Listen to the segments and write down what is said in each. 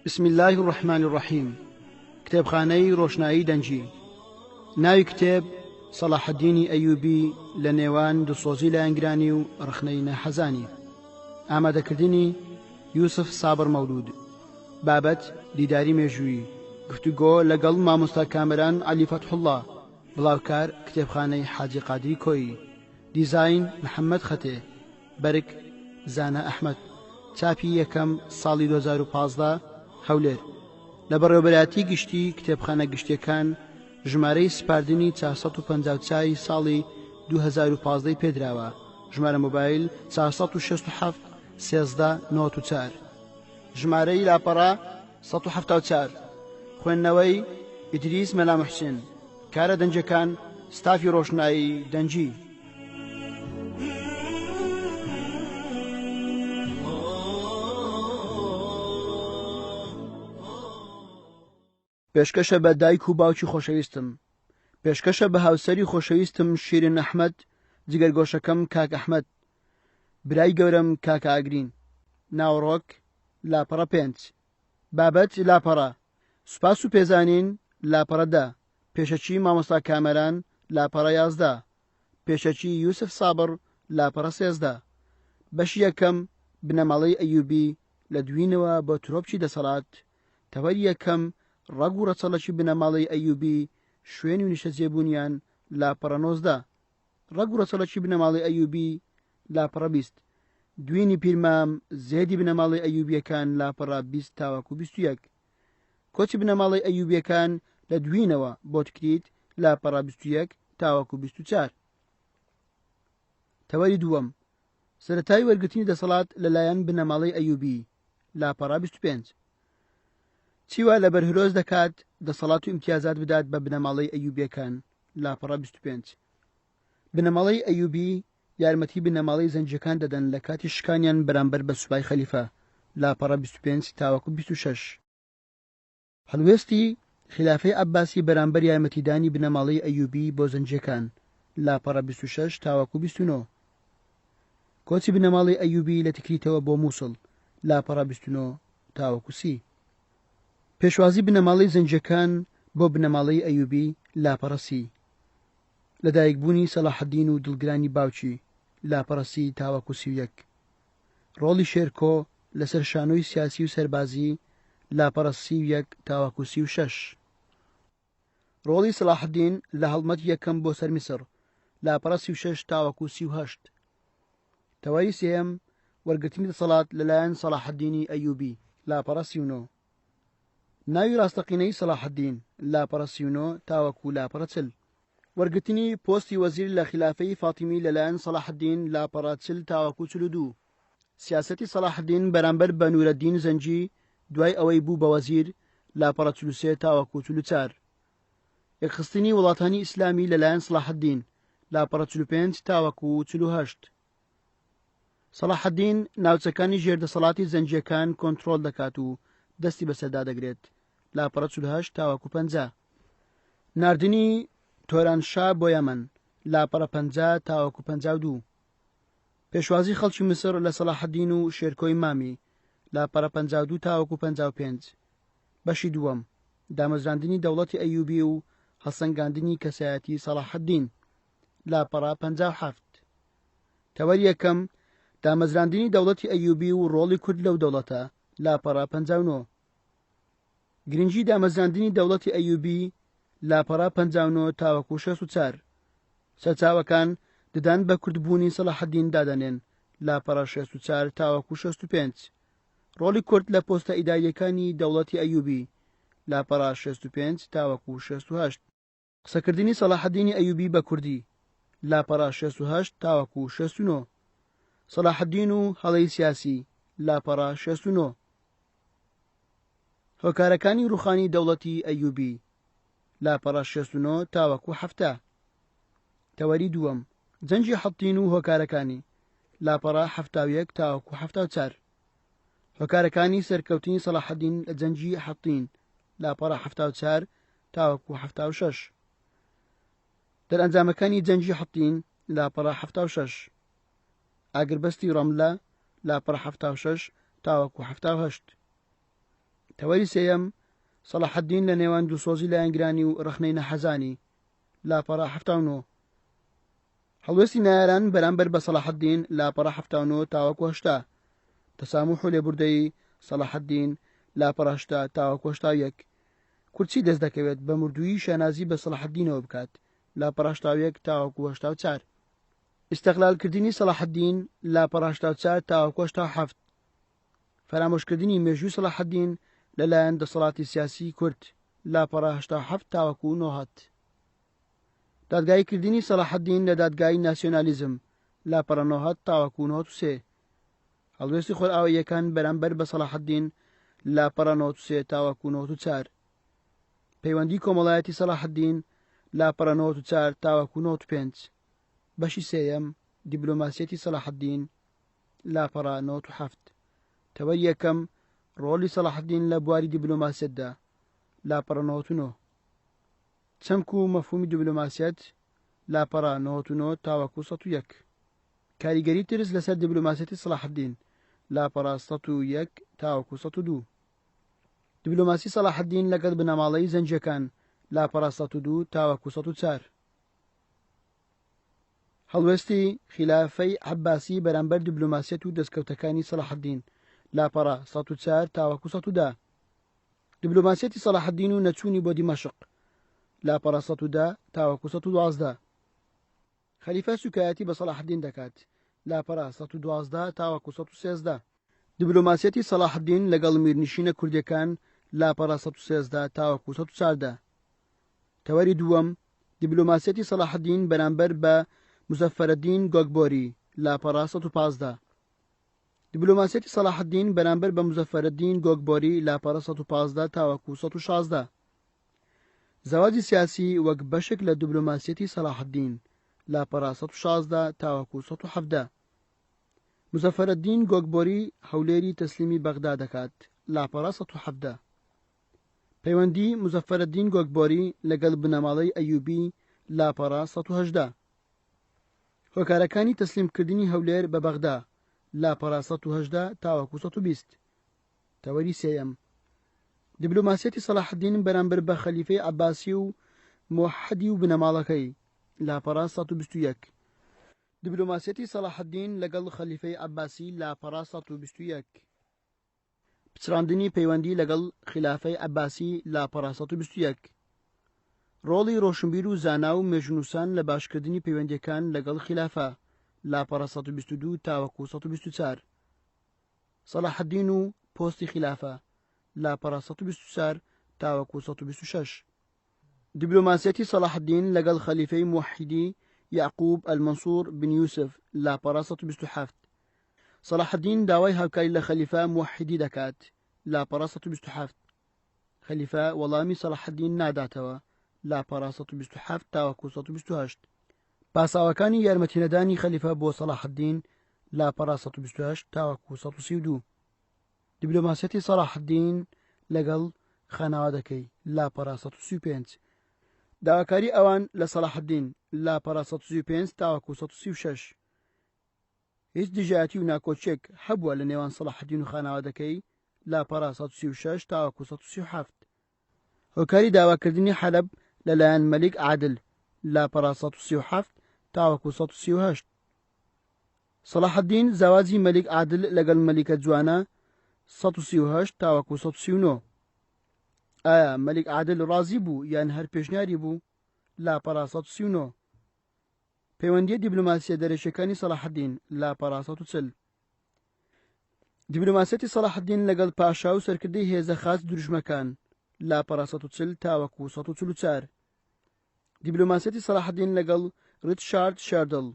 بسم الله الرحمن الرحيم. کتێبخانەی ڕۆشنایی دەنجی. ناوی کتێب صلاح الدین ئەیوبی لە نێوان دڵسۆزی لایەنگرانی و ڕخنەی نەحەزانی. ئامادەکردنی یوسف سابر مەولود. بابەت دیداری مێژووی. گفتوگۆ لەگەڵ مامۆستا کامەران عەلی فەتحوڵڵا. بڵاوکار کتێبخانەی حاجی قادری کۆیی. دیزاین محەممەد خەتێ. بەرک زانە ئەحمەد. چاپی یەکەم ساڵی 2015 هەولێر. لە بەڕێوەبەرایەتی گشتی کتێبخانە گشتیەکان ژمارەی سپاردنی 454 ساڵی 2015 پێدراوە. ژمارە مۆبایل 467 13 94. ژمارەی لاپەڕا 174. خوێندنەوەی ئیدریس مەلا موحسین. کارە دەنجەکان ستافی ڕۆشنایی دەنجی. پێشکەشە بە دایک و باوکی خۆشەویستم. پێشکەشە بە هاوسەری خۆشەویستم شیرین ئەحمەد، جگەرگۆشەکەم کاک ئەحمەد، برای گەورەم کاکە ئاگرین. ناوڕۆک لاپەڕە 5. بابەت لاپەڕە. سوپاس و پێزانین لاپەڕە 10. پێشەچی مامۆستا کامەران لاپەڕە 11. پێشەچی یوسف سابر لاپەڕە 13. بەشی یەکەم بنەماڵەی ئەیوبی لە دوینەوە بۆ ترۆپچی دەسەڵات. تەوەری یەکەم ڕەگ و ڕەچەڵەکی بنەماڵەی ئەیوبی شوێنی و نیشتەجێبوونیان لاپەڕە 19. ڕەگ و ڕەچەڵەکی بنەماڵەی ئەیوبی لاپەڕە 20. دوینی پیرمام زێدی بنەماڵەی ئەیوبیەکان لاپەڕە 20 تاوەکو 21. کۆچی بنەماڵەی ئەیوبیەکان لە دوینەوە بۆ تکریت لاپەڕە 21 تاوەکو 24. تەوەری دووەم سەرەتای وەرگرتنی دەسەڵات لەلایەن بنەماڵەی ئەیوبی لاپەڕە 25. چیوا لە بەرهرۆز دەکات دەسەڵات و ئیمتیازات بدات بە بنەماڵەی ئەیوبیەکان لاپەڕە 25. بنەماڵەی ئەیوبی یارمەتی بنەماڵەی زەنجەکان دەدەن لە کاتی شکانیان بەرامبەر بە سوپای خەلیفە لاپەڕە 25 تاوەکو 26. هەڵوێستی خلافەی عەباسی بەرامبەر یارمەتیدانی بنەماڵەی ئەیوبی بۆ زەنجەکان لاپەڕە 26 تاوەکو 29. کۆچی بنەماڵەی ئەیوبی لە تکریتەوە بۆ مووسڵ لاپەڕە 29 تاوەکو 30. پێشوازی بنەماڵەی زەنجەکان بۆ بنەماڵەی ئەیوبی لاپەڕە 30. لەدایکبوونی سەلاحەدین و دڵگرانی باوکی لاپەڕە 30 تاوەکو 31. ڕۆڵی شێرکۆ لەسەر شانۆی سیاسی و سەربازی لاپەڕە 31 تاوەکو 36. ڕۆڵی سەلاحەدین لە هەڵمەت یەکەم بۆ سەر میسر لاپەڕە 36 تاوەکو 38. تەوەری سێم وەرگرتنی دەسەڵات لەلایەن سەلاحەدینی ئەیوبی لاپەڕە 39. ناوی ڕاستەقینەی سەلاحەدین لاپەڕە 39 تاوەکو لاپەڕە 40. وەرگرتنی پۆستی وەزیر لە خلافەی فاتیمی لەلایەن سەلاحەدین لاپەڕە 40 تاوەکو 42. سیاسەتی سەلاحەدین بەرامبەر بە نورەدین زەنجی دوای ئەوەی بوو بە وەزیر لاپەڕە 43 تاوەکو 44. یەکخستنی وڵاتانی ئیسلامی لەلایەن سەلاحەدین لاپەڕە 45 تاوەکو 48. سەلاحەدین ناوچەکانی ژێردەسەڵاتی زەنجیەکان کۆنتڕۆڵ دەکات و دەستی بەسەردا دەگرێت لاپەڕە 48 تاوەکو 50. ناردنی تۆرانشا بۆ یەمەن لاپەڕە 50 تاوەکو 52. پێشوازی خەڵکی مسر لە سەلاحەدین و شێرکۆی مامی لاپەڕە 52 تاوەکو 55. بەشی دووەم دامەزراندنی دەوڵەتی ئەیوبی و هەڵسەنگاندنی کەسایەتی سەلاحەدین لاپەڕە 57. تەوەری یەکەم دامەزراندنی دەوڵەتی ئەیوبی و ڕۆڵی کورد لەو دەوڵەتە لاپەڕە 59. گرنگی دامەزراندنی دەوڵەتی ئەیوبی لاپەڕە 59 تاوەکو 64. سەرچاوەکان ددان بە کوردبوونی سەلاحەدین دادەنێن لاپەڕە 64 تاوەکو 65. ڕۆڵی کورد لە پۆستە ئیداریەکانی دەوڵەتی ئەیوبی لاپەڕە 65 تاوەکو 68. قسەکردنی سەلاحەدینی ئەیوبی بە کوردی لاپەڕە 68 تاوەکو 69. سەلاحەدین و هەڵەی سیاسی لاپەڕە 69. هۆکارەکانی ڕوخانی دەوڵەتی ئەیوبی لاپەڕە 69 تاوەکو 70. تەوەری دووەم جەنجی حەطین و هۆکارەکانی لاپەڕە 71 تاوەکو 74. هۆکارەکانی سەرکەوتنی سەلاحەدین لە جەنجی حەطین لاپەڕە 74 تاوەکو 76. دەرئەنجامەکانی جەنجی حەطین لاپەڕە 76. ئاگربەستی ڕەملە لاپەڕە 76 تاوەکو 78. تەوەری سێیەم سەلاحەدین لە نێوان دووسۆزی لایەنگرانی و ڕەخنەی نەحەزانی لاپەڕا 79 هەڵوێستی نایاران بەرامبەر بە سەلاحەدین لاپەڕا 79 تاوەکو 80 تەساموح و لێبوردەی سەلاحەدین لاپەڕا 80 تاوەکو 81 کورچی دەست دەکەوێت بە مردووی شانازی بە سەلاحەدینەوە بکات لاپەڕا 81 تاوەکو 84 ئیستەقلالکردنی سەلاحەدین لاپەڕا 84 تاوەکو 87 فەرامۆشکردنی مێژووی سەلاحەدین لەلایەن دەسەڵاتی سیاسی کورد لاپەڕا 87 تاوەکو 90 دادگایکردنی سەلاحەدین لە دادگای ناسیۆنالیزم لاپەڕا 90 تاوەکو 93 هەڵوێستی خۆرئاواییەکان بەرامبەر بە سەلاحەدین لاپەڕا 93 تاوەکو 94 پەیوەندی کۆمەڵایەتی سەلاحەدین لاپەڕا 94 تاوەکو 95 بەشی سێیەم دیبلۆماسیەتی سەلاحەدین لاپەڕا 97 تەوەری یەکەم ڕۆڵی سەلاحەدین لە بواری دیبلۆماسیەتدا لاپەڕا 99 چەمک و مەفهومی دیبلۆماسیەت لاپەڕا 99 تاوەکو 101 کاریگەری ترس لەسەر دیبلۆماسیەتی سەلاحەدین لاپەڕا 101 تاوەکو 102 دیبلۆماسی سەلاحەدین لەگەڵ بنەماڵەی زەنجەکان لاپەڕا 102 تاوەکو 104 هەڵوێستی خلافەی عەباسی بەرامبەر دیبلۆماسیەت و دەستکەوتەکانی سەلاحەدین لاپەڕا 104 تاوەکو 110 دیبلۆماسیەتی سەلاحەدین و نەچوونی بۆ دیمەشق لاپەڕا 110 تاوەکو 112 خەلیفە سوکایەتی بە سەلاحەدین دەکات لاپەڕا 112 تاوەکو 113 دیبلۆماسیەتی سەلاحەدین لەگەڵ میرنشینە کوردیەکان لاپەڕا 113 تاوەکو 114 تەوەری دووەم دیبلۆماسیەتی سەلاحەدین بەرامبەر بە مزەفەرەدین گۆگبۆری لاپەڕا 115 دیبلۆماسیەتی سەلاحەدین بەرامبەر بە مزەفەرەدین گۆگبۆری لاپەڕا 115 تاوەکو 116 زەواجی سیاسی وەک بەشێک لە دیبلۆماسیەتی سەلاحەدین لاپەڕا 116 تاوەکو 117 مزەفەرەدین گۆگبۆری هەولێری تەسلیمی بەغدا دەکات لاپەڕا 117 پەیوەندی مزەفەرەدین گۆگبۆری لەگەڵ بنەماڵەی ئەیوبی لاپەڕا 118 هۆکارەکانی تەسلیمکردنی هەولێر بە بەغدا لاپەڕا 118 تاوەکو 120 تەوەری سێیەم دیبلۆماسیەتی سەلاحەدین بەرامبەر بە خەلیفەی عەباسی و موحەدی و بنەماڵەکەی لاپەڕا 121 دیبلۆماسیەتی سەلاحەدین لەگەڵ خەلیفەی عەباسی لاپەڕا 121 پچڕاندنی پەیوەندی لەگەڵ خلافەی عەباسی لاپەڕا 121 ڕۆڵی ڕۆشنبیر و زانا و مێژونووسان لە باشکردنی پەیوەندیەکان لەگەڵ خلافە لاپەڕا 122 تاوەکو 124 سەلاحەدین و پۆستی خلافە لاپەڕا 124 تاوەکو 126 دیبلۆماسیەتی سەلاحەدین لەگەڵ خەلیفەی موحیدی یعقوب ئەلمەنسوور بن یوسف لاپەڕا 127 سەلاحەدین داوای هاوکاری لە خەلیفە موحیدی دەکات لاپەڕا 127 خەلیفە وەڵامی سەلاحەدین ناداتەوە لاپەڕا 127 تاوەکو 128 پاساوەکانی یارمەتینەدانی خەلیفە بۆ سەلاحەدین لاپەڕا 128 تاوەکو 132 دیبلۆماسیەتی سەلاحەدین لەگەڵ خانەوادەکەی لاپەڕا 135 داواکاری ئەوان لە سەلاحەدین لاپەڕا 135 تاوەکو 136 هیچ دژایەتی و ناکۆچێک هەبووە لە نێوان سەلاحەدین و خانەوادەکەی لاپەڕا 136 تاوەکو 137 هۆکاری داواکردنی حەلەب لەلایەن مەلیک عادل لاپەڕا 137 تاوەکو 138 سەلاحەدین زاواجی مەلیک عادل لەگەڵ مەلیکە جوانە 138 تاوەکو 139 ئایا مەلیک عادل ڕازی بوو یان هەر پێشنیاری بوو لاپەڕا 139 پەیوەندیە دیبلۆماسیە دەرەشەکانی سەلاحەدین لاپەڕا 140 دیبلۆماسیەتی سەلاحەدین لەگەڵ پاشا و سەرکردەی هێزە خاچ دروژمەکان لاپەڕا 140 تاوەکو 144 دیبلۆماسیەتی سەلاحەدین لەگەڵ ریچارد شاردڵ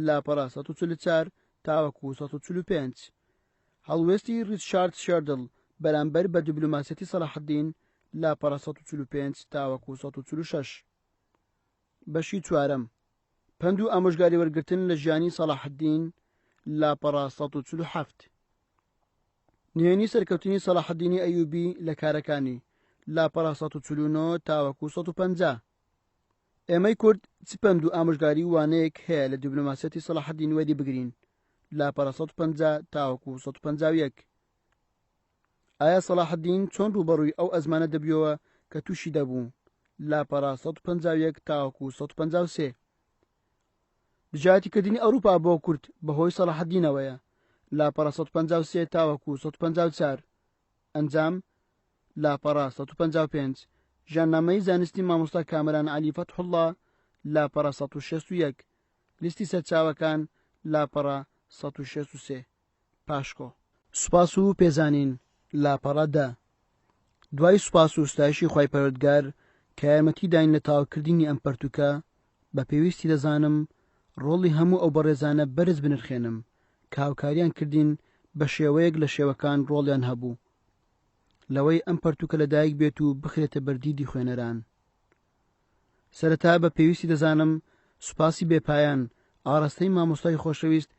لاپەڕا 144 تاوەکو 145 هەڵوێستی ریچارد شاردڵ بەرامبەر بە دیبلۆماسیەتی سەلاحەدین لاپەڕا 145 تاوەکو 146 بەشی چوارەم پند و ئامۆژگاری وەرگرتن لە ژیانی سەلاحەدین لاپەڕا 147 نوێنی سەرکەوتنی سەلاحەدینی ئەیوبی لە کارەکانی لاپەڕا 149 تاوەکو 150 ئێمەی کورد چ پند و ئامۆژگاری وانەیەک هەیە لە دیبلۆماسیەتی سەلاحەدین وەری بگرین لاپەڕا 150 تاوەکو 151 ئایا سەلاحەدین چۆن ڕوبەڕووی ئەو ئەزمانە دەبیەوە کە تووشی دەبوو لاپەڕا 151 تاوەکو 153 دژایەتیکردنی ئەوروپا بۆ کورد بەهۆی سەلاحەدینەوەیە لاپەڕا 153 تاوەکو 154 ئەنجام لاپەڕا 155 ژاننامەی زانستی مامۆستا کامران عەلی فەتحوڵڵا لاپەڕا 161 لیستی سەرچاوەکان لاپەڕا 163 پاشکۆ سوپاس و پێزانین لاپەڕا دا دوای سوپاس و ستایشی خوای پەروەردگار کە یارمەتی داین لە تاوکردنی ئەم پەرتوکە بە پێویستی دەزانم ڕۆڵی هەموو ئەو بەڕێزانە بەرز بنرخێنم کە هاوکاریان کردین بە شێوەیەک لە شێوەکان ڕۆڵیان هەبوو لەوەی ئەم پەرتوکە لەدایک بێت و بخرێتە بەردیدی خوێنەران سەرەتا بە پێویستی دەزانم سوپاسی بێپایان ئاڕاستەی مامۆستای خۆشەویست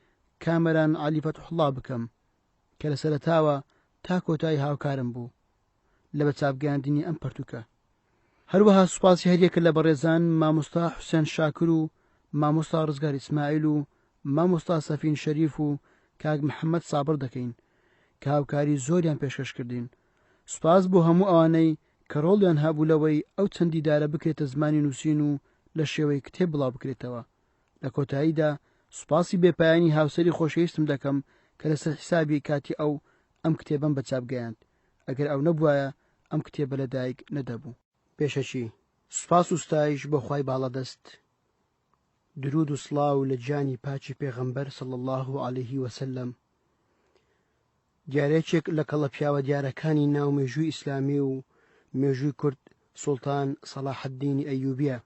کامەران عەلی فەتحوڵڵا بکەم کە لە سەرەتاوە تا کۆتایی هاوکارم بوو لە بەچاوگەاندنی ئەم پەرتوکە هەروەها سوپاسی هەریەکە لە بەڕێزان مامۆستا حوسێن شاکر و مامۆستا ڕزگار ئیسماعیل و مامۆستا سەفین شەریف و کاک محەممەد سابر دەکەین کە هاوکاری زۆریان پێشکەش کردین سوپاس بۆ هەموو ئەوانەی کە ڕۆڵیان هەبوو لەوەی ئەو چەندی دارە بکرێتە زمانی نووسین و لە شێوەی کتێب بڵاو بکرێتەوە لە کۆتاییدا سوپاسی بێپایانی هاوسەری خۆشەویستم دەکەم کە لەسەر حسابی کاتی ئەم کتێبم بەچاوگەیاند ئەگەر ئەو نەبووایە ئەم کتێبە لەدایک نەدەبوو پێشەچی سوپاس و ستایش بۆ خوای باڵەدەست درود و سڵاو لە جانی پاچی پێغەمبەر صلی الله عليه وسلم دیارێکێک لە کەڵە پیاوە دیارەکانی ناو مێژووی ئیسلامی و مێژووی کورد سوڵتان سەلاحەددینی ئەیوبیە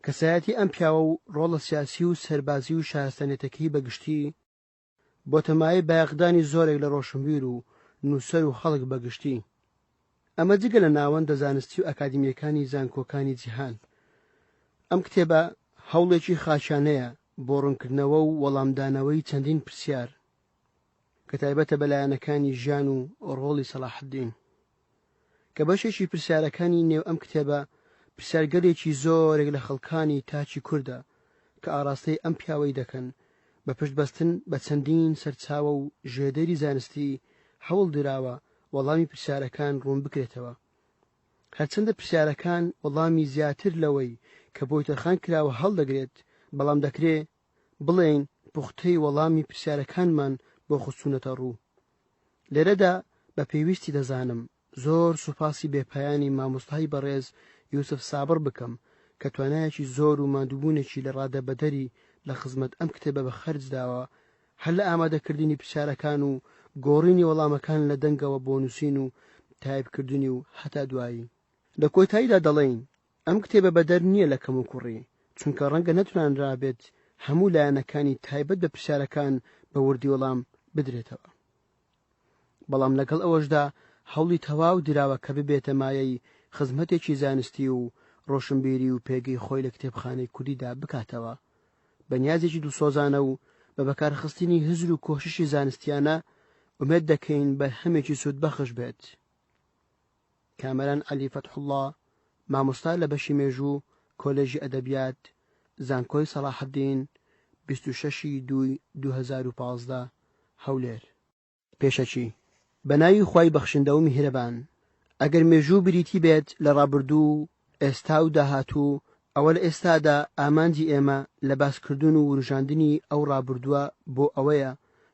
کەسایەتی ئەم پیاوە و ڕۆڵە سیاسی و سەربازی و شارستانێتەکەی بەگشتی بۆ تەمایە بایەقدانی زۆرێک لە ڕۆشنبیر و نووسەر و خەڵک بەگشتی ئەمە جگە لە ناوەندە زانستی و ئەکادیمیەکانی زانکۆکانی جیهان ئەم کتێبە هەوڵێکی خاچانەیە بۆ ڕوونکردنەوە و وەڵامدانەوەی چەندین پرسیار کە تایبەتە بەلایەنەکانی ژیان و ڕۆڵی سەلاحەدین کە بەشێکی پرسیارەکانی نێو ئەم کتێبە پرسیارگەلێکی زۆرێک لە خەڵکانی تاچی کووردە کە ئاراستەی ئەم پیاوەی دەکەن بە پشتبەستن بە چەندین سەرچاوە و ژێدەری زانستی هەوڵ دراوە وەڵامی پرسیارەکان ڕوون بکرێتەوە هەرچەندە پرسیارەکان وەڵامی زیاتر لەوەی کە بۆی تەرخان کراوە هەڵدەگرێت بەڵام دەکرێ بڵێن پوختەی وەڵامی پرسیارەکانمان بۆ خستوونەتە ڕوو لێرەدا بە پێویستی دەزانم زۆر سوپاسی بێپایانی مامۆستای بەڕێز یوسف سابر بکەم کە توانایەکی زۆر و مادووبوونێکی لە ڕادەبەدەری لە خزمەت ئەم کتێبە بە خەرج داوە هەر لە ئامادەکردنی پرسیارەکان و گۆڕینی وەڵامەکان لە دەنگەوە بۆ نووسین و تایبکردنی و هەتا دوایی لە کۆتاییدا دەڵێن ئەم کتێبە بەدەر نییە لە کەم و کوڕی چونکە ڕەنگە نەتوانرابێت هەموو لایەنەکانی تایبەت بە پرسیارەکان بە وردی وەڵام بدرێتەوە بەڵام لەگەڵ ئەوەشدا هەوڵی تەواو دراوە کە ببێتە مایەی خزمەتێکی زانستی و ڕۆشنبیری و پێگەی خۆی لە کتێبخانەی کوردیدا بکاتەوە بەنیازێکی دووسۆزانە و بە بەکارخستنی هزر و کۆششی زانستیانە ئومێد دەکەین بەرهەمێکی سوودبەخش بێت کامەران عەلی فەتحوڵڵا مامۆستا لە بەشی مێژوو کۆلێژی ئەدەبیات زانکۆی سەلاحەدین 26/2/2015 هەولێر پێشەچی بە ناوی خوای بەخشندە و میهرەبان ئەگەر مێژوو بریتی بێت لە ڕابردوو ئێستا و داهاتوو ئەوە لە ئێستادا ئامانجی ئێمە لە باسکردن و ورژاندنی ئەو ڕابردووە بۆ ئەوەیە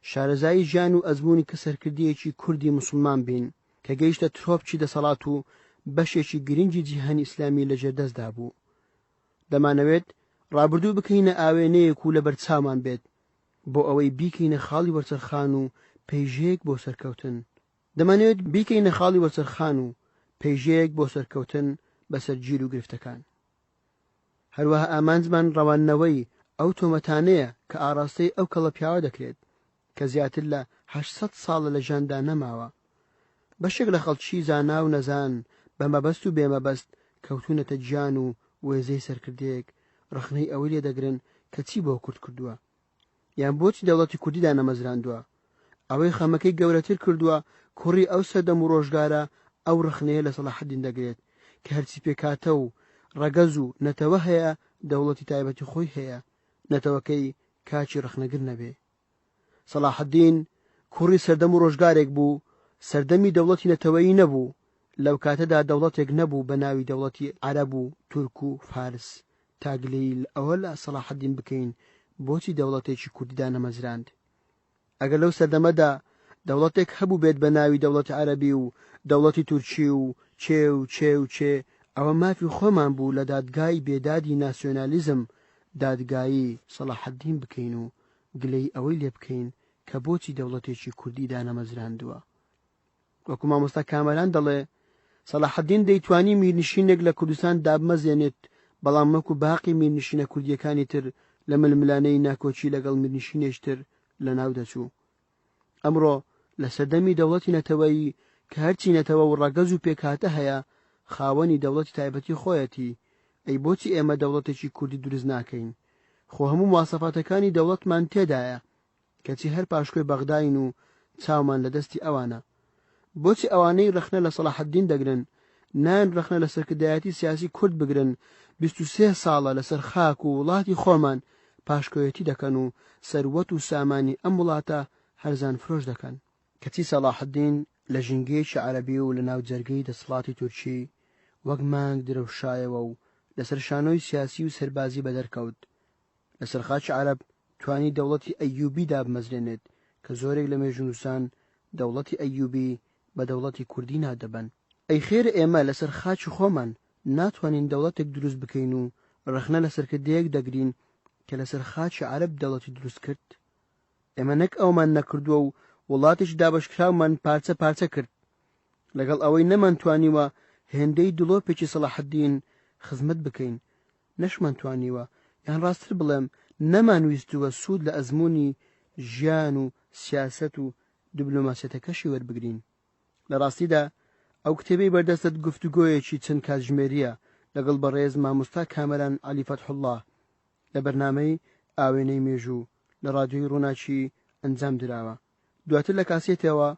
شارەزایی ژیان و ئەزموونی کە سەرکردیەکی کوردی موسڵمان بین کە گەیشتە ترۆپچی دەسەڵات و بەشێکی گرنگی جیهانی ئیسلامی لە ژێردەستدا بوو دەمانەوێت ڕابردوو بکەینە ئاوێنەیەک و لە بەرچاومان بێت بۆ ئەوەی بیکەینە خاڵی وەرچەرخان و پەیژەیەک بۆ سەرکەوتن دەمانەوێت بیکەینە خاڵی وەرچەرخان و پەیژەیەک بۆ سەرکەوتن بەسەر گیر و گرفتەکان هەروەها ئامانجمان ڕەوانەوەی ئەو تۆمەتانەیە کە ئاراستەی ئەو کەڵە پیاوە دەکرێت کە زیاتر لە 800 ساڵە لە ژیاندا نەماوە بەشێک لە خەڵکی زانا و نەزان بە مەبەست و بێمەبەست کەوتونەتە گیان و وێزەی سەرکردەیەک ڕخنەی ئەوەی لێ دەگرن کە چی بۆ کورد کردووە یان بۆچی دەوڵەتی کوردیدا نەمەزراندووە ئەوەی خەمەکەی گەورەتر کردووە کوڕی ئەو سەردەم و ڕۆژگارە ئەو ڕخنەیە لە سەلاحەدین دەگرێت کە هەرچی پێکاتە و ڕەگەز و نەتەوە هەیە دەوڵەتی تایبەتی خۆی هەیە نەتەوەکەی کاچی ڕخنەگر نەبێ سەلاحەدین کوڕی سەردەم و ڕۆژگارێک بوو سەردەمی دەوڵەتی نەتەوەیی نەبوو. لەو کاتەدا دەوڵەتێک نەبوو بە ناوی دەوڵەتی عەرەب و تورک و فارس. تاگلەی ئەوە لە سەلاحەدین بکەین بۆچی دەوڵەتێکی کوردیدا نەمەزراند. ئەگەر لەو سەردەمەدا دەوڵەتێک هەبوو بێت بە ناوی دەوڵەتی عەرەبی و دەوڵەتی تورکی و چێ ئەوە مافی خۆمان بوو لە دادگای بێدادی ناسیۆنالیزم دادگایی سەلاحەدین بکەین و گلەی ئەوەی لێ بکەین کە بۆچی دەوڵەتێکی کوردیدا نەمەزراندووە. وەکو مامۆستا کامەران دەڵێ سەلاحەدین دەیتوانی میرنشینێک لە کوردستان دابمەزێنێت، بەڵام وەکو باقی میرنشینە کوردیەکانی تر لە ململانەی ناکۆچی لەگەڵ میرنشینێشتر لە ناو دەچوو. ئەمڕۆ لە سەردەمی دەوڵەتی نەتەوەیی کە هەرچی نەتەوە و ڕەگەز و پێکهاتە هەیە خاوەنی دەوڵەتی تایبەتی خۆیەتی، ئەی بۆچی ئێمە دەوڵەتێکی کوردی دروست ناکەین؟ خۆ هەموو مواسەفاتەکانی دەوڵەتمان تێدایە، کەچی هەر پاشکۆی بەغداین و چاومان لە دەستی ئەوانە. بۆچی ئەوانەی ڕەخنە لە سەلاحەدین دەگرن نان ڕەخنە لە سەرکردایەتی سیاسی کورد بگرن 23 ساڵە لەسەر خاک و وڵاتی خۆمان پاشکۆیەتی دەکەن و سەروەت و سامانی ئەم وڵاتە هەرزان فرۆش دەکەن. کەچی سەلاحەدین لە ژینگەیەکی عەرەبی و لە ناو جەرگەی دەسەڵاتی تورکی وەک مانگ درەوشایەوە و لەسەر شانۆی سیاسی و سەربازی بەدەرکەوت. لەسەر خاکی عەرەب توانی دەوڵەتی ئەیوبی دابمەزرێنێت کە زۆرێک لە مێژوونووسان دەوڵەتی ئەیوبی بە دەوڵەتی کوردی نادەبەن. ئەی خێرە ئێمە لەسەر خاکی خۆمان ناتوانین دەوڵەتێک دروست بکەین و ڕەخنە لە سەرکردەیەک دەگرین کە لەسەر خاکی عەرەب دەوڵەتی دروست کرد. ئێمە نەک ئەومان نەکردووە و وڵاتێک دابەشکراومان پارچە پارچە کرد، لەگەڵ ئەوەی نەمانتوانیوە هێندەی دڵۆپێکی سەلاحەدین خزمەت بکەین، نەشمانتوانیوە یان ڕاستتر بڵێم نەمانویستووە سوود لە ئەزموونی ژیان و سیاسەت و دیبلۆماسیەتەکەشی وەربگرین. لە ڕاستیدا ئەو کتێبەی بەردەستت گفتوگۆیەکی چەند کاتژمێریە لەگەڵ بەڕێز مامۆستا کامەران عەلی فەتحوڵڵاه لە بەرنامەی ئاوێنەی مێژوو لە ڕادیۆی ڕووناچی ئەنجام دراوە. دواتر لە کاسێتەوە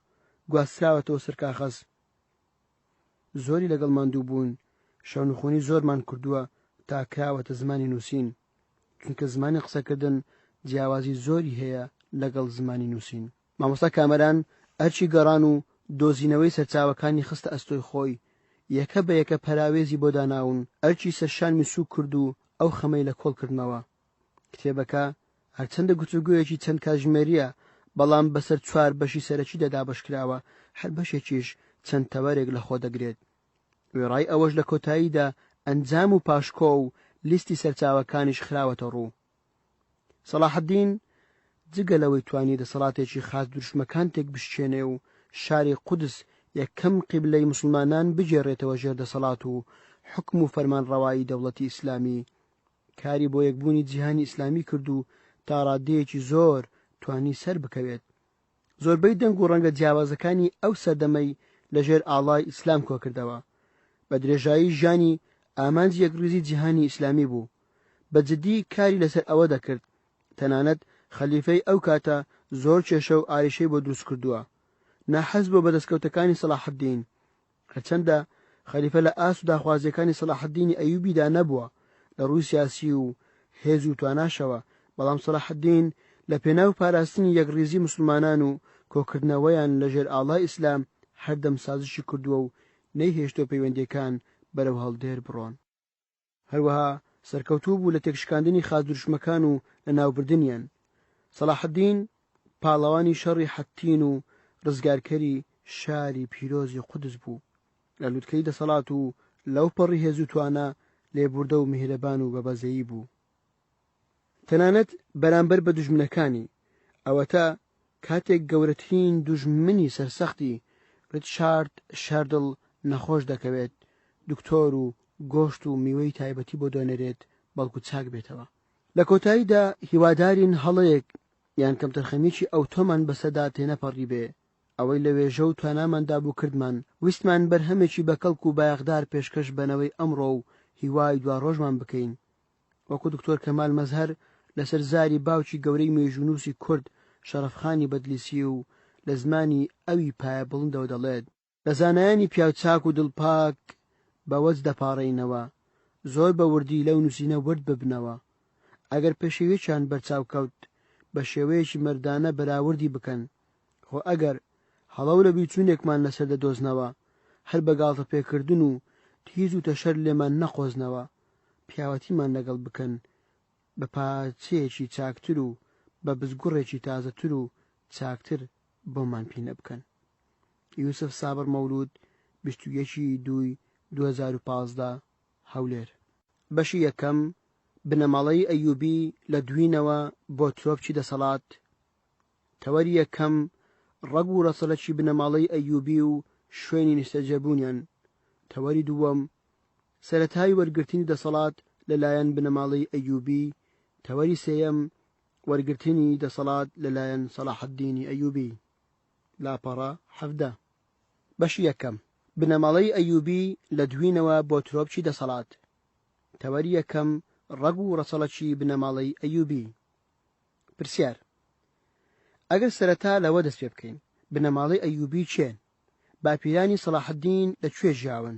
گواستراوەتەوە سەر کاغەز. زۆری لەگەڵمان دوو بوون، شەونخۆنی زۆرمان کردووە تا کراوەتە زمانی نووسین، چونکە زمانی قسەکردن جیاوازی زۆری هەیە لەگەڵ زمانی نووسین. مامۆستا کامەران ئەرچی گەڕان و دۆزینەوەی سەرچاوەکانی خستە ئەستۆی خۆی، یەکە بە یەکە پەراوێزی بۆ داناون، ئەرچی سەرشانمی سوک کرد و ئەو خەمەی لە کۆڵ کردنەوە. کتێبەکە هەرچەندە گفتوگویەکی چەند کاتژمێریە، بەڵام بەسەر 4 بەشی سەرەکی دابەشکراوە، هەر بەشێکیش چەند تەوەرێک لە خۆ دەگرێت. وێڕای ئەوەش لە کۆتاییدا ئەنجام و پاشکۆ و لیستی سەرچاوەکانیش خراوەتە ڕوو. سەلاحەدین جگە لەوەی توانی دەسەڵاتێکی خاص دروشمەکان تێک بشکێنێ و شاری قودس یەکەم قیبلەی مسلمانان بجێڕێتەوە ژێر دەسەڵات و حکم و فەرمانڕەوایی دەوڵەتی ئیسلامی، کاری بۆ یەکبوونی جیهانی ئیسلامی کرد و تا ڕادەیەکی زۆر توانی سەر بکەوێت. زۆربەی دەنگ و ڕەنگە جیاوازەکانی ئەو سەردەمەی لەژێر ئاڵای ئیسلام کۆکردەوە. بە درێژایی ژانی ئامانجی یەکڕیزی جیهانی ئیسلامی بوو. بە جددی کاری لەسەر ئەوە دەکرد، تەنانەت خەلیفەی ئەو کاتە زۆر کێشە و ئاریشەی بۆ دروست کردووە. ناحەز بۆ بەدەستکەوتەکانی سەلاحەدین، هەرچەندە خەلیفە لە ئاس و داخوازیەکانی سەلاحەدینی ئەیوبیدا نەبووە لە ڕووی سیاسی و هێز و تواناشەوە، بەڵام سەلاحەدین لە پێناو پاراستنی یەکڕیزی مسلمانان و کۆکردنەوەیان لەژێر ئاڵای ئیسلام هەردەم سازشی کردووە و نەیهێشتۆ پەیوەندیەکان بەرەو هەڵدێر بڕۆن. هەروەها سەرکەوتوو بوو لە تێکشکاندنی خازدروشمەکان و لە ناوبردنیان. سەلاحەدین پاڵەوانی شەڕی حەتین و ڕزگارکەری شاری پیرۆزی قودس بوو، لە لووتکەی دەسەڵات و لەو پەڕی هێز و توانە لێبوردە و میهرەبان و بەبەزەیی بوو. تەنانەت بەرامبەر بە دوژمنەکانی، ئەوەتە کاتێک گەورەترین دوژمنی سەرسەختی ڕیچارد شاردڵ نەخۆش دەکەوێت، دکتۆر و گۆشت و میوەی تایبەتی بۆ دۆنەرێت بەڵکو چاک بێتەوە. لە کۆتاییدا هیوادارین هەڵەیەک یان کەم تەرخەمیکی ئەو تۆمان بەسەدا تێنەپەڕی بێ، ئەوەی لە وێژە و تواناماندا بوو کردمان، ویستمان بەرهەمێکی بەکەڵک و بایەخدار پێشکەش بنەوەی ئەمڕۆ و هیوای دوا ڕۆژمان بکەین. وەکو دکتۆر کەمال مەزهەر لەسەر زاری باوکی گەورەی مێژوونووسی کورد شەرەفخانی بەدلیسی و لە زمانی ئەوی پایە بڵندەوە دەڵێت، لە زانایانی پیاوچاک و دڵپاک بەوەز دەپاڕێینەوە، زۆر بە وردی لەو نووسینە ورد ببنەوە. ئەگەر پێشێویەکیان بەرچاو کەوت بە شێوەیەکی مەردانە بەراوردی بکەن، خۆ ئەگەر هەڵەو لە بیچوونێکمان لەسەر دەدۆزنەوە هەر بە گاڵتە پێکردن و تیز و تەشەر لێمان نەقۆزنەوە پیاوەتیمان لەگەڵ بکەن بە پاچەیەکی چاکتر و بە بزگوڕێکی تازەتر و چاکتر بۆمان پینە بکەن. یوسف سابر مەولود 21/2/2015 هەولێر. بەشی یەکەم بنەماڵەی ئەیوبی لە دوینەوە بۆ ترۆپچی دەسەڵات. تەوەری یەکەم ڕەگ و ڕەسەڵەکی بنەماڵەی ئەیوبی و شوێنی نیشتەجێبوونیان. تەوەری دووەم سەرەتای وەرگرتنی دەسەڵات لەلایەن بنەماڵەی ئەیوبی. تەوەری سێیەم وەرگرتنی دەسەڵات لەلایەن سەلاحەددینی ئەیوبی. لاپەڕە 17. بەشی یەکەم بنەماڵەی ئەیوبی لە دوینەوە بۆ ترۆپچی دەسەڵات. تەوەری یەکەم ڕەگ و ڕەسەڵەکی بنەماڵەی ئەیوبی. پرسیار: ئەگەر سەرەتا لەوە دەست پێ بکەین بنەماڵەی ئەیوبی چێن؟ باپیرانی سەلاحەددین لەکوێ ژیاون؟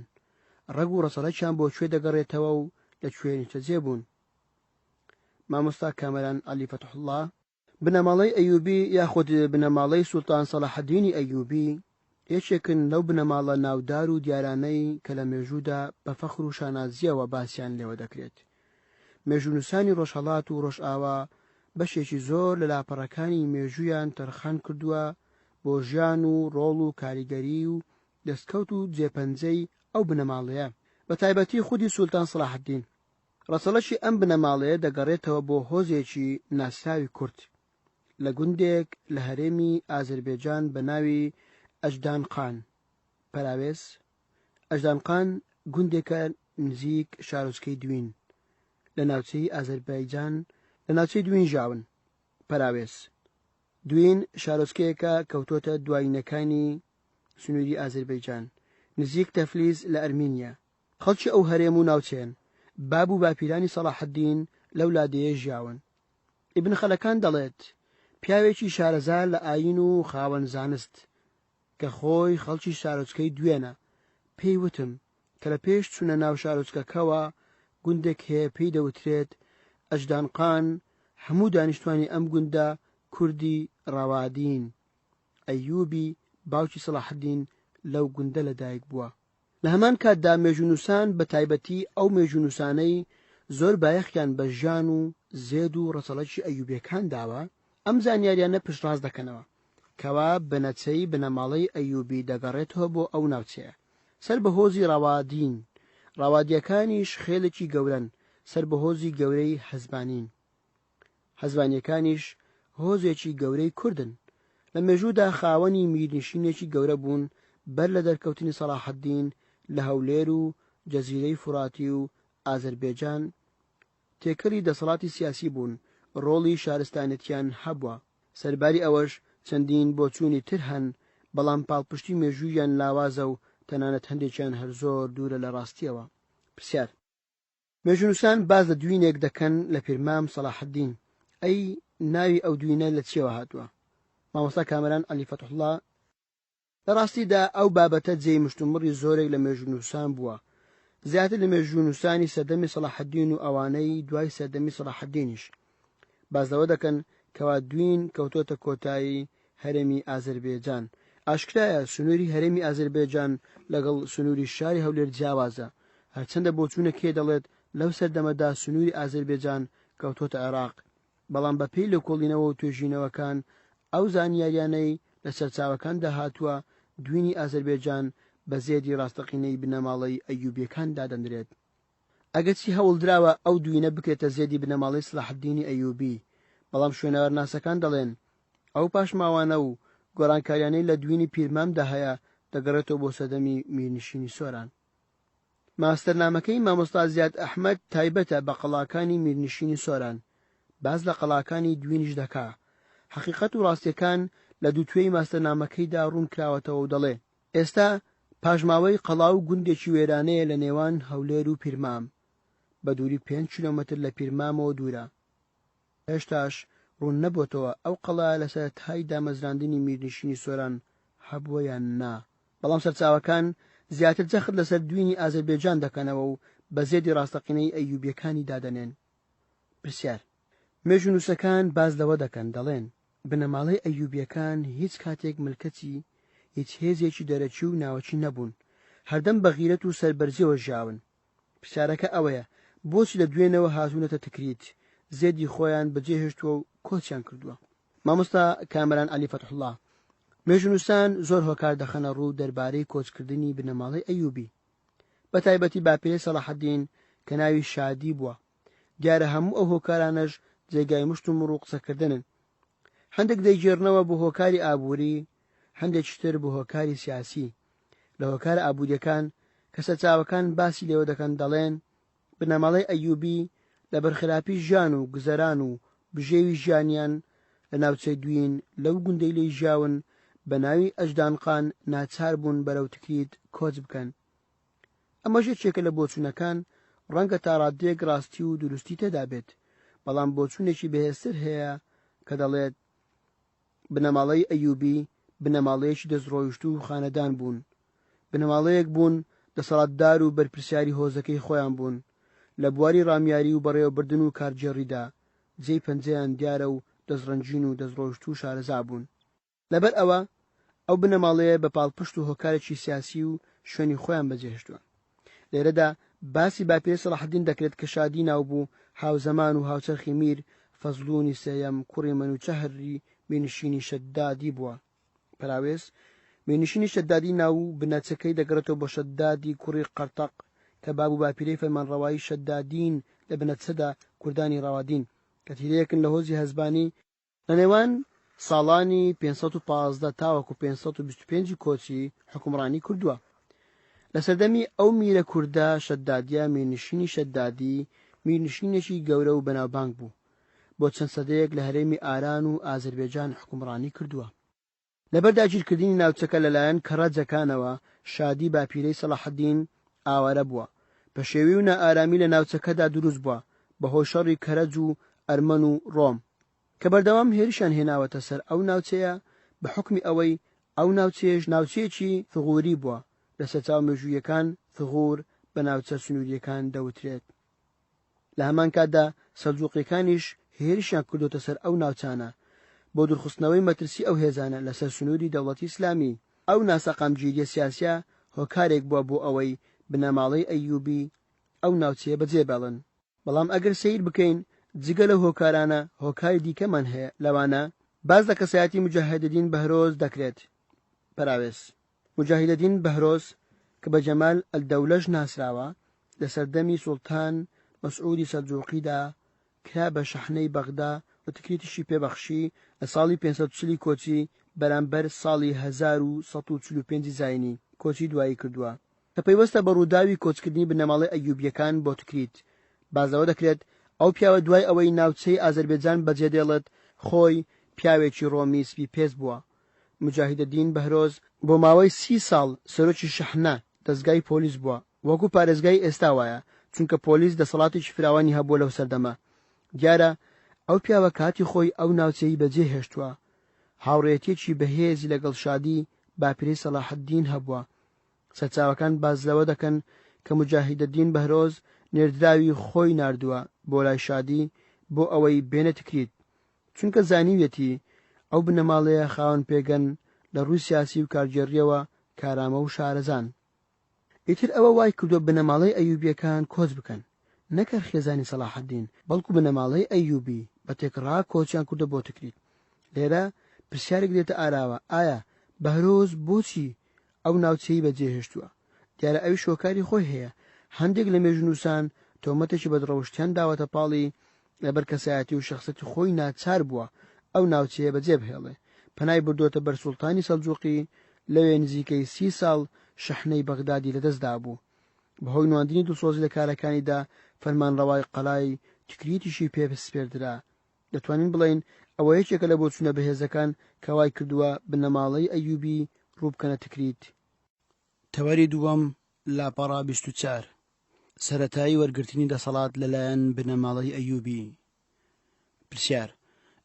ڕەگ و ڕەسەڵەکیان بۆ کوێ دەگەڕێتەوە و لەکوێ نیشتەجێبوون؟ مامۆستا کامەران عەلی فەتحوڵڵا. بنەماڵەی ئەیوبی یاخود بنەماڵەی سوڵتان سەلاحەددینی ئەیوبی یەکێکن لەو بنەماڵە ناودار و دیارانەی کە لە مێژوودا بە فەخر و شانازیەوە باسییان لێوە دەکرێت. مێژوونووسانی ڕۆژهەڵات و ڕۆژئاوا بەشێکی زۆر لە لاپەڕەکانی مێژوویان تەرخان کردووە بۆ ژیان و ڕۆڵ و کاریگەری و دەستکەوت و جێپەنجەی ئەو بنەماڵەیە، بە تایبەتی خودی سوڵتان سەلاحەددین. ڕەسەڵەکی ئەم بنەماڵەیە دەگەڕێتەوە بۆ هۆزێکی ناسراوی کورد لە گوندێک لە هەرێمی ئازەربێجان بە ناوی ئەجدانقان. پەراوێز: ئەجدانقان گوندێکە نزیک شارۆچکەی دوین لە ناوچەی ئازەربایجان لە ناوچەی دوین ژاون. پەراوێز: دوین شارۆچکەیەکە کەوتۆتە دوایینەکانی سنووری ئازەربایجان نزیک تەفلیز لە ئەرمینیا. خەڵکی ئەو هەرێم و ناوچەیەن. باب و باپیرانی سەلاحەددین لەو لادەیە ژیاون. ئیبن خەلەکان دەڵێت پیاوێکی شارەزار لە ئاین و خاوەن زانست کە خۆی خەڵکی شارۆچکەی دوێنە. پێی وتم کە لە پێش چوونە ناو شارۆچکەکەوە گوندێک هەیە پێی دەوترێت ئەجدانقان. هەموو دانیشتوانی ئەم گوندە کوردی ڕاوادین. ئەیوبی باوکی سەلاحەددین لەو گوندە لەدایک بووە. لە هەمان کاتدا مێژوونووسان بە تایبەتی ئەو مێژوونووسانەی زۆر بایەخیان بە ژیان و زێد و ڕەسەڵەکی ئەیوبیەکان داوە ئەم زانیاریانە پشتڕاست دەکەنەوە کەوا بنەچەی بنەماڵەی ئەیوبی دەگەڕێتەوە بۆ ئەو ناوچەیە. سەر بە هۆزی ڕاوادین. ڕاوادیەکانیش خێڵێکی گەورەن سەر بە هۆزی گەورەی حەزبانین. حەزبانیەکانیش هۆزێکی گەورەی کوردن. لە مێژوودا خاوەنی میرنشینێکی گەورە بوون بەر لە دەرکەوتنی سەلاحەددین لە هەولێر و جەزیرەی فوراتی و ئازەربێجان. تێکەڵی دەسەڵاتی سیاسی بوون. ڕۆڵی شارستانەتیان هەبووە. سەرباری ئەوەش چەندین بۆچوونی تر هەن، بەڵام پاڵپشتی مێژوویان لاوازە و تەنانەت هەندێکیان هەر زۆر دوورە لە ڕاستیەوە. پرسیار: مێژوونووسان باز لە دوینێک دەکەن لە پیرمام سەلاحەددین. ئەی ناوی ئەو دوینە لە چێوە هاتووە؟ مامۆستا کامەران عەلی فەتحوڵڵا: لە ڕاستیدا ئەو بابەتە جێی مشتومڕی زۆرێک لە مێژوونووسان بووە، زیاتر لە مێژوونووسانی سەردەمی سەلاحەددین و ئەوانەی دوای سەردەمی سەلاحەددینیش. باز لەوە دەکەن کەوا دوین کەوتۆتە کۆتایی هەرێمی ئازەربێجان. ئاشکرایە سنووری هەرێمی ئازەربێجان لەگەڵ سنووری شاری هەولێر جیاوازە. هەرچەندە بۆچوونە کێ دەڵێت لەو سەردەمەدا سنووری ئازەربێجان کەوتۆتە عێراق، بەڵام بەپێی لێکۆڵینەوە و توێژینەوەکان ئەو زانیاریانەی لە سەرچاوەکاندا هاتووە دوینی ئازەربێجان بە زێدی ڕاستەقینەی بنەماڵەی ئەیوبیەکان دادەنرێت. ئەگەرچی هەوڵدراوە ئەو دوینە بکرێتە زێدی بنەماڵەی سەلاحەددینی ئەیوبی، بەڵام شوێنەوەرناسەکان دەڵێن ئەو پاشماوانە و گۆڕانکاریانەی لە دوینی پیرمامدا هەیە دەگەڕێتەوە بۆ سەردەمی میرنشینی سۆران. ماستەرنامەکەی مامۆستا زیاد ئەحمەد تایبەتە بە قەڵاکانی میرنشینی سۆران. باز لە قەڵاکانی دوینیش دەکا. حەقیقەت و ڕاستیەکان لە دووتوێی ماستەرنامەکەیدا ڕوون کراوەتەوە و دەڵێ ئێستا پاژماوەی قەڵاو گوندێکی وێرانەیە لە نێوان هەولێر و پیرمام، بە دووری 5 کیلۆمەتر لە پیرمامەوە دوورە. هێشتاش ڕوون نەبووتەوە ئەو قەڵا لە سەرەتای دامەزراندنی میرنشینی سۆران هەبووە یان نا، بەڵام سەرچاوەکان زیاتر جەخت لەسەر دوینی ئازەربێجان دەکەنەوە و بە زێدی ڕاستەقینەی ئەیوبیەکانی دادەنێن. پرسیار: مێژوونووسەکان باز لەوە دەکەن دەڵێن بنەماڵەی ئەیوبیەکان هیچ کاتێک ملکەتی هیچ هێزێکی دەرەچی و ناوەچی نەبوون، هەردەم بە غیرەت و سەربەرزیەوە ژیاون. پرسیارەکە ئەوەیە بۆچی لە دوێنەوە هاتوونەتە تکریت، زێدی خۆیان بەجێهێشتووە و کۆچیان کردووە. مامۆستا کامەران عەلی فەتحوڵڵا: مێژونووسان زۆر هۆکار دەخەنە ڕوو دەربارەی کۆچکردنی بنەماڵەی ئەیوبی، بە تایبەتی باپیرەی سەلاحەدین کە ناوی شادی بووە. دیارە هەموو ئەو هۆکارانەش جێگای مشت و مڕ و قسەکردنن. هەندێک دەیگێڕنەوە بۆ هۆکاری ئابووری، هەندێکی تر بۆ هۆکاری سیاسی. لە هۆکار ئابووریەکان کە سەرچاوەکان باسی لێوە دەکەن دەڵێن بنەماڵەی ئەیوبی لە بەرخراپی ژیان و گزەران و بژێوی ژیانیان لە ناوچەی دوین لەو گوندەی لێی ژیاون بە ناوی ئەژدانقان ناچار بوون بەرەو تکریت کۆچ بکەن. ئەمەش یەکێکە لە بۆچوونەکان، ڕەنگە تا ڕادێک ڕاستی و دروستی تێدا بێت، بەڵام بۆچوونێکی بەهێزتر هەیە کە دەڵێت بنەماڵەی ئەیوبی بنەماڵەیەکی دەستڕۆیشت و خانەدان بوون، بنەماڵەیەک بوون دەسەڵاتدار و بەرپرسیاری هۆزەکەی خۆیان بوون، لە بواری ڕامیاری و بەڕێوەبردن و کارجێڕیدا جێی پەنجەیان دیارە و دەستڕەنجین و دەستڕۆیشت و شارەزا بوون. لەبەر ئەوە ئەو بنەماڵەیە بە پاڵپشت و هۆکارێکی سیاسی و شوێنی خۆیان بەجێهێشتووە. لێرەدا باسی باپیرەی سەلاحەدین دەکرێت کە شادی ناو بوو هاوزەمان و هاوچەرخی میر فەزڵوونی سێیەم کوڕی مەنوچەهری مێنشینی شەدادی بووە. پراوێز مێنشینی شەدادی ناو بنەچەکەی دەگەڕێتەوە بۆ شەدادی کوڕی قەرتەق کە باب و باپیرەی فەرمانڕەوایی شەدادین لە بنەچەدا کوردانی ڕاوادین کە تیرەیەکن لە هۆزی هەزبانی لە نێوان ساڵانی 515 تاوەکو 525 کۆچی حکومڕانی کردووە. لە سەردەمی ئەو میرە کووردە شەدادیە مێنشینی شەدادی میرنشینێکی گەورە و بەناوبانگ بوو، بۆ چەند سەدەیەک لە هەرێمی ئاران و ئازەربێجان حکومڕانی کردووە. لەبەر داگیرکردنی ناوچەکە لەلایەن کەڕەجەکانەوە شادی باپیرەی سەلاحەدین ئاوارە بووە، پەشێوی و نائارامی لە ناوچەکەدا دروست بووە بەهۆی شەڕی کەرەج و ئەرمەن و ڕۆم کە بەردەوام هێرشیان هێناوەتە سەر ئەو ناوچەیە بە حکمی ئەوەی ئەو ناوچەیەش ناوچەیەکی ثغوری بووە. لە سەرچاو مێژوویەکان ثغور بە ناوچە سنووریەکان دەوترێت. لە هەمان کاتدا سەلجوقیەکانیش هێرشیان کردوتە سەر ئەو ناوچانە بۆ دوورخستنەوەی مەترسی ئەو هێزانە لەسەر سنووری دەوڵەتی ئیسلامی. ئەو ناسەقامگیریە سیاسیە هۆکارێک بووە بۆ ئەوەی بنەماڵەی ئەیوبی ئەو ناوچەیە بەجێبەڵن. بەڵام ئەگەر سیر بکەین جگە لە هۆکارانە هۆکاری دیکەمان هەیە، لەوانە باز لە کەسایەتی مجاهیدەدین بەهرۆز دەکرێت. پراوێز مجاهیدەدین بەهرۆز کە بە جەمال ئەلدەولەش ناسراوە لە سەردەمی سوڵتان مەسعودی سەلجوقیدا کرا بە شەحنەی بەغدا و تکریتیشی پێبەخشی لە ساڵی 540 کۆچی بەرامبەر ساڵی 1145 زاینی کۆچی دوایی کردووە کە پەیوەستە بە ڕووداوی کۆچکردنی بنەماڵەی ئەیوبیەکان بۆ تکریت. بازەوە دەکرێت ئەو پیاوە دوای ئەوەی ناوچەی ئازەربێجان بەجێدێڵێت خۆی پیاوێکی ڕۆمی سپی پێست بووە. مجاهیدەدین بەهرۆز بۆ ماوەی 30 ساڵ سەرۆکی شەحنە دەستگای پۆلیس بووە، وەکو پارێزگای ئێستا وایە، چونکە پۆلیس دەسەڵاتێکی فراوانی هەبووە لەو سەردەمە. دیارە ئەو پیاوە کاتی خۆی ئەو ناوچەی بەجێهێشتووە. هاوڕێتێکی بەهێزی لەگەڵ شادی باپیرەی سەلاحەدین هەبووە. سەرچاوەکان باز لەوە دەکەن کە مجاهیدەدین بەهرۆز نێردراوی خۆی ناردووە بۆ لای شادی بۆ ئەوەی بێنە تکریت، چونکە زانیویەتی ئەو بنەماڵەیە خاوەن پێگەن لە ڕووی سیاسی و کارگێڕیەوە کارامە و شارەزان. ئیتر ئەوە وای کردو بنەماڵەی ئەیوبیەکان کۆچ بکەن، نەکەر خێزانی سەلاحەدین، بەڵکو بنەماڵەی ئەیوبی بە تێکڕا کۆچیان کردو بۆ تکریت. لێرە پرسیارێک دێتە ئاراوە، ئایا بەهرۆز بۆچی ئەو ناوچەی بەجێهێشتووە؟ دیارە ئەوی شۆکاری خۆی هەیە. هەندێک لە مێژونووسان تۆمەتێکی بەدڕەوشتیان داوەتە پاڵی لەبەر کەسایەتی و شەخسەتی خۆی ناچار بووە ئەو ناوچەیە بەجێ بهێڵێ. پەنای بردووەتە بەر سوڵتانی سەلجوقی، لەوێ نزیکەی 30 ساڵ شەحنەی بەغدادی لەدەستدا بوو. بەهۆی نواندنی دڵسۆزی لە کارەکانیدا فەرمانڕەوای قەڵای تکریتیشی پێسپێردرا. دەتوانین بڵین ئەوە یەکێکە لە بۆچوونە بەهێزەکان کە وای کردووە بنەماڵەی ئەیوبی ڕووبکەنە تکریت. تەوەری دووەم لاپەڕا 24 سەرەتایی وەرگرتنی دەسەڵات لەلایەن بنەماڵەی ئەیوبی. پرسیار: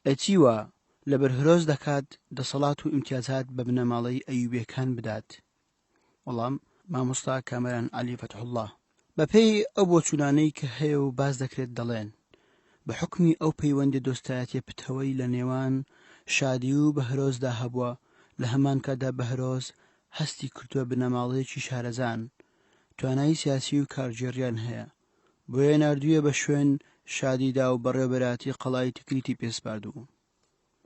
ئەچیوە لەبەر هرۆز دەکات دەسەڵات و ئیمتیازات بە بنەماڵەی ئەیوبیەکان بدات؟ وەڵام مامۆستا کامەران عەلی فەتحوڵڵا: بەپێی ئەو بۆچوونانەی کە هەیە و باز دەکرێت دەڵێن بە حکمی ئەو پەیوەندی دۆستایەتیە پتەوەی لە نێوان شادی و بەهرۆزدا هەبووە لە هەمان کادا بەهرۆز هەستی کردووە بنەماڵەیەکی شارەزان توانایی سیاسی و کارژێڕیان هەیە بۆیە نردوویە بە شوێن شادیدا و بەڕێوەبەراتی قەڵای تکریتی پێسپاردوو.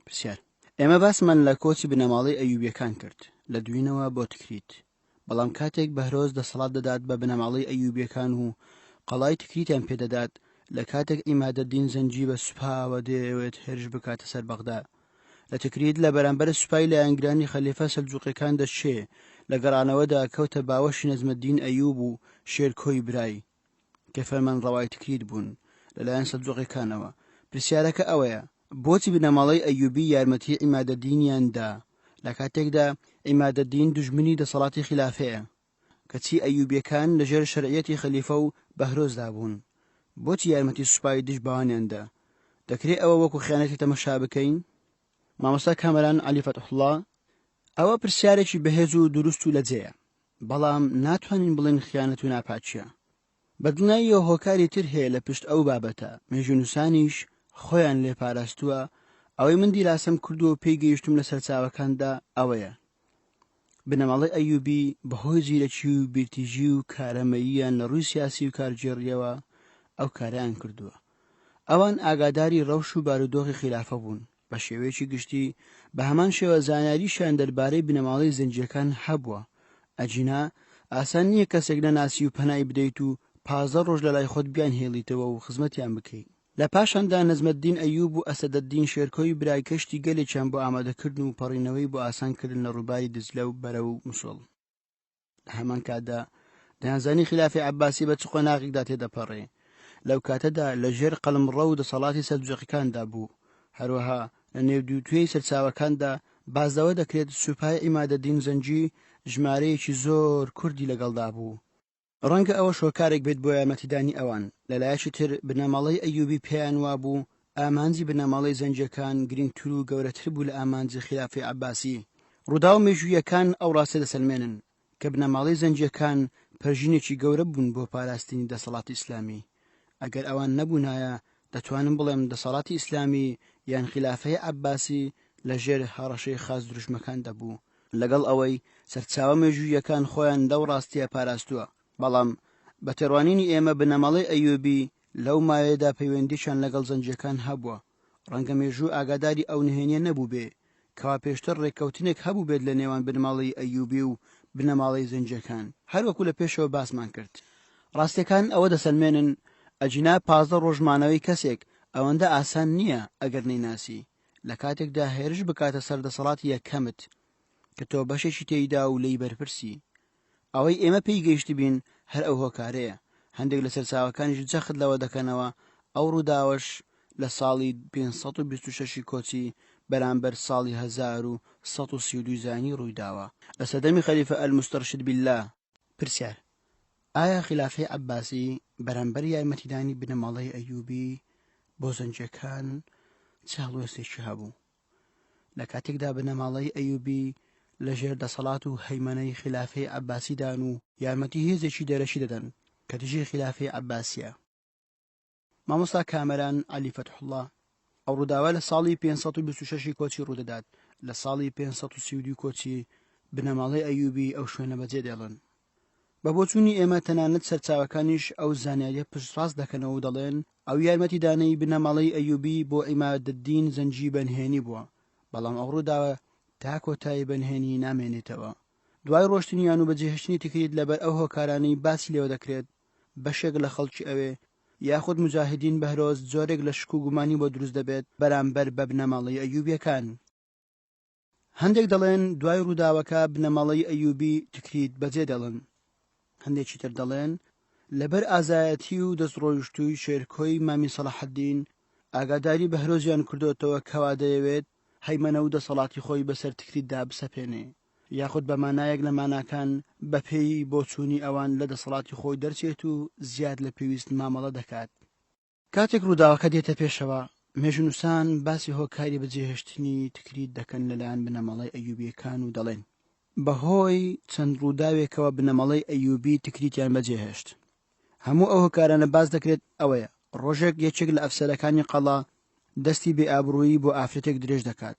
پرسیار: ئێمە باسمان لە کۆچی بنەماڵەی ئەیوبیەکان کرد لە دوینەوە بۆ تکریت، بەڵام کاتێک بەهرۆز دەسەڵات دەدات بە بنەماڵەی ئەیوبیەکان و قەڵای تکریتیان پێدەدات لە کاتێک ئیمادەدین زەنجی بە سوپاوە دەیەوێت هێرش بکاتە سەر بەغدا لە تکریت لە بەرامبەر سوپای لایەنگرانی خەلیفە سەلجوقیەکان دەچێ لە گەڕانەوەدا کەوتە باوەشی نەجمەدین ئەیوب و شێرکۆی برای کە فەرمانڕەوای تکریت بوون لەلایەن سەلجوقیەکانەوە. پرسیارەکە ئەوەیە بۆچی بنەماڵەی ئەیوبی یارمەتی ئیمادەدینیاندا لە کاتێکدا ئیمادەدین دوژمنی دەسەڵاتی خلافەیە کەچی ئەیوبیەکان لەژێر شەرعیەتی خەلیفە و بەهرۆزدا بوون، بۆچی یارمەتی سوپای دژ بەوانیاندا؟ دەکرێت ئەوە وەکو خیانەتی تەمەشا بکەین؟ مامۆستا کامەران عەلی فەتحوڵڵا: ئەوە پرسیارێکی بەهێز و دروست و لەجێیە، بەڵام ناتوانین بڵێن خیانەت و ناپاچیە. بەدڵنیاییەوە هۆکاری تر هەیە لە پشت ئەو بابەتە، مێژوونووسانیش خۆیان لێپاراستووە. ئەوەی من دیراسەم کردووە و پێی گەیشتم لە سەرچاوەکاندا ئەوەیە: بنەماڵەی ئەیوبی بەهۆی زیرەکی و بیرتیژی و کارەمەییان لە ڕووی سیاسی و کارژێڕیەوە ئەو کارەیان کردووە. ئەوان ئاگاداری ڕەوش و بارودۆخی خلافە بوون، بە شێوەیەکی گشتی بە هەمان شێوە زانیاریشیان دەربارەی بنەماڵەی زەنجیەکان هەبووە. ئەجینا ئاسان نییە کەسێک نەناسی و پەنای بدەیت و 15 ڕۆژ لە لای خۆت بیان هێڵیتەوە و خزمەتیان بکەیت. لە پاشاندا نەجمەدین ئەیوب و ئەسەدەدین شێرکۆی برای کەشتی گەلێکیان بۆ ئامادەکردن و پەڕینەوەی بۆ ئاسانکردن لە ڕووباری دجلە و بەرە و موسڵ. لە هەمان کاتدا دەیانزانی خلافی عەباسی بە چ قۆناغێکدا تێدەپەڕێ. لەو کاتەدا لە ژێر قەڵمڕە و دەسەڵاتی سەلجوقیەکاندا بوو. هەروەها لە نێودووتوێی سەرچاوەکاندا بازەوە دەکرێت سوپای ئیمادەدین زەنجی ژمارەیەکی زۆر کوردی لەگەڵدا بوو. ڕەنگە ئەوە شۆکارێک بێت بۆ یارمەتیدانی ئەوان. لەلایەکی تر بنەماڵەی ئەیوبی پێیان وابوو ئامانجی بنەماڵەی زەنجەکان گرنگتر و گەورەتر بوو لە ئامانجی خلافی عەباسی. ڕوودا و مێژوویەکان ئەو ڕاستە دەسەلمێنن کە بنەماڵەی زەنجەکان پەرژینێکی گەورە بوون بۆ پاراستنی دەسەڵاتی ئیسلامی. ئەگەر ئەوان نەبوونایە دەتوانم بڵێم دەسەڵاتی ئیسلامی یان خلافەی عەباسی لە ژێر هەڕەشەی خاز دروشمەکان دەبوو، لەگەڵ ئەوەی سەرچاوە مێژوویەکان خۆیان لەو ڕاستیە پاراستووە. بەڵام بە تێڕوانینی ئێمە بنەماڵەی ئەیوبی لەو مایەدا پەیوەندیشان لەگەڵ زەنجەکان هەبووە. ڕەنگە مێژوو ئاگاداری ئەو نهێنیە نەبوو بێ کەوا پێشتر ڕێککەوتنێک هەبوو بێت لە نێوان بنەماڵەی ئەیوبی و بنەماڵەی زەنجەکان، هەروەکو لە پێشەوە باسمان کرد. ڕاستیەکان ئەوە دەسەلمێنن ئەجینا 15 ڕۆژمانەوەی کەسێک ئەوەندە ئاسان نییە ئەگەر نەیناسی لە کاتێکدا هێرش بکاتە سەر دەسەڵاتی یەکەمت کە تۆ بەشێکی تێیدا و لێی بەرپرسی. ئەوەی ئێمە پێی گەیشتی بین هەر ئەو هۆکارەیە. هەندێک لە سەرچاوەکانیش جەخت لەوە دەکەنەوە ئەو ڕووداوەش لە ساڵی 526 کۆچی بەرامبەر ساڵی 1132 زانی ڕوویداوە لە سەدەمی خەلیفە ئەلموستەرشید بیللا. پرسیار: ئایا خلافەی عەباسی بەرامبەر یارمەتیدانی بنەماڵەی ئەیوبی بۆ زەنجەکان چ هەڵوێستێکی هەبوو؟ لە کاتێکدا بنەماڵەی ئەیوبی لە ژێر دەسەڵات و هەیمەنەی خلافەی عەباسیدان و یارمەتی هێزێکی دەرەشی دەدەن کە دژی خلافەی عەباسیە. مامۆستا کامەران عەلی فەتحوڵڵا: ئەو ڕووداوە لە ساڵی 526 کۆچی ڕوودەدات. لە ساڵی 532 کۆچی بنەماڵەی ئەیوبی ئەو شوێنە بەجێ دێڵن. بە بۆچوونی ئێمە تەنانەت سەرچاوەکانیش ئەو زانیاریە پشتڕاست دەکەنەوە و دەڵێن ئەو یارمەتیدانەی بنەماڵەی ئەیوبی بۆ ئیمادەدین زەنجی بەنهێنی بووە، بەڵام ئەو ڕووداوە تا کۆتایی بەنهێنی نامێنێتەوە. دوای ڕۆشتنیان و بەجێهێشتنی تکریت لەبەر ئەو هۆکارانەی باسی لێوە دەکرێت بەشێک لە خەڵکی ئەوێ یاخود مجاهدین بەهرۆز جۆرێک لە شک و گومانی بۆ دروست دەبێت بەرامبەر بە بنەماڵەی ئەیوبیەکان. هەندێک دەڵێن دوای ڕووداوەکە بنەماڵەی ئەیوبی تکریت بەجێ دەڵن. هەندێکی تر دەڵێن لەبەر ئازایەتی و دەستڕۆیشتووی شێرکۆی مامی سەلاحەدین ئاگاداری بەهرۆزیان کردوتەوە کەوا دەیەوێت هەیمەنە و دەسەڵاتی خۆی بەسەر تکریتدا بسەپێنێ، یاخود بە مانایەک لە ماناکان بەپێی بۆچوونی ئەوان لە دەسەڵاتی خۆی دەرچێت و زیاد لە پێویست مامەڵە دەکات. کاتێک ڕووداوەکە دێتە پێشەوە، مێژونووسان باسی هۆکاری بەجێهێشتنی تکریت دەکەن لەلایەن بنەماڵەی ئەیوبیەکان و دەڵێن بەهۆی چەند ڕووداوێکەوە بنەماڵەی ئەیوبی تکریتیان بەجێهێشت. هەموو ئەو هۆکارانە باز دەکرێت ئەوەیە ڕۆژێک یەکێک لە ئەفسەرەکانی قەڵا دەستی بێ ئابڕوویی بۆ ئافرەتێک درێژ دەکات.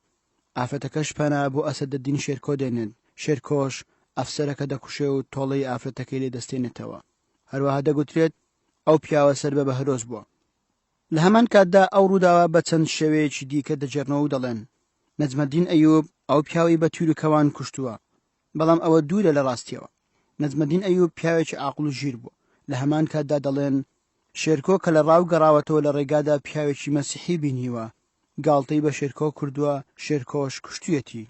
ئافرەتەکەش پەنا بۆ ئەسەدەدین شێرکۆ دێنێت. شێرکۆش ئەفسەرەکە دەکوشێ و تۆڵەی ئافرەتەکەی لێ دەستێنێتەوە. هەروەها دەگوترێت ئەو پیاوە سەر بە بەهرۆز بووە. لە هەمان کاتدا ئەو ڕووداوە بە چەند شێوەیەکی دیکە دەجێڕنەوە و دەڵێن نەجمەدین ئەیوب ئەو پیاوەی بە تیرکەوان کوشتووە، بەڵام ئەوە دوورە لە ڕاستیەوە. نەجمەدین ئەیوب پیاوێکی عاقڵ و ژیر بوو. لە هەمان کاتدا دەڵێن شێرکۆ کە لە ڕاو گەڕاوەتەوە لە ڕێگادا پیاوێکی مەسیحی بینیوە، گاڵتەی بە شێرکۆ کردووە، شێرکۆش کوشتوویەتی.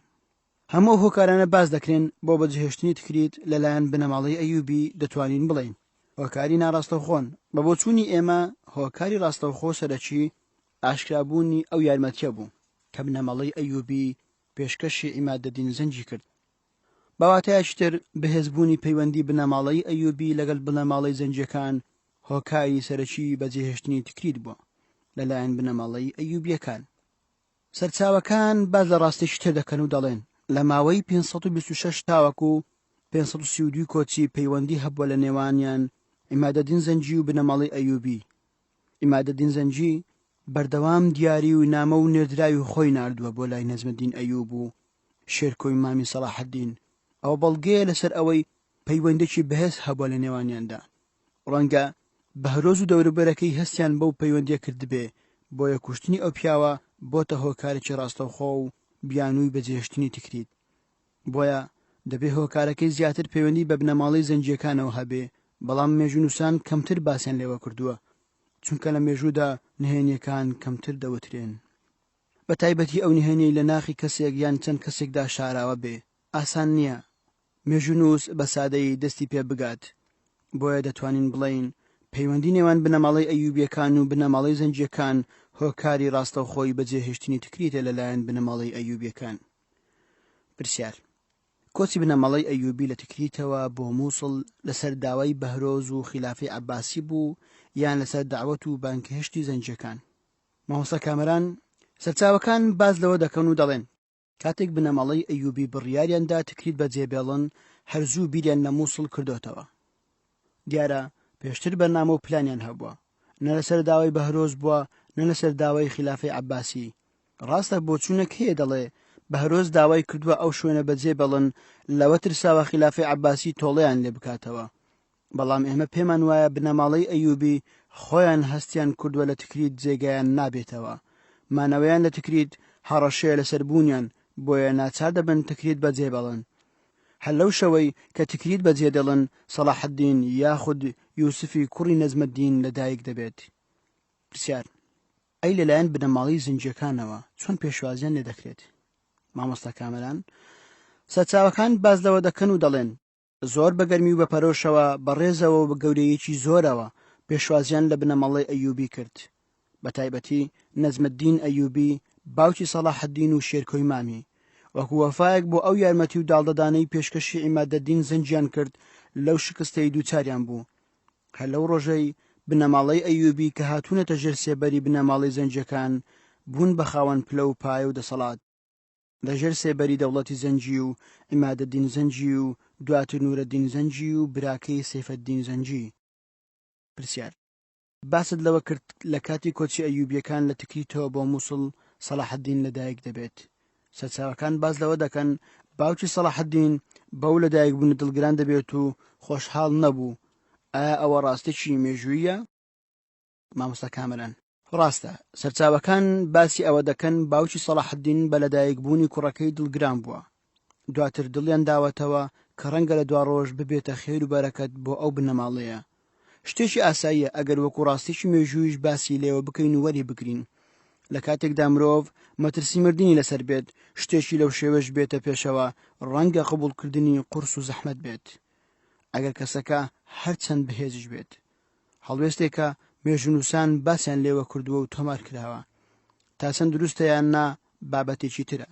هەموو هۆکارانە باز دەکرێن بۆ بەجێهێشتنی تکریت لەلایەن بنەماڵەی ئەیوبی دەتوانین بڵین هۆکاری ناڕاستەوخۆن. بە بۆچوونی ئێمە هۆکاری ڕاستەوخۆ سەرەکی ئاشکرابوونی ئەو یارمەتیە بوو کە بنەماڵەی ئەیوبی پێشکەشی عیمادەدین زەنجی کرد. بەواتایشتر بەهێزبوونی پەیوەندی بنەماڵەی ئەیوبی لەگەڵ بنەماڵەی زەنجەکان هۆکاری سەرەکی بەجێهێشتنی تکریت بووە لەلایەن بنەماڵەی ئەیوبیەکان. سەرچاوەکان باز لە ڕاستیشی تر دەکەن و دەڵێن لە ماوەی 526 تاوەکو 532 کۆچی پەیوەندی هەبووە لە نێوانیان عیمادەدین زەنجی و بنەماڵەی ئەیوبی. عیمادەدین زەنجی بەردەوام دیاری و نامە و نێردراوی خۆی ناردووە بۆ لای نەجمەدین ئەیوب و شێرکۆی مامی سەلاحەدین. ئەو بەڵگەیە لەسەر ئەوەی پەیوەندێکی بەهێز هەبووە لە نێوانیاندا. ڕەنگە بەهرۆز و دەوروبەرەکەی هەستیان بەو پەیوەندیە کردبێ بۆیە کوشتنی ئەو پیاوە بۆتە هۆکارێکی ڕاستەوخۆ و بیانووی بەجێهێشتنی تکریت. بۆیە دەبێ هۆکارەکەی زیاتر پەیوەندی بە بنەماڵەی زەنجیەکانەوە هەبێ، بەڵام مێژوونووسان کەمتر باسییان لێوە کردووە چونکە لە مێژوودا نهێنیەکان کەمتر دەوترێن. بە تایبەتی ئەو نهێنی لە ناخی کەسێک یان چەند کەسێکدا شاراوە بێ ئاسان نییە مێژوونووس بە سادەی دەستی پێ بگات. بۆیە دەتوانین بڵین پەیوەندی نێوان بنەماڵەی ئەیوبیەکان و بنەماڵەی زەنجیەکان هۆکاری ڕاستەوخۆی بەجێهێشتنی تکریتە لەلایەن بنەماڵەی ئەیوبیەکان. پرسیار: کۆچی بنەماڵەی ئەیوبی لە تکریتەوە بۆ مووسڵ لەسەر داوای بەهرۆز و خلافی عەباسی بوو یان لەسەر داوەت و بانکهێشتی زەنجەکان؟ مامۆستا کامەران، سەرچاوەکان باز لەوە دەکەن و دەڵێن کاتێک بنەماڵەی ئەیوبی بڕیاریاندا تکریت بەجێبێڵن هەرزوو بیریان لە مووسڵ کردوتەوە. دیارە پێشتر بەرنامە و پلانیان هەبووە، نە لەسەر داوای بەهرۆز بووە نە لەسەر داوای خلافی عەباسی. ڕاستە بۆچوونە کێ دەڵێ بەهرۆز داوای کردووە ئەو شوێنە بەجێبەڵن لەوە ترساوە خلافی عەباسی تۆڵەیان لێ بکاتەوە. بەڵام ئێمە پێمان وایە بنەماڵەی ئەیوبی خۆیان هەستیان کردووە لە تکریت جێگایان نابێتەوە. مانەوەیان لە تکریت هەڕەشەیە لەسەر بوونیان، بۆیە ناچار دەبن تکریت بەجێبەڵن. هەر لەو شەوەی کە تکریت بەجێ دەڵن سەلاحەدین یاخود یوسفی کوڕی نەجمەدین لەدایک دەبێت. پرسیار: ئەی لەلایەن بنەماڵی زەنجیەکانەوە چۆن پێشوازیان لێ دەکرێت؟ مامۆستا کامەران، سەرچاوەکان باز لەوە دەکەن و دەڵێن زۆر بەگەرمی و بەپەرۆشەوە بەڕێزەوە و بە گەورەیەکی زۆرەوە پێشوازیان لە بنەماڵەی ئەیوبی کرد. بە تایبەتی نەجمەدین ئەیوبی باوکی سەلاحەدین و شێرکۆی مامی وەکو وەفایەک بۆ ئەو یارمەتی و داڵدەدانەی پێشکەشی عیمادەدین زەنجیان کرد لەو شکستەی دووچاریان بوو. هەر لەو ڕۆژەی بنەماڵەی ئەیوبی کە هاتوونەتە ژێر سێبەری بنەماڵەی زەنجەکان بوون بە خاوەن پلە و پایە و دەسەڵات لەژێر سێبەری دەوڵەتی زەنجی و عیمادەدین زەنجی و دواتر نورەدین زەنجی و براکەی سەیفەدین زەنجی. پرسیار: باست لەوە کرد لە کاتی کۆچی ئەیوبیەکان لە تکریتەوە بۆ مووسڵ سەلاحەدین لەدایک دەبێت. سەرچاوەکان باز لەوە دەکەن باوکی سەلاحەدین بەو لەدایک بوون دڵگران دەبێت و خۆشحاڵ نەبوو. ئایا ئەوە ڕاستێکی مێژوویە؟ مامۆستا کامەران: ڕاستە. سەرچاوەکان باسی ئەوە دەکەن باوکی سەلاحەدین بە لەدایک بوونی کوڕەکەی دڵگران بووە. دواتر دڵیان داوەتەوە کە ڕەنگە لە دوا ڕۆژ ببێتە خێر و بەرەکەت بۆ ئەو بنەماڵەیە. شتێکی ئاساییە ئەگەر وەکو ڕاستێکی مێژوویش باسی لێوە بکەین و وەری بگرین. لە کاتێکدا مرۆڤ مەترسی مردنی لەسەر بێت شتێکی لەو شێوەش بێتە پێشەوە ڕەنگە قبوڵکردنی قورس و زەحمەت بێت ئەگەر کەسەکە هەرچەند بەهێزش بێت. هەڵوێستێکە مێژوونووسان باسییان لێوە کردووە و تۆمار کراوە. تا چەند دروستە یان نا بابەتێکی ترە.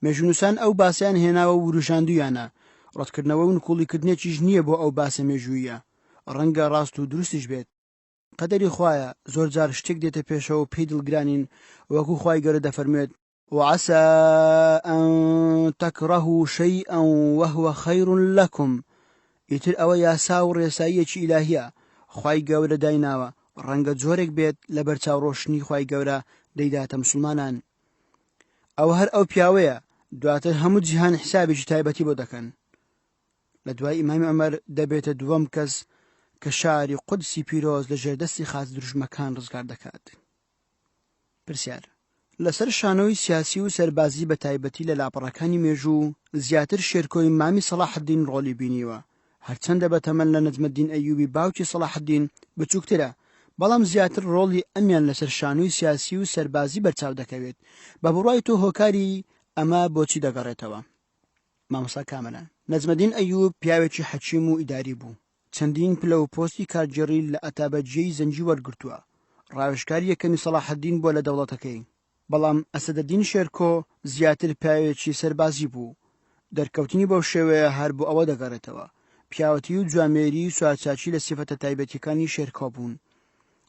مێژوونووسان ئەو باسییان هێناوە و وروژاندویانە. ڕەتکردنەوە و نکوڵیکردنێکیش نییە بۆ ئەو باسە مێژوویە. ڕەنگە ڕاست و دروستیش بێت. قەدەری خوایە زۆر جار شتێک دێتە پێشەوە پێی دڵگرانین وەکو خوای گەورە دەفەرمێت وعسى أن تكرهوا شيئا وهو خير لكم. ئیتر ئەوە یاسا و ڕێساییەکی ئیلاهیە خوای گەورە دایناوە ڕەنگە جۆرێک بێت لە بەرچاو ڕۆشنی خوای گەورە دەیداتە موسڵمانان. ئەو هەر ئەو پیاوەیە دواتر هەموو جیهان حسابێکی تایبەتی بۆ دەکەن. لە دوای ئیمامی عومەر دەبێتە دووەم کەس کە شاری قودسی پیرۆز لە ژێردەستی خاز دروژمەکان ڕزگار دەکات. پرسیار: لەسەر شانۆی سیاسی و سەربازی بە تایبەتی لە لاپەڕەکانی مێژوو زیاتر شێرکۆی مامی سەلاحەدین ڕۆڵی بینیوە، هەرچەندە بەتەمەن لە نەجمەدین ئەیوبی باوکی سەلاحەدین بچووکترە، بەڵام زیاتر ڕۆڵی ئەمیان لەسەر شانۆی سیاسی و سەربازی بەرچاو دەکەوێت. بە بڕوای تۆ هۆکاری ئەمە بۆچی دەگەڕێتەوە؟ مامۆستا کامەران: نەجمەدین ئەیوب پیاوێکی حەکیم و ئیداری بوو، چەندین پلە و پۆستی کارگێڕی لە ئەتابەجێی زەنجی وەرگرتووە، ڕاوێژکاری یەکەمی سەلاحەدین بووە لە دەوڵەتەکەی. بەڵام ئەسەدەدین شێرکۆ زیاتر پیاوێکی سەربازی بوو، دەرکەوتنی بەو شێوەیە هەر بۆ ئەوە دەگەڕێتەوە پیاوەتی و جوامێری و سوارچاکی لە سیفەتە تایبەتیەکانی شێرکۆ بوون.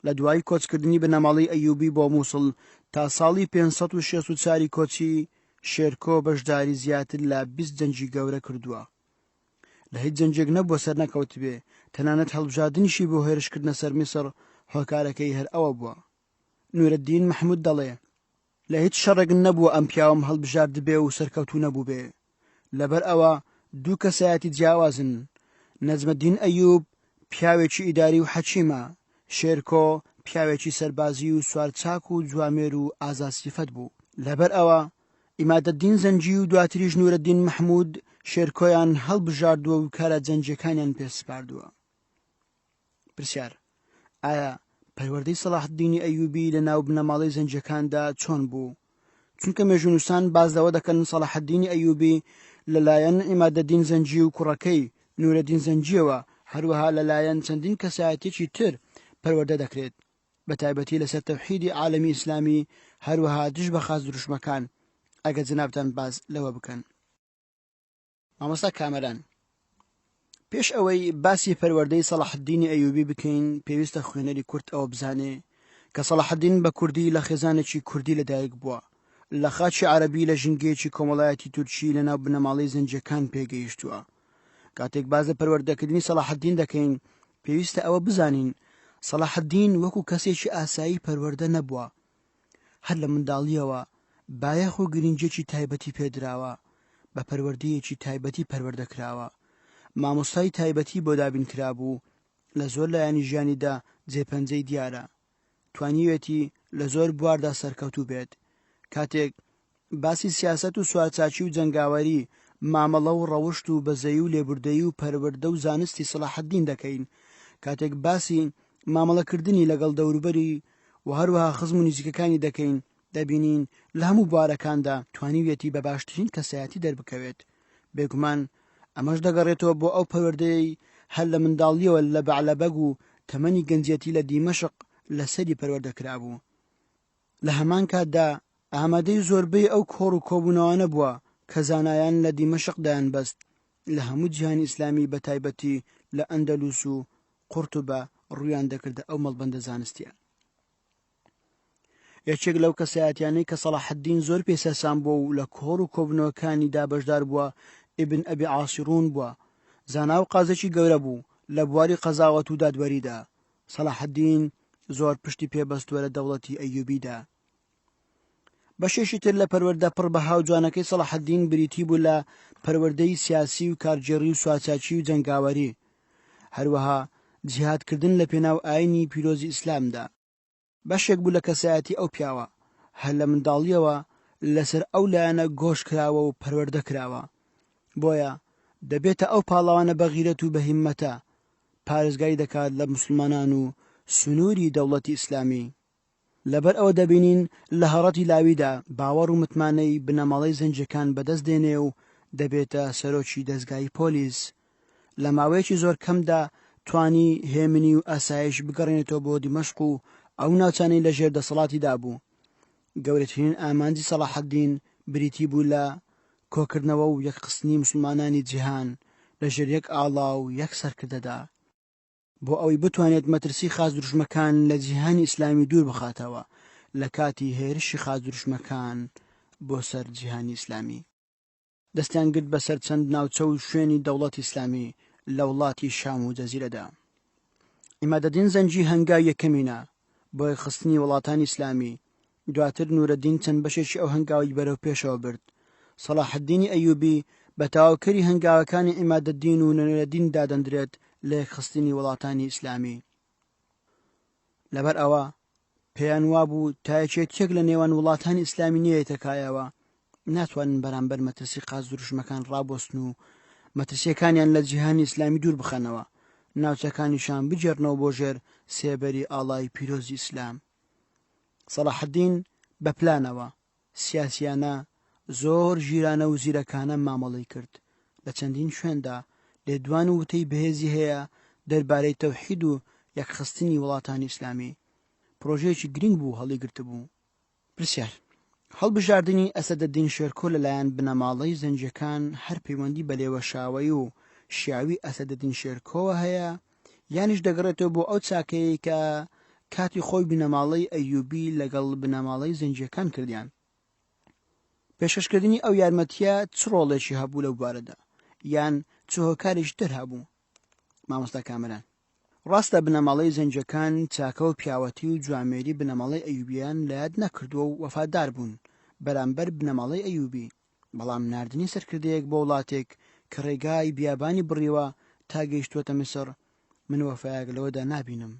لە دوای کۆچکردنی بنەماڵەی ئەیوبی بۆ مووسڵ تا ساڵی 564 کۆچی شێرکۆ بەشداری زیاتر لە 20 جەنگی گەورە کردووە. لە هیچ جەنجێک نەبووە سەر نەکەوت بێ، تەنانەت هەڵبژاردنیشی بۆ هێرشکردنە سەر میسر هۆکارەکەی هەر ئەوە بووە. نورەدین محمود دەڵێ: لە هیچ شەڕێک نەبووە ئەم پیاوەم هەڵبژارد بێ و سەرکەوتوو نەبوو بێ. لەبەر ئەوە دوو کەسایەتی جیاوازن. نەجمەدین ئەیوب پیاوێکی ئیداری و حەکیمە، شێرکۆ پیاوێکی سەربازی و سوارچاک و جوامێر و ئازاسیفەت بوو. لەبەر ئەوە ئیمادەدین زەنجی و دواتریش نورەدین محمود شێرکۆیان هەڵبژاردووە و کارە جەنجەکانیان پێسپاردووە. پرسیار: ئایا پەروەردەی سەلاحەدینی ئەیوبی لە ناو بنەماڵەی زەنجەکاندا چۆن بوو؟ چونکە مێژونووسان باز لەوە دەکەن سەلاحەدینی ئەیوبی لەلایەن ئیمادەدین زەنجی و کوڕەکەی نورەدین زەنجیەوە هەروەها لەلایەن چەندین کەسایەتێکی تر پەروەردە دەکرێت، بە تایبەتی لەسەر تەوحیدی عالەمی ئیسلامی، هەروەها دژ بە خاز دروشمەکان، ئەگە جنابتان باز لەوە بکەن. مامۆستا کامەران: پێش ئەوەی باسی پەروەردەی سەلاحەدینی ئەیوبی بکەین پێویستە خوێنەری کورد ئەوە بزانێ کە سەلاحەدین بە کوردی لە خێزانێکی کوردی لەدایک بووە، لە خاچی عەرەبی لە ژینگەیەکی کۆمەڵایەتی تورکی لە ناو بنەماڵەی زەنجەکان پێگەیشتووە. کاتێک باز لە پەروەردەکردنی سەلاحەدین دەکەین پێویستە ئەوە بزانین سەلاحەدین وەکو کەسێکی ئاسایی پەروەردە نەبووە، هەر لە منداڵیەوە بایەخ و گرنگێکی تایبەتی پێدراوە، بە پەروەردەیەکی تایبەتی پەروەردەکراوە، مامۆستای تایبەتی بۆ دابین کرابوو، لە زۆر لایانی ژیانیدا جێپەنجەی دیارە، توانیوێتی لە زۆر بواردا سەرکەوتوو بێت. کاتێک باسی سیاسەت و سوارچاکی و جەنگاوەری، مامەڵە و ڕەوشت و بەزەیی و لێبوردەیی و پەروەردە و زانستی سەلاحەدین دەکەین، کاتێک باسی مامەڵەکردنی لەگەڵ دەوروبەری و هەروەها خزم و نزیکەکانی دەکەین، دەبینین لە هەموو بوارەکاندا توانیوێتی بە باشترین کەسایەتی دەربکەوێت. بێگومان ئەمەش دەگەڕێتەوە بۆ ئەو پەروەردەی هەر لە منداڵیەوە لە بەعلەبەگ و تەمەنی گەنجەتی لە دیمەشق لەسەری پەروەردەکرا بوو. لە هەمان کاتدا ئامادەی زۆربەی ئەو کۆڕ و کۆبوونەوە نەبووە کە زانایان لە دیمەشقدایان بەست، لە هەموو جیهانی ئیسلامی بە تایبەتی لە ئەندەلوس و قورتوبە ڕوویان دەکردە ئەو مەڵبەندە زانستیان. یەکێک لەو کەسایەتیانەی کە سەلاحەدین زۆر پێسەسان بووە و لە کۆڕ و کۆبوونەوەکانیدا بەشدار بووە ئیبن ئەبی عاسیڕون بووە، زانا و قازێکی گەورە بوو لە بواری قەزاوەت و دادوەریدا. سەلاحەدین زۆر پشتی پێبەستووە لە دەوڵەتی ئەیوبیدا. بەشێشی تر لە پەروەردە پڕ بە هاوجوانەکەی سەلاحەدین بریتی بوو لە پەروەردەی سیاسی و کارگێڕی و سوارچاکی و جەنگاوەری، هەروەها جیهادکردن لە پێناو ئاینی پیرۆزی ئیسلامدا. بەشێک بوو لە کەسایەتی ئەو پیاوە، هەر لە منداڵیەوە لەسەر ئەو لایەنە گۆش کراوە و پەروەردە کراوە، بۆیە دەبێتە ئەو پاڵەوانە بە غیرەت و بە هیممەتە پارێزگای دەکات لە موسڵمانان و سنووری دەوڵەتی ئیسلامی. لەبەر ئەوە دەبینین لە هەڕەتی لاویدا باوەڕ و متمانەی بنەماڵەی زەنجەکان بەدەست دێنێ و دەبێتە سەرۆکی دەستگای پۆلیس. لە ماوەیەکی زۆر کەمدا توانی هێمنی و ئاسایش بگەڕێنێتەوە بۆ دیمەشق و ئەو ناوچانەی لە ژێر دەسەڵاتیدا بوو. گەورەترین ئامانجی سەلاحەدین بریتی بوو لە کۆکردنەوە و یەکخستنی موسڵمانانی جیهان لە ژێر یەک ئاڵا و یەک سەرکردەدا، بۆ ئەوەی بتوانێت مەترسی خاز دروشمەکان لە جیهانی ئیسلامی دوور بخاتەوە لە کاتی هێرشی خاز دروشمەکان بۆ سەر جیهانی ئیسلامی. دەستیان گرت بەسەر چەند ناوچە و شوێنی دەوڵەتی ئیسلامی لە وڵاتی شام و جەزیرەدا. ئیمادەدین زەنجی هەنگاوی یەکەمینە بۆ خستنی وڵاتانی ئیسلامی، دواتر نورەدین چەند بەشێکی ئەو هەنگاوی بەرەو پێشەوە برد. سەلاحەددینی ئەیوبی بە تەواوکەری هەنگاوەکانی عیمادەددین و نورەدین دادەندرێت لە یەکخستنی وڵاتانی ئیسلامی. لەبەر ئەوە پێیان وابوو تا یەکێک لە نێوان وڵاتانی ئیسلامی نەیەتەکایەوە ناتوانن بەرامبەر مەترسی قاز دروشمەکان ڕابۆستن و مەترسیەکانیان لە جیهانی ئیسلامی دوور بخەنەوە، ناوچەکانیشان بجێڕنەوە بۆ ژێر سێبەری ئاڵای پیرۆزی ئیسلام. سەلاحەددین بە پلانەوە سیاسیانە زۆر ژیرانە و زیرەکانە مامەڵەی کرد. لە چەندین شوێندا لێدوان و وتەی بەهێزی هەیە دەربارەی تەوحید و یەکخستنی وڵاتانی ئیسلامی. پرۆژەیەکی گرنگ بوو هەڵی گرتبوو. پرسیار: هەڵبژاردننی ئەسەدەدین شێرکۆ لەلایەن بنەماڵەی زەنجەکان هەر پەیوەندی بە لێوەشاوی و شیاوی ئەسەدەدین شێرکۆوە هەیە، یانیش دەگەڕێتەوە بۆ ئەو چاکەیە کە کاتی خۆی بنەماڵەی ئەیوبی لەگەڵ بنەماڵەی زەنجەکان کردیان؟ پێشکەشکردنی ئەو یارمەتیە چ ڕۆڵێکی هەبوو لەو بارەدا، یان چ هۆکارێک دەرهەبوو؟ مامۆستا کامەران: ڕاستە بنەماڵەی زەنجەکان چاکە و پیاوەتی و جوامێری بنەماڵەی ئەیوبیان لە یاد نەکردووە و وەفادار بوون بەرامبەر بنەماڵەی ئەیوبی، بەڵام ناردنی سەرکردەیەک بۆ وڵاتێک کە ڕێگای بیابانی بڕیوە تا گەیشتووەتە میسر من وەفایەک لەوەدا نابینم.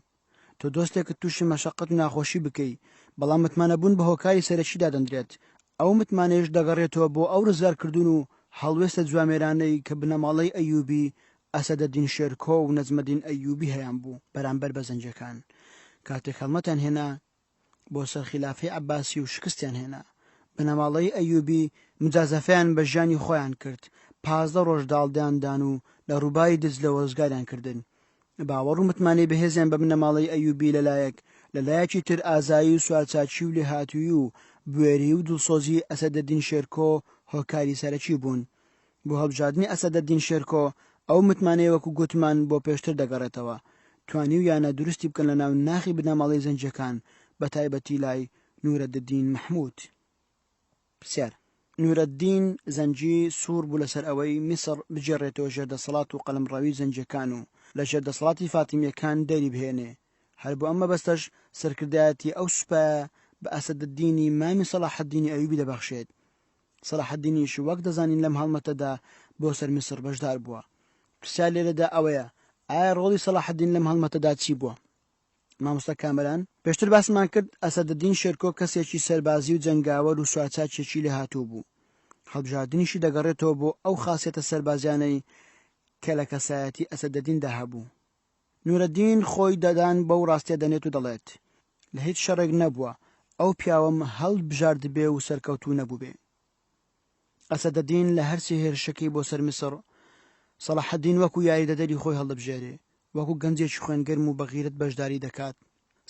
تۆ دۆستێکت تووشی مەشەقەت و ناخۆشی بکەی، بەڵام متمانەبوون بە هۆکاری سەرەکیدا دەندرێت. ئەو متمانەیەش دەگەڕێتەوە بۆ ئەو ڕزگارکردن و هەڵوێستە جوامێرانەی کە بنەماڵەی ئەیوبی ئەسەدەدین شێرکۆ و نەجمەدین ئەیوبی هەیان بوو بەرامبەر بە زەنجەکان. کاتێک هەڵمەتیان هێنا بۆ سەر خلافەی عەباسی و شکستیان هێنا، بنەماڵەی ئەیوبی مجازەفەیان بە ژیانی خۆیان کرد، 15 ڕۆژ داڵدیاندان و لە ڕووباری دجلە وەرزگاریان کردن. باوەڕ و متمانەی بەهێزیان بە بنەماڵەی ئەیوبی لەلایەکی تر ئازایی و سوارچاکی و لێهاتووی و بوێری و دڵسۆزی ئەسەدەدین شێرکۆ هۆکاری سەرەکی بوون. بۆ هەڵبژاردننی ئەسەدەدین شێرکۆ ئەو متمانەیە وەکو گوتمان بۆ پێشتر دەگەڕێتەوە، توانی و یانە دروستی بکەن لە ناو ناخی بنەماڵەی زەنجەکان، بە تایبەتی لای نورەددین مەحموود. پرسیار: نورەددین زەنجی سوور بوو لەسەر ئەوەی میسر بجێڕێتەوە ژێردەسەڵات و قەلەمڕەوی زەنجەکان و لە ژێردەسەڵاتی فاتیمیەکان دەری بهێنێ. هەر بۆ ئەمە بەستەش سەرکردایەتی ئەو سوپایە بە ئەسەدەدینی مامی سەلاحەددینی ئەیوبی دەبەخشێت. سەلاحەددینیش وەک دەزانین لەم هەڵمەتەدا بۆ سەر میسر بەشدار بووە. پرسیار لێرەدا ئەوەیە: ئایا ڕۆڵی سەلاحەددین لەم هەڵمەتەدا چی بووە؟ مامۆستا کامەران: پێشتر باسمان کرد ئەسەدەدین شێرکۆ کەسێکی سەربازی و جەنگاوەر و سوارچاکێکی لێهاتوو بوو. هەڵبژاردننیشی دەگەڕێتەوە بۆ ئەو خاسێتە سەربازیانەی کە لە کەسایەتی ئەسەدەدیندا هەبوو. نورەدین خۆی دەدان بەو ڕاستیە دەنێت و دەڵێت لە هیچ شەڕێک نەبووە ئەو پیاوەم هەڵبژارد بێ و سەرکەوتوو نەبوو بێ. ئەسەدەدین لە هەرچی هێرشەکەی بۆ سەر میسر، سەلاحەددین وەکو یاریدەدەری خۆی هەڵدەبژێرێ، وەکو گەنجێکی خوێنگەرم و بەغیرەت بەشداری دەکات.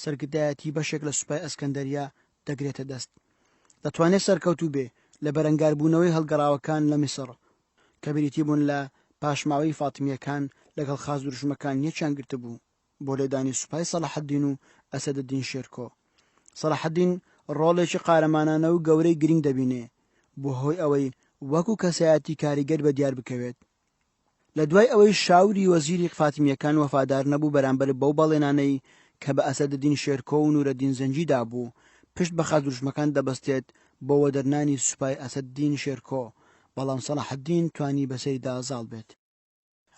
سەرکردایەتی بەشێک لە سوپای ئەسکەندەریا دەگرێتە دەست. دەتوانێت سەرکەوتوو بێ لە بەرەنگاربوونەوەی هەڵگەڕاوەکان لە میسر کە بریتی بوون لە پاشماوەی فاتمیەکان لەگەڵ خاز دروشمەکان یەکیان گرتبوو بۆ لێدانی سوپای سەلاحەددین و ئەسەدەدین شێرکۆ. سەلاحەددین ڕۆڵێکی قارەمانانە و گەورەی گرنگ دەبینێ بۆ هۆی ئەوەی وەکو کەسایەتی کاریگەر بە دیار بکەوێت. لە دوای ئەوەی شاوری وەزیری فاتمیەکان وەفادار نەبوو بەرامبەر بەو بەڵێنانەی کە بە ئەسەدەدین شێرکۆ و نورەدین زەنجیدا بوو، پشت بە خاز دروشمەکان دەبەستێت بۆ وەدەرنانی سوپای ئەسەدەدین شێرکۆ، بەڵام سەلاحەددین توانی بەسەریدا زاڵ بێت.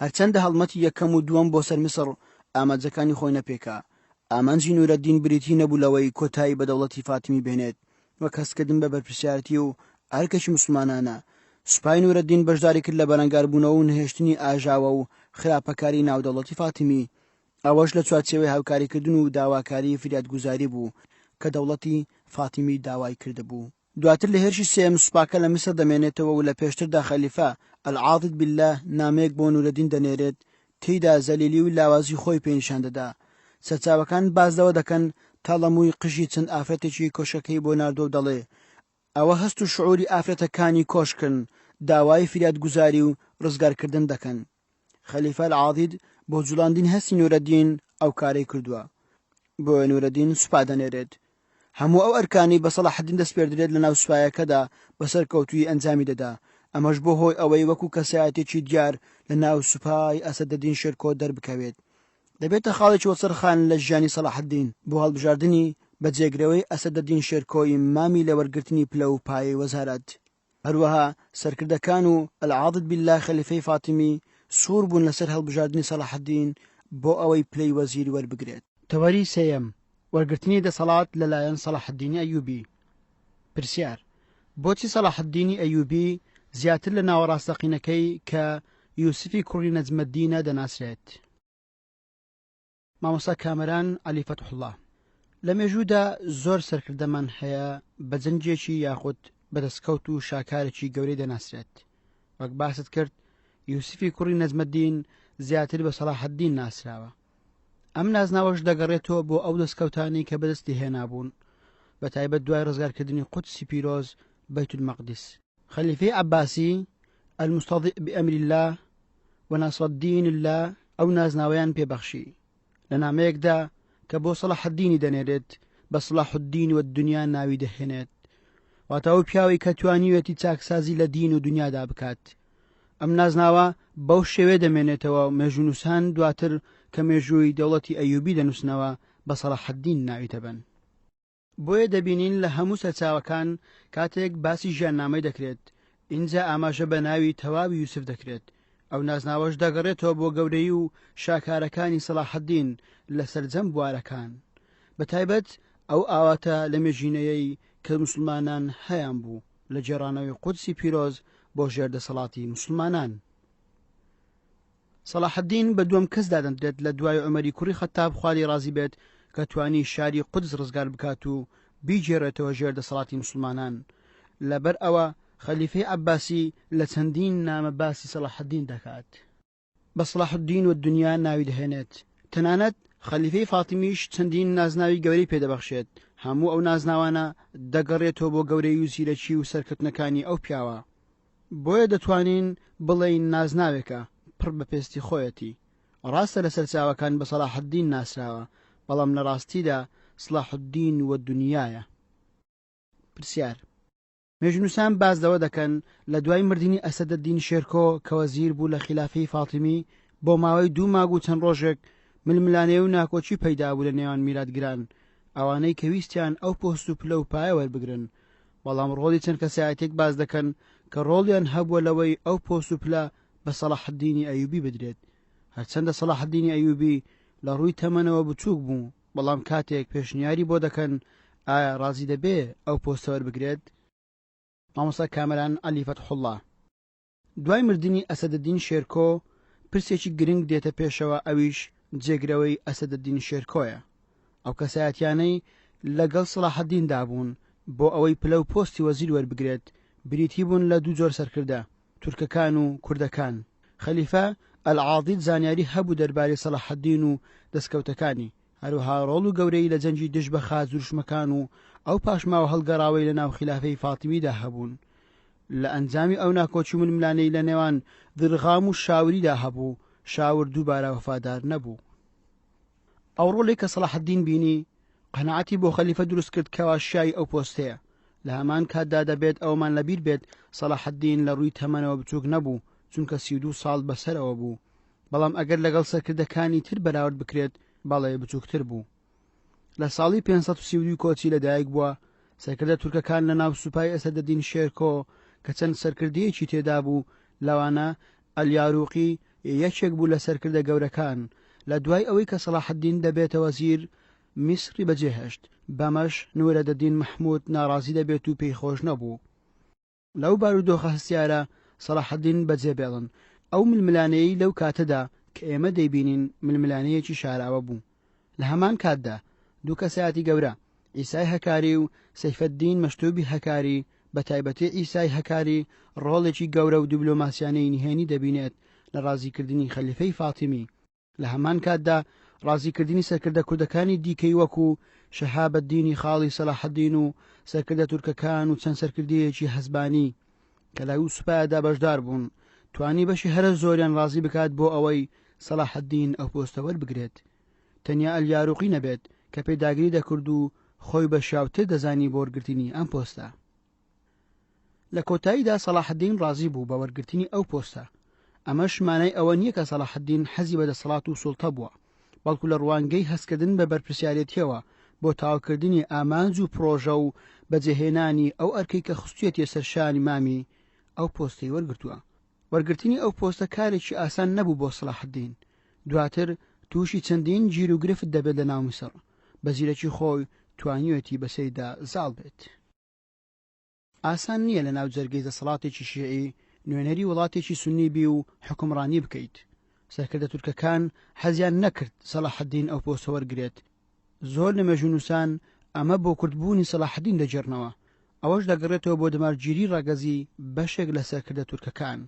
هەرچەندە هەڵمەتی یەکەم و دووەم بۆ سەر میسر ئامانجەکانی خۆی نەپێکا، ئامانجی نورەدین بریتی نەبوو لەوەی کۆتایی بە دەوڵەتی فاتمی بێنێت وەک هەستکردن بە بەرپرسیارەتی و ئەرکێکی مسلمانانە. سوپای نورەدین بەشداری کرد لە بەرەنگاربوونەوە و نهێشتنی ئاژاوە و خراپەکاری ناودەوڵەتی فاتمی، ئەوەش لە چوارچێوەی هاوکاریکردن و داواکاری فریادگوزاری بوو کە دەوڵەتی فاتمی داوای کردبوو. دواتر لە هێرشی سێم سوپاکە لە میسر دەمێنێتەوە و لە پێشتردا خەلیفە العاضد بالله نامەیەک بۆ نورەدین دەنێرێت، تێیدا زەلیلی و لاوازی خۆی پێنیشان دەدا. سەرچاوەکان بازدەوە دەکەن تا لەمووی قژی چەند ئافرەتێکی کۆشەکەی بۆ ناردۆ و دەڵێ ئەوە هەست و شعوری ئافرەتەکانی کۆشکن، داوای فریادگوزاری و ڕزگارکردن دەکەن. خەلیفە العاضد بۆ جوڵاندین هەستی نورەدین ئەو کارەی کردووە، بۆ نورەدین سوپا دەنێرێت. هەموو ئەو ئەرکانی بە سەلاحەددین دەستپێردرێت لە ناو سوپایەکەدا بەسەر کەوتوی ئەنجامی دەدا. ئەمەش بۆ هۆی ئەوەی وەکو کەسایەتێکی دیار لە ناو سوپای ئەسەدەدین شێرکۆ دەربکەوێت. دەبێتە خاڵێکی وەسەرخان لە ژیانی سەلاحەددین بۆ هەڵبژاردننی بە جێگرەوەی ئەسەدەدین شێرکۆی مامی لە وەرگرتنی پلە و پایەی وەزارەت. هەروەها سەرکردەکان و ئەلعادت بیللا خەلیفەی فاتیمی سوور بوون لەسەر هەڵبژاردننی سەلاحەدین بۆ ئەوەی پلەی وەزیر وەربگرێت. تەوەری سێیەم، وەرگرتنی دەسەڵات لەلایەن سەلاحەدینی ئەیوبی. پرسیار: بۆچی سەلاحەدینی ئەیوبی زیاتر لە ناوەڕاستەقینەکەی کە یوسفی کوڕی نەجمەدینە دەناسرێت؟ مامۆستا کامەران عەلی فەتحوڵڵا: لە مێژوودا زۆر سەرکردەمان هەیە بە جەنجێکی یاخود بەدەستکەوت و شاکارێکی گەورەی دەناسرێت. وەک باست کرد، یوسفی کوڕی نەجمەدین زیاتر بە سەلاحەدین ناسراوە. ئەم نازناوەش دەگەڕێتەوە بۆ ئەو دەستکەوتانی کە بەدەستی هێنابوون، بە تایبەت دوای ڕزگارکردنی قودسی پیرۆز بەیت المەقدس. خەلیفەی عەباسی المستەضیع بئەمری الله وناصر الدین الله ئەو نازناوەیان پێبەخشی لە نامەیەکدا کە بۆ سەلاحەدینی دەنێرێت بە سەلاحوددین وەددونیا ناوی دەهێنێت، واتە ئەو پیاوەی کە توانیوێتی چاکسازی لە دین و دنیادا بکات. ئەم نازناوە بەو شێوێ دەمێنێتەوە مێژوونووسان دواتر کە مێژووی دەوڵەتی ئەیوبی دەنووسنەوە بە سەلاحەدین ناوی دەبن. بۆیە دەبینین لە هەموو سەرچاوەکان کاتێک باسی ژیاننامەی دەکرێت، ئینجا ئاماژە بە ناوی تەواوی یوسف دەکرێت. ئەو نازناوەش دەگەڕێتەوە بۆ گەورەی و شاکارەکانی سەلاحەدین لە سەرجەم بوارەکان، بە تایبەت ئەو ئاواتە لە مێژینەیەی کە موسڵمانان هەیان بوو لە جێڕانەوەی قودسی پیرۆز بۆ ژێردەسەڵاتی موسڵمانان. سەلاحەدین بە دووەم کەس دادەنرێت لە دوای عومەری کوڕی خەتاب خوالی ڕازی بێت کە توانی شاری قودس ڕزگار بکات و بیجێڕێتەوە ژێردەسەڵاتی موسڵمانان. لەبەر ئەوە خەلیفەی عەباسی لە چەندین نامە باسی سەلاحەدین دەکات، بە سەلاحوددین وەددونیا ناوی دەهێنێت. تەنانەت خەلیفەی فاتیمیش چەندین نازناوی گەورەی پێدەبەخشێت. هەموو ئەو نازناوانە دەگەڕێتەوە بۆ گەورەی و زیرەکی و سەرکەوتنەکانی ئەو پیاوە. بۆیە دەتوانین بڵێین نازناوێکە پڕ بە پێستی خۆیەتی. ڕاستە لە سەرچاوەکان بە سەلاحەدین ناسراوە، بەڵام لە ڕاستیدا سەلاحوددین وەددونیایە. پرسیار: مێژوونووسان باز لەوە دەکەن لە دوای مردنی ئەسەدەدین شێرکۆ کە وەزیر بوو لە خلافەی فاتیمی بۆ ماوەی 2 مانگ و چەند ڕۆژێک ململانێ و ناکۆچی پەیدا بوو لە نێوان میراتگران، ئەوانەی کە ویستیان ئەو پۆست و پلە و پایە وەربگرن. بەڵام ڕۆڵی چەند کەسایەتێک باز دەکەن کە ڕۆڵیان هەبووە لەوەی ئەو پۆست و پلە بە سەلاحەدینی ئەیوبی بدرێت. هەرچەندە سەلاحەدینی ئەیوبی لە ڕووی تەمەنەوە بچووک بوو، بەڵام کاتێک پێشنیاری بۆ دەکەن ئایا ڕازی دەبێ ئەو پۆستە وەربگرێت؟ مامۆستا کامەران عەلی فەتحوڵڵا: دوای مردنی ئەسەدەدین شێرکۆ پرسێکی گرنگ دێتە پێشەوە، ئەویش جێگرەوەی ئەسەدەدین شێرکۆیە. ئەو کەسایەتیانەی لەگەڵ سەلاحەدیندا بوون بۆ ئەوەی پلە و پۆستی وەزیر وەربگرێت بریتی بوون لە 2 جۆر سەرکردە، تورکەکان و کوردەکان. خەلیفە ئەلعادید زانیاری هەبوو دەربارەی سەلاحەدین و دەستکەوتەکانی، هەروەها ڕۆڵ و گەورەی لە جەنجی دژ بە خاز و دوژمەکان و ئەو پاشماوە هەڵگەڕاوەی لە ناو خلافەی فاتیمیدا هەبوون. لە ئەنجامی ئەو ناکۆچی ململانەی لە نێوان درغام و شاوریدا هەبوو، شاور دووبارە وەفادار نەبوو. ئەو ڕۆڵی کە سەلاحەدین بینی قەناعەتی بۆ خەلیفە دروست کرد کەوا شای ئەو پۆستەیە. لە هەمان کاتدا دەبێت ئەومان لەبیر بێت سەلاحەدین لە ڕووی تەمەنەوە بچووک نەبوو، چونکە 32 ساڵ بەسەرەوە بوو، بەڵام ئەگەر لەگەڵ سەرکردەکانی تر بەراورد بکرێت بەڵێ بچووکتر بوو. لە ساڵی 532 کۆچی لەدایک بووە. سەرکردە تورکەکان لە ناو سوپای ئەسەدەدین شێرکۆ کە چەند سەرکردەیەکی تێدا بوو، لەوانە ئەلیاروقی یەکێک بوو لە سەرکردە گەورەکان. لە دوای ئەوەی کە سەلاحەدین دەبێتە وەزیر، میسری بەجێهێشت، بەمەش نورەدەدین مەحموود ناڕازی دەبێت و پێی خۆش نەبوو. لەو بارودۆخە هەستیارە سەلاحەدین بەجێبێڵن. ئەو ململانەیەی لەو کاتەدا کە ئێمە دەیبینین ململانەیەکی شاراوە بوو. لە هەمان کاتدا 2 کەسایەتی گەورە، ئیسای هەکاری و سەیفەددین مەشتوبی هەکاری، بە تایبەتی ئیسای هەکاری ڕۆڵێکی گەورە و دیبلۆماسیانەی نهێنی دەبینێت لە ڕازیکردنی خەلیفەی فاتیمی. لە هەمان کاتدا ڕازیکردنی سەرکردە کوردەکانی دیکەی وەکو شەهابەددینی خاڵی سەلاحەدین و سەرکردە تورکەکان و چەند سەرکردەیەکی هەزبانی کە لەو سوپایەدا بەشدار بوون، توانی بەشی هەرە زۆریان ڕازی بکات بۆ ئەوەی سەلاحەدین ئەو پۆستە وەربگرێت. تەنیا ئەلیاروقی نەبێت کە پێداگری دەکرد و خۆی بە شاوتر دەزانی بۆ وەرگرتنی ئەم پۆستە. لە کۆتاییدا سەلاحەدین ڕازی بوو بە وەرگرتنی ئەو پۆستە. ئەمەش مانای ئەوە نییە کە سەلاحەدین حەزی بە دەسەڵات و سوڵتە بووە، بەڵکو لە ڕوانگەی هەستکردن بە بەرپرسیارەتیەوە بۆ تاوکردنی ئامانج و پرۆژە و بەجێهێنانی ئەو ئەرکەی کە خستوێتی سەرشانی مامی ئەو پۆستەی وەرگرتووە. وەرگرتنی ئەو پۆستە کارێکی ئاسان نەبوو بۆ سەلاحەدین. دواتر تووشی چەندین گیر و گرفت دەبێت لە ناو میسر. بە زیرەکی خۆی توانیوێتی بەسەریدا زاڵ بێت. ئاسان نییە لە ناو جەرگەی دەسەڵاتێکی شیعی نوێنەری وڵاتێکی سونی بی و حکومڕانی بکەیت. سەرکردە تورکەکان حەزیان نەکرد سەلاحەدین ئەو پۆستە وەرگرێت. زۆر لە مێژوونووسان ئەمە بۆ کورتبوونی سەلاحەدین دەجێڕنەوە. ئەوەش دەگەڕێتەوە بۆ دەمارگیری ڕەگەزی بەشێک لە سەرکردە تورکەکان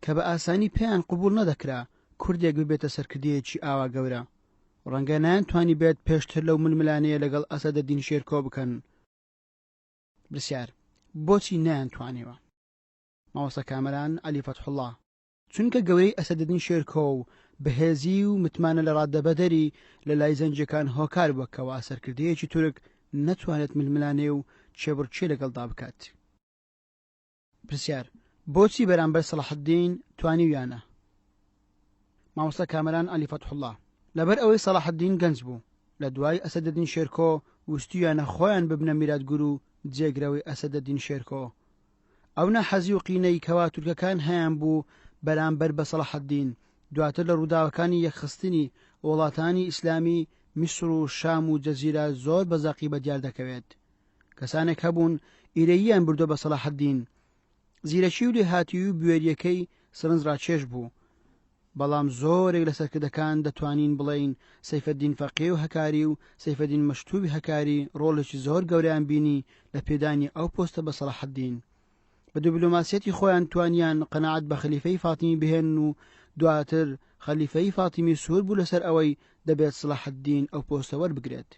کە بە ئاسانی پێیان قبول نەدەکرا کوردێک ببێتە سەرکردەیەکی ئاوا گەورە. ڕەنگە نایانتوانی بێت پێشتر لەو ململانەیە لەگەڵ ئەسەدەدین شێرکۆ بکەن. پرسیار: بۆچی نایانتوانیوە؟ مامۆستا کامەران عەلی فەتحوڵڵا: چونکە گەورەی ئەسەدەدین شێرکۆ و بەهێزی و متمانە لە ڕادەبەدەری لە لای زەنجەکان هۆکار بووەکەوە سەرکردەیەکی تورک نەتوانێت ململانێ و چێبڕچێ لەگەڵدا بکات. پرسیار: بۆچی بەرامبەر سەلاحەدین توانیویانە؟ مامۆستا کامەران عەلی فەتحوڵڵا: لەبەر ئەوەی سەلاحەدین گەنج بوو. لە دوای ئەسەدەدین شێرکۆ وستیانە خۆیان ببنە میراتگر و جێگرەوەی ئەسەدەدین شێرکۆ. ئەو نەحەزی و قینەی کەوا تورکەکان هەیان بوو بەرامبەر بە سەلاحەدین دواتر لە ڕووداوەکانی یەکخستنی وڵاتانی ئیسلامی میسر و شام و جەزیرە زۆر بەزەقی بەدیار دەکەوێت. کەسانێک هەبوون ئیرەییان بردۆ بە سەلاحەدین. زیرەکی و لێهاتی و بوێریەکەی سرنجڕاکێش بوو. بەڵام زۆرێک لە سەرکردەکان دەتوانین بڵێین سەیفەدین فەقێ و هەکاری و سەیفەدین مەشتوبی هەکاری ڕۆڵێکی زۆر گەورەیان بینی لە پێدانی ئەو پۆستە بە سەلاحەدین. بە دیبلۆماسیەتی خۆیان توانیان قەناعەت بە خەلیفەی فاتیمی بهێن و دواتر خەلیفەی فاتیمی سوور بوو لەسەر ئەوەی دەبێت سەلاحەدین ئەو پۆستە وەربگرێت.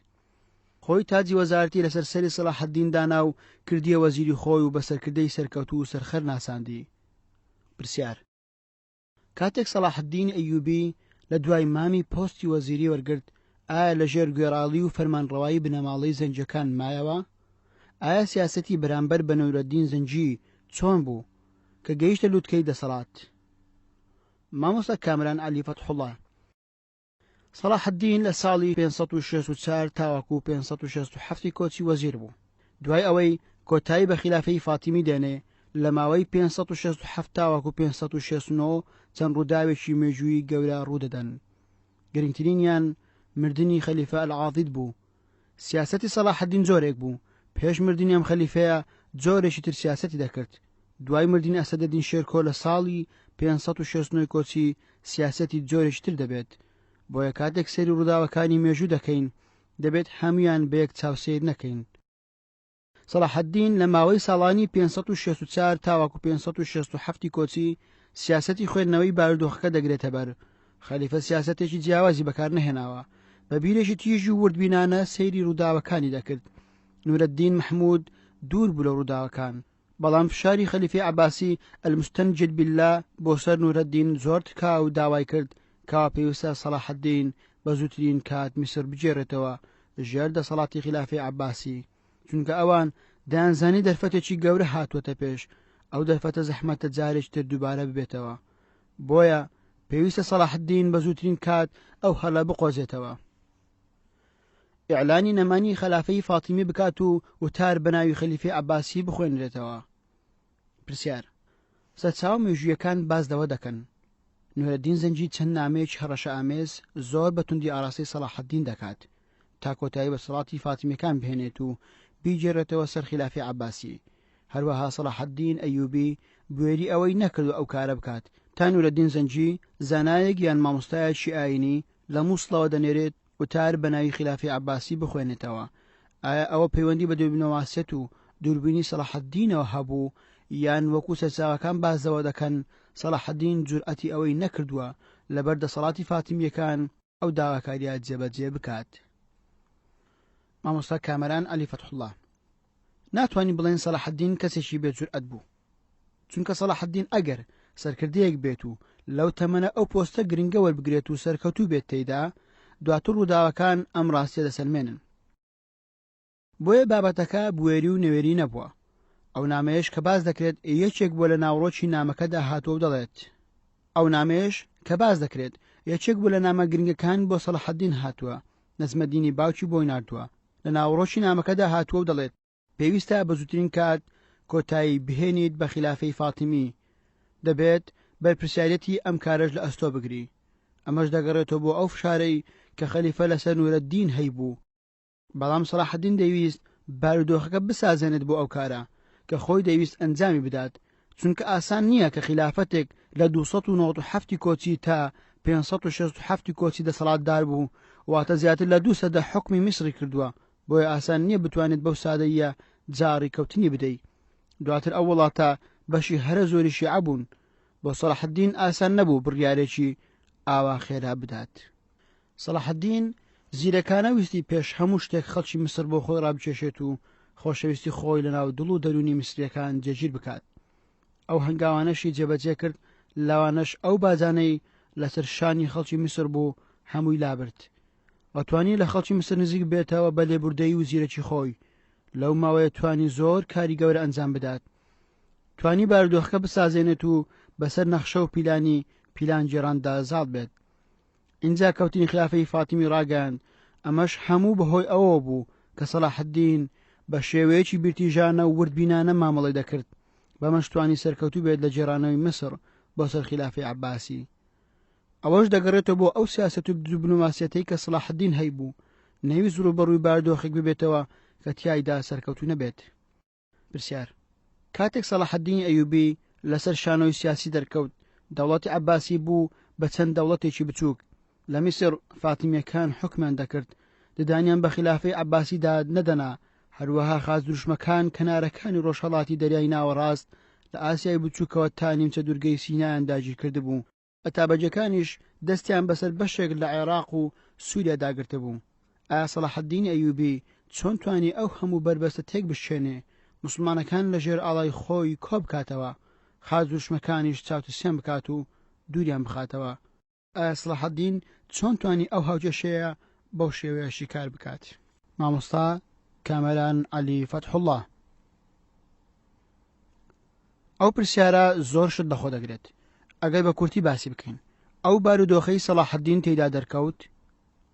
خۆی تاجی وەزارەتی لەسەر سەری سەلاحەدین دانا و کردیە وەزیری خۆی و بە سەرکردەی سەرکەوتوو و سەرخەر ناساندی. پرسیار: کاتێک سەلاحەدین ئەیوبی لە دوای مامی پۆستی وەزیری وەرگرت ئایا لەژێر گوێڕاڵی و فەرمانڕەوایی بنەماڵەی زەنجەکان مایەوە؟ ئایا سیاسەتی بەرامبەر بە نوورەدین زەنجی چۆن بوو کە گەیشتە لووتکەی دەسەڵات؟ مامۆستا کامەران عەلی فەتحوڵڵا: سەلاحەدین لە ساڵی 564 تاوەکو 567 کۆچی وەزیر بوو. دوای ئەوەی کۆتایی بە خلافەی فاتیمی دێنێ لە ماوەی 567 تاوەکو 569 چەند ڕووداوێکی مێژووی گەورە ڕوودەدەن. گرنگترینیان مردنی خەلیفە ئەلعاضید بوو. سیاسەتی سەلاحەدین جۆرێک بوو. پێش مردنی ئەم خەلیفەیە جۆرێکی تر سیاسەتی دەکرد. دوای مردنی ئەسەدەدین شێرکۆ لە ساڵی 569 کۆچی سیاسەتی جۆرێکی تر دەبێت. بۆیە کاتێک سەیری ڕووداوەکانی مێژوو دەکەین دەبێت هەمویان بەیەک چاوسەیر نەکەین. سەلاحەدین لە ماوەی ساڵانی 564 تاوەکو 567 کۆچی سیاسەتی خوێندنەوەی بارودۆخەکە دەگرێتە بەر. خەلیفە سیاسەتێکی جیاوازی بەکار نەهێناوە. بە بیرێکی تیژی و وردبینانە سەیری ڕووداوەکانی دەکرد. نورەدین محمود دوور بوو لە ڕووداوەکان. بەڵام فشاری خەلیفەی عەباسی ئەلمستەنجد بالله بۆ سەر نورەدین زۆر تکا و داوای کرد کەوا پێویستە سەلاحەدین بە زووترین کات میسر بجێڕێتەوە ژێر دەسەڵاتی خلافەی عەباسی، چونکە ئەوان دەیانزانی دەرفەتێکی گەورە هاتووەتە پێش. ئەو دەرفەتە زەحمەتە جارێک تر دووبارە ببێتەوە. بۆیە پێویستە سەلاحەدین بە زووترین کات ئەو هەڵە بقۆزێتەوە. ئیعلانی نەمانی خلافەی فاتیمی بکات و وتار بەناوی خەلیفەی عەباسی بخوێنرێتەوە. پرسیار: سەرچاو مێژوویەکان باز دەوە دەکەن. نورەدین زەنجی چەند نامەیەکی هەڕەشە ئامێز زۆر بە توندی ئاراستەی سەلاحەدین دەکات تا کۆتایی بە سەڵاتی فاتیمیەکان بهێنێت و بیجێڕێتەوە سەر خلافەی عەباسی. هەروەها سەلاحەدین ئەیوبی بوێری ئەوەی نەکردو ئەو کارە بکات تا نورەدین زەنجی زانایەک یان مامۆستایەکی ئاینی لە مووسڵەوە دەنێرێت وتار بەناوی خلافەی عەباسی بخوێنێتەوە. ئایا ئەوە پەیوەندی بە دیبلۆماسیەت و دووربینی سەلاحەدینەوە هەبوو یان وەکو سەرچاوەکان بازەوە دەکەن سەلاحەدین جورئەتی ئەوەی نەکردووە لەبەر دەسەڵاتی فاتیمیەکان ئەو داواکاریە جێبەجێ بکات؟ مامۆستا کامەران عەلی فەتحوڵڵا: ناتوانین بڵێن سەلاحەدین کەسێکی بێجورئەت بوو، چونکە سەلاحەدین ئەگەر سەرکردەیەک بێت و لەو تەمەنە ئەو پۆستە گرنگە وەربگرێت و سەرکەوتوو بێت تێیدا دواتر ڕووداوەکان ئەم ڕاستیە دەسەلمێنن. بۆیە بابەتەکە بوێری و نەوێری نەبووە. ئەو نامەیەش کە باز دەکرێت یەکێک بووە لە ناوڕۆکی نامەکەدا هاتووە و دەڵێت ئەو نامەیەش کە باز دەکرێت یەکێک بووە لە نامە گرنگەکان بۆ سەلاحەدین هاتووە، نەجمەدینی باوکی بۆی ناردووە. لە ناوڕۆکی نامەکەدا هاتووە و دەڵێت پێویستە بە زووترین کات کۆتایی بهێنیت بە خلافەی فاتیمی، دەبێت بەرپرسیارەتی ئەم کارەش لە ئەستۆ بگری. ئەمەش دەگەڕێتەوە بۆ ئەو فشارەی کە خەلیفە لەسەر نورەدین هەیبوو، بەڵام سەلاحەدین دەویست بارودۆخەکە بسازێنێت بۆ ئەو کارە کە خۆی دەویست ئەنجامی بدات، چونکە ئاسان نییە کە خلافەتێک لە 297 کۆچی تا 567 کۆچی دەسەڵاتدار بوو، واتە زیاتر لە 200 حکمی میسری کردووە، بۆیە ئاسان نییە بتوانێت بەو سادەیە جاری کەوتنی بدەیت. دواتر ئەو وڵاتە بەشی هەرە زۆری شیعە بوون، بۆ سەلاحەدین ئاسان نەبوو بڕیارێکی ئاوا خێرا بدات. سەلاحەدین زیرەکانە ویستی پێش هەموو شتێک خەڵکی مسر بۆ خۆی ڕابچێشێت و خۆشەویستی خۆی لە ناو دڵ و دەرونی میسریەکان جێگیر بکات. ئەو هەنگاوانەشی جێبەجێ کرد، لاوانەش ئەو بازانەی لەسەر شانی خەڵکی میسر بوو هەمووی لابرد. ئەتوانی لە خەڵکی مسر نزیک بێتەوە بە لێبوردەی و زیرەکی خۆی. لەو ماوەیە توانی زۆر کاری گەورە ئەنجام بدات. توانی بارودۆخەکە بسازێنێت و بەسەر نەخشە و پیلان جێراندا زاڵ بێت. اینجا کەوتنی خلافەی فاتیمی ڕاگەیاند. ئەمەش هەموو بەهۆی ئەوە بوو کە سەلاحەدین بە شێوەیەکی بیرتیژانە و وردبینانە مامەڵی دەکرد، بەمەش توانی سەرکەوتوو بێت لە جێرانەوەی مسر بۆ سەر خلافەی عەباسی. ئەوەش دەگەڕێتەوە بۆ ئەو سیاسەت و دیپلۆماسیەتەی کە سەلاحەدین هەیبوو، نەویست ڕوبەڕووی بارودۆخێک ببێتەوە کە تیایدا سەرکەوتوو نەبێت. پرسیار: کاتێک سەلاحەدین ئەیوبی لەسەر شانۆی سیاسی دەرکەوت، دەوڵەتی عەباسی بوو بە چەند دەوڵەتێکی بچووک. لە میسر فاتیمیەکان حکمیان دەکرد، ددانیان بە خلافەی عەباسیدا نەدەنا، هەروەها خاز دروشمەکان کەنارەکانی ڕۆژهەڵاتی دەریای ناوەڕاست لە ئاسیای بچووکەوە تا نیمچە دوورگەی سینایان داگیر کرده بوو. ئەتابەجەکانیش دەستیان بەسەر بەشێک لە عێراق و سووریا داگرتە بوو. ئایا سەلاحەدین ئەیوبی چۆن توانی ئەو هەموو بربەستە تێک بشێنێ، مسلمانەکان لە ژێر ئاڵای خۆی کۆ بکاتەوە، خاز دروشمەکانیش چاوتسیان بکات و دووریان بخاتەوە؟ ئایا سەلاحەدین چۆن توانی ئەو هاوکێشەیە بەو شێوەیە شیکار بکات؟ مامۆستا کامەران عەلی فەتحوڵڵاه: ئەو پرسیارە زۆر شت لەخۆ دەگرێت. ئەگەر بە کورتی باسی بکەین، ئەو بارودۆخەی سەلاحەدین تێیدا دەرکەوت،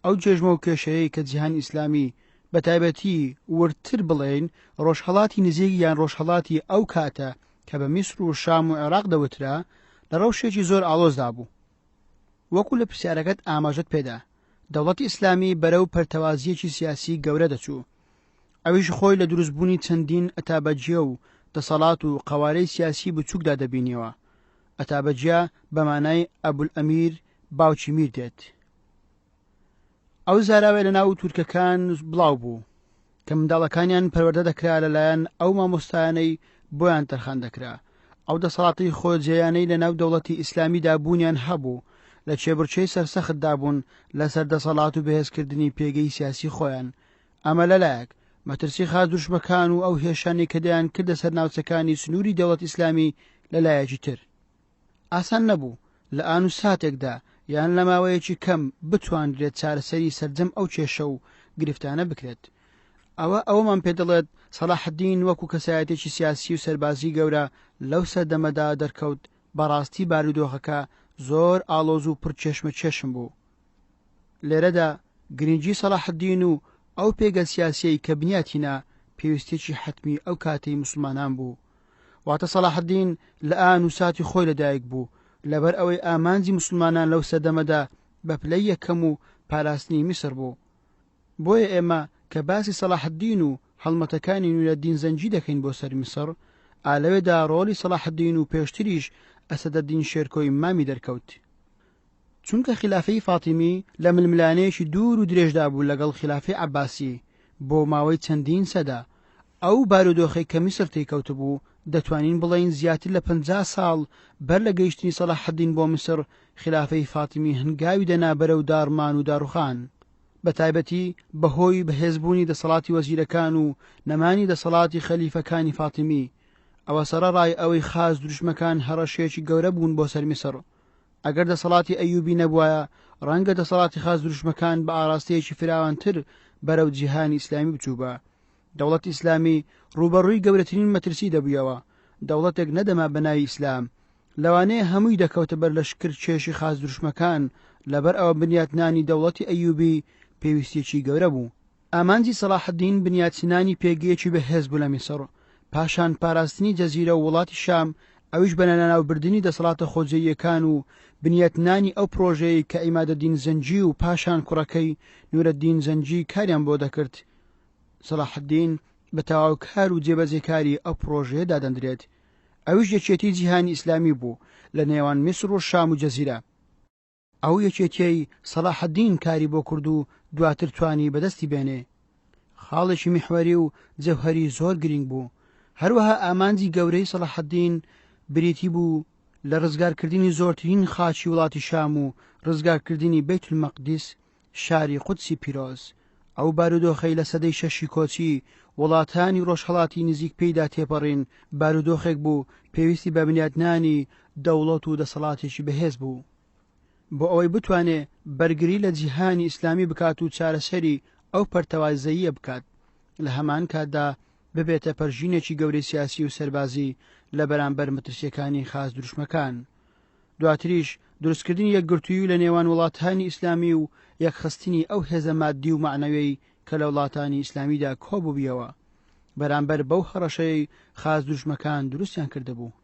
ئەو جێژمە و کێشەیەی کە جیهانی ئیسلامی بە تایبەتی ورتر بڵێن ڕۆژهەڵاتی نزیک یان ڕۆژهەڵاتی ئەو کاتە کە بە میسر و شام و عێراق دەوترا، لە ڕەوشێکی زۆر ئاڵۆزدا بوو. وەکو لە پرسیارەکەت ئاماژەت پێدا، دەوڵەتی ئیسلامی بەرەو پەرتەوازیەکی سیاسی گەورە دەچوو. ئەویش خۆی لە دروستبوونی چەندین ئەتابەجیە و دەسەڵات و قەوارەی سیاسی بچووکدا دەبینیەوە. ئەتابەجیە بە مانای ئەبولئەمیر باوکی میر دێت. ئەو زاراوێ لە ناو تورکەکان بڵاو بوو کە منداڵەکانیان پەروەردە دەکرا لەلایەن ئەو مامۆستایانەی بۆیان تەرخان دەکرا. ئەو دەسەڵاتی خۆجێیانەی لە ناو دەوڵەتی ئیسلامیدا بوونیان هەبوو، لە چێبڕچێی سەرسەختدا بوون لەسەر دەسەڵات و بەهێزکردنی پێگەی سیاسی خۆیان. ئەمە لەلایەک مەترسی خاز دروشمەکان و ئەو هێشانی کە دەیان کردە سەر ناوچەکانی سنووری دەوڵەت ئیسلامی لەلایەکی تر. ئاسان نەبوو لە ئان و ساتێکدا یان لە ماوەیەکی کەم بتوانرێت چارەسەری سەرجەم ئەو کێشە و گرفتانە بکرێت. ئەوەمان پێ دەڵێت سەلاحەدین وەکو کەسایەتێکی سیاسی و سەربازی گەورە لەو سەردەمەدا دەرکەوت، بەڕاستی بارودۆخەکە زۆر ئاڵۆز و پڕچێشمە چێشم بوو. لێرەدا گرنگی سەلاحەدین و ئەو پێگە سیاسیەی کە بنیاتینە پێویستێکی حتمی ئەو کاتەی مسلمانان بوو. واتە سەلاحەدین لە ئان و ساتی خۆی لەدایک بوو، لەبەر ئەوەی ئامانجی مسلمانان لەو سەردەمەدا بە پلەی یەکەم و پاراستنی میسر بوو. بۆیە ئێمە کە باسی سەلاحەدین و هەڵمەتەکانی نورەدین زەنجی دەکەین بۆ سەر میسر، ئالەوێدا ڕۆڵی سەلاحەدین و پێشتریش ئەسەدەدین شێرکۆی مامی دەرکەوت. چونکە خلافەی فاتیمی لە ململانەیەکی دوور و درێژدا بوو لەگەڵ خلافەی عەباسی بۆ ماوەی چەندین سەدا، ئەو بارودۆخەی کە میسر تێکەوت بوو دەتوانین بڵێین زیاتر لە 50 ساڵ بەر لە گەیشتنی سەلاحەدین بۆ میسر خلافەی فاتیمی هەنگاوی دەنا بەرەو دارمان و داڕوخان، بە تایبەتی بەهۆی بەهێزبوونی دەسەڵاتی وەزیرەکان و نەمانی دەسەڵاتی خەلیفەکانی فاتیمی. ئەوە سەرەڕای ئەوەی خاز دروشمەکان هەڕەشەیەکی گەورە بوون بۆ سەر میسر. ئەگەر دەسەڵاتی ئەیوبی نەبووایە، ڕەنگە دەسەڵاتی خاز دروشمەکان بە ئاراستەیەکی فراوانتر بەرەو جیهانی ئیسلامی بچووبە. دەوڵەتی ئیسلامی ڕوبەڕووی گەورەترین مەترسی دەبوویەوە، دەوڵەتێک نەدەما بەناوی ئیسلام. لەوانەیە هەمووی دەکەوتە بەر لەشکر چێشی خاز دروشمەکان، لەبەر ئەوە بنیاتنانی دەوڵەتی ئەیوبی پێویستێکی گەورە بوو. ئامانجی سەلاحەدین بنیادچنانی پێگەیەکی بەهێز بوو لە میسر، پاشان پاراستنی جەزیرە و وڵاتی شام، ئەویش بە لەناوبردننی دەسەڵاتە خۆجێیەکان و بنیاتنانی ئەو پرۆژەیە کە ئیمادەدین زەنجی و پاشان کوڕەکەی نورەدین زەنجی کاریان بۆ دەکرد. سەلاحەدین بە تەواوکار و جێبەجێکاری ئەو پرۆژەیە دادەندرێت. ئەویش یەکێتی جیهانی ئیسلامی بوو لە نێوان میسر و شام و جەزیرە. ئەو یەکێتیەی سەلاحەدین کاری بۆ کرد و دواتر توانی بەدەستی بێنێ. خاڵێکی میحوەری و جەوهەری زۆر گرنگ بوو. هەروەها ئامانجی گەورەی سەلاحەدین بریتی بوو لە ڕزگارکردنی زۆرترین خاچی وڵاتی شام و ڕزگارکردنی بەیت المەقدس، شاری قودسی پیرۆز. ئەو بارودۆخەی لە سەدەی شەشی کۆچی وڵاتانی ڕۆژهەڵاتی نزیک پێیدا تێپەڕین بارودۆخێک بوو پێویستی بە بنیادنانی دەوڵەت و دەسەڵاتێکی بەهێز بوو. بۆ ئەوەی بتوانێت بەرگری لە جیهانی ئیسلامی بکات و چارەسەری ئەو پەرتەوازەییە بکات، لە هەمان کاتدا ببێتە پەرژینێکی گەورەی سیاسی و سەربازی لە بەرامبەر مەترسیەکانی خاز دروشمەکان. دواتریش دروستکردنی یەکگرتووی لە نێوان وڵاتانی ئیسلامی و یەکخستنی ئەو هێزە مادی و معنەوەی کە لە وڵاتانی ئیسلامیدا کۆبووبیەوە بەرامبەر بەو هەڕەشەی خاز دروشمەکان دروستیان کردهبوو.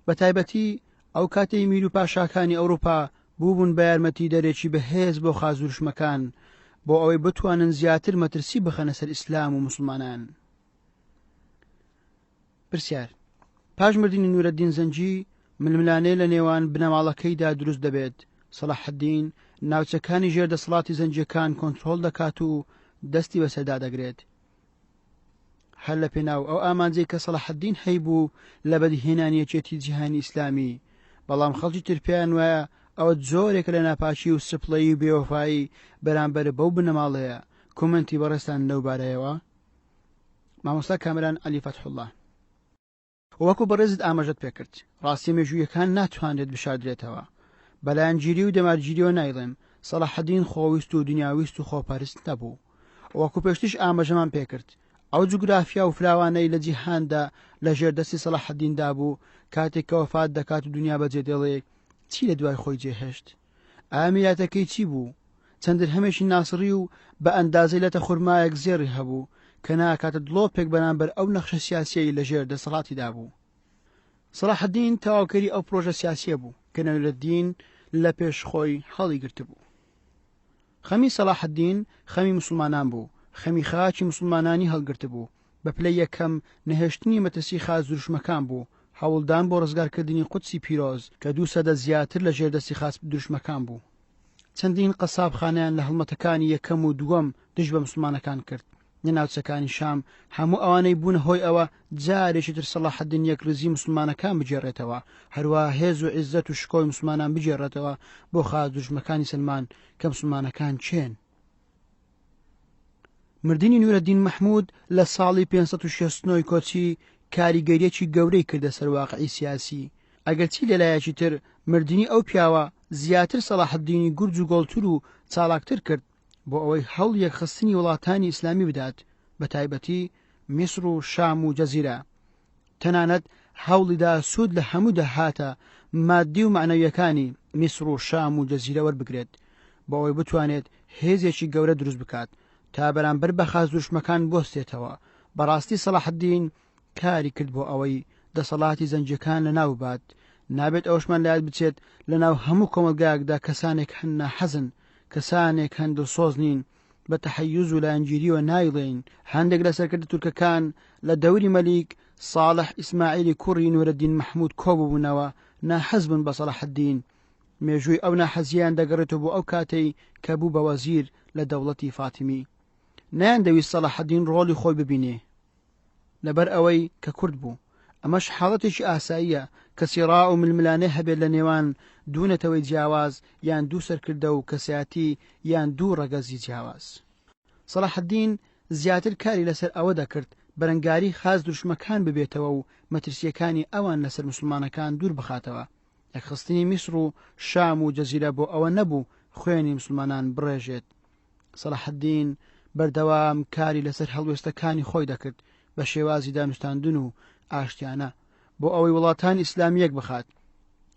بە تایبەتی ئەو کاتەی میر و پاشاکانی ئەوروپا بووبوون بە یارمەتی دەرێکی بەهێز بۆ خاز دروشمەکان بۆ ئەوەی بتوانن زیاتر مەترسی بخەنە سەر ئیسلام و مسلمانان. پرسیار: پاش مردنی نورەدین زەنجی ململانەیە لە نێوان بنەماڵەکەیدا دروست دەبێت. سەلاحەدین ناوچەکانی ژێردەسەڵاتی زەنجیەکان کۆنتڕۆڵ دەکات و دەستی بەسەردا دەگرێت. هەر لە پێناو ئەو ئامانجەی کە سەلاحەدین هەیبوو لە بەدیهێنانیەکێتی جیهانی ئیسلامی، بەڵام خەڵکی ترپیان وایە ئەوە جۆرێک لە ناپاچی و سپڵەیی و بێوەفایی بەرامبەر بەو بنەماڵەیە. کومنتی بەڕێستان لەو بارەیەوە. مامۆستا کامران عەلی فەتحوڵڵاه: وەکو بەڕێزت ئاماژەت پێکرد، ڕاستی مێژوویەکان ناتوانرێت بشاردرێتەوە. بەلایەنگیری و دەمارگیریەوە نایڵێم سەلاحەدین خۆویست و دنیاویست و خۆپەرست نەبوو. وەکو پێشتیش ئاماژەمان پێکرد، ئەو جوگرافیا و فراوانەی لە جیهاندا لە ژێردەستی سەلاحەدیندا بوو کاتێک کە وەفات دەکات و دنیا بەجێ دێڵێ چی لە دوای خۆی جێهێشت؟ ئایا میلاتەکەی چی بوو؟ چەند درهەمێکی ناسڕی و بە ئەندازەی لەتە خورمایەک زێڕی هەبوو کە ناکاتە دڵۆپێک بەرامبەر ئەو نەخشە سیاسیەی لە ژێر دەسەڵاتیدا بوو. سەلاحەدین تەواوکەری ئەو پرۆژە سیاسیە بوو کە نەورەدین لە پێش خۆی هەڵی گرتبوو. خەمی سەلاحەدین خەمی مسلمانان بوو، خەمی خاچی مسلمانانی هەڵگرت بوو. بە پلەی یەکەم نەهێشتنی مەترسی خاز دروشمەکان بوو، هەوڵدان بۆ ڕزگارکردنی قودسی پیرۆز کە 200 زیاتر لە ژێردەستی خاس دروشمەکان بوو. چەندین قەسابخانەیان لە هەڵمەتەکانی یەکەم و دووەم دژ بە مسلمانەکان کرد. نەناوچەکانی شام هەموو ئەوانەی بوون هۆی ئەوە جارێکی تر سەلاحەدین یەک ڕزی مسلمانەکان بجێڕێتەوە، هەروە هێز و عیزەت و شکۆی مسلمانان بجێڕێتەوە بۆ خاز دژمەکانی سلمان کە مسلمانەکان چێن. مردنی نورەدین مەحموود لە ساڵی 569 کۆچی کاریگەریەکی گەورەی کردە سەر واقعی سیاسی. ئەگەرچی لەلایەکی تر مردنی ئەو پیاوە زیاتر سەلاحەدینی گورج و گۆڵتر و چالاکتر کرد بۆ ئەوەی هەڵ یەکخستنی وڵاتانی ئیسلامی بدات، بە تایبەتی میسر و شام و جەزیرە. تەنانەت هەوڵیدا سوود لە هەموو دەهاتە مادی و معنەویەکانی میسر و شام و جەزیرە وەربگرێت بۆ ئەوەی بتوانێت هێزێکی گەورە دروست بکات تا بەرامبەر بە خاز دروشمەکان بۆستێتەوە. بەڕاستی سەلاحەدین کاری کرد بۆ ئەوەی دەسەڵاتی زەنجەکان لە ناو بات. نابێت ئەوشمان لایەت بچێت لە ناو هەموو کۆمەلگایەکدا کەسانێک هەن ناحەزن، کەسانێک هەن دڵسۆز نین، بە تەحەیوز و لایەنگیریەوە نایڵێن. هەندێک لە سەرکردە تورکەکان لە دەوری مەلیک ساڵح ئیسماعیلی کوڕی نورەدین مەحموود کۆبووبوونەوە ناحەز بوون بە سەلاحەدین. مێژووی ئەو ناحەزیان دەگەڕێتەوە بۆ ئەو کاتەی کە بوو بە وەزیر لە دەوڵەتی فاتیمی. نەیان دەویست سەلاحەدین ڕۆڵی خۆی ببینێ لەبەر ئەوەی کە کورد بوو. ئەمەش حاڵەتێکی ئاساییە کە سیڕا و ململانەی هەبێت لە نێوان دوو نەتەوەی جیاواز یان دوو سەرکردە و کەسایەتی یان دوو ڕەگەزی جیاواز. سەلاحەدین زیاتر کاری لەسەر ئەوە دەکرد بەرەنگاری خاز دروشمەکان ببێتەوە و مەترسیەکانی ئەوان لەسەر مسلمانەکان دوور بخاتەوە. یەکخستنی میسر و شام و جەزیرە بۆ ئەوە نەبوو خوێنی مسلمانان بڕێژێت. سەلاحەدین بەردەوام کاری لەسەر هەڵوێستەکانی خۆی دەکرد بە شێوازی دانوستاندن و ئاشتیانە بۆ ئەوەی وڵاتانی ئیسلامیەک بخات.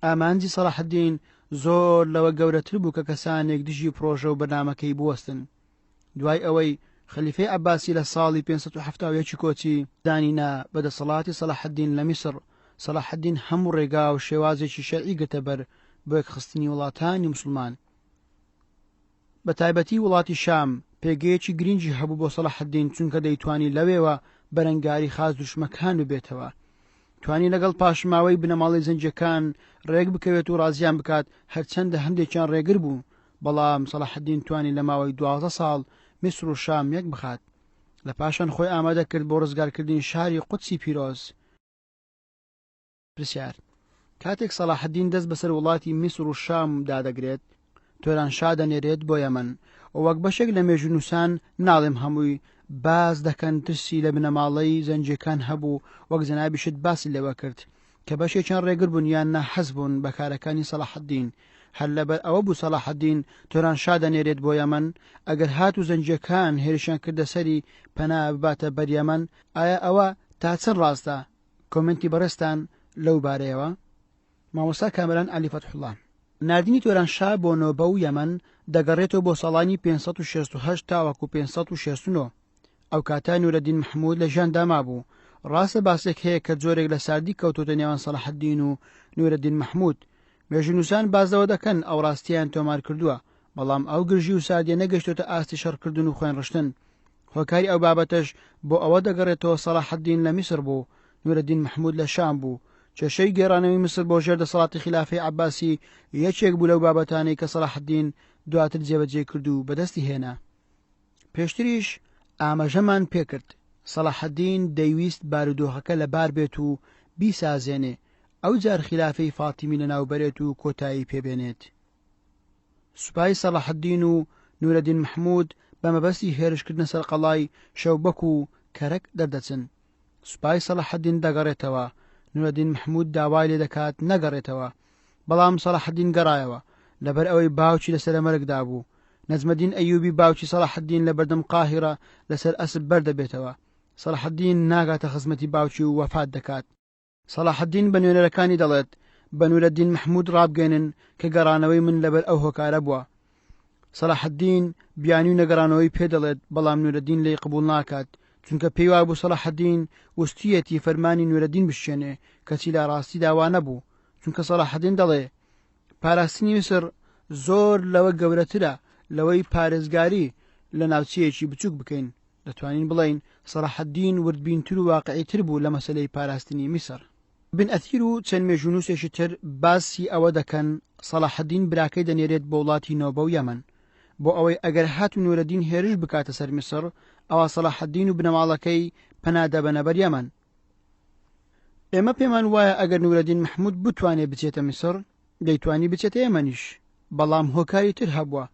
ئامانجی سەلاحەدین زۆر لەوە گەورەتر بوو کە کەسانێک دژی پرۆژە و بەرنامەکەی بوەستن. دوای ئەوەی خەلیفەی عەباسی لە ساڵی 571 کۆچی دانینا بەدەسەڵاتی سەلاحەددین لە میسر. سەلاحەددین هەموو ڕێگا و شێوازێکی شەرعی گرتە بەر بۆ یەکخستنی وڵاتانی موسڵمان. بە تایبەتی وڵاتی شام پێگەیەکی گرنگی هەبوو بۆ سەلاحەددین، چونکە دەیتوانی لەوێوە بەرەنگاری خاز دوشمەکان ببێتەوە. توانی لەگەڵ پاشماوەی بنەماڵی زەنجەکان ڕێک بکەوێت و ڕازیان بکات، هەرچەندە هەندێکیان ڕێگر بوو، بەڵام سەلاحەددین توانی لە ماوەی 12 ساڵ میسر و شام یەک بخات. لە پاشان خۆی ئامادە کرد بۆ ڕزگارکردنی شاری قودسی پیرۆز. پرسیار: کاتێک سەلاحەددین دەست بەسەر وڵاتی میسر و شام دادەگرێت، تۆرانشا دەنێرێت بۆ یەمەن، و وەک بەشێک لە مێژونووسان ناڵێم هەمووی باز دەکەن ترسی لە بنەماڵەی زەنجەکان هەبوو، وەک جەنابیشت باسی لەوە کرد کە بەشێکیان ڕێگر بوون یان نەحەز بوون بە کارەکانی سەلاحەددین. هەر لەبەر ئەوە بوو سەلاحەددین تۆرانشا دەنێرێت بۆ یەمەن. ئەگەر هات و زەنجەکان هێرشیان کردە سەری پەنا بباتە بەر یەمەن، ئایا ئەوە تا چەند ڕاستە؟ کۆمنتی بەڕێستان لەو بارەیەوە. مامۆستا کامەران عەلی فەتحوڵڵا: ناردنی تۆرانشا بۆ نۆبە و یەمەن دەگەڕێتەوە بۆ ساڵانی 568 تاوەکو 569. ئەو کاتە نورەدین محموود لە ژیاندا مابوو. ڕاستە باسێک هەیە کە جۆرێک لە ساردی کەوتۆتە نێوان سەلاحەددین و نورەدین محموود. مێژونووسان بازەوە دەکەن ئەو ڕاستیان تۆمار کردووە، بەڵام ئەو گرژی و ساردیە نەگەشتۆتە ئاستی شەڕکردن و خوێن ڕشتن. هۆکاری ئەو بابەتەش بۆ ئەوە دەگەڕێتەوە سەلاحەددین لە میسر بوو، نورەدین محموود لە شام بوو. کێشەی گێڕانەوەی میسر بۆ ژێر دەسەڵاتی خلافەی عەباسی یەکێک بوو لەو بابەتانەی کە سەلاحەددین دواتر جێبەجێ کرد و بەدەستی هێنا. پێشتریش ئاماژەمان پێکرد سەلاحەددین دەیویست بارودۆخەکە لەبار بێت و بیسازێنێ، ئەو جار خلافەی فاتیمی لەناوبەرێت و کۆتایی پێبێنێت. سوپای سەلاحەددین و نورەدین محموود بە مەبەستی هێرشکردنە سەر قەڵای شەوبەک و کەرەک دەردەچن. سوپای سەلاحەددین دەگەڕێتەوە، نورەدین محموود داوای لێ دەکات نەگەڕێتەوە، بەڵام سەلاحەددین گەڕایەوە لەبەر ئەوەی باوکی لەسەر مەرگدا بوو. نەجمەدین ئەیوبی باوکی سەلاحەددین لە بەردەم قاهیرە لەسەر ئەسب بەردەبێتەوە. سەلاحەددین ناگاتە خزمەتی باوکی و وەفات دەکات. سەلاحەددین بە نوێنەرەکانی دەڵێت بە نورەدین محموود ڕابگەێنن کە گەڕانەوەی من لەبەر ئەو هۆکارە بووە. سەلاحەددین بیانی و نەگەڕانەوەی پێ دەڵێت، بەڵام نورەدین لی قبول ناکات، چونکە پێی وابوو سەلاحەددین وستویەتی فەرمانی نورەدین بشێنێ، کەچی لە ڕاستی داوا نەبوو، چونکە سەلاحەددین دەڵێ پاراستنی میسر زۆر لەوە گەورەترە لەوەی پارێزگاری لە ناوچەیەکی بچووک بکەین. دەتوانین بڵین سەلاحەددین وردبینتر و واقعیتر بوو لە مەسەلەی پاراستنی میسر. بن ئەثیر و چەند مێژونووسێکی تر باسی ئەوە دەکەن سەلاحەددین براکەی دەنێرێت بۆ وڵاتی نۆبە و یەمەن، بۆ ئەوەی ئەگەر هات و نورەدین هێرش بکاتە سەر میسر، ئەوە سەلاحەددین و بنەماڵەکەی پەنادەبەنە بەر یەمەن. ئێمە پێمان وایە ئەگەر نورەدین محموود بتوانێت بچێتە میسر، دەیتوانی بچێتە یەمەنیش، بەڵام هۆکاری تر هەبووە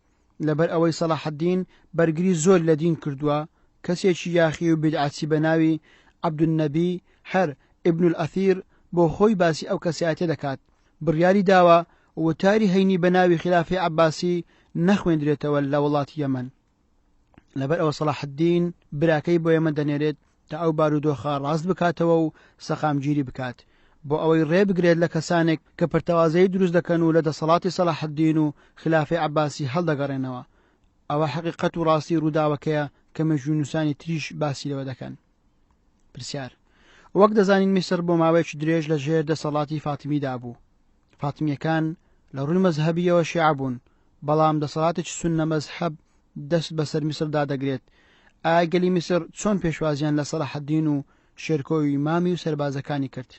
لەبەر ئەوەی سەلاحەددین بەرگری زۆر لە دین کردووە. کەسێکی یاخی و بیدعەتی بە ناوی عەبدولنەبی هەر ئیبن الئەثیر بۆ خۆی باسی ئەو کەسایەتە دەکات، بڕیاری داوە وتاری هەینی بە ناوی خلافەی عەباسی نەخوێندرێتەوە لە وڵاتی یەمەن. لەبەر ئەوە سەلاحەددین براکەی بۆ یەمەن دەنێرێت تا ئەو بارودۆخە ڕاست بکاتەوە و سەقامگیری بکات، بۆ ئەوەی ڕێ بگرێت لە کەسانێک کە پرتەوازەی دروست دەکەن و لە دەسەڵاتی سەلاحەددین و خلافەی عەباسی هەڵدەگەڕێنەوە. ئەوە حەقیقەت و ڕاستی ڕووداوەکەیە کە مێژونووسانی تریش باسی لەوە دەکەن. پرسیار: وەک دەزانین میسر بۆ ماوەیەکی درێژ لە ژێر دەسەڵاتی فاتیمیدا بوو. فاتیمیەکان لە ڕووی مەزهەبیەوە شیعە بوون، بەڵام دەسەڵاتێکی سوننە مەزهەب دەست بەسەر میسردا دەگرێت. ئایا گەلی میسر چۆن پێشوازیان لە سەلاحەددین و شێرکۆی مامی و سەربازەکانی کرد؟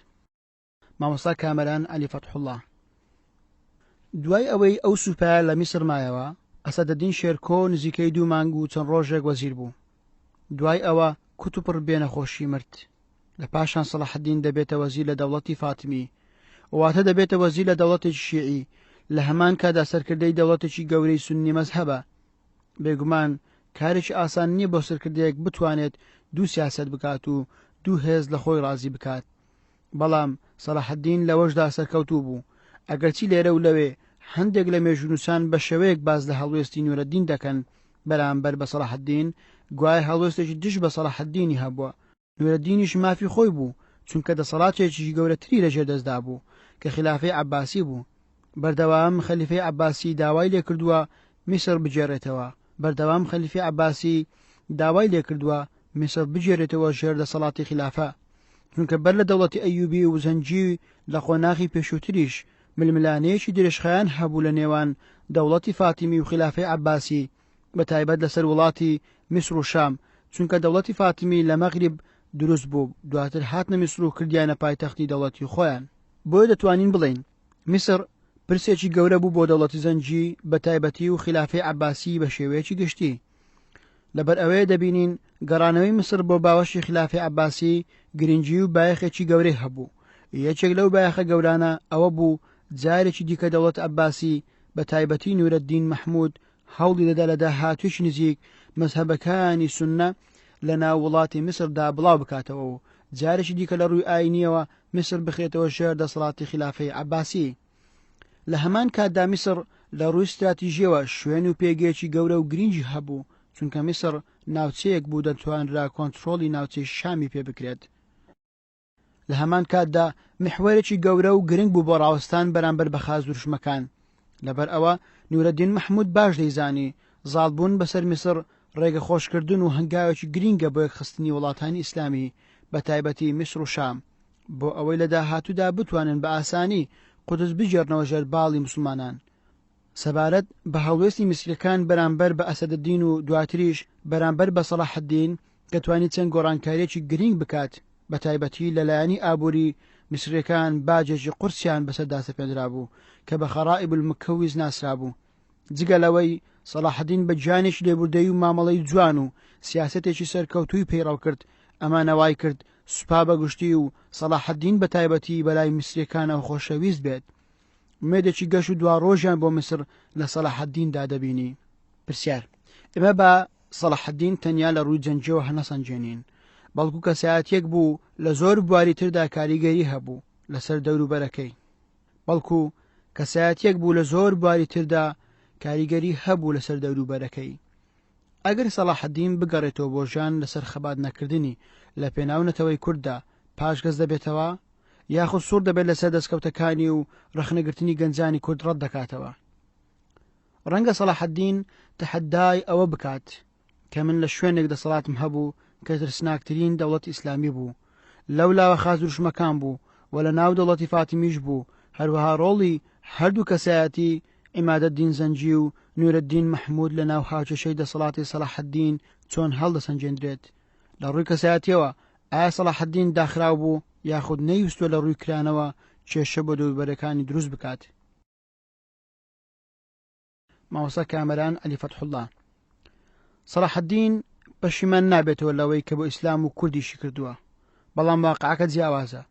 مامۆستا کامەران عەلی فەتحوڵڵا: دوای ئەوەی ئەو سوپایە لە میسر مایەوە، ئەسەدەدین شێرکۆ نزیکەی 2 مانگ و چەند ڕۆژێک وەزیر بوو. دوای ئەوە کوتوپڕ بێنەخۆشی مرد. لە پاشان سەلاحەددین دەبێتە وەزیر لە دەوڵەتی فاتیمی، واتە دەبێتە وەزیر لە دەوڵەتێکی شیعی. لە هەمان کادا سەرکردەی دەوڵەتێکی گەورەی سوننی مەزهەبە. بێگومان کارێکی ئاسان نییە بۆ سەرکردەیەک بتوانێت 2 سیاسەت بکات و 2 هێز لە خۆی ڕازی بکات، بەڵام سەلاحەددین لەوەشدا سەرکەوتوو بوو. ئەگەرچی لێرە و لەوێ هەندێک لە مێژونووسان بە شێوەیەک باز لە هەڵوێستی نورەدین دەکەن بەرامبەر بە سەلاحەددین، گوایە هەڵوێستێکی دژ بە سەلاحەددینی هەبووە. نورەدینیش مافی خۆی بوو، چونکە دەسەڵاتێکی گەورەتری لەژێر دەستدا بوو کە خلافەی عەباسی بوو. بەردەوام خەلیفەی عەباسی داوای لێ کردووە میسر بجێڕێتەوە. بەردەوام خەلیفەی عەباسی داوای لێکردووە میسر بجێرێتەوە ژێر دەسەڵاتی خلافە، چونکە بەر لە دەوڵەتی ئەیوبی و زەنجی لە خۆناغی پێشووتریش ململانەیەکی درێژخایان هەبوو لە نێوان دەوڵەتی فاتیمی و خلافەی عەباسی بە تایبەت لەسەر وڵاتی میسر و شام، چونکە دەوڵەتی فاتیمی لە مەغریب دروست بوو، دواتر هاتنە میسر و کردیانە پایتەختی دەوڵەتی خۆیان. بۆیە دەتوانین بڵین میسر پرسێکی گەورە بوو بۆ دەوڵەتی زەنجی بە تایبەتی و خلافەی عەباسی بە شێوەیەکی گشتی. لەبەر ئەوەیە دەبینین گەڕانەوەی مسر بۆ باوەشی خلافی عەباسی گرنگی و بایەخێکی گەورەی هەبوو. یەکێک لەو بایەخە گەورانە ئەوە بوو جارێکی دیکە دەوڵەت عەباسی بە تایبەتی نورەدین مەحموود هەوڵی دەدا لە داهاتوویەکی نزیک مەزهەبەکانی سوننە لە ناو وڵاتی مسردا بڵاو بکاتەوە و جارێکی دیکە لە ڕووی ئاینیەوە مسر بخێتەوە ژێر دەسەڵاتی خلافەی عەباسی. لە هەمان کاتدا میسر لە ڕووی استراتیژیەوە شوێن و پێگەیەکی گەورە و گرنگی هەبوو، چونکە میسر ناوچەیەک بوو دەتوانرا کۆنتترۆلی ناوچەی شامی پێ بکرێت. لە هەمان کاتدا محورێکی گەورە و گرنگ بوو بۆ ڕاوستان بەرامبەر بە خازوورشمەکان. لەبەر ئەوە نورەدین مەحموود باش دەیزانی زاڵبوون بەسەر میسر ڕێگە خۆشکردن و هەنگاوێکی گرینگە بۆ یەکخستنی وڵاتانی ئیسلامی بە تایبەتی میسر و شام، بۆ ئەوەی لە داهاتوودا بتوانن بە ئاسانی قودس بجێڕنەوە ژێر باڵی مسلمانان. سەبارەت بە هەڵوێستی میسریەکان بەرامبەر بە ئەسەدەدین و دواتریش بەرامبەر بە سەلاحەدین کە توانی چەند گۆڕانکاریەکی گرنگ بکات، بە تایبەتی لەلایەنی ئابووری میسریەکان باجێکی قورسیان بەسەردا سەپێنرا بوو کە بە خەرائیب المکەویز ناسرا بوو. جگە لەوەی سەلاحەدین بە گیانێکی لێبوردەیی و مامەڵەی جوان و سیاسەتێکی سەرکەوتووی پەیڕەو کرد، ئەمانەوای کرد سوپا بە گشتی و سەلاحەدین بە تایبەتی بەلای میسریەکانەوە خۆشەویست بێت. مێدێکی گەش و دوا ڕۆژیان بۆ میسر لە سەلاحەدیندا دەبینی. پرسیار: ئێمە بە سەلاحەدین تەنیا لە ڕووی جەنجەوە هەنەسەنجێنین، بەڵکو کەسایەتیەک بوو لە زۆر بواری تردا کاریگەری هەبوو لەسەر دەوروبەرەکەی. ئەگەر سەلاحەدین بگەڕێتەوە بۆ ژیان لەسەر خەبات نەکردنی لە پێناونەتەوەی کووردا پاشگەز دەبێتەوە، یاخود سوور دەبێت لەسەر دەستکەوتەکانی و ڕەخنەگرتنی گەنجانی کورد ڕەت دەکاتەوە. ڕەنگە سەلاحەدین تەحەدای ئەوە بکات کە من لە شوێنێک دەسەڵاتم هەبوو کە ترسناکترین دەوڵەت ئیسلامی بوو، لەولاوە خازوورشمەکان بوو و لە ناو دەوڵەتی فاتیمیش بوو، هەروەها ڕۆڵی هەردوو کەسایەتی ئیمادەدین زەنجی و نورەدین مەحموود لە ناو هاوچەشەی دەسەڵاتی سەلاحەدین چۆن هەڵدەسەنجێندرێت. لە ڕووی کەسایەتیەوە ئایا سەلاحەدین داخراو بوو یاخود نەیویستوە لە ڕووی کرانەوە کێشە بۆ دەوروبەرەکانی دروست بکات؟ مامۆستا کامەران عەلی فەتحوڵڵا: سەلاحەدین پەشیمان نابێتەوە لەوەی کە بۆ ئیسلام و کوردیشی کردووە، بەڵام واقعەکە جیاوازە.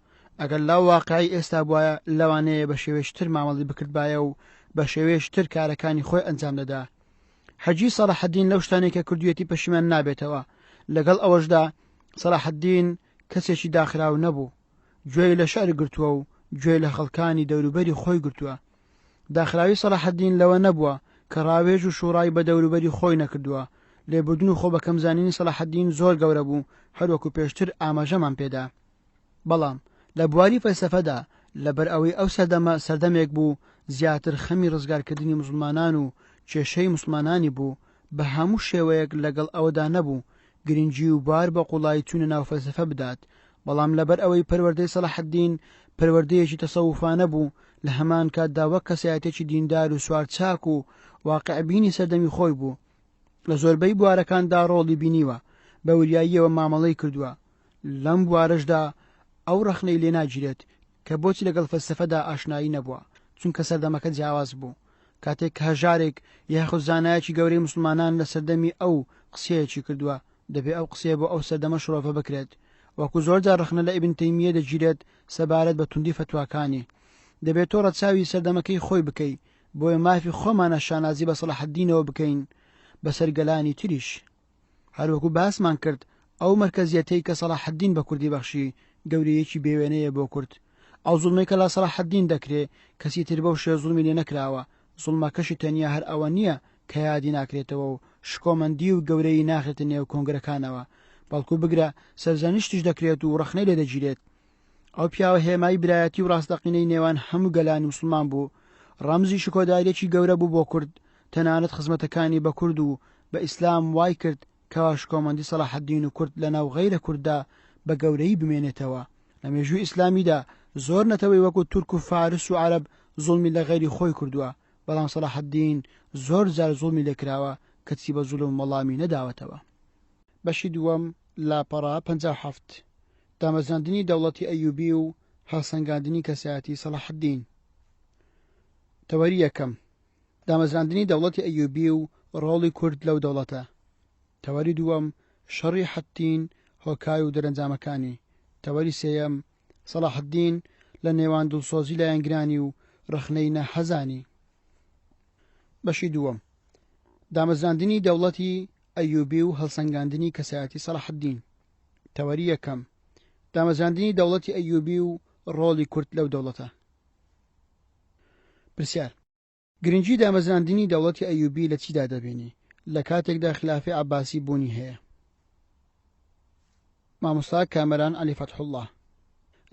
ئەگەر لاو واقعی ئێستا بووایە لەوانەیە بە شێوەیەشتر مامەڵی بکردبایە و بە شێوەیەشتر کارەکانی خۆی ئەنجام دەدا. حەجی سەلاحەدین لەو شتانێک کە کردوویەتی پەشیمان نابێتەوە. لەگەڵ ئەوەشدا سەلاحەدین کەسێکی داخراو نەبوو، گوێی لە شەعر گرتووە و گوێی لە خەڵکانی دەوروبەری خۆی گرتووە. داخراوی سەلاحەدین لەوە نەبووە کە ڕاوێژ و شوڕای بە دەوروبەری خۆی نەکردووە. لێبوردن و خۆ بە کەمزانینی سەلاحەدین زۆر گەورە بوو، هەروەکو پێشتر ئاماژەمان پێدا. بەڵام لە بواری فەلسەفەدا لەبەر ئەوەی ئەو سەردەمە سەردەمێک بوو زیاتر خەمی ڕزگارکردنی موسڵمانان و کێشەی موسڵمانانی بوو، بە هەموو شێوەیەک لەگەڵ ئەوەدا نەبوو گرنگی و بار بە قوڵایی چوونە ناو فەلسەفە بدات. بەڵام لەبەر ئەوەی پەروەردەی سەلاحەدین پەروەردەیەکی تەسەووفانە بوو، لە هەمان کاتدا وەک کەسایەتێکی دیندار و سوار چاک و واقعبینی سەردەمی خۆی بوو. لە زۆربەی بوارەکاندا ڕۆڵی بینیوە، بە وریاییەوە مامەڵەی کردووە. لەم بوارەشدا ئەو ڕەخنەی لێ ناگیرێت کە بۆچی لەگەڵ فەلسەفەدا ئاشنایی نەبووە، چونکە سەردەمەکە جیاواز بوو. کاتێک کە هەژارێک یاخود زانایەکی گەورەی موسڵمانان لە سەردەمی ئەو قسەیەکی کردووە، دەبێت ئەو قسەیە بۆ ئەو سەردەمە شڕۆفە بکرێت. وەکو زۆرجار ڕەخنە لە ئیبن تەیمیە دەگیرێت سەبارەت بە توندی فتواکانی. دەبێت تۆ ڕەچاوی سەردەمەکەی خۆی بکەی بۆیە مافی خۆمانە شانازی بە سەلاحەدینەوە بکەین بەسەر گەلانی تریش. هەروەکو باسمان کرد ئەو مەرکەزیەتەی کە سەلاحەدین بە کوردی بەخشی گەورەیەکی بێوێنەیە بۆ کورد. ئەو زوڵمەی کە لە سەلاحەدین دەکرێت کەسی تر بەو شێ زوڵمی لێ نەکراوە. زوڵمەکەشی تەنیا هەر ئەوە نییە کە یادی ناکرێتەوە و شکۆمەندی و گەورەی ناخێتە نێو کۆنگرەکانەوە، بەڵکو بگرە سەرزانیشتیش دەکرێت و ڕەخنەی لێ دەگیرێت. ئەو پیاوە هێمای برایەتی و ڕاستەقینەی نێوان هەموو گەلانی موسڵمان بوو، ڕەمزی شکۆدارێکی گەورە بوو بۆ کورد، تەنانەت خزمەتەکانی بە کورد و بە ئیسلام وای کرد کەواش کۆمەندی سەلاحەدین و کورد لەناو غەیرە کووردا بە گەورەی بمێنێتەوە. لە مێژووی ئیسلامیدا زۆر نەتەوەی وەکو تورک و فارس و عەرەب زوڵمی لە غەیری خۆی کردووە، بەڵام سەلاحەدین زۆر جار زوڵمی لێکراوە کەچی بە زوڵم وەڵامی نەداوەتەوە. بەشی دووەم لاپەڕا 57 دامەزراندنی دەوڵەتی ئەیوبی و هەڵسەنگاندنی کەسایەتی سەلاحەدین. تەوەری یەکەم دامەزراندنی دەوڵەتی ئەیوبی و ڕۆڵی کورد لەو دەوڵەتە. تەوەری دووەم شەڕی حەتین هۆکای و دەرەنجامەکانی. تەوەری سێیەم سەلاحەدین لە نێوان دڵسۆزی لایەنگرانی و ڕخنەی نەحەزانی. بەشی دووەم دامەزراندنی دەوڵەتی ئەیوبی و هەڵسەنگاندنی کەسایەتی سەلاحەدین. تەوەری یەکەم دامەزراندنی دەوڵەتی ئەیوبی و ڕۆڵی کورد لەو دەوڵەتە. پرسیار: گرنگی دامەزراندنی دەوڵەتی ئەیوبی لە چیدا دەبینی لە کاتێکدا خلافی عەباسی بوونی هەیە؟ مامۆستا کامەران عەلی فەتحوڵڵاه: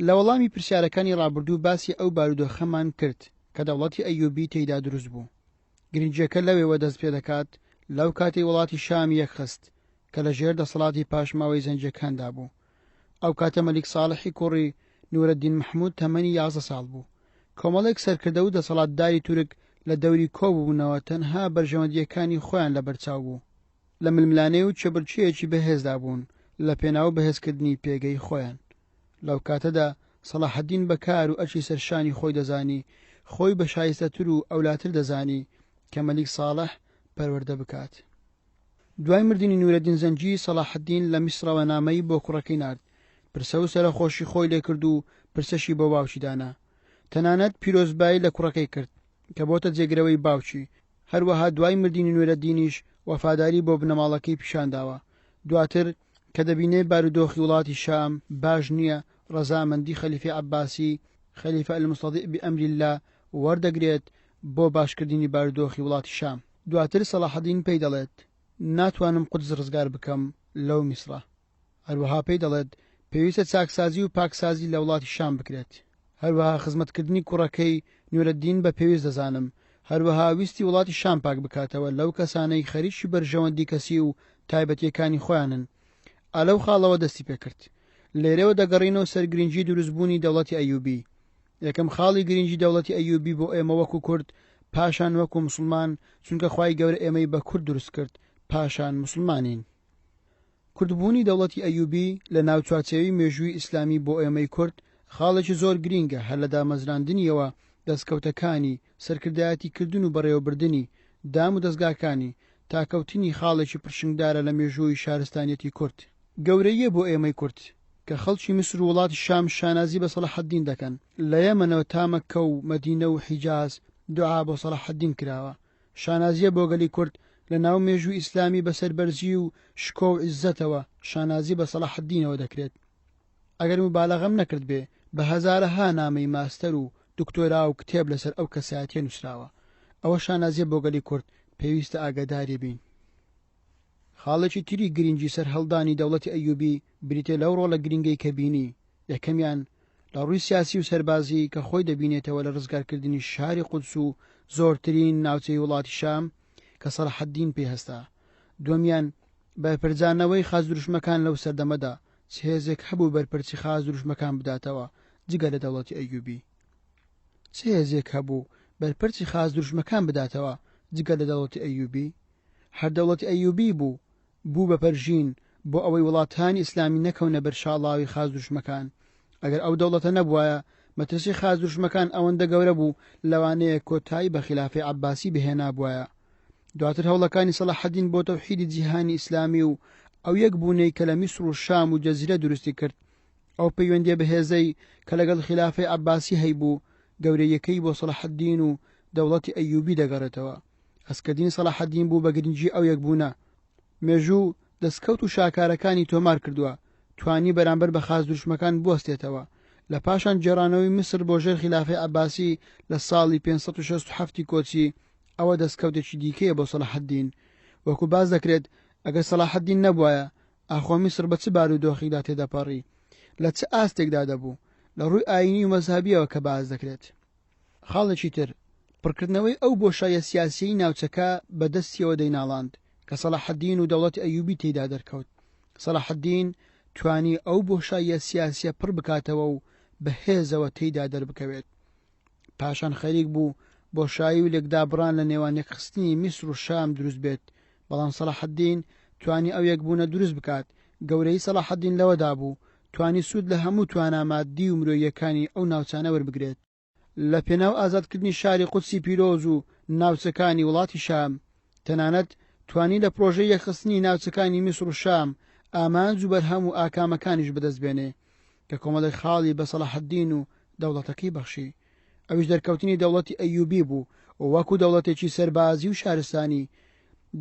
لە وەڵامی پرسیارەکانی ڕابردوو باسی ئەو بارودۆخەمان کرد کە دەوڵەتی ئەیوبی تێیدا دروست بوو. گرنگیەکە لەوێوە دەست پێ دەکات لەو کاتی وڵاتی شام یەکخست کە لە ژێر دەسەڵاتی پاشماوەی زەنجەکاندا بوو. ئەو کاتە مەلیک ساڵحی کوڕی نورەدین محموود تەمەنی 11 ساڵ بوو. کۆمەڵێک سەرکردە و دەسەڵاتداری تورک لە دەوری کۆبوونەوە تەنها بەرژەوەندیەکانی خۆیان لە بەرچاو بوو. لە ململانەی و چەبرچیەکی بەهێزدا بوون لە پێناو بەهێزکردنی پێگەی خۆیان. لەو کاتەدا سەلاحەدین بەکار و ئەرچی سەرشانی خۆی دەزانی، خۆی بە شایستەتر و ئەولاتر دەزانی کە مەلیک ساڵح پەروەردە بکات. دوای مردنی نورەدین زەنجی سەلاحەدین لە میسرەوە نامەی بۆ کوڕەکەی نارد. پرسە و سەرخۆشی خۆی لێ کرد و پرسەشی بۆ باوکی دانا. تەنانەت پیرۆزبایی لە کوڕەکەی کرد کە بۆتە جێگرەوەی باوکی. هەروەها دوای مردنی نورەدینیش وەفاداری بۆ بنەماڵەکەی پیشانداوە. دواتر کە دەبینێ بارودۆخی وڵاتی شام باش نییە، ڕەزامەندی خەلیفەی عەباسی خەلیفە المستەضیع بئەمری الله وەردەگرێت بۆ باشکردنی بارودۆخی وڵاتی شام. دواتر سەلاحەدین پێی دەڵێت ناتوانم قودس ڕزگار بکەم لەو میسرە. هەروەها پێی دەڵێت پێویستە چاکسازی و پاکسازی لە وڵاتی شام بکرێت. هەروەها خزمەتکردنی کوڕەکەی نورەدین بە پێویست دەزانم. هەروەها ویستی وڵاتی شام پاک بکاتەوە لەو کەسانەی خەریکی بەرژەوەندی کەسی و تایبەتیەکانی خۆیانن. ئەلەو خاڵەوە دەستی پێکرد. لێرەوە دەگەڕینەوە سەر گرنگی دروستبوونی دەوڵەتی ئەیوبی. یەکەم خاڵی گرنگی دەوڵەتی ئەیوبی بۆ ئێمە وەکو کورد، پاشان وەکو مسلمان، چونکە خوای گەورە ئێمەی بە کورد دروست کرد، پاشان مسلمانین. کوردبوونی دەوڵەتی ئەیوبی لە ناوچوارچێوی مێژووی ئیسلامی بۆ ئێمەی کورد خاڵێکی زۆر گرینگە هەر لە دامەزراندنیەوە دەستکەوتەکانی سەرکردایەتی کردن و بەڕێوەبردننی دام و دەستگاکانی تاکەوتنی خاڵێکی پرشنگدارە لە مێژووی شارستانیەتی کورد. گەورەیە بۆ ئێمەی کورد کە خەڵکی میسر و وڵاتی شام شانازی بە سەلاحەدین دەکەن. لە یەمەنەوە تا مەککە و مەدینە و حیجاز دوعا بۆ سەلاحەدین کراوە. شانازیە بۆ گەلی کورد لە ناو مێژووی ئیسلامی بەسەر بەرزی و شکۆ و عیززەتەوە شانازی بە سەلاحەدینەوە دەکرێت. ئەگەر مبالەغەم نەکرد بێ بە هەزارەها نامەی ماستەر و دکتۆرا و کتێب لەسەر ئەو کەسایەتیە نووسراوە. ئەوە شانازیە بۆ گەلی کورد پێویستە ئاگاداری بین. خاڵێکی تری گرنگی سەر هەڵدانی دەوڵەتی ئەیوبی بریتێ لەو ڕۆڵە گرنگەی کە بینی. یەکەمیان لە ڕووی سیاسی و سەربازی کە خۆی دەبینێتەوە لە ڕزگارکردنی شاری قودس و زۆرترین ناوچەی وڵاتی شام کە سەلاحەدین پێی هەستا. دووەمیان بەرپرجانەوەی خازدروشمەکان لەو سەردەمەدا چ هێزێک هەبوو بەرپرسی خازدروشمەکان بداتەوە جگە لە دەوڵەتی ئەیوبی. چ هێزێک هەبوو بەرپرسی خازدروشمەکان بداتەوە جگە لە دەوڵەتی ئەیوبی؟ هەر دەوڵەتی ئەیوبی بوو بە پەرژین بۆ ئەوەی وڵاتانی ئیسلامی نەکەونە بەر شاڵاوی خازدروشمەکان. ئەگەر ئەو دەوڵەتە نەبووایە مەترسی خازدروشمەکان ئەوەندە گەورە بوو لەوانەیە کۆتایی بە خلافەی عەباسی بهێنا بووایە. دواتر هەوڵەکانی سەلاحەدین بۆ تەوحیدی جیهانی ئیسلامی و ئەو یەک بوونەی کە لە میسر و شام و جەزیرە دروستی کرد، ئەو پەیوەندیە بەهێزەی کە لەگەڵ خلافەی عەباسی هەیبوو گەورەیەکەی بۆ سەلاحەدین و دەوڵەتی ئەیوبی دەگەڕێتەوە. ئەسکەدین سەلاحەدین بوو بە گرنگی ئەو یەک بوونە. مێژوو دەستکەوت و شاکارەکانی تۆمار کردووە، توانی بەرامبەر بە خازدروشمەکان بوەستێتەوە. لە پاشان جێڕانەوەی میسر بۆ ژێر خلافەی عەباسی لە ساڵی 567 کۆچی ئەوە دەستکەوتێکی دیکەیە بۆ سەلاحەدین. وەکو باز دەکرێت ئەگەر سەلاحەدین نەبووایە ئاخۆ میسر بە چ بارودۆخیدا تێدەپەڕی، لە چ ئاستێکدا دەبوو، لە ڕووی ئاینی و مەزهەبیەوە کە باز دەکرێت. خاڵێکی تر پڕکردنەوەی ئەو بۆشایە سیاسیی ناوچەکە بەدەستیەوە دەیناڵاند کە سەلاحەدین و دەوڵەتی ئەیوبی تێیدا دەرکەوت. سەلاحەدین توانی ئەو بۆشاییە سیاسیە پڕ بکاتەوە و بەهێزەوە تێیدا دەربکەوێت. پاشان خەریک بوو بۆشایی و لێکدابڕان لە نێوان یەکخستنی میسر و شام دروست بێت، بەڵام سەلاحەدین توانی ئەو یەکبوونە دروست بکات. گەورەی سەلاحەدین لەوەدا بوو توانی سوود لە هەموو توانامادی و مرۆییەکانی ئەو ناوچانە وەربگرێت. لە پێناو ئازادکردنی شاری قودسی پیرۆز و ناوچەکانی وڵاتی شام، تەنانەت توانی لە پرۆژەی یەکخستنی ناوچەکانی میسر و شام ئامانج و بەرهەم و ئاکامەکانیش بەدەستبێنێ کە کۆمەڵی خاڵی بە سەلاحەدین و دەوڵەتەکەی بەخشی. ئەویش دەرکەوتنی دەوڵەتی ئەیوبی بوو و وەکو دەوڵەتێکی سەربازی و شارستانی.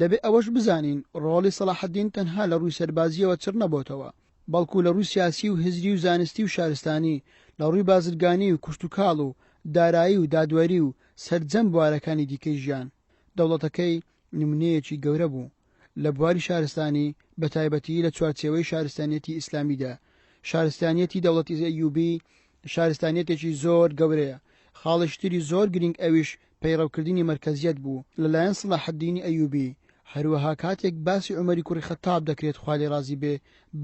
دەبێت ئەوەش بزانین ڕۆڵی سەلاحەدین تەنها لە ڕووی سەربازیەوە چڕ نەبووتەوە، بەڵکو لە ڕووی سیاسی و هزری و زانستی و شارستانی، لە ڕووی بازرگانی و کوشت و کاڵ و دارایی و دادوەری و سەرجەم بوارەکانی دیکەی ژیان. دەوڵەتەکەی نمونەیەکی گەورە بوو لە بواری شارستانی، بە تایبەتی لە چوارچێوەی شارستانیەتی ئیسلامیدا. شارستانیەتی دەوڵەتی ئەیوبی شارستانیەتێکی زۆر گەورەیە. خاڵشتری زۆر گرنگ ئەویش پەیڕەوکردنی مرکزیەت بوو لەلایەن سەلاحەدینی ئەیوبی. هەروەها کاتێک باسی عومەری کوڕی خەتاب دەکرێت خوا لێ ڕازی بێ،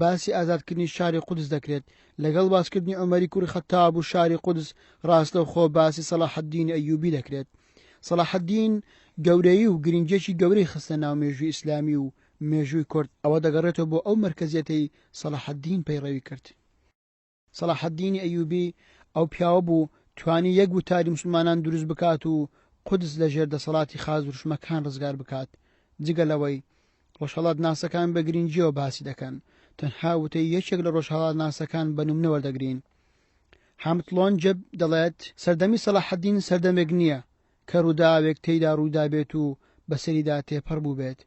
باسی ئازادکردنی شاری قودس دەکرێت. لەگەڵ باسکردنی عومەری کوڕی خەتاب و شاری قودس ڕاستەوخۆ باسی سەلاحەدینی ئەیوبی دەکرێت. سەلاحەدین گەورەی و گرنگێکی گەورەی خستە ناو مێژووی ئیسلامی و مێژووی کورد. ئەوە دەگەڕێتەوە بۆ ئەو مرکزیەتەی سەلاحەدین پەیڕەوی کرد. سەلاحەدینی ئەیوبی ئەو پیاوە بوو توانی یەک وتاری موسڵمانان دروست بکات و قودس لە ژێر دەسەڵاتی خازوڕشمەکان ڕزگار بکات. جگە لەوەی ڕۆژهەڵات ناسەکان بە گرنگیەوە باسی دەکەن، تەنها وتەی یەکێک لە ڕۆژهەڵات ناسەکان بە نمونە وەردەگرین. حامد لۆنجب دەڵێت سەردەمی سەلاحەدین سەردەمێک نییە کە ڕووداوێک تێیدا ڕوودا بێت و بەسەریدا تێپەڕ بوو بێت.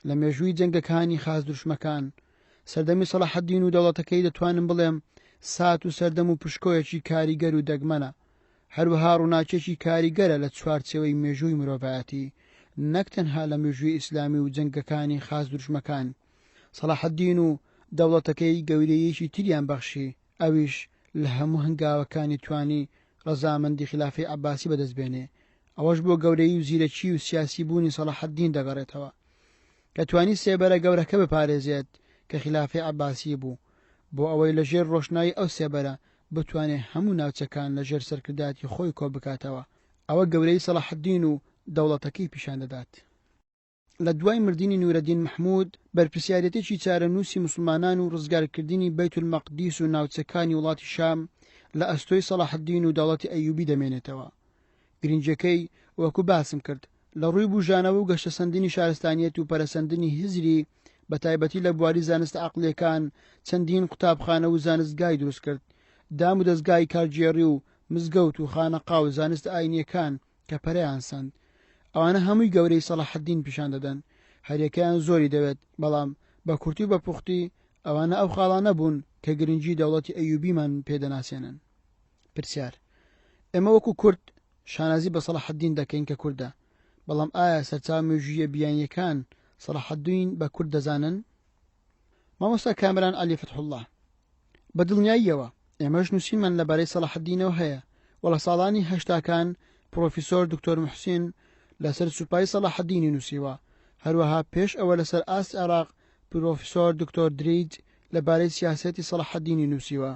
لە مێژووی جەنگەکانی خازوڕشمەکان سەردەمی سەلاحەدین و دەوڵەتەکەی دەتوانم بڵێم سات و سەردەم و پشکۆیەکی کاریگەر و دەگمەنە، هەروەها ڕووناکێکی کاریگەرە لە چوارچێوەی مێژووی مرۆڤایەتی، نەک تەنها لە مێژووی ئیسلامی و جەنگەکانی خازوڕشمەکان. سەلاحەدین و دەوڵەتەکەی گەورەیەکی تریان بەخشی، ئەویش لە هەموو هەنگاوەکانی توانی ڕەزامەندی خلافەی عەباسی بەدەستبێنێ. ئەوەش بۆ گەورەی و زیرەکی و سیاسی بوونی سەلاحەدین دەگەڕێتەوە کە توانی سێبەرە گەورەکە بپارێزێت کە خلافەی عەباسی بوو، بۆ ئەوەی لە ژێر ڕۆشنایی ئەو سێبەرە بتوانێت هەموو ناوچەکان لە ژێر سەرکرداتی خۆی کۆ بکاتەوە. ئەوە گەورەی سەلاحەدین و دەوڵەتەکەی پیشان دەدات. لە دوای مردنی نورەدین محمود بەرپرسیارەتێکی چارەنووسی مسلمانان و ڕزگارکردنی بەیت المەقدیس و ناوچەکانی وڵاتی شام لە ئەستۆی سەلاحەدین و دەوڵەتی ئەیوبی دەمێنێتەوە. گرنگەکەی وەکو باسم کرد لە ڕووی بوژانەوە و گەشتە سەندنی شارستانیەت و پەرەسەندنی هزری، بە تایبەتی لە بواری زانستە عەقڵیەکان چەندین قوتابخانە و زانستگای دروست کرد، دام و دەستگای کارگێڕی و مزگەوت و خانەقا و زانستە ئاینیەکان کە پەرەیان سەند. ئەوانە هەمووی گەورەی سەلاحەدین پیشان دەدەن. هەریەکەیان زۆری دەوێت، بەڵام بە کورتی و بە پوختی ئەوانە ئەو خاڵانە بوون کە گرنگی دەوڵەتی ئەیوبیمان پێدەناسێنن. پرسیار: ئێمە وەکو کورد شانازی بە سەلاحەدین دەکەین کە کووردە، بەڵام ئایا سەرچاو مێژوویە بیانیەکان سەلاحەدین بە کورد دەزانن؟ مامۆستا کامران عەلی فتحوڵڵاه: بە دڵنیاییەوە ئێمەش نووسینمان لەبارەی سەلاحەدینەوە هەیە و لە ساڵانی هەشتاکان پرۆفیسۆر دکتۆر موحسین لەسەر سوپای سەلاحەدینی نووسیوە. هەروەها پێش ئەوە لەسەر ئاستی عێراق پرۆفیسۆر دکتۆر دریج لەبارەی سیاسەتی سەلاحەدینی نووسیوە.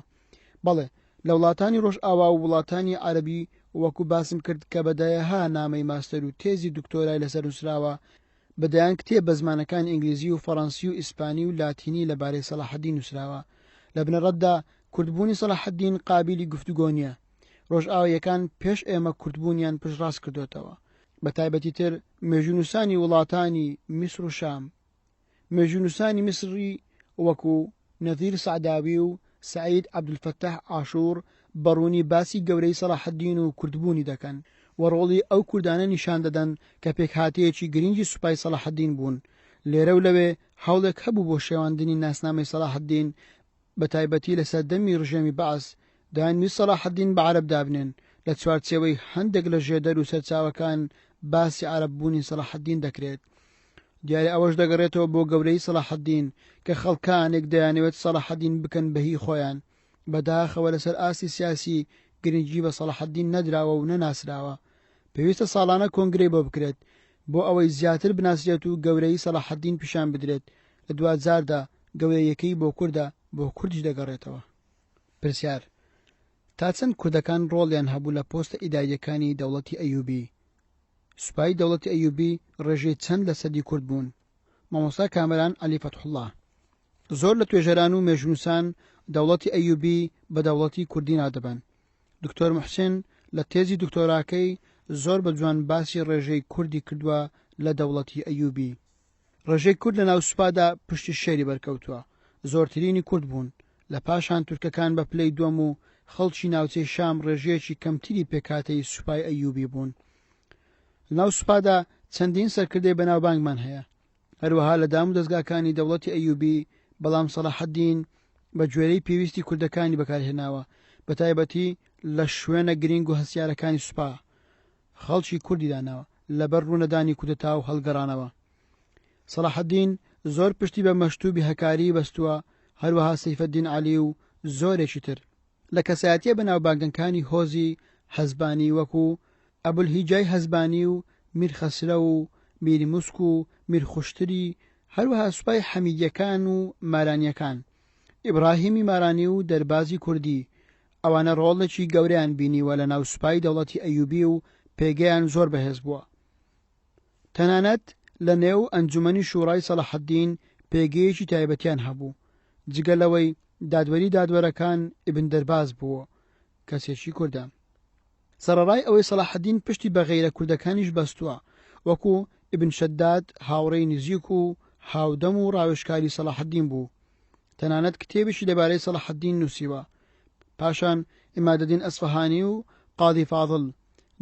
بەڵێ لە وڵاتانی ڕۆژئاوا و وڵاتانی عەرەبی وەکو باسم کرد کە بەدایەها نامەی ماستەر و تێزی دکتۆرای لەسەر نووسراوە، بەدایان کتێب بە زمانەکان ئینگلیزی و فەڕەنسی و ئیسپانی و لاتینی لەبارەی سەلاحەدین نووسراوە. لە بنەڕەتدا کوردبوونی سەلاحەدین قابلی گفتوگۆ نییە. ڕۆژئاواییەکان پێش ئێمە کوردبوونیان پشتڕاست کردوتەوە، بە تایبەتی تر مێژوونووسانی وڵاتانی میسر و شام. مێژوونووسانی میسری وەکو نەذیر سەعداوی و سەعید عەبدولفەتاح ئاشوور بەڕوونی باسی گەورەی سەلاحەدین و کوردبوونی دەکەن و ڕۆڵی ئەو کوردانە نیشان دەدەن کە پێکهاتەیەکی گرنگی سوپای سەلاحەدین بوون. لێرە و لەوێ هەوڵێک هەبوو بۆ شێواندنی ناسنامەی سەلاحەدین، بە تایبەتی لە سەردەمی ڕژێمی بەعس داویست سەلاحەدین بە عەرەب دابنێن. لە چوارچێوەی هەندێک لە ژێدەر و سەرچاوەکان باسی عەرەب بوونی سەلاحەدین دەکرێت. دیارە ئەوەش دەگەڕێتەوە بۆ گەورەی سەلاحەدین کە خەڵکانێک دەیانەوێت سەلاحەدین بکەن بەهی خۆیان. بەداخەوە لەسەر ئاستی سیاسی گرنگی بە سەلاحەدین نەدراوە و نەناسراوە. پێویستە ساڵانە کۆنگرەی بۆ بکرێت، بۆ ئەوەی زیاتر بناسرێت و گەورەی سەلاحەدین پیشان بدرێت لە 2000دا گەورەیەکەی بۆ کووردە بۆ کوردیش دەگەڕێتەوە. پرسیار: تا چەند کوردەکان ڕۆڵیان هەبوو لە پۆستە ئیداریەکانی دەوڵەتی ئەیوبی؟ سوپای دەوڵەتی ئەیوبی ڕێژەی چەند لە سەدی کورد بوون؟ مامۆستا کامەران عەلی فەتحوڵڵا: زۆر لە توێژەران و مێژنووسان دەوڵەتی ئەیوبی بە دەوڵەتی کوردی نادەبن. دکتۆر موحسین لە تێزی دکتۆراکەی زۆر بە جوان باسی ڕێژەی کوردی کردووە لە دەوڵەتی ئەیوبی. ڕێژەی کورد لە ناو سوپادا پشتی شێری بەرکەوتووە، زۆرترینی کورد بوون. لە پاشان تورکەکان بە پلەی دووەم و خەڵکی ناوچەی شام ڕێژەیەکی کەمتری پێکاتەی سوپای ئەیوبی بوون. لە ناو سوپادا چەندین سەرکردەی بەناوبانگمان هەیە، هەروەها لە دام و دەستگاکانی دەوڵەتی ئەیوبی، بەڵام سەلاحەدین بە گوێرەی پێویستی کوردەکانی بەکارهێناوە، بە تایبەتی لە شوێنە گرنگ و هەسیارەکانی سوپا خەڵکی کوردی داناوە لەبەر ڕوونەدانی کودەتا و هەڵگەڕانەوە. سەلاحەدین زۆر پشتی بە مەشتوبی هەکاری بەستووە، هەروەها سەیفەدین عەلی و زۆرێکی تر. لە کەسایەتیە بەناوبانگەکانی هۆزی هەزبانی وەکو ئەبولهیجای هەزبانی و میر خەسرە و میری موسک و میر خوشتری، هەروەها سوپای حەمیدیەکان و مارانیەکان، ئیبراهیمی مارانی و دەربازی کوردی، ئەوانە ڕۆڵێکی گەورەیان بینیوە لە ناو سوپای دەوڵەتی ئەیوبی و پێگەیان زۆر بەهێز بووە. تەنانەت لە نێو ئەنجومەنی شوڕای سەلاحەدین پێگەیەکی تایبەتیان هەبوو، جگەلەوەی دادوەری دادوەرەکان ئیبن دەرباز بووە، کەسێکی کوردە. سەرەڕای ئەوەی سەلاحەدین پشتی بە غەیرە کوردەکانیش بەستووە، وەکو ئیبن شەداد هاوڕێی نزیک و هاودەم و ڕاوێژکاری سەلاحەدین بوو. تەنانەت کتێبێکی لەبارەی سەلاحەدین نووسیوە. پاشان ئیمادەدین ئەسفەهانی و قادی فاضڵ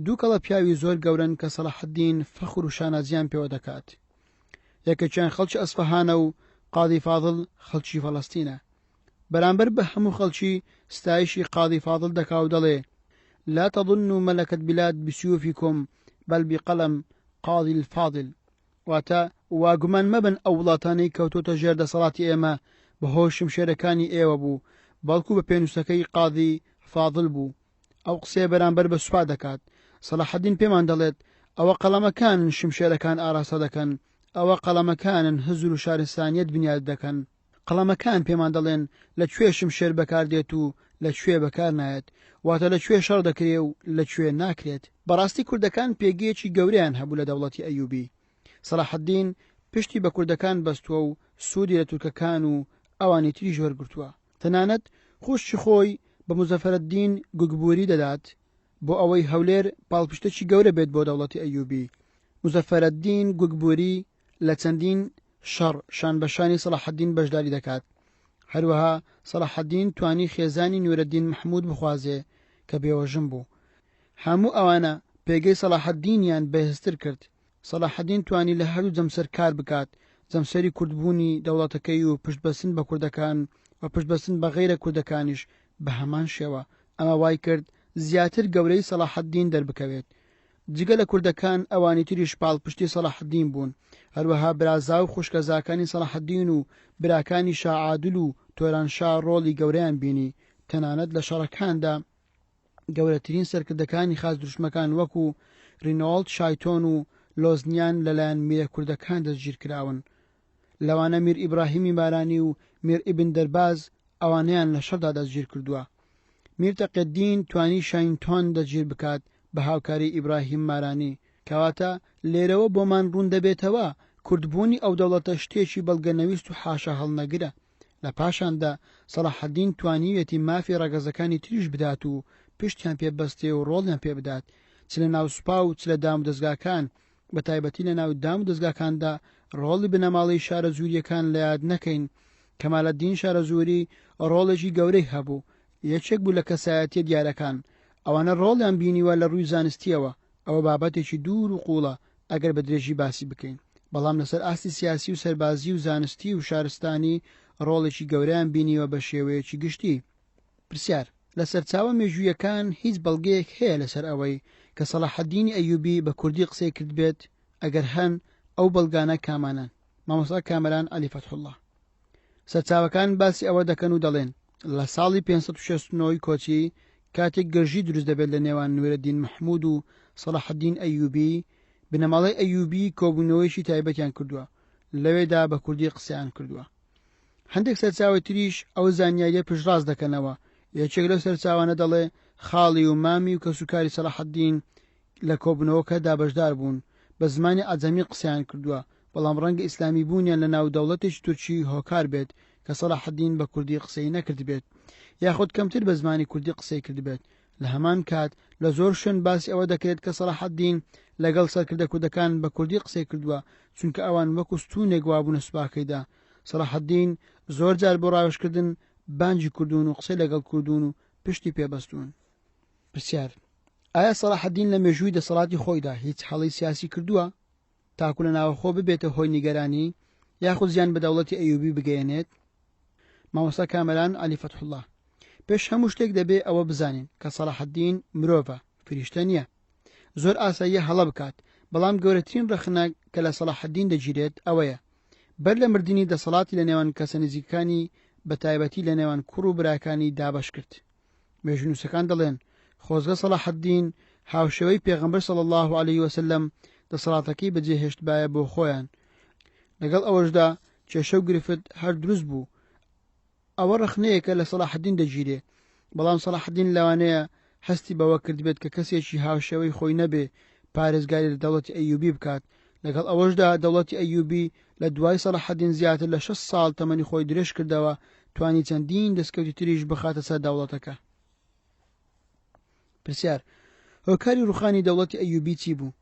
دوو کەڵە پیاوی زۆر گەورن کە سەلاحەدین فەخر و شانازیان پێوە دەکات. یەکێکیان خەڵکی ئەسفەهانە و قادی فاضڵ خەڵکی فەڵەستینە. بەرامبەر بە هەموو خەڵکی ستایشی قادی فاضڵ دەکا و دەڵێ: لا تظنوا ملكت بلاد بسيوفكم بل بقلم قاضي الفاضل. واتە واگومان مەبن ئەو وڵاتانەی کەوتۆتە ژێر دەسەڵاتی ئێمە بەهۆی شمشێرەکانی ئێوە بوو، بەڵکو بە پێنووسەکەی قاضی فاضل بوو. ئەو قسەیە بەرامبەر بە سوپا دەکات. سەلاحەدین پێمان دەڵێت ئەوە قەڵەمەکانن شمشێرەکان ئاراسە دەکەن، ئەوە قەڵەمەکانن هزر و شارستانیەت بنیاد دەکەن. قەڵەمەکان پێمان دەڵێن لەکوێ شمشێر بەکاردێت و لەکوێ بەکار نایەت، واتە لەکوێ شەڕ دەکرێ و لەکوێ ناکرێت. بەڕاستی کوردەکان پێگەیەکی گەورەیان هەبوو لە دەوڵەتی ئەیوبی. سەلاحەدین پشتی بە کوردەکان بەستووە و سوودی لە تورکەکان و ئەوانی تری ژۆرگرتووە. تەنانەت خوشتی خۆی بە مزەفەرەدین گوگبوری دەدات بۆ ئەوەی هەولێر پاڵپشتێکی گەورە بێت بۆ دەوڵەتی ئەیوبی. مزەفەرەدین گوگبوری لە چەندین شەڕ شان بەشانی سەلاحەدین بەشداری دەکات. هەروەها سەلاحەدین توانی خێزانی نوێرەدین محمود بخوازێ کە بێوەژن بوو. هەموو ئەوانە پێگەی سەلاحەدینیان بەهێزتر کرد. سەلاحەدین توانی لە هەردوو جەمسەر کار بکات، جەمسەری کوردبوونی دەوڵەتەکەی و پشتبەستن بە کوردەکان و پشتبەستن بە غەیرە کوردەکانیش بە هەمان شێوە. ئەمە وای کرد زیاتر گەورەی سەلاحەدین دەربکەوێت. جگە لە کوردەکان ئەوانی تریش پاڵپشتی سەلاحەدین بوون. هەروەها برازا و خوشکەزاکانی سەلاحەدین و براکانی شاعادل و تۆرانشا ڕۆڵی گەورەیان بینی. تەنانەت لە شەڕەکاندا گەورەترین سەرکردەکانی خاز دروشمەکان وەکو ڕینۆڵد شایتۆن و لۆزنیان لەلایەن میرە کوردەکان دەستگیر کراون. لەوانە میر ئیبراهیمی مارانی و میر ئیبن دەرباز ئەوانەیان لە شەڕدا دەستگیر کردووە. میر تەقیدین توانی شاینتۆن دەستگیر بکات بە هاوکاری ئیبراهیم مارانی. کەواتە لێرەوە بۆمان ڕوون دەبێتەوە کوردبوونی ئەو دەوڵەتە شتێکی بەڵگەنەویست و حاشا هەڵنەگرە. لە پاشاندا سەلاحەدین توانیوێتی مافی ڕەگەزەکانی تریش بدات و پشتیان پێبەستێ و ڕۆڵیان پێ بدات، چ لە ناو سوپا و چ لە دام و دەستگاکان. بە تایبەتی لە ناو دام و دەستگاکاندا ڕۆڵی بنەماڵی شارە زووریەکان لە یاد نەکەین. کەمالەدین شارە زووری ڕۆڵێکی گەورەی هەبوو، یەکێک بوو لە کەسایەتیە دیارەکان. ئەوانە ڕۆڵیان بینیوە لە ڕووی زانستیەوە. ئەوە بابەتێکی دوور و قوڵە ئەگەر بە درێژی باسی بکەین، بەڵام لەسەر ئاستی سیاسی و سەربازی و زانستی و شارستانی ڕۆڵێکی گەورەیان بینیوە بە شێوەیەکی گشتی. پرسیار: لە سەرچاوە مێژوویەکان هیچ بەڵگەیەک هەیە لەسەر ئەوەی کە سەلاحەدینی ئەیوبی بە کوردی قسەی کرد بێت؟ ئەگەر هەن ئەو بەڵگانە کامانن؟ مامۆستا کامەران عەلی فەتحوڵڵا: سەرچاوەکان باسی ئەوە دەکەن و دەڵێن لە ساڵی 569 کۆچی کاتێک گەژی دروست دەبێت لە نێوان نوێرەدین محمود و سەلاحەدین ئەیوبی، بنەماڵەی ئەیوبی کۆبوونەوەیشی تایبەتیان کردووە لەوێدا بە کوردی قسەیان کردووە. هەندێک سەرچاوی تریش ئەو زانیاریە پشتڕاست دەکەنەوە. یەکێک لەو سەرچاوانە دەڵێ خاڵی و مامی و کەسوکاری سەلاحەددین لە کۆبوونەوەکە دابەشدار بوون، بە زمانی ئەجەمی قسەیان کردووە، بەڵام ڕەنگە ئیسلامی بوونیان لە ناو دەوڵەتێکی تورکی هۆکار بێت کە سەلاحەددین بە کوردی قسەی نەکرد بێت یاخود کەمتر بە زمانی کوردی قسەی کرد بێت. لە هەمان کات لە زۆر شوێن باسی ئەوە دەکرێت کە سەلاحەددین لەگەڵ سەرکردە کوردەکان بە کوردی قسەی کردووە، چونکە ئەوان وەکو ستوونێک وابوونە سوپاکەیدا. سەلاحەددین زۆر جار بۆ ڕاوێژکردن بانجی کوردون و قسەی لەگەڵ کوردون و پشتی پێبەستون. پرسیار: ئایا سەلاحەددین لە مێژووی دەسەڵاتی خۆیدا هیچ هەڵی سیاسی کردووە تاکو لە ناوەخۆ ببێتە هۆی نیگەرانی یاخود زیان بە دەوڵەتی ئەیوبی بگەیەنێت؟ مامۆستا کامەران عەلی فەتحوڵڵا: پێش هەموو شتێک دەبێ ئەوە بزانین کە سەلاحەددین مرۆڤە، فریشتە نییە. زۆر ئاساییە هەڵە بکات، بەڵام گەورەترین ڕەخنە کە لە سەلاحەددین دەگیرێت ئەوەیە بەر لە مردنی دەسەڵاتی لە نێوان کەسە نزیکانی بە تایبەتی لە نێوان کوڕ و براکانی دابەش کرد. مێژونووسەکان دەڵێن خۆزگە سەلاحەددین هاوشێوەی پێغەمبەر صلی الله عليه وسلم دەسەڵاتەکەی بەجێهێشتبایە بۆ خۆیان. لەگەڵ ئەوەشدا کێشە و گرفت هەر دروست بوو. ئەوە ڕەخنەیەکە لە سەلاحەددین دەگیرێ، بەڵام سەلاحەددین لەوانەیە هەستی بەوە کرد بێت کە کەسێکی هاوشێوەی خۆی نەبێ پارێزگاری لە دەوڵەتی ئەیوبی بکات. لەگەڵ ئەوەشدا دەوڵەتی ئەیوبی لە دوای سەلاحەددین زیاتر لە 6 ساڵ تەمەنی خۆی درێژ کردەوە توانی چەندین دەستکەوتی تریش بخاتە سەر دەوڵەتەکە. پرسیار: هۆکاری ڕوخانی دەوڵەتی ئەیوبی چی بوو؟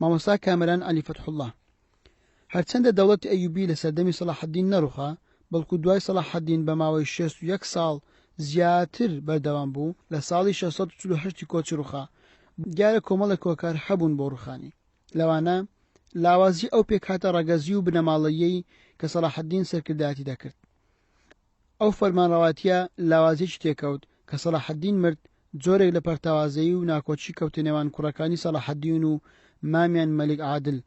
مامۆستا کامەران عەلی فەتحوڵڵا: هەرچەندە دەوڵەتی ئەیوبی لە سەردەمی سەلاحەددین نەڕوخا، بەڵکو دوای سەلاحەددین بە ماوەی 61 ساڵ زیاتر بەردەوام بوو. لە ساڵی 648 کۆچی ڕوخا. دیارە کۆمەڵێک کۆکار هەبوون بۆ ڕوخانی. لەوانە لاوازی ئەو پێکهاتە ڕەگەزی و بنەماڵەیەی کە سەلاحەددین سەرکردایەتی دەکرد. ئەو فەرمانڕەواتیە لاوازیەکی تێکەوت کە سەلاحەددین مرد، جۆرێک لە پەرتەوازایی و ناکۆچی کەوتە نێوان کوڕەکانی سەلاحەددین و مامیان مەلیک عادل.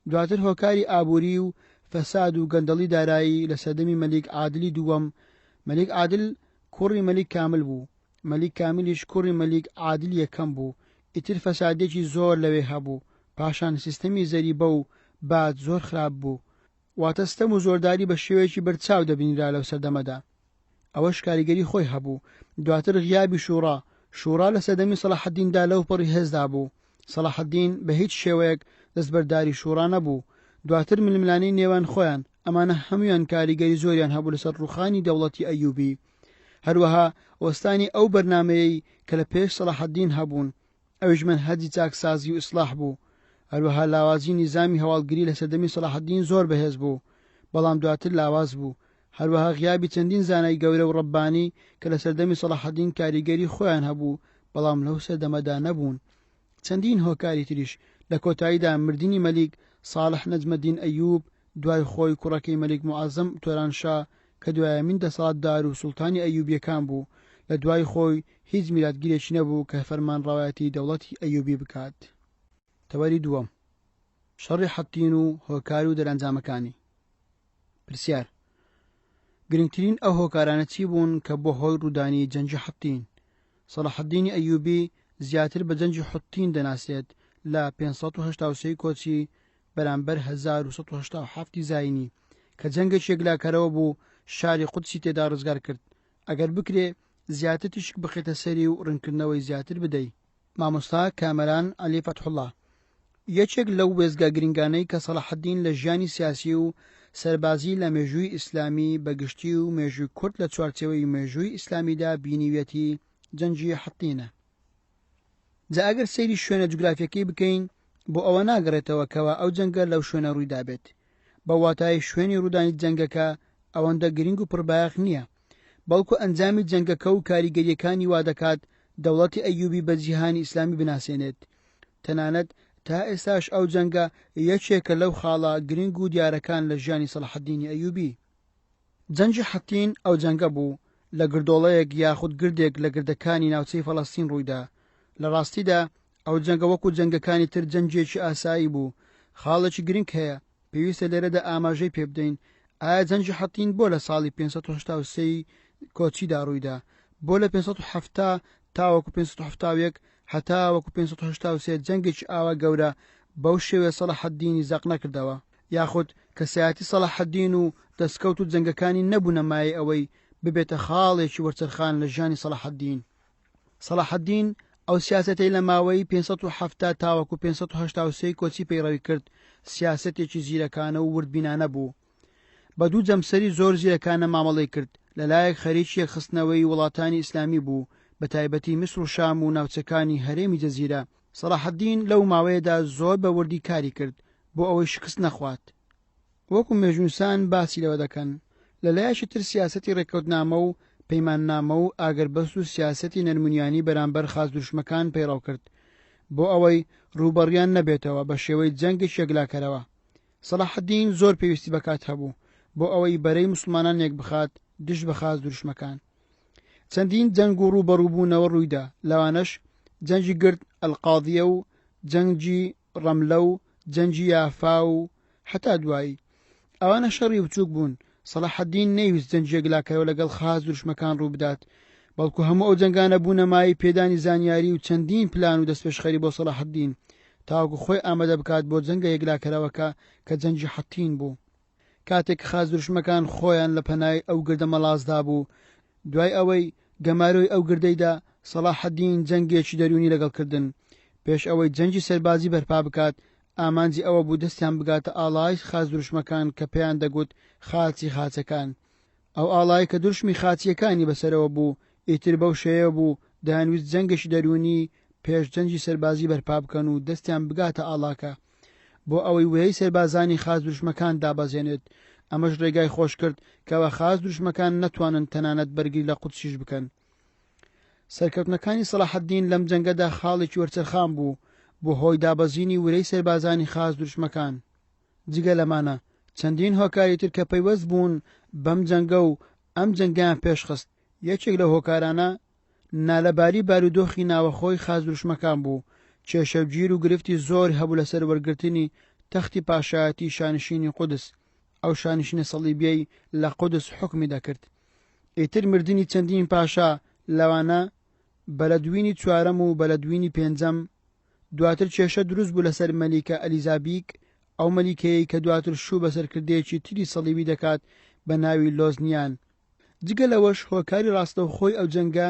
دواتر هۆکاری ئابووری و فەساد و گەندەڵی دارایی لە سەردەمی مەلیک عادلی دووەم. مەلیک عادل کوڕی مەلیک کامل بوو، مەلیک کامیلیش کوڕی مەلیک عادل یەکەم بوو. ئیتر فەسادێکی زۆر لەوێ هەبوو. پاشان سیستەمی زەریبە و بات زۆر خراپ بوو، واتە ستەم و زۆرداری بە شێوەیەکی بەرچاو دەبینرا لەو سەردەمەدا. ئەوەش کاریگەری خۆی هەبوو. دواتر غیابی شوڕا لە سەردەمی سەلاحەددیندا لەو پەڕی هێزدا بوو. سەلاحەددین بە هیچ شێوەیەک دەستبەرداری شوڕا نەبوو. دواتر ململانەی نێوان خۆیان، ئەمانە هەمویان کاریگەری زۆریان هەبوو لەسەر ڕوخانی دەوڵەتی ئەیوبی. هەروەها وەستانی ئەو بەرنامەیەی کە لە پێش سەلاحەددین هەبوون، ئەویش منهەجی چاکسازی و ئیسلاح بوو. هەروەها لاوازی نیزامی هەواڵگری لە سەردەمی سەلاحەددین زۆر بەهێز بوو، بەڵام دواتر لاواز بوو. هەروەها غیابی چەندین زانای گەورە و ڕەبانی کە لە سەردەمی سەلاحەددین کاریگەری خۆیان هەبوو، بەڵام لەو سەردەمەدا نەبوون. چەندین هۆکاری تریش. لە کۆتاییدا مردنی مەلیک ساڵح نەجمەدین ئەیوب، دوای خۆی کوڕەکەی مەلیک موعەزەم تۆرانشا کە دوایەمین دەسەڵاتدار و سوڵتانی ئەیوبیەکان بوو. لە دوای خۆی هیچ میلادگیرێکی نەبوو کە فەرمانڕەوایەتی دەوڵەتی ئەیوبی بکات. تەوەری دووەم: شەڕی حەتین و هۆکار و دەرەنجامەکانی. پرسیار: گرنگترین ئەو هۆکارانە چی بوون کە بۆ هۆی ڕوودانی جەنگی حەتین؟ سەلاحەددینی ئەیوبی زیاتر بە جەنگی حەتین دەناسێت لە 583 کۆچی بەرامبەر 1187 زاینی کە جەنگێک لاکەرەوە بوو، شاری قودسی تێدا ڕزگار کرد. ئەگەر بکرێ زیاتر تیشک بخێتە سەری و ڕنکردنەوەی زیاتر بدەی. مامۆستا کامەران عەلی فەتحوڵڵا: یەکێک لەو وێزگا گرنگانەی کە سەلاحەددین لە ژیانی سیاسی و سەربازی لە مێژووی ئیسلامی بەگشتی و مێژووی کورد لە چوارچێوەی مێژووی ئیسلامیدا بینیوێتی جەنگی حەتینە. جا ئەگەر سەیری شوێنە جوگرافیەکەی بکەین، بۆ ئەوە ناگەڕێتەوە کەوە ئەو جەنگە لەو شوێنە ڕوویدا بێت. بە واتای شوێنی ڕوودانی جەنگەکە ئەوەندە گرنگ و پڕبایەخ نییە، بەڵکو ئەنجامی جەنگەکە و کاریگەریەکانی وا دەکات دەوڵەتی ئەیوبی بە جیهانی ئیسلامی بناسێنێت. تەنانەت تا ئێستاش ئەو جەنگە یەکێکە لەو خاڵە گرنگ و دیارەکان لە ژیانی سەلاحەددینی ئەیوبی. جەنگی حەتین ئەو جەنگە بوو لە گردۆڵەیەک یاخود گردێک لە گردەکانی ناوچەی فەڵەستین ڕوویدا. لە ڕاستیدا ئەو جەنگە وەکو جەنگەکانی تر جەنگێکی ئاسایی بوو. خاڵێکی گرنگ هەیە، پێویستە لێرەدا ئاماژەی پێ بدەین. ئایا جەنگی حەتین بۆ لە ساڵی 583 کۆچیدا ڕوویدا، بۆ لە 570 تا وەکو 571 هەتا وەکو 583 جەنگێکی ئاوا گەورە بەو شێوێ سەلاحەددینی زەق نەکردەوە، یاخود کەسایەتی سەلاحەددین و دەستکەوت و جەنگەکانی نەبوونە مایە ئەوەی ببێتە خاڵێکی وەرچەرخان لە ژیانی سەلاحەددین. سەلاحەددین ئەو سیاسەتەی لە ماوەی 570 تاوەکو 583 کۆچی پەیڕەوی کرد سیاسەتێکی زیرەکانە و وردبینانە بوو. بە دوو جەمسەری زۆر زیرەکانە مامەڵەی کرد، لەلایەک خەریکی یەکخستنەوەی وڵاتانی ئیسلامی بوو، بە تایبەتی میسر و شام و ناوچەکانی هەرێمی جەزیرە. سەلاحەددین لەو ماوەیەدا زۆر بە وردی کاری کرد بۆ ئەوەی شکست نەخوات. وەکو مێژووسان باسی لەوە دەکەن، لەلایەکی تر سیاسەتی ڕێکەوتنامە و پەیماننامە و ئاگربەست و سیاسەتی نەرمونیانی بەرامبەر خازدوشمەکان پەیڕەو کرد بۆ ئەوەی ڕووبەڕیان نەبێتەوە بە شێوەی جەنگێک یەکلاکەرەوە. سەلاحەددین زۆر پێویستی بەکات هەبوو بۆ ئەوەی بەرەی موسڵمانان یەک بخات دژ بە خازدوشمەکان. چەندین جەنگ و ڕووبەڕووبوونەوە ڕوویدا، لەوانەش جەنگی گرد ئەلقاضیە و جەنگی ڕەملە و جەنگی یافا و حتا دوایی. ئەوانە شەڕی بچووک بوون. سەلاحەددین نەیویست جەنگی یەکلاکەرەوە لەگەڵ خازدوشمەکان ڕوو بدات، بەڵکو هەموو ئەو جەنگانە بوونە مای پێدانی زانیاری و چەندین پلان و دەستپێشخەری بۆ سەلاحەددین تاوەکو خۆی ئامادە بکات بۆ جەنگە یەکلاکەرەوەکە کە جەنگی حەتین بوو. کاتێک خازدوشمەکان خۆیان لە پەنای ئەو گردە مەڵازدا بوو، دوای ئەوەی گەماروی ئەو گردەیدا سەلاحەددین جەنگێکی دەرونی لەگەڵکردن. پێش ئەوەی جەنگی سەربازی بەرپا بکات، ئامانجی ئەوە بوو دەستیان بگاتە ئاڵای خازدوشمەکان کە پێیان دەگوت خاچی خاچەکان. ئەو ئاڵای کە دوشمی خاچیەکانی بەسەرەوە بوو، ئیتر بەو شێوە بوو دەیانویست جەنگێکی دەرونی پێش جەنگی سەربازی بەرپا بکەن و دەستیان بگاتە ئاڵاکە بۆ ئەوەی وێی سەربازانی خازدوشمەکان دابەزێنێت. ئەمەش ڕێگای خۆش کرد کەوە خازدوشمەکان نەتوانن تەنانەت بەرگری لە قودسیش بکەن. سەرکەوتنەکانی سەلاحەددین لەم جەنگەدا خاڵێکی وەرچەرخان بوو بۆ هۆی دابەزینی ورەی سەربازانی خازدوشمەکان. جگە لەمانە چەندین هۆکاری تر کە پەیوەست بوون بەم جەنگە و ئەم جەنگیان پێشخست. یەکێک لە هۆکارانە نالەباری بارودۆخی ناوەخۆی خازدوشمەکان بوو. کێشەوگیر و گرفتی زۆر هەبوو لەسەر وەرگرتنی تەختی پاشایەتی شانشینی قودس. ئەو شانشینە سەڵیبیەی لە قودس حکمی دەکرد. ئیتر مردنی چەندین پاشا، لەوانە بەلەدوینی چوارەم و بەلەدوینی پێنجەم. دواتر کێشە دروست بوو لەسەر مەلیکە ئەلیزابیک، ئەو مەلیکەیە کە دواتر شوو بەسەرکردەیەکی تری سەڵیبی دەکات بە ناوی لۆزنیان. جگە لەوەش هۆکاری ڕاستەوخۆی ئەو جەنگە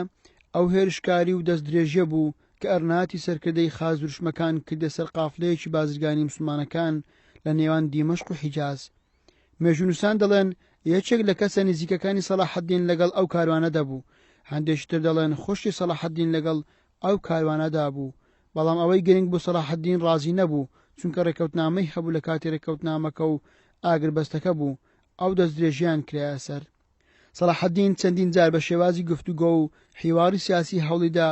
ئەو هێرشکاری و دەست درێژە بوو کە ئەرناتی سەرکردەی خازدوشمەکان کردە سەر قافلەیەکی بازرگانی مسلمانەکان لە نێوان دیمەشق و حیجاز. مێژوونووسان دەڵێن یەکێک لە کەسە نزیکەکانی سەلاحەددین لەگەڵ ئەو کاروانە دەبوو. هەندێکی تر دەڵێن خوشی سەلاحەددین لەگەڵ ئەو کاروانەدا بوو، بەڵام ئەوەی گرنگ بوو سەلاحەددین ڕازی نەبوو، چونکە ڕێکەوتنامەی هەبوو لە کاتی ڕێکەوتنامەکە و ئاگربەستەکە بوو، ئەو دەست درێژیان کرایە سەر. سەلاحەددین چەندین جار بە شێوازی گفتوگۆ و حیواری سیاسی هەوڵیدا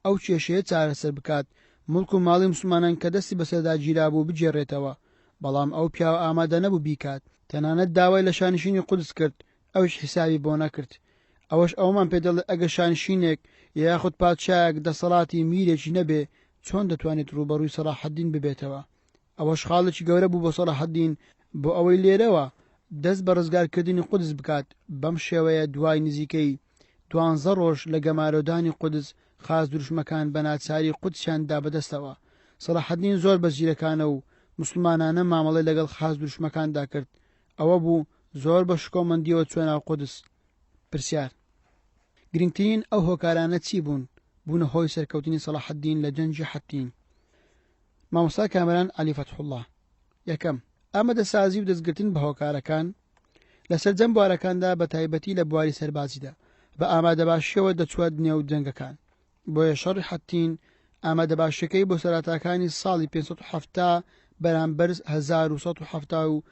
ئەو کێشەیە چارەسەر بکات، مڵک و ماڵی موسڵمانان کە دەستی بەسەردا گیرا بوو بجێڕێتەوە، بەڵام ئەو پیاوە ئامادە نەبوو بیکات. تەنانەت داوای لە شانشینی قودس کرد، ئەوش حیسابی بۆ نەکرد. ئەوەش ئەومان پێدەڵێ ئەگە شانشینێک یاخود پادشایەک دەسەڵاتی میرێکی نەبێ چۆن دەتوانێت ڕوبەڕووی سەلاحەددین ببێتەوە. ئەوەش خاڵێکی گەورە بوو بۆ سەلاحەددین بۆ ئەوەی لێرەوە دەست بە ڕزگارکردنی قودس بکات. بەم شێوەیە دوای نزیکەی 12 ڕۆژ لە گەمارۆدانی قودس خازدوشمەکان بە ناچاری قودسیان دا بەدەستەوە. سەلاحەددین زۆر بە زیرەکانە و مسلمانانە مامەڵەی لەگەڵ خازدوشمەکاندا کرد. ئەوە بوو زۆر بە شکۆمەندیەوە چوە ناو قودس. پرسیار: گرنگترین ئەو هۆکارانە چی بوون بوونە هۆی سەرکەوتنی سەلاحەددین لە جەنگی حەتین؟ مامۆستا کامەران عەلی فەتحوڵڵاه: یەکەم، ئامادەسازی و دەستگرتن بە هۆکارەکان لەسەر جەم بوارەکاندا، بە تایبەتی لە بواری سەربازیدا بە ئامادەباشیەوە دەچوە نێو جەنگەکان. بۆیە شەڕی حەتین ئامادەباشیەکەی بۆ سەراتاکانی ساڵی 570 بەرامبەر 1174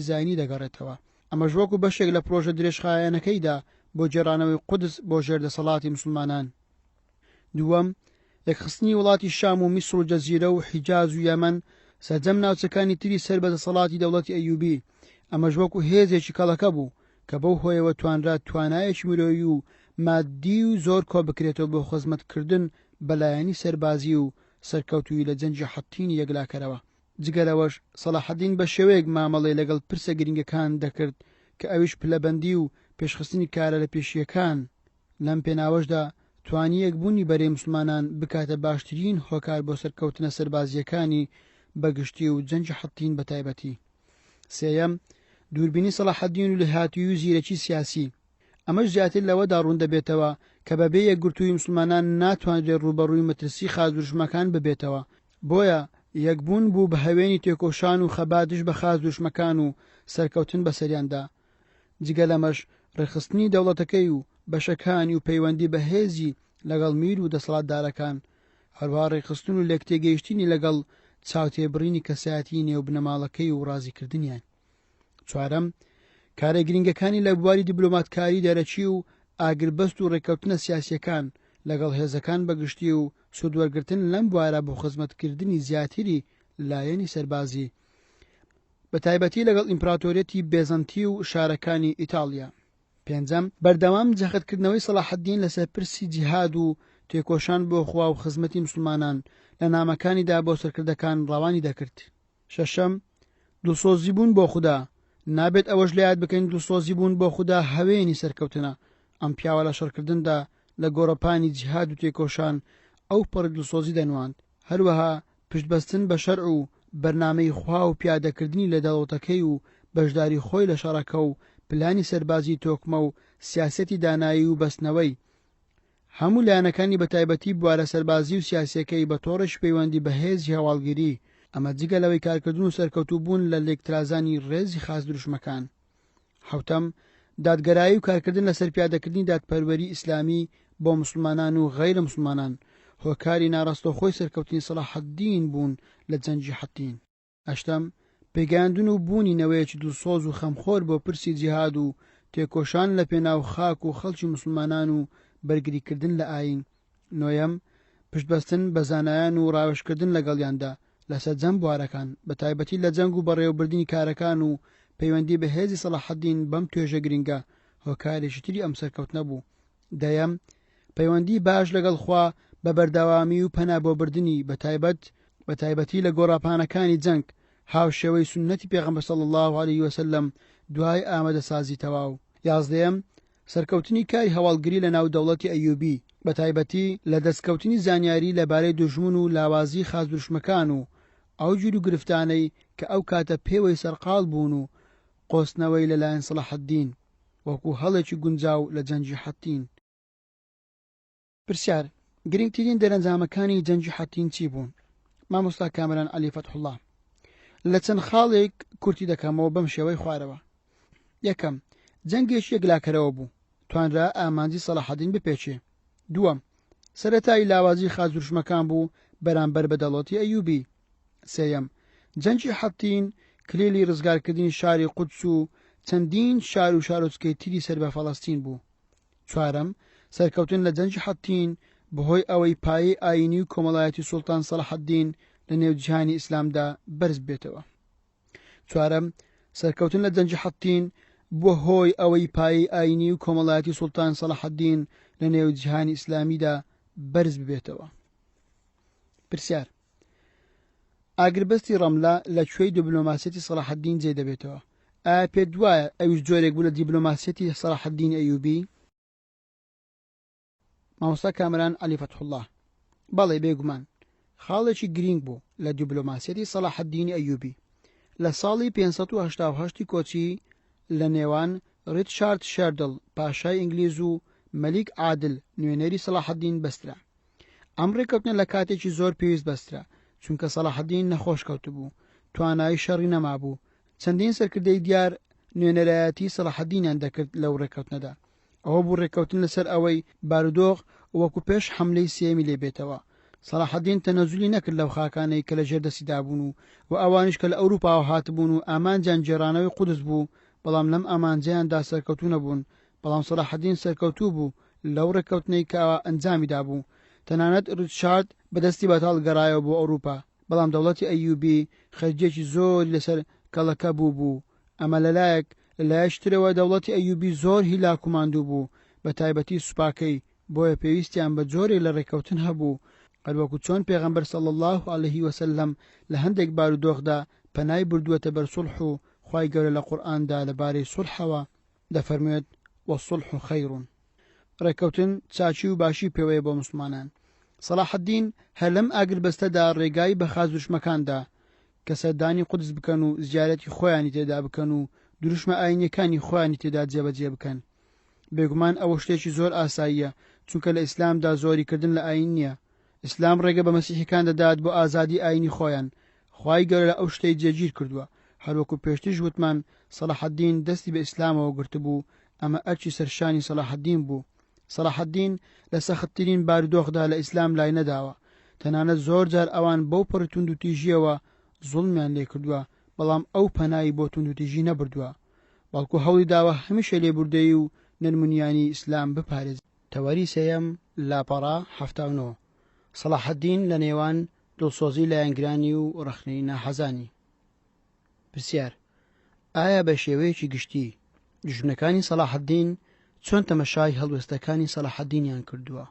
زاینی دەگەڕێتەوە. ئەمەش وەکو بەشێک لە پرۆژە درێژخایەنەکەیدا بۆ جێڕانەوەی قودس بۆ ژێردەسەڵاتی مسلمانان. دووەم، یەکخستنی وڵاتی شام و میسر و جەزیرە و حیجاز و یەمەن سەرجەم ناوچەکانی تری سەر بەدەسەڵاتی دەوڵەتی ئەیوبی. ئەمەش وەکو هێزێکی کەڵەکە بوو کە بەو هۆیەوە توانرا توانایەکی مرۆیی و مادی و زۆر کۆ بکرێتەوە بۆ خزمەتکردن بەلایەنی سەربازی و سەرکەوتووی لە جەنگی حەتینی یەکلاکەرەوە. جگەرەوەش سەلاحەددین بە شێوەیەک مامەڵەی لەگەڵ پرسە گرنگەکان دەکرد کە ئەویش پلەبەندی و پێشخستنی کارە لە پێشیەکان. لەم پێناوەشدا توانی یەکبوونی بەرەی مسلمانان بکاتە باشترین هۆکار بۆ سەرکەوتنە سەربازیەکانی بەگشتی و جەنجی حەتین بە تایبەتی. سێیەم دووربینی سەلاحەدین و لەهاتووی و زیرەکی سیاسی. ئەمەش زیاتر لەوەدا ڕوون دەبێتەوە کە بەبێ یەکگرتووی مسلمانان ناتوانرێت ڕوبەڕووی مەترسی خازوشمەکان ببێتەوە. بۆیە یەکبوون بوو بە هەوێنی تێکۆشان و خەباتش بە خازوشمەکان و سەرکەوتن بەسەریاندا. جگە لەمەش ڕێخستنی دەوڵەتەکەی و بەشەکانی و پەیوەندی بەهێزی لەگەڵ میر و دەسەڵاتدارەکان، هەروە ڕێخستن و لێکتێگەیشتنی لەگەڵ چاوتێبڕینی کەسایەتی نێو بنەماڵەکەی و ڕازیکردنیان. چوارەم کارە گرنگەکانی لە بواری دیبلۆماتکاری دەرەچی و ئاگربەست و ڕێکەوتنە سیاسیەکان لەگەڵ هێزەکان بەگشتی و سوودوەرگرتن لەم بوارە بۆ خزمەتکردنی زیاتری لایەنی سەربازی، بە تایبەتی لەگەڵ ئیمپراتۆریەتی بێزەنتی و شارەکانی ئیتاڵیا. پێنجەم بەردەوام جەختکردنەوەی سەلاحەدین لەسەر پرسی جیهاد و تێکۆشان بۆ خوا و خزمەتی مسلمانان لە نامەکانیدا بۆ سەرکردەکان ڕاوانی دەکرد. شەشەم دڵسۆزی بوون بۆ خوددا. نابێت ئەوەش لایەت بکەین دڵسۆزی بوون بۆ خوددا هەوێنی سەرکەوتنە. ئەم پیاوە لە شەڕکردندا لە گۆڕەپانی جیهاد و تێکۆشان ئەو پڕ دڵسۆزی دەنواند. هەروەها پشتبەستن بە شەرع و بەرنامەی خوا و پیادەکردنی لە دەوڵەتەکەی و بەشداری خۆی لە شەڕەکە و پلانی سەربازی تۆکمە و سیاسەتی دانایی و بەستنەوەی هەموو لایەنەکانی بە تایبەتی بوارە سەربازی و سیاسەکەی بە تۆڕش پەیوەندی بەهێزی هەواڵگیری. ئەمە جگە لەوەی کارکردن و سەرکەوتوو بوون لە لێکترازانی ڕێزی خازدروشمەکان. حوتەم دادگەرایی و کارکردن لەسەر پیادەکردنی دادپەروەری ئیسلامی بۆ مسلمانان و غەیرە مسلمانان هۆکاری ناڕاستەوخۆی سەرکەوتنی سەلاحەدین بوون لە جەنجی حەتین. ئەشتەم پێگەیاندن و بوونی نەوەیەکی دڵسۆز و خەمخۆر بۆ پرسی جیهاد و تێکۆشان لە پێناو خاک و خەڵکی مسلمانان و بەرگریکردن لە ئاین. نۆیەم پشتبەستن بە زانایان و ڕاوێژکردن لەگەڵیاندا لەسەر جەم بوارەکان، بە تایبەتی لە جەنگ و بەڕێوەبردننی کارەکان و پەیوەندی بە هێزی سەلاحەدین بەم توێژە گرنگە هۆکارێکی تری ئەم سەرکەوتنە بوو. دەیەم پەیوەندی باش لەگەڵ خوا بە بەردەوامی و پەنابۆبردننی بە تایبەتی لە گۆڕاپانەکانی جەنگ هاوشێوەی سنەتی پێغەمبەر صلی الله عليه وسلم دوای ئامادەسازی تەواو. یازدەیەم سەرکەوتنی کاری هەواڵگری لە ناو دەوڵەتی ئەیوبی، بە تایبەتی لە دەستکەوتنی زانیاری لەبارەی دوژمن و لاوازی خازدروشمەکان و ئەو جور و گرفتانەی کە ئەو کاتە پێوەی سەرقاڵ بوون و قۆستنەوەی لەلایەن سەلاحەدین وەکو هەڵێکی گونجاو لە جەنجی حەتین. پرسیار: گرنگترین دەرەنجامەکانی جەنجی حەتین چی بوون؟ مامۆستا کامران عەلی فەتحوڵڵا: لە چەند خاڵێک کورتی دەکەمەوە بەم شێوەی خوارەوە. یەکەم، جەنگێکی یەکلاکەرەوە بوو، توانرا ئامانجی سەلاحەدین بپێچێ. دووەم، سەرەتایی لاوازی خازدروشمەکان بوو بەرامبەر بە دەوڵەتی ئەیوبی. سێیەم، جەنجی حەتین کلیلی ڕزگارکردنی شاری قودس و چەندین شار و شارۆچکەی تری سەر بە فەڵەستین بوو. چوارەم، سەرکەوتن لە جەنجی حەتین بەهۆی ئەوەی پایەی ئاینی و کۆمەڵایەتی سوڵتان سەلاحەدین لە نێوجیهانی ئیسلامدا بەرز بێتەوە. چوارەم، سەرکەوتن لە جەنجی حەتین بووە هۆی ئەوەی پایەی ئاینی و کۆمەڵایەتی سوڵتان سەلاحەدین لە نێوجیهانی ئیسلامیدا بەرز ببێتەوە. پرسیار: ئاگربەستی ڕەملە لە کوێی دیبلۆماسیەتی سەلاحەدین جێ دەبێتەوە. ئایا پێت وایە ئەویش جۆرێک بوو لە دیبلۆماسیەتی سەلاحەدین ئەیوبی؟ مامۆستا کامران عەلی فەتحوڵڵا: بەڵێ بێگومان خاڵێکی گرنگ بوو لە دیبلۆماسیەتی سەلاحەدین ئەیوبی. لە ساڵی 588 کۆچی لە نێوان ڕیچارد شێردڵ پاشای ئینگلیز و مەلیک عادل نوێنەری سەلاحەدین بەسترا. ئەم ڕێکەوتنە لە کاتێکی زۆر پێویست بەسترا، چونکە سەلاحەدین نەخۆش کەوت بوو، توانایی شەڕی نەمابوو. چەندین سەرکردەی دیار نوێنەرایەتی سەلاحەدینیان دەکرد لەو ڕێکەوتنەدا. ئەوە بوو ڕێکەوتن لەسەر ئەوەی بارودۆخ وەکو پێش حەملەی سێمی لێبێتەوە. سەلاحەدین تەنەزولی نەکرد لەو خاکانەی کە لە ژێردەسیدا بوون و ئەوانش کە لە ئەوروپاوە هاتبوون و ئامانجیان جێرانەوەی قودس بوو، بەڵام لەم ئامانجەیاندا سەرکەوتوو نەبوون. بەڵام سەلاحەدین سەرکەوتوو بوو لەو ڕێکەوتنەی کەوە ئەنجامیدا بوو. تەنانەت ریچارد بەدەستی بەتاڵ گەڕایەوە بۆ ئەوروپا، بەڵام دەوڵەتی ئەیوبی خەرجێکی زۆر لەسەر کەڵەکە بوو. ئەمە لەلایەک لەلایەشترەوە دەوڵەتی ئەیوبی زۆر هیلاک و ماندوو بوو، بە تایبەتی سوپاکەی، بۆیە پێویستیان بە جۆرێک لە ڕێکەوتن هەبوو، هەروەکو چۆن پێغەمبەر صلی الله عليه وسلم لە هەندێک بارودۆخدا پەنای بردووەتە بەر سوڵح و خوای گەورە لە قورئاندا لەبارەی سوڵحەوە دەفەرموێت وەسوڵح خەیڕ. ڕێکەوتن چاچی و باشی پێوەیە بۆ مسلمانان. سەلاحەدین هەر لەم ئاگربەستەدا ڕێگای بە خازوشمەکاندا کە سەردانی قودس بکەن و زیارەتی خۆیانی تێدا بکەن و دروشمە ئاینیەکانی خۆیانی تێدا جێبەجێ بکەن. بێگومان ئەوە شتێکی زۆر ئاساییە، چونکە لە ئیسلامدا زۆریکردن لە ئاین نییە. ئیسلام ڕێگە بە مەسیحیەکان دەدات بۆ ئازادی ئاینی خۆیان. خوای گەورە لە ئەو شتەی جێگیر کردووە. هەروەکو پێشترش وتمان سەلاحەدین دەستی بە ئیسلامەوە گرتبوو، ئەمە ئەرچی سەرشانی سەلاحەدین بوو. سەلاحەدین لە سەختترین بارودۆخدا لە ئیسلام لای نەداوە. تەنانەت زۆر جار ئەوان بەو پڕ توند و تیژیەوە زوڵمیان لێ کردووە، بەڵام ئەو پەنایی بۆ توند و تیژی نەبردووە، بەڵکو هەوڵی داوە هەمیشە لێبوردەی و نەرمونیانی ئیسلام بپارێز. تەوەری سێیەم لاپەڕا 79 سەلاحەدین لە نێوان دڵسۆزی لایەنگرانی و ڕەخنەی ناحەزانی. پرسیار: ئایا بە شێوەیەکی گشتی دژمنەکانی سەلاحەدین چۆن تەمەشای هەڵوێستەکانی سەلاحەدینیان کردووە؟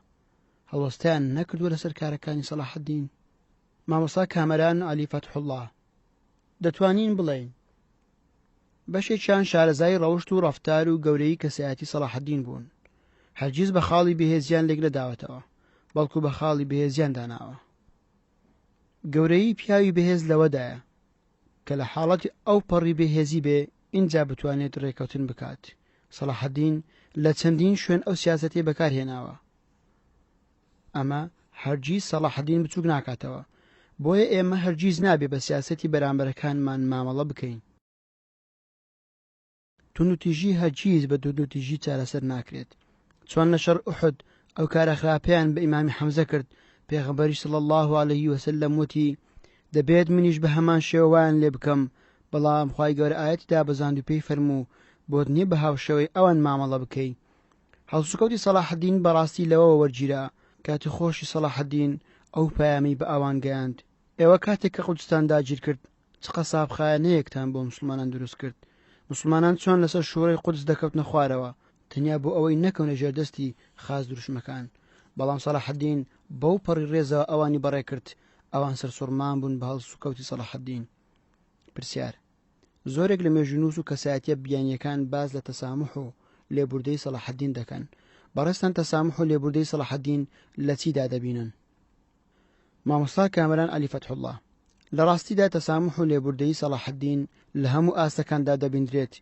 هەڵوەستیان نەکردووە لەسەر کارەکانی سەلاحەدین؟ مامۆستا کامەران عەلی فەتحوڵڵاه: دەتوانین بڵێین بەشێکیان شارەزای ڕەوشت و ڕەفتار و گەورەی کەسایەتی سەلاحەدین بوون. هەرگیز بە خاڵی بەهێزیان لێک نەداوەتەوە، بەڵکو بە خاڵی بەهێزیان داناوە. گەورەی پیاوی بەهێز لەوەدایە کە لە حاڵەتی ئەو پەڕی بەهێزی بێ ئینجا بتوانێت ڕێکەوتن بکات. سەلاحەدین لە چەندین شوێن ئەو سیاسەتی بەکارهێناوە. ئەمە هەرگیز سەلاحەدین بچووک ناکاتەوە، بۆیە ئێمە هەرگیز نابێ بە سیاسەتی بەرامبەرەکانمان مامەڵە بکەین. توندوتیژی هەرگیز بە توندوتیژی چارەسەر ناکرێت. چۆن لە شەڕ ئوحود ئەو کارە خراپەیان بە ئیمامی حەمزە کرد، پێغەمبەری صلی الله علیه وسلم وتی دەبێت منیش بە هەمان شێوەیان لێ بکەم، بەڵام خوای گەورە ئاەتی دابەزاند و پێی فەرموو بۆت نییە بە هاوشەوەی ئەوان مامەڵە بکەی. هەڵسوکەوتی سەلاحەدین بەڕاستی لەوەوە وەرگیرا کاتی خۆشی سەلاحەدین ئەو پەیامی بە ئەوان گەیاند: ئێوە کاتێک کە قودستان داگیر کرد چ قەسابخایەنەیەکتان بۆ مسلمانان دروست کرد. مسلمانان چۆن لەسەر شوڕەی قودس دەکەوتنە خوارەوە تەنیا بۆ ئەوەی نەکەونە ژێردەستی خاز دروشمەکان. بەڵام سەلاحەدین بەو پەڕی ڕێزەوە ئەوانی بەڕێ کرد، ئەوان سەرسوڕمان بوون بە هەڵسوکەوتی سەلاحەدین. پرسیار: زۆرێک لە مێژونووس و کەسایەتیە بیانیەکان باز لە تەسامح و لێبوردەی سەلاحەدین دەکەن. بەڕێستان تەسامح و لێبوردەی سەلاحەدین لە چیدا دەبینن؟ مامۆستا کامەران عەلی فەتحوڵڵاه: لە ڕاستیدا تەسامح و لێبوردەی سەلاحەدین لە هەموو ئاستەکاندا دەبیندرێت،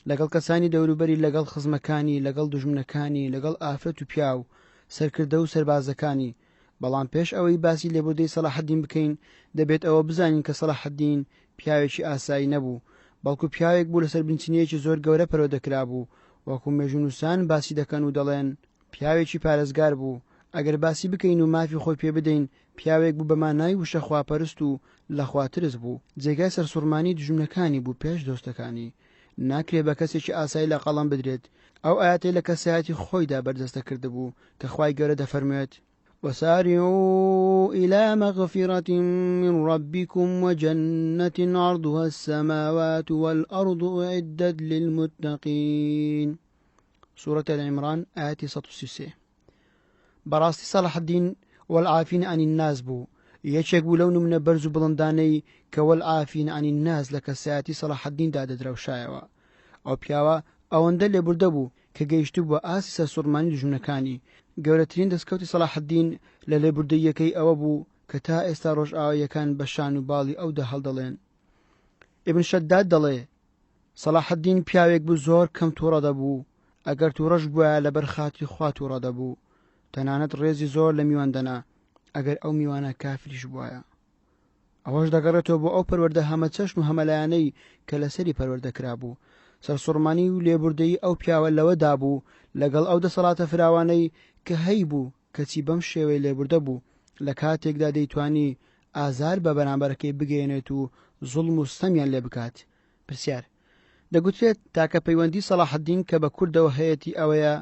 لەگەڵ کەسانی دەوروبەری، لەگەڵ خزمەکانی، لەگەڵ دژمنەکانی، لەگەڵ ئافرەت و پیا و سەرکردە و سەربازەکانی. بەڵام پێش ئەوەی باسی لێبوردەی سەلاحەدین بکەین دەبێت ئەوە بزانین کە سەلاحەدین پیاوێکی ئاسایی نەبوو، بەڵکو پیاوێک بوو لەسەر بنچینەیەکی زۆر گەورە پەرۆدەکرا بوو. وەکو مێژونووسان باسی دەکەن و دەڵێن پیاوێکی پارێزگار بوو. ئەگەر باسی بکەین و مافی خۆی پێ بدەین، پیاوێک بوو بە مانای وشە خواپەرست و لە خواترس بوو، جێگای سەرسوڕمانی دژمنەکانی بوو پێش دۆستەکانی. ناکرێت بە کەسێکی ئاسایی لە قەڵەم بدرێت. ئەو ئاەتەی لە کەسایەتی خۆیدا بەردەستە کرده بوو کە خوای گەورە دەفەرموێت: وسارعوا إلى مغفرة من ربكم وجنة عرضها السماوات والأرض أعدت للمتقين. سورة العمران آية 133. بەڕاستی سەلاحەدین والعافین عن الناس بوو، یەکێک بوو لەو نمونە بەرز و بڵندانەی کە والعافین عن الناس لە کەسایەتی سەلاحەدیندا دەدرەوشایەوە. ئەو پیاوە ئەوەندە لێبوردە بوو کە گەیشتوو بە ئاسی سەرسوڕمانی دژمنەکانی. گەورەترین دەستکەوتی سەلاحەدین لە لێبوردەیەکەی ئەوە بوو کە تا ئێستا ڕۆژئاواییەکان بە شان و باڵی ئەودا هەڵدەڵێن. ئیبن شەداد دەڵێ سەلاحەدین پیاوێک بوو زۆر کەم تووڕە دەبوو، ئەگەر تووڕەش بووە لەبەر خاتی خوا تووڕە دەبوو، تەنانەت ڕێزی زۆر لە میوان دەنا ئەگەر ئەو میوانە کافریش بووایە. ئەوەش دەگەڕێتەوە بۆ ئەو پەروەردە هەمە چەشن و هەمەلایەنەی کە لەسەری پەروەردەکرا بوو. سەرسوڕمانی و لێبوردەی ئەو پیاوە لەوەدا بوو لەگەڵ ئەو دەسەڵاتە فراوانەی کە هەی بوو کەچی بەم شێوەی لێبوردە بوو لە کاتێکدا دەیتوانی ئازار بە بەرامبەرەکەی بگەێنێت و زوڵم و ستەمیان لێ بکات. پرسیار: دەگوترێت تاکە پەیوەندی سەلاحەدین کە بە کوردەوە هەیەی ئەوەیە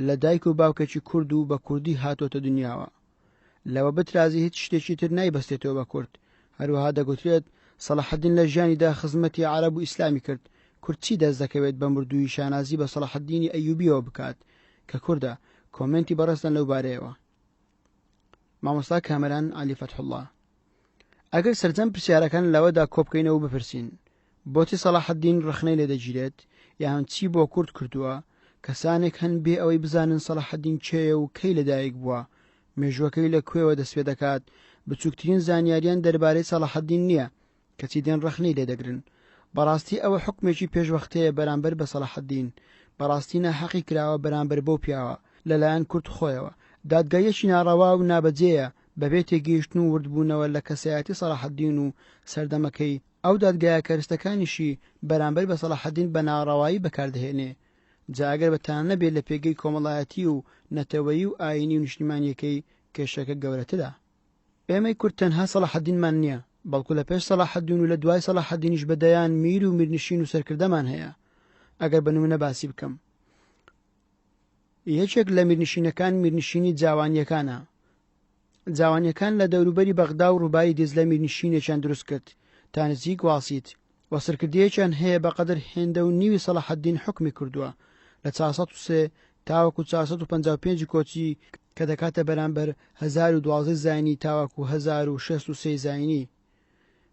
لە دایک و باوکێکی کورد و بە کوردی هاتۆتە دنیاوە، لەوە بترازی هیچ شتێکی تر نایبەستێتەوە بە کورد. هەروەها دەگوترێت سەلاحەدین لە ژیانیدا خزمەتی عەرەب و ئیسلامی کرد. کورد چی دەست دەکەوێت بە مردووی شانازی بە سەلاحەدینی ئەیوبیەوە بکات کە کووردە؟ کۆمنتی بەڕێستان لەو بارەیەوە. مامۆستا کامەران عەلی فەتحوڵڵاه: ئەگەر سەرجەم پرسیارەکان لەوەدا کۆبکەینەوە بپرسین بۆچی سەلاحەدین ڕخنەی لێدەگیرێت یان چی بۆ کورد کردووە، کەسانێک هەن بێ ئەوەی بزانن سەلاحەدین کێیە و کەی لەدایک بووە، مێژوەکەی لە کوێوە دەسوێ دەکات، بچووکترین زانیاریان دەربارەی سەلاحەدین نییە. کەچی دێن ڕەخنەی لێدەگرن. بەڕاستی ئەوە حکمێکی پێشوەختەیە بەرامبەر بە سەلاحەدین. بەڕاستی ناحەقی کراوە بەرامبەر بەو پیاوە لەلایەن کورد خۆیەوە. دادگایەکی ناڕەوا و نابەجێیە بەبێ تێگەیشتن و وردبوونەوە لە کەسایەتی سەلاحەدین و سەردەمەکەی. ئەو دادگایە کەرستەکانیشی بەرامبەر بە سەلاحەدین بە ناڕەوایی بەکاردەهێنێ. جا ئەگەر بەتان نەبێت لە پێگەی کۆمەڵایەتی و نەتەوەیی و ئاینی و نیشتیمانیەکەی کێشەکە گەورەترە. ئێمەی کورد تەنها سەلاحەدینمان نییە، بەڵکو لە پێش سەلاحەدین و لە دوای سەلاحەدینیش بەدەیان میر و میرنشین و سەرکردەمان هەیە. ئەگەر بە نمونە باسی بکەم، یەکێک لە میرنشینەکان میرنشینی جاوانیەکانە. جاوانیەکان لە دەوروبەری بەغدا و ڕووباری دێزلە میرنشینێکیان دروست کرد تا نزیک واسیت و سەرکردیەکیان هەیە بەقەدر هێندە و نیوی سەلاحەدین حکمی کردووە لە 403 تاوەکو 455 کۆچی کە دەکاتە بەرامبەر 1012 زاینی تاوەکو 1063 زاینی.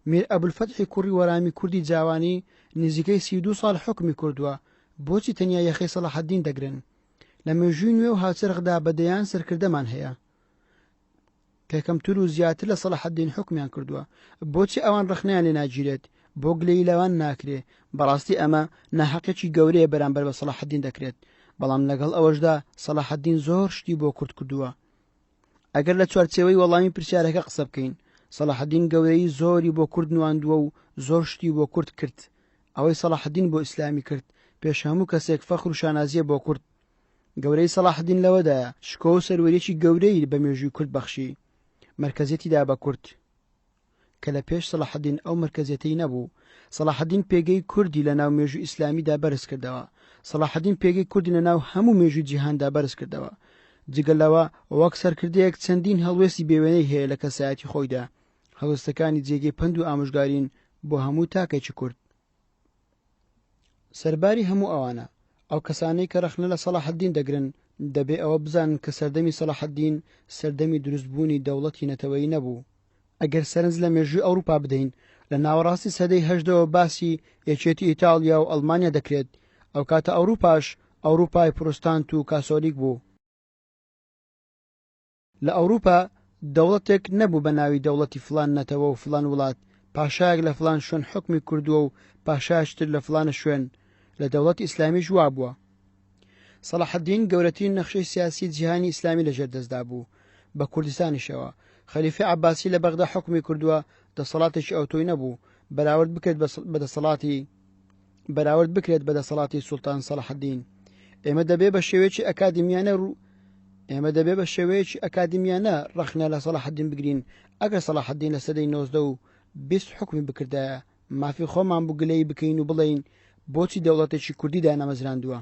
میر ئەبولفەتحی کوڕی وەرامی کوردی جاوانی نزیکەی 32 ساڵ حکمی کردووە. بۆچی تەنیا یەخەی سەلاحەدین دەگرن؟ لە مێژووی نوێ و هاوچەرخدا بەدەیان سەرکردەمان هەیە کە کەمتر و زیاتر لە سەلاحەدین حکمیان کردووە. بۆچی ئەوان ڕخنیان لێ ناگیرێت؟ بۆ گلەی لەوان ناکرێ؟ بەڕاستی ئەمە ناحەقێکی گەورەیە بەرامبەر بە سەلاحەدین دەکرێت. بەڵام لەگەڵ ئەوەشدا سەلاحەدین زۆر شتی بۆ کورد کردووە. ئەگەر لە چوارچێوەی وەڵامی پرسیارەکە قسە بکەین، سەلاحەدین گەورەی زۆری بۆ کورد نواندووە و زۆر شتی بۆ کورد کرد. ئەوەی سەلاحەدین بۆ ئیسلامی کرد پێش هەموو کەسێک فەخر و شانازیە بۆ کورد. گەورەی سەلاحەدین لەوەدایە شکۆ و سەروەریەکی گەورەی بە مێژووی کورد بەخشی، مرکزیەتیدا بە کورد کە لە پێش سەلاحەدین ئەو مرکزیەتەی نەبوو. سەلاحەدین پێگەی کوردی لە ناو مێژووی ئیسلامیدا بەرز کردەوە. سەلاحەدین پێگەی کوردی لە ناو هەموو مێژووی جیهاندا بەرز کردەوە. جگەلەوە وەک سەرکردەیەک چەندین هەڵوێستی بێوێنەی هەیە لە کەسایەتی خۆیدا. هەڵوێستەکانی جێگەی پند و ئامۆژگارین بۆ هەموو تاکێکی کورد. سەرباری هەموو ئەوانە، ئەو کەسانەی کە ڕەخنە لە سەلاحەدین دەگرن دەبێ ئەوە بزانن کە سەردەمی سەلاحەدین سەردەمی دروستبوونی دەوڵەتی نەتەوەیی نەبوو. ئەگەر سەرنج لە مێژووی ئەوروپا بدەین، لە ناوەڕاستی سەدەی هەژدەوە باسی یەکێتی ئیتالیا و ئەڵمانیا دەکرێت. ئەو کاتە ئەوروپاش ئەوروپای پروستانت و کاسۆلیک بوو. لە ئەوروپا دەوڵەتێک نەبوو بە ناوی دەوڵەتی فلان نەتەوە و فلان وڵات. پاشایەک لە فلان شوێن حکمی کردووە و پاشایشتر لە فلانە شوێن. لە دەوڵەتی ئیسلامی ژوا بووە. سەلاحەدین گەورەترین نەخشەی سیاسی جیهانی ئیسلامی لەژێر دەستدا بوو بە کوردستانیشەوە. خەلیفە عەباسی لە بەغدا حکمی کردووە دەسەڵاتێکی ئەوتۆی نەبوو بەراورد بکرێت بە دەسەڵاتی سوڵتان سەلاحەدین. ئێمە دەبێ بە شێوەیەکی ئەکادیمیانە ڕەخنە لە سەلاحەدین بگرین. ئەگەر سەلاحەدین لە سەدەی 19 و 20 حکمی بکردایە، مافی خۆمان بگلەی بکەین و بڵێین بۆچی دەوڵەتێکی کوردی دانەمەزراندووە.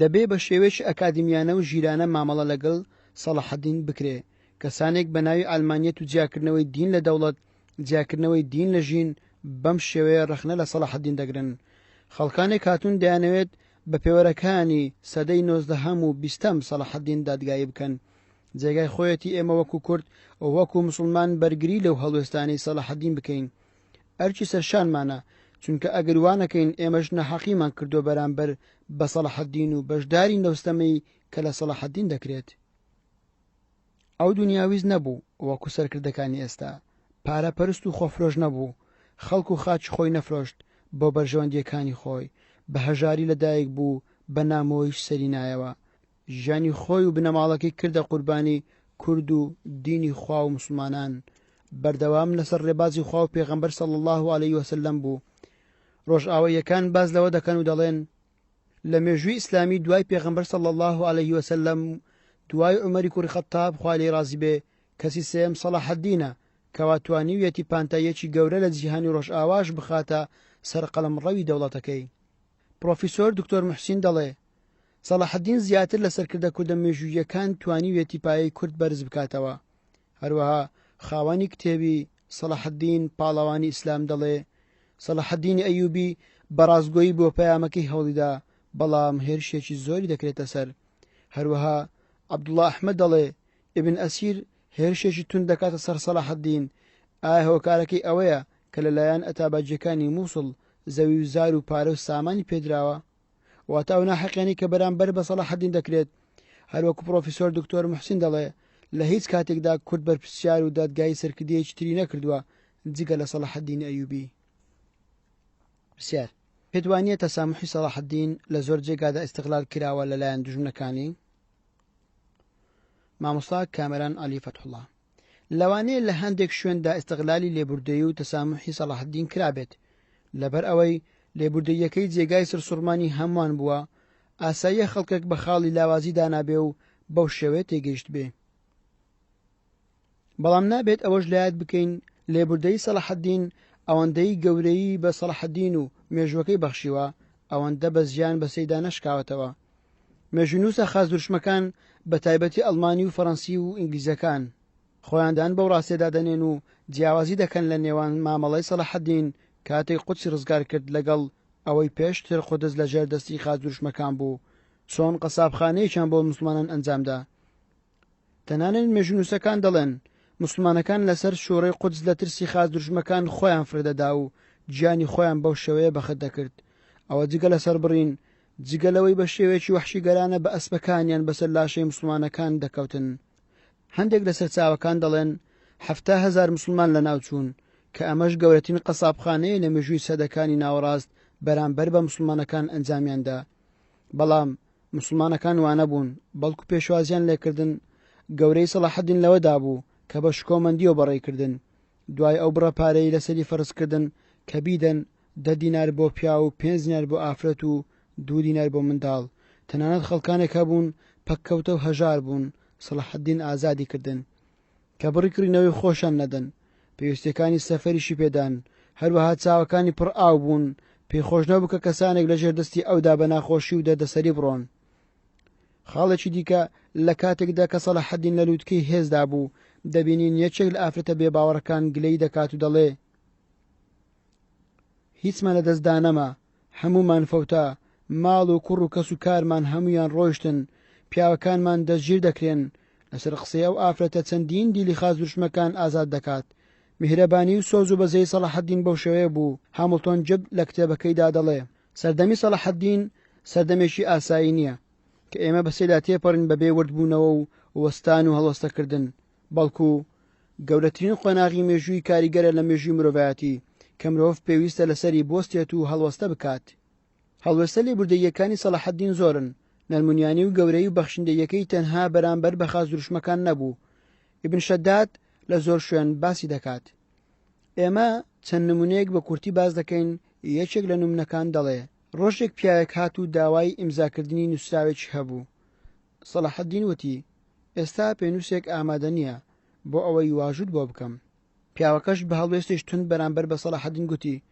دەبێ بە شێوەیەکی ئەکادیمیانە و ژیرانە مامەڵە لەگەڵ سەلاحەدین بکرێ. کەسانێک بە ناوی ئالمانیەت و جیاکردنەوەی دین لە دەوڵەت، جیاکردنەوەی دین لە ژین بەم شێوەیە ڕەخنە لە سەلاحەدین دەگرن. خەڵکانێک هاتوون دەیانەوێت بە پێوەرەکانی سەدەی 19 و 20 سەلاحەدین دادگایی بکەن. جێگای خۆیەتی ئێمە وەکو کورد وەکو مسلمان بەرگری لەو هەڵوێستانەی سەلاحەدین بکەین. ئەرکی سەرشانمانە، چونکە ئەگەر وانەکەین ئێمەش نەحەقیمان کردو بەرامبەر بە سەلاحەدین و بەشداری نەوستەمەی کە لە سەلاحەدین دەکرێت. ئەو دنیاویز نەبوو وەکو سەرکردەکانی ئێستا. پارەپەرست و خۆفرۆش نەبوو. خەڵک و خاچ خۆی نەفرۆشت بۆ بەرژەوەندیەکانی خۆی. بە هەژاری لەدایک بوو، بە نامۆیش سەری نایەوە. ژیانی خۆی و بنەماڵەکەی کردە قوربانی کورد و دینی خوا و مسلمانان. بەردەوام لەسەر ڕێبازی خوا و پێغەمبەر صلی الله علیه وسلم بوو. ڕۆژئاواییەکان باز لەوە دەکەن و دەڵێن لە مێژووی ئیسلامی دوای پێغەمبەر صلی الله علیه وسلم، دوای عومەری کوڕی خەتاب خوا لێی ڕازی بێ، کەسی سێم سەلاحەدینە کەوا توانیویەتی پانتاییەکی گەورە لە جیهانی ڕۆژئاواش بخاتە سەر قەڵەمڕەوی دەوڵەتەکەی. پرۆفیسۆر دکتۆر موحسین دەڵێ سەلاحەدین زیاتر لە سەرکردە کوردە مێژوویەکان توانیویەتی پایەی کورد بەرز بکاتەوە. هەروەها خاوەنی کتێبی سەلاحەدین پاڵەوانی ئیسلام دەڵێ سەلاحەدینی ئەیوبی بەڕازگۆیی بۆ پەیامەکەی هەوڵیدا، بەڵام هێرشێکی زۆری دەکرێتە سەر. هەروەها عەبدوڵڵا ئەحمەد دەڵێ ئیبن ئەسیر هێرشێکی تون دەکاتە سەر سەلاحەدین. ئایا هۆکارەکەی ئەوەیە کە لەلایەن ئەتابەجیەکانی مووسڵ زەوی و زار و پارە و سامانی پێدراوە؟ واتە ئەو ناحەقیانی کە بەرامبەر بە سەلاحەدین دەکرێت. هەروەکو پرۆفیسۆر دکتۆر موحسین دەڵێ لە هیچ کاتێکدا کورد بەرپرسیار و دادگای سەرکردەیەکی تری نەکردووە جگە لە سەلاحەددینی ئەیوبی. پرسیار: پێت وانیە تەسامحی سەلاحەددین لە زۆر جێگادا ئیستیغلال کراوە لەلایەن دوژمنەکانی؟ مامۆستا کامەران عەلی فەتحوڵڵا: لەوانەیە لە هەندێک شوێندا ئیستیغلالی لێبوردەیی و تەسامحی سەلاحەددین کرابێت، لەبەر ئەوەی لێبوردەییەکەی جێگای سەرسوڕمانی هەمووان بووە، ئاساییە خەڵکێک بە خاڵی لاوازی دانابێ و بەو شێوەیە تێگەیشت بێ. بەڵام نابێت ئەوەش لایەت بکەین لێبوردەیی سەلاحەددین ئەوەندەی گەورەی بە سەلاحەددین و مێژووەکەی بەخشیوە ئەوەندە بە زیان بەسەیدا نەشکاوەتەوە. مێژوونووسە خازدوشمەکان بە تایبەتی ئەڵمانی و فەڕەنسی و ئینگلیزەکان خۆیاندان بەو ڕاستێدا دەنێن و جیاوازی دەکەن لە نێوان مامەڵەی سەلاحەددین کاتێک قودسی ڕزگار کرد لەگەڵ ئەوەی پێشتر قودس لە ژێر دەستی خازدوشمەکان بوو، چۆن قەسابخانەیەکیان بۆ موسڵمانان ئەنجامدا. تەنانەت مێژوونووسەکان دەڵێن موسڵمانەکان لەسەر شۆڕەی قودس لە ترسی خازدوشمەکان خۆیان فردەدا و گیانی خۆیان بەو شێوەیە بەخت دەکرد. ئەوە جگە لەسەر بڕین، جگە لەوەی بە شێوەیەکی وەحشیگەرانە بە ئەسپەکانیان بەسەر لاشەی مسلمانەکان دەکەوتن. هەندێک لە سەرچاوەکان دەڵێن 7,000 مسلمان لە ناوچوون کە ئەمەش گەورەترین قەسابخانەیە لە مێژووی سەدەکانی ناوەڕاست بەرامبەر بە مسلمانەکان ئەنجامیاندا. بەڵام مسلمانەکان وانە بوون، بەڵکو پێشوازیان لێکردن. گەورەی سەلاحەددین لەوەدا بوو کە بە شکۆمەندیەوە بەڕێکردن، دوای ئەو بڕەپارەی لەسەری فەرزکردن کە بیدەن 10 دینار بۆ پیا و 5 دینار بۆ ئافرەت و 2 دینار بۆ منداڵ. تەنانەت خەڵکانێک هەبوون پەککەوتە و هەژار بوون، سەلاحەددین ئازادی کردن کە بڕیکردنەوەی خۆشان نەدەن، پێویستیەکانی سەفەریشی پێدان، هەروەها چاوەکانی پڕ ئاو بوون، پێخۆش نەبوو کە کەسانێک لە ژێردەستی ئەودا بە ناخۆشی و دەردەسەری بڕۆن. خاڵێکی دیکە لە کاتێکدا کە سەلاحەددین لە لووتکەی هێزدا بوو، دەبینین یەکێک لە ئافرەتە بێباوەڕەکان گلەی دەکات و دەڵێ هیچمان لە دەستدانەمە، هەمومان فەوتە، ماڵ و کوڕ و کەس و کارمان هەمویان ڕۆیشتن، پیاوەکانمان دەستگیر دەکرێن. لەسەر قسەی ئەو ئافرەتە چەندین دیلی خازدوشمەکان ئازاد دەکات. میهرەبانی و سۆز و بەزەی سەلاحەددین بەو شێوەیە بوو. هامڵتۆن جب لە کتێبەکەیدا دەڵێ سەردەمی سەلاحەددین سەردەمێکی ئاسایی نییە کە ئێمە بەسێدا تێپەڕین بەبێ وردبوونەوە و وەستان و هەڵوەستەکردن، بەڵکو گەورەترین قۆناغی مێژووی کاریگەرە لە مێژووی مرۆڤایەتی کە مرۆڤ پێویستە لەسەری بۆستێت و هەڵوەستە بکات. هەڵوەستە لێبوردەییەکانی سەلاحەددین زۆرن. نەرمونیانی و گەورەی و بەخشندەیەکەی تەنها بەرامبەر بە خازدوشمەکان نەبوو. ئیبن شەداد لە زۆر شوێن باسی دەکات. ئێمە چەند نمونەیەک بە کورتی باز دەکەین. یەکێک لە نمونەکان دەڵێ ڕۆژێک پیاوێک هات و داوای ئیمزاکردنی نووسراوێکی هەبوو. سەلاحەددین وتی ئێستا پێنووسێک ئامادە نییە بۆ ئەوەی واژوود بۆ بکەم. پیاوەکەش بە هەڵوێستێش تند بەرامبەر بە سەلاحەددین گوتی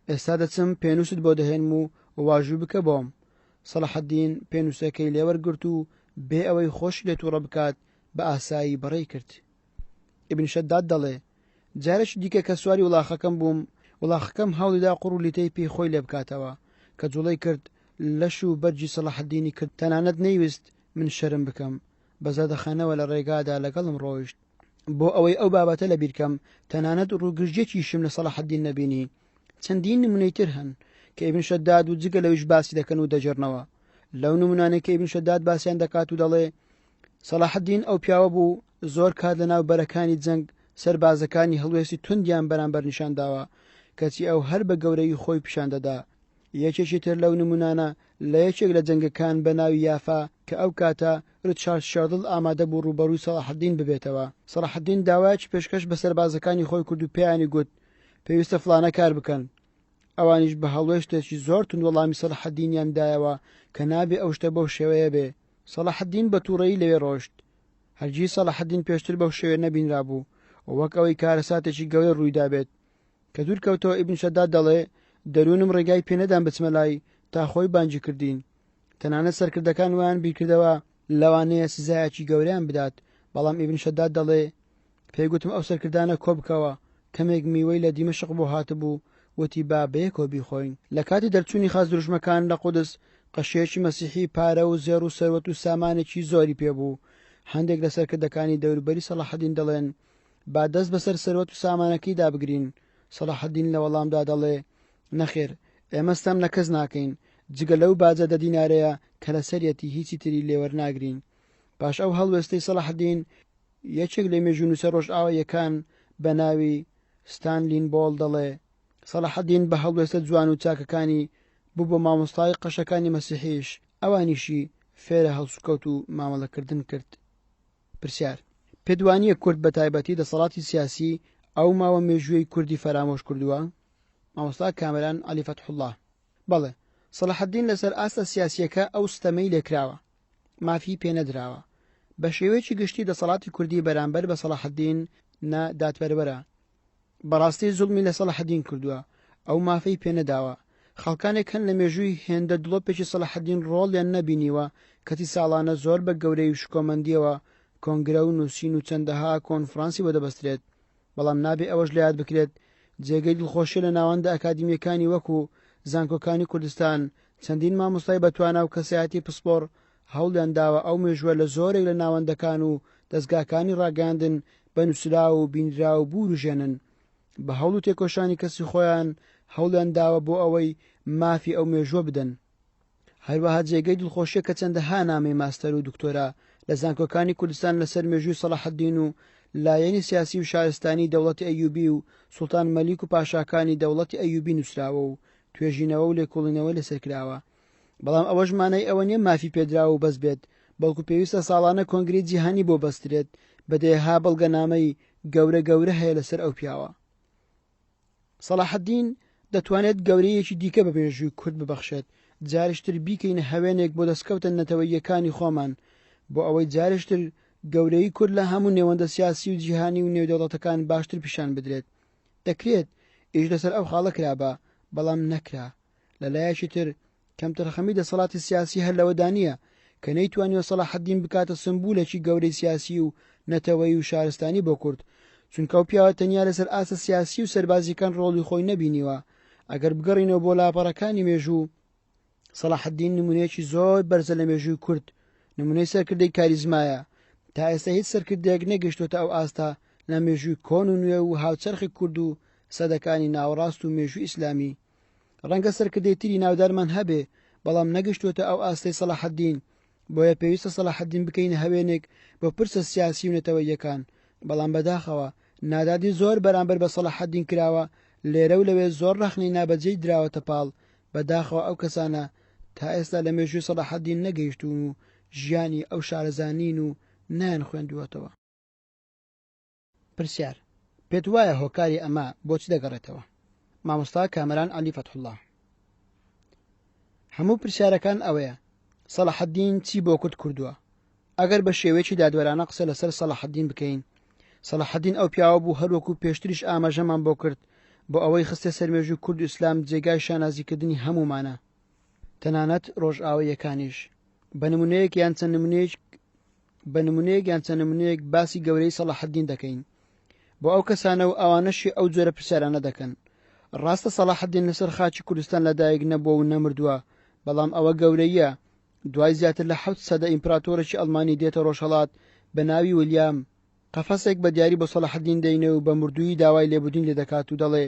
ئێستا دەچم پێنووست بۆ دەهێنم و واژوو بکە بۆم. سەلاحەددین پێنووسەکەی لێوەرگرت و بێ ئەوەی خۆشی لێ تووڕە بکات بە ئاسایی بەڕێ کرد. ئیبن شەداد دەڵێ جارێکی دیکە کە سواری وڵاخەکەم بووم، وڵاخەکەم هەوڵیدا قوڕ و لیتەی پێی خۆی لێ بکاتەوە کە جوڵەی کرد لەش و بەرجی سەلاحەددینی کرد. تەنانەت نەیویست من شەرم بکەم، بە زەردەخانەوە لە ڕێگادا لەگەڵم ڕۆیشت بۆ ئەوەی ئەو بابەتە لە بیرکەم. تەنانەت ڕووگرژێکیشم لە سەلاحەددین نەبینی. چەندین نمونەی تر هەن کە ئیبن شەداد و جگە لەویش باسی دەکەن و دەجێڕنەوە. لەو نمونانەی کە ئیبن شەداد باسییان دەکات و دەڵێ سەلاحەددین ئەو پیاوە بوو زۆر کات لە ناوبەرەکانی جەنگ سەربازەکانی هەڵوێستی توندیان بەرامبەر نیشانداوە، کەچی ئەو هەر بە گەورەی خۆی پیشان دەدا. یەکێکی تر لەو نمونانە لە یەکێک لە جەنگەکان بە ناوی یافا کە ئەو کاتە ڕیچارد شاردڵ ئامادە بوو ڕوبەڕووی سەلاحەددین ببێتەوە. سەلاحەددین داوایەکی پێشکەش بە سەربازەکانی خۆی کرد و پێیانی گوت پێویستە فڵانە کار بکەن. ئەوانیش بە هەڵوێشتێکی زۆر تند وەڵامی سەلاحەددینیان دایەوە کە نابێ ئەو شتە بەو شێوەیە بێ. سەلاحەددین بە تووڕەیی لەوێ ڕۆشت. هەرگیز سەلاحەددین پێشتر بەو شێوێ نەبینرا بوو وەک ئەوەی کارەساتێکی گەورە ڕوویدا بێت. کە دوور کەوتەوە ئیبن شەداد دەڵێ دەروونم ڕێگای پێنەدان بچمە لای تا خۆی بانگی کردین. تەنانەت سەرکردەکان ویان بیرکردەوە لەوانەیە سزایەکی گەورەیان بدات، بەڵام ئیبن شەداد دەڵێ پێیگوتم ئەو سەرکردانە کۆ بکەوە. کەمێک میوەی لە دیمەشق بۆ هاتبوو، وتی با بەیەکەوە بیخۆین. لە کاتی دەرچوونی خازدوشمەکان لە قودس قەشەیەکی مەسیحی پارە و زێڕ و سەروەت و سامانێکی زۆری پێبوو. هەندێک لە سەرکردەکانی دەوروبەری سەلاحەددین دەڵێن با دەست بەسەر سەروەت و سامانەکەی دابگرین. سەلاحەددین لە وەڵامدا دەڵێ نەخێر، ئێمە ستەم لە کەس ناکەین جگە لەو باجە 10 دینارەیە کە لە سەرەتی هیچی تری لێوەرناگرین. پاش ئەو هەڵوێستەی سەلاحەددین یەکێک لە مێژوونووسە ڕۆژئاواییەکان بە ناوی ستانلین بۆڵ دەڵێ سەلاحەدین بە هەڵوێستە جوان و چاکەکانی بوو بە مامۆستای قەشەکانی مەسیحیش ئەوانیشی فێرە هەڵسوکەوت و مامەڵەکردن کرد. پرسیار: پێدوانیە کورد بە تایبەتی دەسەڵاتی سیاسی ئەو ماوە مێژووی کوردی فەرامۆش کردووە؟ مامۆستا کامەران عەلی فەتحوڵڵاه: بەڵێ، سەلاحەدین لەسەر ئاستە سیاسیەکە ئەو ستەمەی لێکراوە، مافی پێنەدراوە. بە شێوەیەکی گشتی دەسەڵاتی کوردی بەرامبەر بە سەلاحەدین نە دادپەروەرە. بەڕاستی زوڵمی لە سەلاحەدین کردووە، ئەو مافەی پێنەداوە. خەڵکانێک هەن لە مێژووی هێندە دڵۆپێکی سەلاحەدین ڕۆڵیان نەبینیوە کەتی ساڵانە زۆر بە گەورەی و شکۆمەندیەوە کۆنگرە و نووسین و چەندەها کۆنفرانسی بۆ دەبەسترێت، بەڵام نابێ ئەوەش لە یاد بکرێت جێگەی دڵخۆشی لە ناوەندە ئەکادیمیەکانی وەکو زانکۆکانی کوردستان چەندین مامۆستای بەتوانا و کەسایەتی پسپۆڕ هەوڵیان داوە ئەو مێژووە لە زۆرێک لە ناوەندەکان و دەستگاکانی ڕاگەاندن بە نووسرا و بینرا و بوروژێنن. بە هەوڵ و تێکۆشانی کەسی خۆیان هەوڵیان داوە بۆ ئەوەی مافی ئەو مێژووە بدەن. هەروەها جێگەی دڵخۆشیە کە چەندەها نامەی ماستەر و دکتۆرا لە زانکۆکانی کوردستان لەسەر مێژووی سەلاحەدین و لایەنی سیاسی و شارستانی دەوڵەتی ئەیوبی و سوڵتان مەلیک و پاشاکانی دەوڵەتی ئەیوبی نووسراوە و توێژینەوە و لێکۆڵینەوەی لەسەرکراوە. بەڵام ئەوەش مانای ئەوە نیە مافی پێدراوە و بەس بێت، بەڵکو پێویستە ساڵانە کۆنگری جیهانی بۆ بەسترێت بە دەیەها بەڵگەنامەی گەورە هەیە لەسەر ئەو پیاوە. سەلاحەدین دەتوانێت گەورەیەکی دیکە بە مێژووی کورد ببەخشێت، جارشتر بیکەین هەوێنێک بۆ دەستکەوتن نەتەوەییەکانی خۆمان، بۆ ئەوەی جارشتر گەورەی کورد لە هەموو نێوەندە سیاسی و جیهانی و نێودەوڵەتەکان باشتر پیشان بدرێت. دەکرێت ئیش لەسەر ئەو خاڵە کرابە، بەڵام نەکرا. لەلایەکی تر کەمتەرخەمی دەسەڵاتی سیاسی هەر لەوەدا نییە کە نەیتوانیوە سەلاحەدین بکاتە سمبولێکی گەورەی سیاسی و نەتەوەی و شارستانی بۆ کورد، چونکە ئەو پیاوە تەنیا لەسەر ئاسە سیاسی و سەربازیەکان ڕۆڵی خۆی نەبینیوە. ئەگەر بگەڕینەوە بۆ لاپەڕەکانی مێژوو، سەلاحەدین نمونەیەکی زۆر بەرزە لە مێژووی کورد، نمونەی سەرکردەی کاریزمایە. تا ئێستا هیچ سەرکردەیەک نەگەیشتوتە ئەو ئاستا لە مێژووی کۆن و نوێ و هاوچەرخی کورد و سەدەکانی ناوەڕاست و مێژووی ئیسلامی. ڕەنگە سەرکردەی تری ناودارمان هەبێ، بەڵام نەگەشتوتە ئەو ئاستەی سەلاحەدین. بۆیە پێویستە سەلاحەدین بکەین هەوێنێک بۆ پرسە سیاسی و نەتەوەییەکان. بەڵام بەداخەوە نادادی زۆر بەرامبەر بە سەلاحەدین کراوە، لێرە و لەوێ زۆر ڕەخنەی نابەجێی دراوەتە پاڵ. بەداخەوە ئەو کەسانە تا ئێستا لە مێژووی سەلاحەدین نەگەیشتون و ژیانی ئەو شارەزانین و نان خوێندووەتەوە. پرسیار: پێت وایە هۆکاری ئەمە بۆچی دەگەڕێتەوە؟ مامۆستا کامەران عەلی فەتحوڵڵاه: هەموو پرسیارەکان ئەوەیە سەلاحەدین چی بۆ کورد کردووە. ئەگەر بە شێوەیەکی دادوەرانە قسە لەسەر سەلاحەدین بکەین، سەلاحەدین ئەو پیاوە بوو هەروەکو پێشتریش ئاماژەمان بۆ کرد بۆ ئەوەی خستە سەرمێژووی کورد و ئیسلام جێگای شانازیکردنی هەمومانە، تەنانەت ڕۆژئاواییەکانیش. بە نمونەیەک یان چەند نمونەیەک باسی گەورەی سەلاحەدین دەکەین بۆ ئەو کەسانە و ئەوانەشی ئەو جۆرە پرسیارانە دەکەن. ڕاستە سەلاحەدین لەسەر خاچی کوردستان لەدایک نەبووە و نەمردووە، بەڵام ئەوە گەورەیە. دوای زیاتر لە 7 سەدە ئیمپراتۆرێکی ئەڵمانی دێتە ڕۆژهەڵات بە ناوی ویلیام. قەفەسێک بە دیاری بۆ سەلاحەدین دەینێ و بە مردووی داوای لێبوردین لێ دەکات و دەڵێ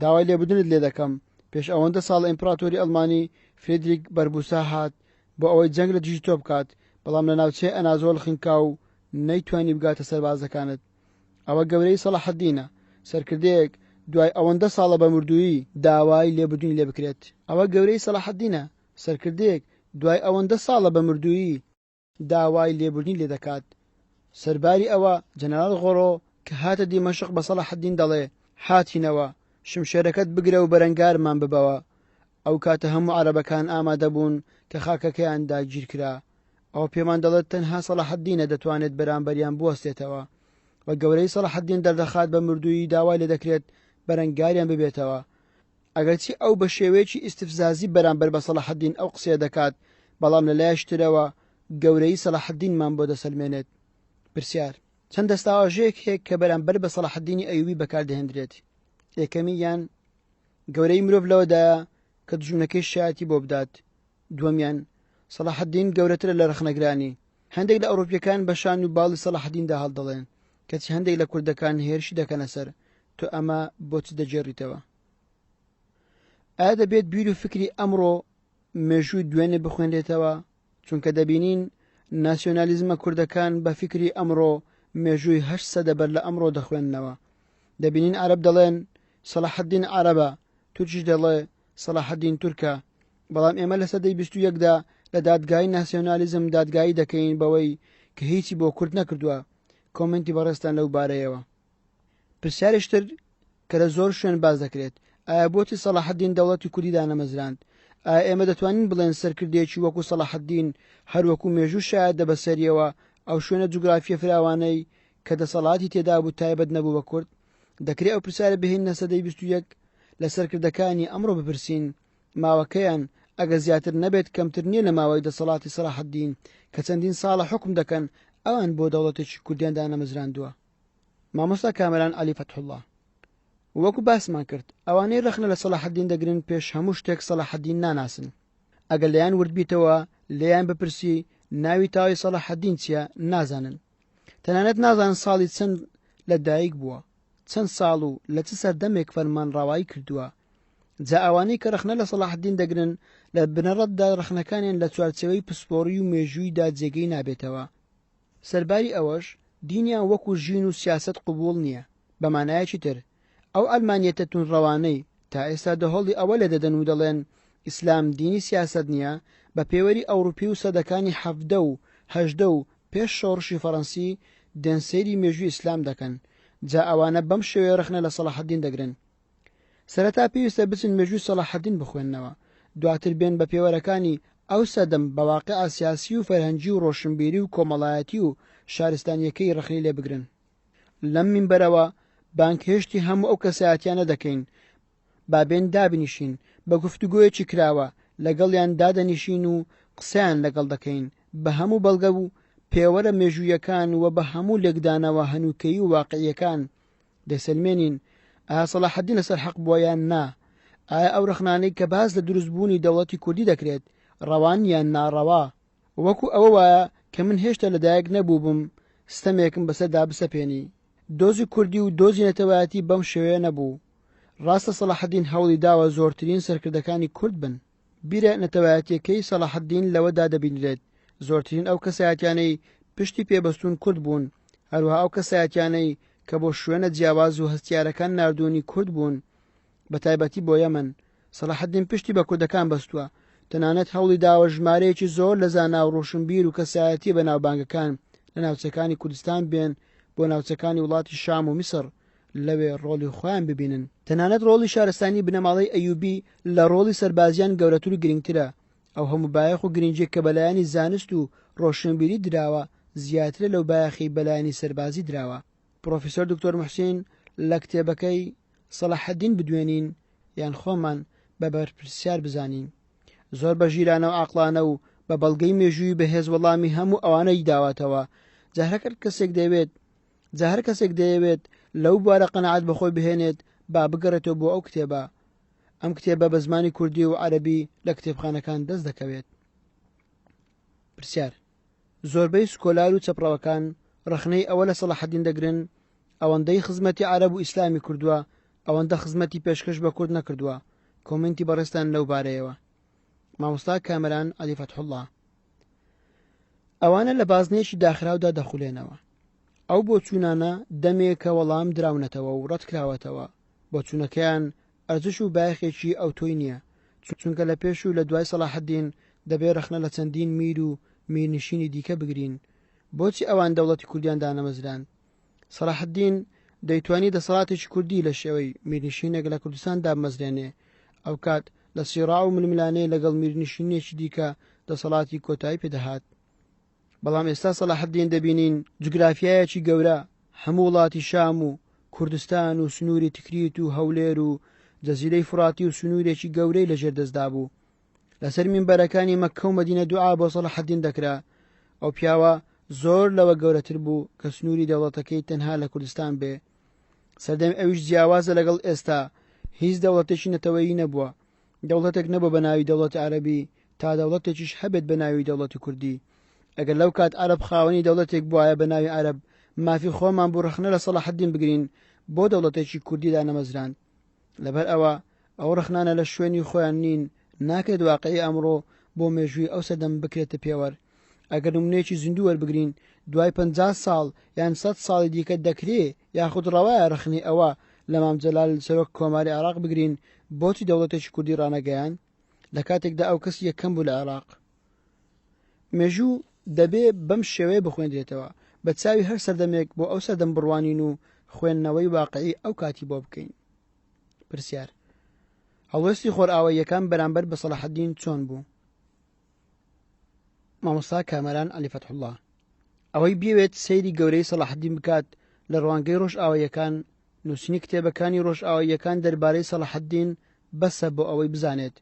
داوای لێبوردنت لێ دەکەم. پێش ئەوەندە ساڵ ئیمپراتۆری ئەڵمانی فرێدریک بەربوسا هات بۆ ئەوەی جەنگ لە دژی تۆ بکات، بەڵام لە ناوچەی ئەنازۆڵ خنکا و نەیتوانی بگاتە سەربازەکانت. ئەوە گەورەی سەلاحەدینە، سەرکردەیەک دوای ئەوەندە ساڵە بە مردووی داوای لێبوردنی لێ بکرێت. ئەوە گەورەی سەلاحەدینە، سەرکردەیەک دوای ئەوەندە ساڵە بە مردووی داوای لێبوردنی لێ دەکات. سەرباری ئەوە جەنەرال غۆڕۆ کە هاتە دیمەشق بە سەلاحەدین دەڵێ هاتینەوە، شمشێرەکەت بگرە و بەرەنگارمان ببەوە. ئەو کاتە هەموو عەرەبەکان ئامادە بوون کە خاکەکەیان داگیر کرا. ئەو پێمان دەڵێت تەنها سەلاحەدینە دەتوانێت بەرامبەریان بوەستێتەوە. و گەورەی سەلاحەدین دەردەخات بە مردووی داوای لێ دەکرێت بەرەنگاریان ببێتەوە. ئەگەرچی ئەو بە شێوەیەکی ئیستفزازی بەرامبەر بە سەلاحەدین ئەو قسەیە دەکات، بەڵام لەلایەشترەوە گەورەی سەلاحەدینمان بۆ دەسەلمێنێت. پرسیار: چەند دەستاواژەیەک هەیە کە بەرامبەر بە سەلاحەدینی ئەیوبی بەکاردەهێنرێت؟ یەکەمی یان گەورەی مرۆڤ لەوەدایە کە دژمنەکەی شایەتی بۆ بدات. دووەمیان سەلاحەدین گەورەترە لە رەخنەگرانی. هەندێک لە ئەوروپیەکان بە شان و باڵی سەلاحەدیندا هەڵدەڵێن، کەچی هەندێک لە کوردەکان هێرشی دەکەنە سەر. تۆ ئەمە بۆچی دەجێڕیتەوە؟ ئایا دەبێت بیر و فکری ئەمڕۆ مێژووی دوێنێ بخوێنرێتەوە؟ چونکە دەبینین ناسیۆنالیزمە کوردەکان بە فکری ئەمڕۆ مێژووی 8 سەدە بەر لە ئەمڕۆ دەخوێننەوە. دەبینین عەرەب دەڵێن سەلاحەدین عەرەبە، تورکیش دەڵێ سەلاحەدین تورکە، بەڵام ئێمە لە سەدەی 21دا لە دادگای ناسیۆنالیزم دادگایی دەکەین بەوەی کە هیچی بۆ کورد نەکردووە. کۆمنتی بەڕێستان لەو بارەیەوە. پرسیارشتر کە لە زۆر شوێن باز دەکرێت، ئایا بۆچی سەلاحەدین دەوڵەتی کوردی دانەمەزراند؟ ئایا ئێمە دەتوانین بڵێن سەرکردێکی وەکو سەلاحەدین هەروەکو مێژوو شایەت دەبەسەریەوە ئەو شوێنە جوگرافیە فراوانەی کە دەسەڵاتی تێدا بوو تایبەت نەبوو بە کورد؟ دەکرێت ئەو پرسیارە بهێنە سەدەی 21 لە سەرکردەکانی ئەمڕۆ بپرسین ماوەکەیان ئەگە زیاتر نەبێت کەمتر نییە لە ماوەی دەسەڵاتی سەلاحەدین کە چەندین ساڵە حکم دەکەن ئەوان بۆ دەوڵەتێکی کوردیان دانەمەزراندووە. مامۆستا کامەران عەلی فەتحوڵڵا وەکو باسمان کرد ئەوانەی رەخنە لە سەلاحەدین دەگرن پێش هەموو شتێک سەلاحەدین ناناسن. ئەگەر لەیان وردبیتەوە لێیان بپرسی ناوی تاوی سەلاحەدین چییە نازانن، تەنانەت نازانن ساڵی چەند لە دایک بووە، چەند ساڵ و لە چ سەردەمێک فەرمانڕاوایی کردووە. جا ئەوانەی کە رەخنە لە سەلاحەدین دەگرن لە بنەڕەتدا رەخنەکانیان لە چوارچێوەی پسپۆڕی و مێژوویدا جێگەی نابێتەوە. سەرباری ئەوەش دینیان وەکو ژین و سیاست قبول نییە. بەمانایەکی تر ئەو ئەلمانیەتە تونڕەوانەی تا ئێستا دەهۆڵی ئەوە لێ دەدەن و دەڵێن ئیسلام دینی سیاست نییە، بە پێوەری ئەوروپی و سەدەکانی 17 و 18 و پێش شۆڕشی فەڕەنسی دێنسەیری مێژووی ئیسلام دەکەن. جا ئەوانە بەم شێوەیە رەخنە لە سەلاحەدین دەگرن. سەرەتا پێویستە بچن مێژووی سەلاحەدین بخوێننەوە، دواتر بێن بە پێوەرەکانی ئەو سەدەم بە واقعە سیاسی و فەرهەنگی و ڕۆشنبیری و کۆمەڵایەتی و شارستانیەکەی رەخنی لێ بگرن. لەم مینبەرەوە بانکهێشتی هەموو ئەو کەسایەتیانە دەکەین بابێن دابنیشین بە گفتوگۆیەکی کراوە لەگەڵیان دادەنیشین و قسەیان لەگەڵ دەکەین بە هەموو بەڵگە و پێوەرە مێژوویەکان و بە هەموو لێکدانەوە هەنووکەیی و واقعیەکان دەسەلمێنین. ئایا سەلاحەدین لەسەر حەق بووە یان نا؟ ئایا ئەو رەخنانەی کە باز لە دروستبوونی دەوڵەتی کوردی دەکرێت ڕەوان یان ناڕەوا؟ وەکو ئەوە وایە کە من هێشتا لەدایک نەبووبم ستەمێکم بەسەردا بسەپێنی. دۆزی کوردی و دۆزی نەتەوایەتی بەم شێوەیە نەبوو. ڕاستە سەلاحەدین هەوڵی داوە زۆرترین سەرکردەکانی کورد بن. بیرە نەتەوایەتیەکەی سەلاحەدین لەوەدا دەبینرێت زۆرترین ئەو کەسایەتیانەی پشتی پێبەستون کورد بوون، هەروەها ئەو کەسایەتیانەی کە بۆ شوێنە جیاواز و هەستیارەکان نردوونی کورد بوون، بە تایبەتی بۆ یەمەن. سەلاحەدین پشتی بە کوردەکان بەستووە، تەنانەت هەوڵی داوە ژمارەیەکی زۆر لە زانا و ڕۆشنبیر و کەسایەتی بە ناوبانگەکان لە ناوچەکانی کوردستان بێن بۆ ناوچەکانی وڵاتی شام و میسر لەوێ ڕۆڵی خۆیان ببینن. تەنانەت ڕۆڵی شارستانی بنەماڵەی ئەیوبی لە ڕۆڵی سەربازیان گەورەتر و گرنگترە. ئەو هەموو بایەخ و گرنجێک کە بەلایانی زانست و ڕۆشنبیری دراوە زیاترە لەو بایەخی بەلایانی سەربازی دراوە. پرۆفیسۆر دکتۆر موحسین لە کتێبەکەی سەلاحەدین بدوێنین یان خۆمان بە بەرپرسیار بزانین زۆر بە ژیرانە و عاقلانە و بە بەڵگەی مێژووی بەهێز وەڵامی هەموو ئەوانەی داواتەوە. جا هەر کەسێک دەیەوێت لەو بوارە قەنەعەت بەخۆی بهێنێت با بگەڕێتەوە بۆ ئەو کتێبە. ئەم کتێبە بە زمانی کوردی و عەرەبی لە کتێبخانەکان دەست دەکەوێت. پرسیار: زۆربەی سکۆلار و چەپڕەوەکان رەخنەی ئەوە لە سەلاحەدین دەگرن ئەوەندەی خزمەتی عەرەب و ئیسلامی کردووە ئەوەندە خزمەتی پێشکەش بە کورد نەکردووە. کۆمنتی بەڕێستان لەو بارەیەوە. مامۆستا کامەران عەلی فەتحوڵڵا ئەوانە لە بازنەیەکی داخراودا دەخولێنەوە. ئەو بۆچوونانە دەمێک کە وەڵام دراونەتەوە و ڕەتکراوەتەوە. بۆچوونەکەیان ئەرزش و بایەخێکی ئەو تۆی نییە، چونکە لە پێش و لە دوای سەلاحەدین دەبێ رەخنە لە چەندین میر و میرنشینی دیکە بگرین. بۆچی ئەوان دەوڵەتی کوردیان دانەمەزران؟ سەلاحەدین دەیتوانی دەسەڵاتێکی کوردی لە شێوەی میرنشینێک لە کوردستان دامەزرێنێ، ئەو کات لە سیڕا و ململانەی لەگەڵ میرنشینێکی دیکە دەسەڵاتی کۆتایی پێدەهات. بەڵام ئێستا سەلاحەدین دەبینین جوگرافیایەکی گەورە هەموو وڵاتی شام و کوردستان و سنووری تکریت و هەولێر و جەزیرەی فڕاتی و سنوورێکی گەورەی لەژێر دەستدا بوو. لەسەر مینبەرەکانی مەککە و مەدینە دوعا بۆ سەلاحەدین دەکرا. ئەو پیاوە زۆر لەوە گەورەتر بوو کە سنووری دەوڵەتەکەی تەنها لە کوردستان بێ. سەردەم ئەویش جیاوازە لەگەڵ ئێستا هیچ دەوڵەتێکی نەتەوەیی نەبووە. دەوڵەتێک نەبوو بە ناوی دەوڵەتی عەرەبی تا دەوڵەتێکیش هەبێت بە ناوی دەوڵەتی کوردی. ئەگەر لەو کات عەرەب خاوەنی دەوڵەتێک بووایە بە ناوی عەرەب مافی خۆمان بۆ رەخنە لە سەلاحەدین بگرین بۆ دەوڵەتێکی کوردی دانەمەزران. لەبەر ئەو رەخنانە لە شوێنی خۆیان نین، ناکرێت واقعی ئەمڕۆ بۆ مێژووی ئەو سەدەم بکرێتە پێوەر. ئەگەر نمونەیەکی زیندوو وەربگرین دوای 50 ساڵ یان 100 ساڵی دیکە دەکرێ یاخود ڕەوایە رەخنی ئەوە لە مام جەلال سەرۆک کۆماری عێراق بگرین بۆچی دەوڵەتێکی کوردی ڕانەگەیان لە کاتێکدا ئەو کەس یەکەم بوو لە عێراق. مێژوو دەبێ بەم شێوەیە بخوێندرێتەوە بە چاوی هەر سەردەمێک بۆ ئەو سەردەم بڕوانین و خوێندنەوەی واقعی ئەو کاتی بۆ بکەین. پرسیار: هەڵوێستی خۆرئاواییەکان بەرامبەر بە سەلاحەدین چۆن بوو؟ مامۆستا کامەران عەلی فەتحوڵڵا: ئەوەی بێوێت سەیری گەورەی سەلاحەدین بکات لە ڕوانگەی ڕۆژئاواییەکان، نووسینی کتێبەکانی ڕۆژئاواییەکان دەربارەی سەلاحەدین بەسە بۆ ئەوەی بزانێت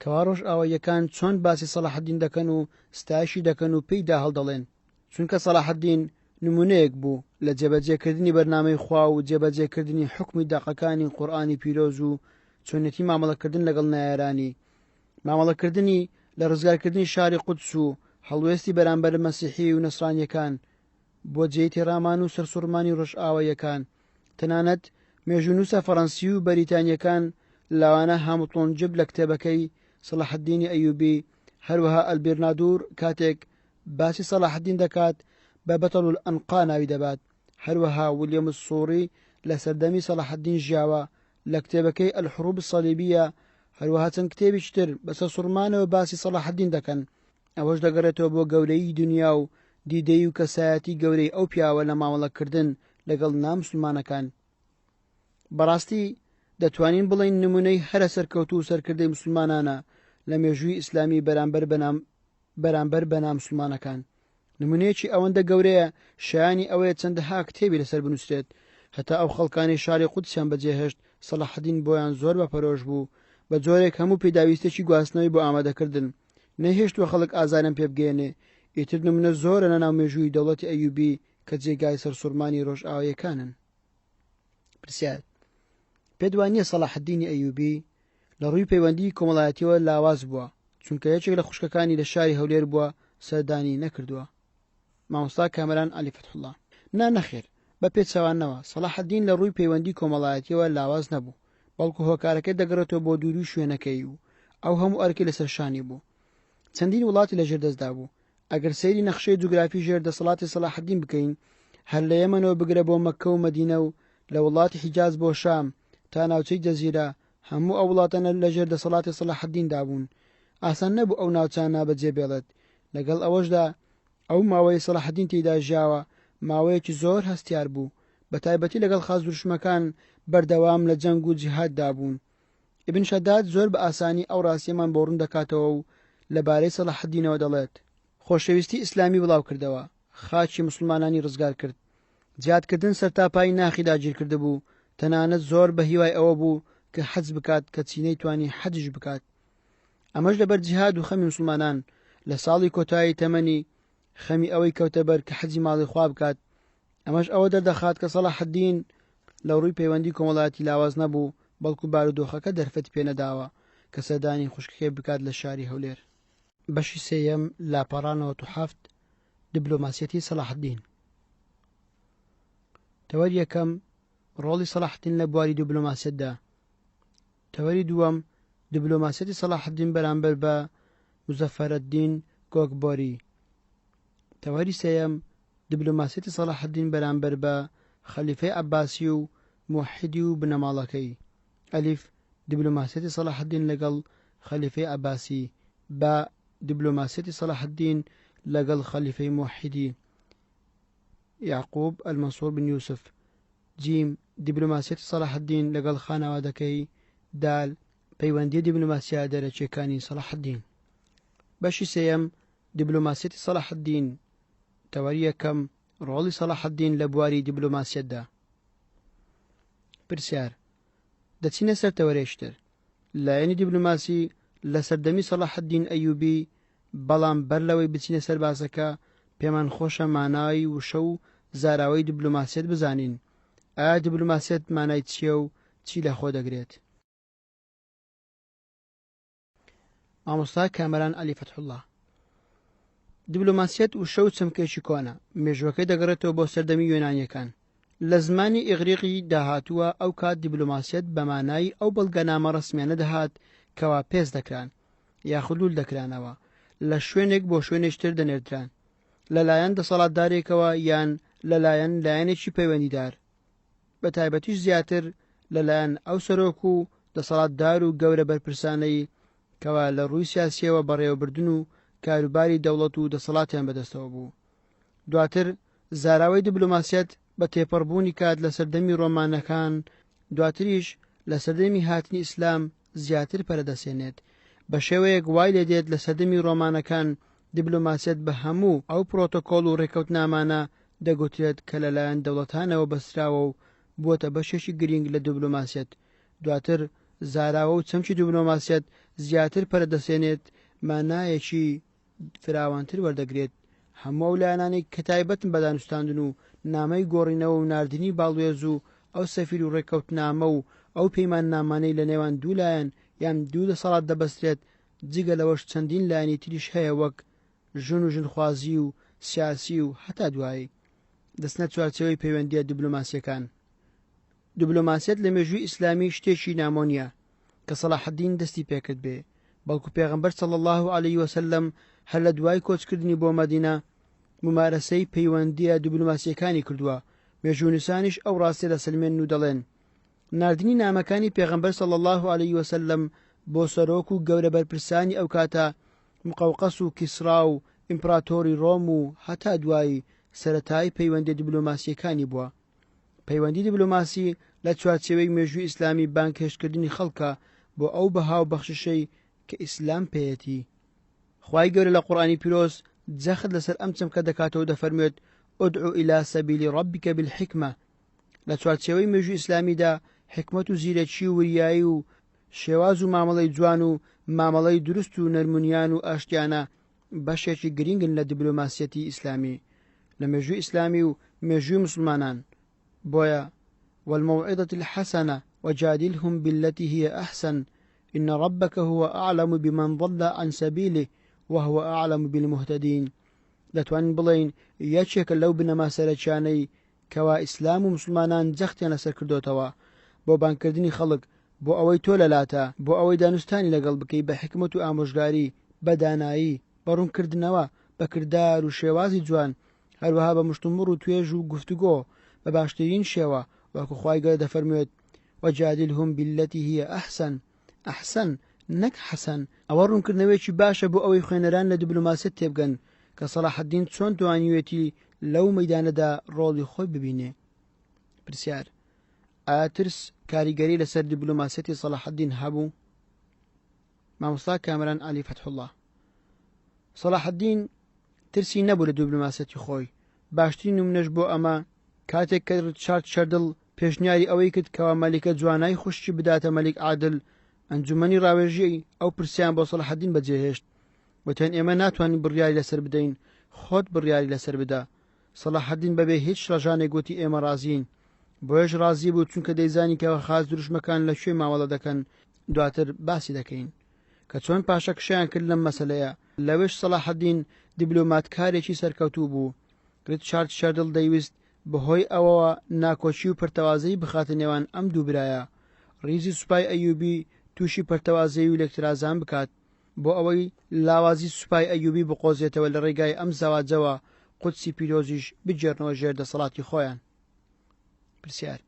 کەوا ڕۆژئاواییەکان چۆن باسی سەلاحەدین دەکەن و ستایشی دەکەن و پێیدا هەڵدەڵێن، چونکە سەلاحەدین نمونەیەک بوو لە جێبەجێکردنی بەرنامەی خوا و جێبەجێکردنی حکمی داقەکانی قورئانی پیرۆز و چۆنێتی مامەڵەکردن لەگەڵ نایارانی، مامەڵەکردنی لە ڕزگارکردنی شاری قودس و هەڵوێستی بەرامبەر مەسیحی و نەسرانیەکان بۆ جێی تێڕامان و سەرسوڕمانی ڕۆژئاواییەکان. تەنانەت مێژوونووسە فەڕەنسی و بەریتانیەکان لاوانە هامڵتۆنجب لە کتێبەکەی سەلاحەدینی ئەیوبی، هەروەها ئەلبێرنادور کاتێک باسی سەلاحەدین دەکات بە بەتەڵ الئەنقا ناوی دەبات. هەروەها ویلیەم سووڕی لە سەردەمی سەلاحەدین ژیاوە لە کتێبەکەی ئەلحروب السەلیبیە، هەروەها چەند کتێبێکی تر بەسەر سوڕمانەوە باسی سەلاحەدین دەکەن. ئەوەش دەگەڕێتەوە بۆ گەورەی دنیا و دیدەی و کەسایەتی گەورەی ئەو پیاوە لە مامەڵەکردن لەگەڵ نامسلمانەکان. بەڕاستی دەتوانین بڵین نمونەی هەرە سەرکەوتوو و سەرکردەی مسلمانانە لە مێژووی ئیسلامی بەرامبەر بە نامسلمانەکان. نمونەیەکی ئەوەندە گەورەیە شایانی ئەوەیە چەندەها کتێبی لەسەر بنووسرێت. هەتا ئەو خەڵکانی شاری قودسیان بەجێهێشت سەلاحەدین بۆیان زۆر بەپەرۆش بوو، بە جۆرێک هەموو پێداویستێکی گواستنەوەی بۆ ئامادەکردن نەهێشتووە خەڵک ئازارم پێ بگەێنێ. ئیتر نمونە زۆرە لە ناو مێژووی دەوڵەتی ئەیوبی کە جێگای سەرسوڕمانی ڕۆژئاواییەکانن. پرسیار: پێت وانییە سەلاحەدینی ئەیوبی لە ڕووی پەیوەندی کۆمەڵایەتیەوە لاواز بووە چونکە یەکێک لە خوشکەکانی لە شاری هەولێر بووە سەردانی نەکردووە؟ مامۆستا کامەران عەلی فەتحوڵڵا: نەخێر، بە پێچەوانەوە سەلاحەدین لە ڕووی پەیوەندی کۆمەڵایەتیەوە لاواز نەبوو، بەڵکو هۆکارەکەی دەگەڕێتەوە بۆ دووری شوێنەکەی و ئەو هەموو ئەرکی لەسەر شانی بوو. چەندین وڵاتی لە ژێردەستدا بوو. ئەگەر سەیری نەخشەی جوگرافی ژێردەسەڵاتی سەلاحەدین بکەین، هەر لە یەمەنەوە بگرە بۆ مەککە و مەدینە و لە وڵاتی حیجاز بۆ شام تا ناوچەی جەزیرە، هەموو ئەو وڵاتانە لە ژێردەسەڵاتی سەلاحەدیندا بوون. ئاسان نەبوو ئەو ناوچانە بەجێ بێڵێت. لەگەڵ ئەوەشدا ئەو ماوەی سەلاحەدین تێیدا ژیاوە ماوەیەکی زۆر هەستیار بوو، بە تایبەتی لەگەڵ خازوشمەکان بەردەوام لە جەنگ و جیهاددا بوون. ئیبن شەداد زۆر بە ئاسانی ئەو ڕاستیەمان بۆ ڕوون دەکاتەوە و لەبارەی سەلاحەدینەوە دەڵێت: خۆشەویستی ئیسلامی بڵاو کردەوە، خاچی مسلمانانی ڕزگار کرد، جیهادکردن سەرتاپای ناخی داگیر کرده بوو، تەنانەت زۆر بە هیوای ئەوە بوو کە حەج بکات کە چینەی توانی حەجش بکات. ئەمەش لەبەر جیهاد و خەمی مسلمانان لە ساڵی کۆتایی تەمەنی خەمی ئەوەی کەوتە بەر کە حەجی ماڵی خوا بکات. ئەمەش ئەوە دەردەخات کە سەلاحەدین لە ڕووی پەیوەندی کۆمەڵایەتی لاواز نەبوو، بەڵکو بارودۆخەکە دەرفەتی پێ نەداوە کە سەردانی خوشکەکەی بکات لە شاری هەولێر. بەشی سێیەم: لاپەڕانەوە توحەفت دیبلۆماسیەتی سەلاحەدین. تەوەری یەکەم: ڕۆڵی سەلاحەدین لە بواری دیبلۆماسیەتدا. تەوەری دووەم: دیبلۆماسیەتی سەلاحەدین بەرامبەر بە مزەفەرەددین گۆکبۆری. تەوەری سێیەم: دیبلۆماسیەتی سەلاحەدین بەرامبەر بە خەلیفەی عەباسی و موحیدی و بنەماڵەکەی. ئەلیف: دیبلۆماسیەتی سەلاحەدین لەگەڵ خەلیفەی عەباسی. با: دیبلۆماسیەتی سەلاحەدین لەگەڵ خەلیفەی موحیدی یعقوب ئەلمەنسوور بن یوسف. جیم: دیبلۆماسیەتی سەلاحەدین لەگەڵ خانەوادەکەی. دال: پەیوەندی دیبلۆماسیە دەرەچیەکانی سەلاحەدین. بەشی سێیەم: دیبلۆماسیەتی سەلاحەدین. تەوەری یەکەم: ڕۆڵی سەلاحەدین لە بواری دیبلۆماسیەتدا. پرسیار: دەچینە سەر تەوەرێشتر. لایەنی دیبلۆماسی لە سەردەمی سەلاحەدین ئەیوبی، بەڵام بەر لەوەی بچینە سەر باسەکە پێمان خۆشە مانای وشە و زاراوەی دیبلۆماسیەت بزانین. ئایا دیبلۆماسیەت مانای چییە و چی لە خۆ دەگرێت؟ مامۆستا کامەران عەلی فەتحوڵڵا: دیبلۆماسیەت وشە و چەمکێکی کۆنە. مێژوەکەی دەگەڕێتەوە بۆ سەردەمی یۆنانیەکان. لە زمانی ئیغریقی داهاتووە ئەو کات دیبلۆماسیەت بە مانای ئەو بەڵگەنامە ڕەسمیانە دەهات کەوا پێز دەکران یا خولول دەکرانەوە، لە شوێنێک بۆ شوێنێکتر دەنێردران، لەلایەن دەسەڵاتدارێکەوە یان لەلایەن لایەنێکی پەیوەندیدار. بە تایبەتیش زیاتر لەلایەن ئەو سەرۆک و دەسەڵاتدار و گەورە بەرپرسانەی کەوا لە ڕووی سیاسیەوە بەڕێوەبردن و کاروباری دەوڵەت و دەسەڵاتیان بەدەستەوە بوو. دواتر زاراوەی دیبلۆماسیەت بە تێپەڕبوونی کات لە سەردەمی ڕۆمانەکان دواتریش لە سەردەمی هاتنی ئیسلام زیاتر پەرەدەسێنێت. بە شێوەیەک وای لێدێت لە سەردەمی ڕۆمانەکان دیبلۆماسیەت بە هەموو ئەو پرۆتۆکۆڵ و ڕێکەوتنامانە دەگوترێت کە لەلایەن دەوڵەتانەوە بەستراوە و بووەتە بەشێکی گرنگ لە دیبلۆماسیەت. دواتر زاراوە و چەمکی دیبلۆماسیەت زیاتر پەرەدەسێنێت مانایەکی فراوانتر وەردەگرێت. هەموو ئەو لایەنانەی کە تایبەتن بە دانوستاندن و نامەی گۆڕینەوە و نردنی باڵوێز و ئەو سەفیر و ڕێکەوتنامە و ئەو پەیمان نامانەی لە نێوان دوو لایەن یان دوو دەسەڵات دەبەسترێت، جگە لەوەش چەندین لایەنی تریش هەیە وەک ژن و ژنخوازی و سیاسی و هەتا دوایی دەستنە چوارچەوەی پەیوەندیە دیبلۆماسیەکان. دیبلۆماسیەت لە مێژووی ئیسلامی شتێکی نامۆ نییە کە سەلاحەدین دەستی پێکرد بێ، بەڵکو پێغەمبەر صلی الله عليه وسلم هەر لە دوای کۆچکردنی بۆ مەدینە ممارەسەی پەیوەندیە دیبلۆماسیەکانی کردووە. مێژوونووسانیش ئەو ڕاستیە دەسەلمێن و دەڵێن نردنی نامەکانی پێغەمبەر صلی الله عليه وسلم بۆ سەرۆک و گەورە بەرپرسانی ئەو کاتە مقەوقەس و کیسرا و ئیمپراتۆری ڕۆم و هەتا دوایی سەرەتای پەیوەندی دیبلۆماسیەکانی بووە. پەیوەندی دیبلۆماسی لە چوارچێوەی مێژووی ئیسلامی بانکهێشتکردنی خەڵکە بۆ ئەو بەهاو بەخششەی کە ئیسلام پێیەتی. خوای گەورە لە قورئانی پیرۆز جەخت لەسەر ئەم چەمکە دەکاتەوە دەفەرمێت ئودع إلى سبيل ربك بالحکمة. لە چوارچێوەی مێژووی ئیسلامیدا حکمت و زیرەکی و وریایی و شێواز و مامەڵەی جوان و مامەڵەی دروست و نەرمونیان و ئاشتیانە بەشێکی گرنگن لە دیبلۆماسیەتی ئیسلامی لە مێژووی ئیسلامی و مێژووی مسلمانان. بۆیە والموعظة الحسنة وجادلهم بالتي هي أحسن إن ربك هو أعلم بمن ضل عن سبيله وهو أعلم بالمهتدين. دەتوانین بڵێین یەکێکە لەو بنەما سەرەکیانەی کەوا ئیسلام و مسلمانان جەختیان لەسەر کردوتەوە بۆ بانکردنی خەڵک، بۆ ئەوەی تۆ لەلاتە، بۆ ئەوەی دانوستانی لەگەڵ بکەی بە حکمت و ئامۆژگاری، بە دانایی، بە ڕوونکردنەوە، بە کردار و شێوازی جوان، هەروەها بە مشتومڕ و توێژ و گفتوگۆ بە باشترین شێوە، وەکو خوای گەورە دەفەرموێت وجادلهم بالتي هي أحسن. ئەحسەن نەک حەسەن. ئەوە ڕوونکردنەوەیەکی باشە بۆ ئەوەی خوێنەران لە دیبلۆماسیەت تێبگەن کە سەلاحەدین چۆن توانیوێتی لەو مەیدانەدا ڕۆڵی خۆی ببینێ. پرسیار: ئایا ترس کاریگەری لەسەر دیبلۆماسیەتی سەلاحەدین هەبوو؟ مامۆستا کامران عەلی فەتحوڵڵاه: سەلاحەدین ترسی نەبوو لە دیبلۆماسیەتی خۆی. باشترین نمونەش بۆ ئەمە کاتێک کە ڕیچارد چەردڵ پێشنیاری ئەوەی کرد کەوا مەلیکە جوانای خوشکی بداتە مەلیک عادل، ئەنجومەنی ڕاوێژی ئەو پرسیان بۆ سەلاحەدین بەجێهێشت وتیان ئێمە ناتوانین بڕیاری لەسەر بدەین، خۆت بڕیاری لەسەر بدە. سەلاحەدین بەبێ هیچ ڕەژانێک گوتی ئێمە ڕازین. بۆیەش ڕازی بوو چونکە دەیزانی کەەوە خاز دروشمەکان لەکوێ ماوەڵە دەکەن. دواتر باسی دەکەین کە چۆن پاشە کشیان کرد لەم مەسەلەیە. لەوێش سەلاحەدین دیبلۆماتکارێکی سەرکەوتوو بوو. ریچارد چەردڵ دەیویست بەهۆی ئەوەوە ناکۆچی و پەرتەوازەی بخاتە نێوان ئەم دوو برایە. ڕیزی سوپای ئەیوبی تووشی پەرتەوازەی و لێکترازان بکات بۆ ئەوەی لاوازی سوپای ئەیوبی بقۆزێتەوە لە ڕێگای ئەم زەواجەوە قودسی پیرۆزیش بجێڕنەوە ژێر دەسەڵاتی خۆیان. پرسیار: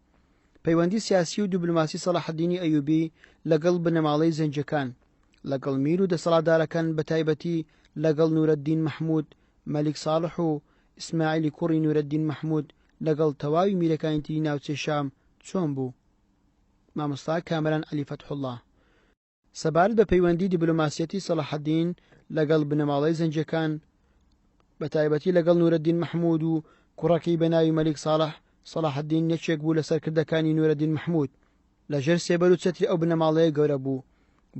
پەیوەندی سیاسی و دیبلۆماسی سەلاحەدینی ئەیوبی لەگەڵ بنەماڵەی زەنجەکان، لەگەڵ میر و دەسەڵاتدارەکان بە تایبەتی لەگەڵ نورەدین مەحموود، مەلیک ساڵح و ئیسماعیلی کوڕی نورەدین مەحموود، لەگەڵ تەواوی میرەکانی تری ناوچەی شام چۆن بوو؟ مامۆستا کامران عەلی فەتحوڵڵاه: سەبارەت بە پەیوەندی دیبلۆماسیەتی سەلاحەدین لەگەڵ بنەماڵەی زەنجەکان بە تایبەتی لەگەڵ نورەدین مەحموود و کوڕەکەی بەناوی مەلیک ساڵح، سەلاحەدین یەکێک بوو لە سەرکردەکانی نورەدین مەحموود. لەژێر سێبەر و چەتری ئەو بنەماڵەیە گەورە بوو،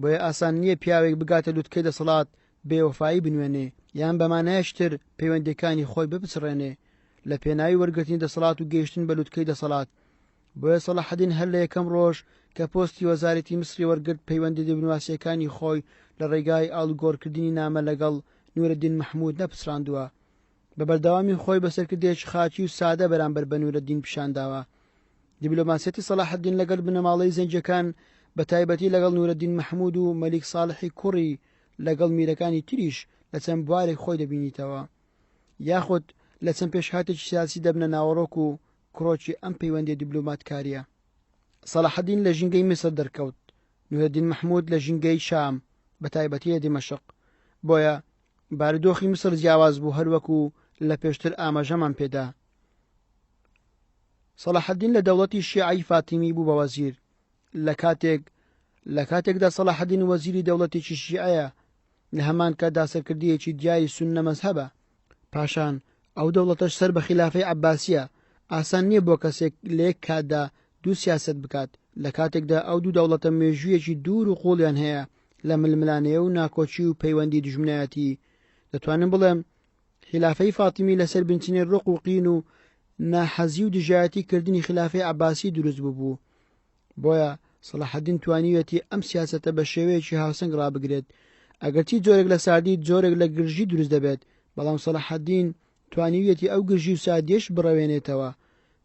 بۆیە ئاسان نییە پیاوێک بگاتە لووتکەی دەسەڵات بێوەفایی بنوێنێ یان بەمانایشتر پەیوەندیەکانی خۆی بپسڕێنێ لە پێناوی وەرگرتنی دەسەڵات و گەیشتن بە لووتکەی دەسەڵات. بۆیە سەلاحەدین هەر لە یەکەم ڕۆژ کە پۆستی وەزارەتی میسری وەرگرت پەیوەندی دیبلۆماسیەکانی خۆی لە ڕێگای ئاڵوگۆڕکردنی نامە لەگەڵ نورەدین مەحموود نەپسڕاندووە. بە بەردەوامی خۆی بەسەرکردێکی خاچی و سادە بەرامبەر بە نورەدین پیشانداوە. دیبلۆماسیەتی سەلاحەدین لەگەڵ بنەماڵەی زەنجەکان بە تایبەتی لەگەڵ نورەدین مەحموود و مەلیک ساڵحی کوڕی لەگەڵ میرەکانی تریش لە چەند بوارێک خۆی دەبینیتەوە، یاخود لە چەند پێشهاتێکی سیاسی دەبنە ناوەڕۆک و کڕۆکی ئەم پەیوەندی دیبلۆماتکاریە. سەلاحەدین لە ژینگەی میسر دەرکەوت، نورەدین محمود لە ژینگەی شام بە تایبەتی لە دیمەشق. بۆیە بارودۆخی میسر جیاواز بوو هەروەکو لە پێشتر ئاماژەمان پێدا. سەلاحەدین لە دەوڵەتی شیعی فاتیمی بوو بە وەزیر. لە کاتێکدا سەلاحەدین وەزیری دەوڵەتێکی شیعەیە، لە هەمان کاتدا سەرکردەیەکی دیاری سوننە مەزهەبە. پاشان ئەو دەوڵەتەش سەر بە خلافەی عەباسیە. ئاسان نییە بۆ کەسێک لە یەک کاتدا دوو سیاسەت بکات، لە کاتێکدا ئەو دوو دەوڵەتە مێژوویەکی دوور و قوڵیان هەیە لە ململانەیە و ناکۆچی و پەیوەندی دژمنایەتی. دەتوانم بڵێم خلافەی فاتیمی لەسەر بنچینەی ڕق و قین و ناحەزی و دژایەتی کردنی خلافەی عەباسی دروست بوو. بۆیە سەلاحەدین توانیوێتی ئەم سیاسەتە بە شێوەیەکی هاوسەنگ ڕابگرێت. ئەگەرچی جۆرێک لە ساردی جۆرێک لە گرژی دروست دەبێت، بەڵام سەلاحەدین توانیوێتی ئەو گرژی و سادیش بڕەوێنێتەوە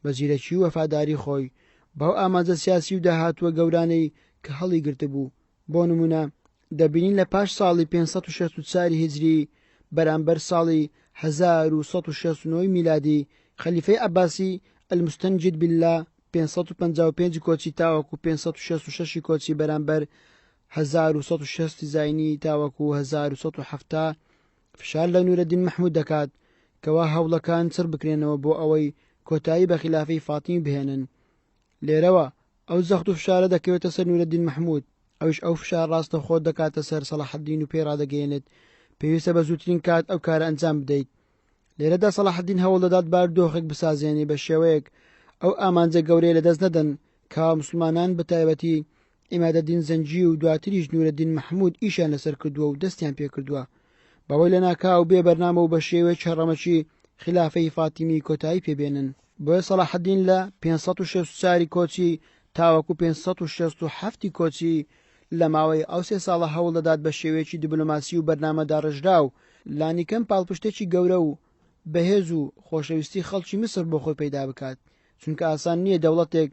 بە زیرەکی و وەفاداری خۆی بەو ئامانجە سیاسی و داهاتووە گەورانەی کە هەڵی گرتبوو. بۆ نمونە دەبینین لە پاش ساڵی 564 هیجری بەرامبەر ساڵی 1169 میلادی خەلیفەی عەباسی المستەنجد بالله 555 کۆچی تاوەکو 566 کۆچی بەرامبەر 1160 زاینی تاوەکو 1170 فشار لە نورەدین محمود دەکات کەوا هەوڵەکان چڕ بکرێنەوە بۆ ئەوەی کۆتایی بە خلافەی فاتیمی بهێنن. لێرەوە ئەو زەخت و فشارە دەکەوێتە سەر نورەدین محمود، ئەوش ئەو فشار ڕاستە خۆ دەکاتە سەر سەلاحەدین و پێڕادەگەێنێت پێویستە بە زووترین کات ئەو کارە ئەنجام بدەیت. لێرەدا سەلاحەدین هەوڵ دەدات بارودۆخێک بسازێنێ بە شێوەیەک ئەو ئامانجە گەورەی لەدەست نەدەن کە مسلمانان بە تایبەتی ئیمادەدین زەنجی و دواتریش نورەدین محمود ئیشیان لەسەر کردووە و دەستیان پێ کردووە. بەوەی لە ناکاو بێ بەرنامە و بە شێوەیەک هەڕەمەچی خلافەی فاتیمی کۆتایی پێبێنن. بۆیە سەلاحەدین لە 564 کۆچی تاوەکو 567 کۆچی لە ماوەی ئەو 3 ساڵە هەوڵ دەدات بە شێوەیەکی دیبلۆماسی و بەرنامەدا ڕژرا و لانیکەم پاڵپشتێکی گەورە و بەهێز و خۆشەویستی خەڵکی میسر بۆ خۆی پەیدا بکات، چونکە ئاسان نییە دەوڵەتێک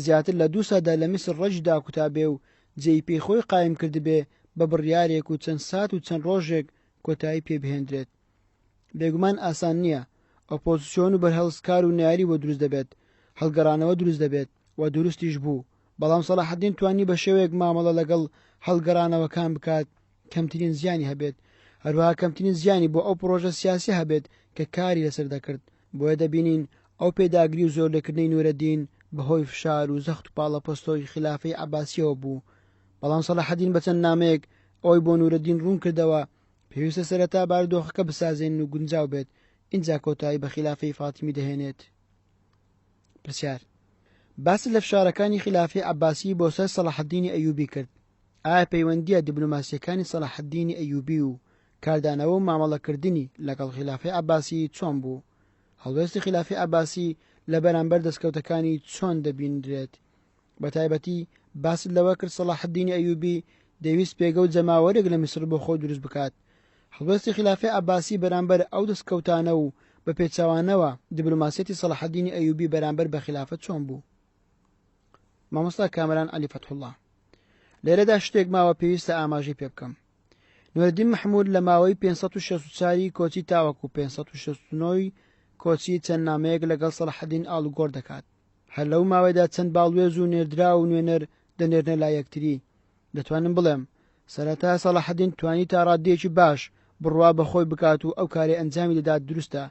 زیاتر لە 2 سەدا لە میسر ڕەجدا کوتابێ و جێی پێی خۆی قایم کردبێ بە بڕیارێک و چەند سات و چەند ڕۆژێک کۆتایی پێبهێنرێت. بێگومان ئاسان نییە. ئۆپۆزیسیۆن و بەرهەڵسکار و نیاری بۆ دروست دەبێت، هەڵگەڕانەوە دروست دەبێت و دروستیش بوو، بەڵام سەلاحەدین توانی بە شێوەیەک مامەڵە لەگەڵ هەڵگەڕانەوەکان بکات کەمترین زیانی هەبێت، هەروەها کەمترین زیانی بۆ ئەو پرۆژە سیاسی هەبێت کە کاری لەسەر دەکرد. بۆیە دەبینین ئەو پێداگری و زۆر لێکردنەی نورەدین بەهۆی فشار و زەخت و پاڵەپۆستۆی خلافەی عەباسیەوە بوو. بەڵام سەلاحەدین بە چەند نامەیەک ئەوی بۆ نورەدین ڕوون کردەوە پێویستە سەرەتا بارودۆخەکە بسازێن و گونجاو بێت، اینجا کۆتایی بە خلافەی فاتیمی دەهێنێت. پرسیار: باسی لە فشارەکانی خلافەی عەباسی بۆ سەر سەلاحەدینی ئەیوبی کرد. ئایا پەیوەندیە دیبلۆماسیەکانی سەلاحەدینی ئەیوبی و کاردانەوە و مامەڵەکردنی لەگەڵ خلافەی عەباسی چۆن بوو؟ هەڵوێستی خلافەی عەباسی لە بەرامبەر دەستکەوتەکانی چۆن دەبینرێت؟ بە تایبەتی باسی لەوە کرد سەلاحەدینی ئەیوبی دەویست پێگە و جەماوەرێک لە میسر بۆ خۆی دروست بکات. هەڵوێستی خلافەی عەباسی بەرامبەر ئەو دەستکەوتانە و بە پێچەوانەوە دیبلۆماسیەتی سەلاحەدینی ئەیوبی بەرامبەر بە خلافەت چۆن بوو؟ مامۆستا کامەران عەلی فەتحوڵڵا: لێرەدا شتێک ماوە پێویستە ئاماژەی پێ بکەم. نورەدین محمود لە ماوەی 564 کۆچی تاوەکو 569 کۆچی چەند نامەیەک لەگەڵ سەلاحەدین ئاڵوگۆڕ دەکات. هەر لەو ماوەیەدا چەند باڵوێز و نێردرا و نوێنەر دەنێرنە لای یەکتری. دەتوانم بڵێم سەرەتا سەلاحەدین توانی تا ڕادەیەکی باش بڕوا بەخۆی بکات و ئەو کارێ ئەنجامی دەدات دروستە.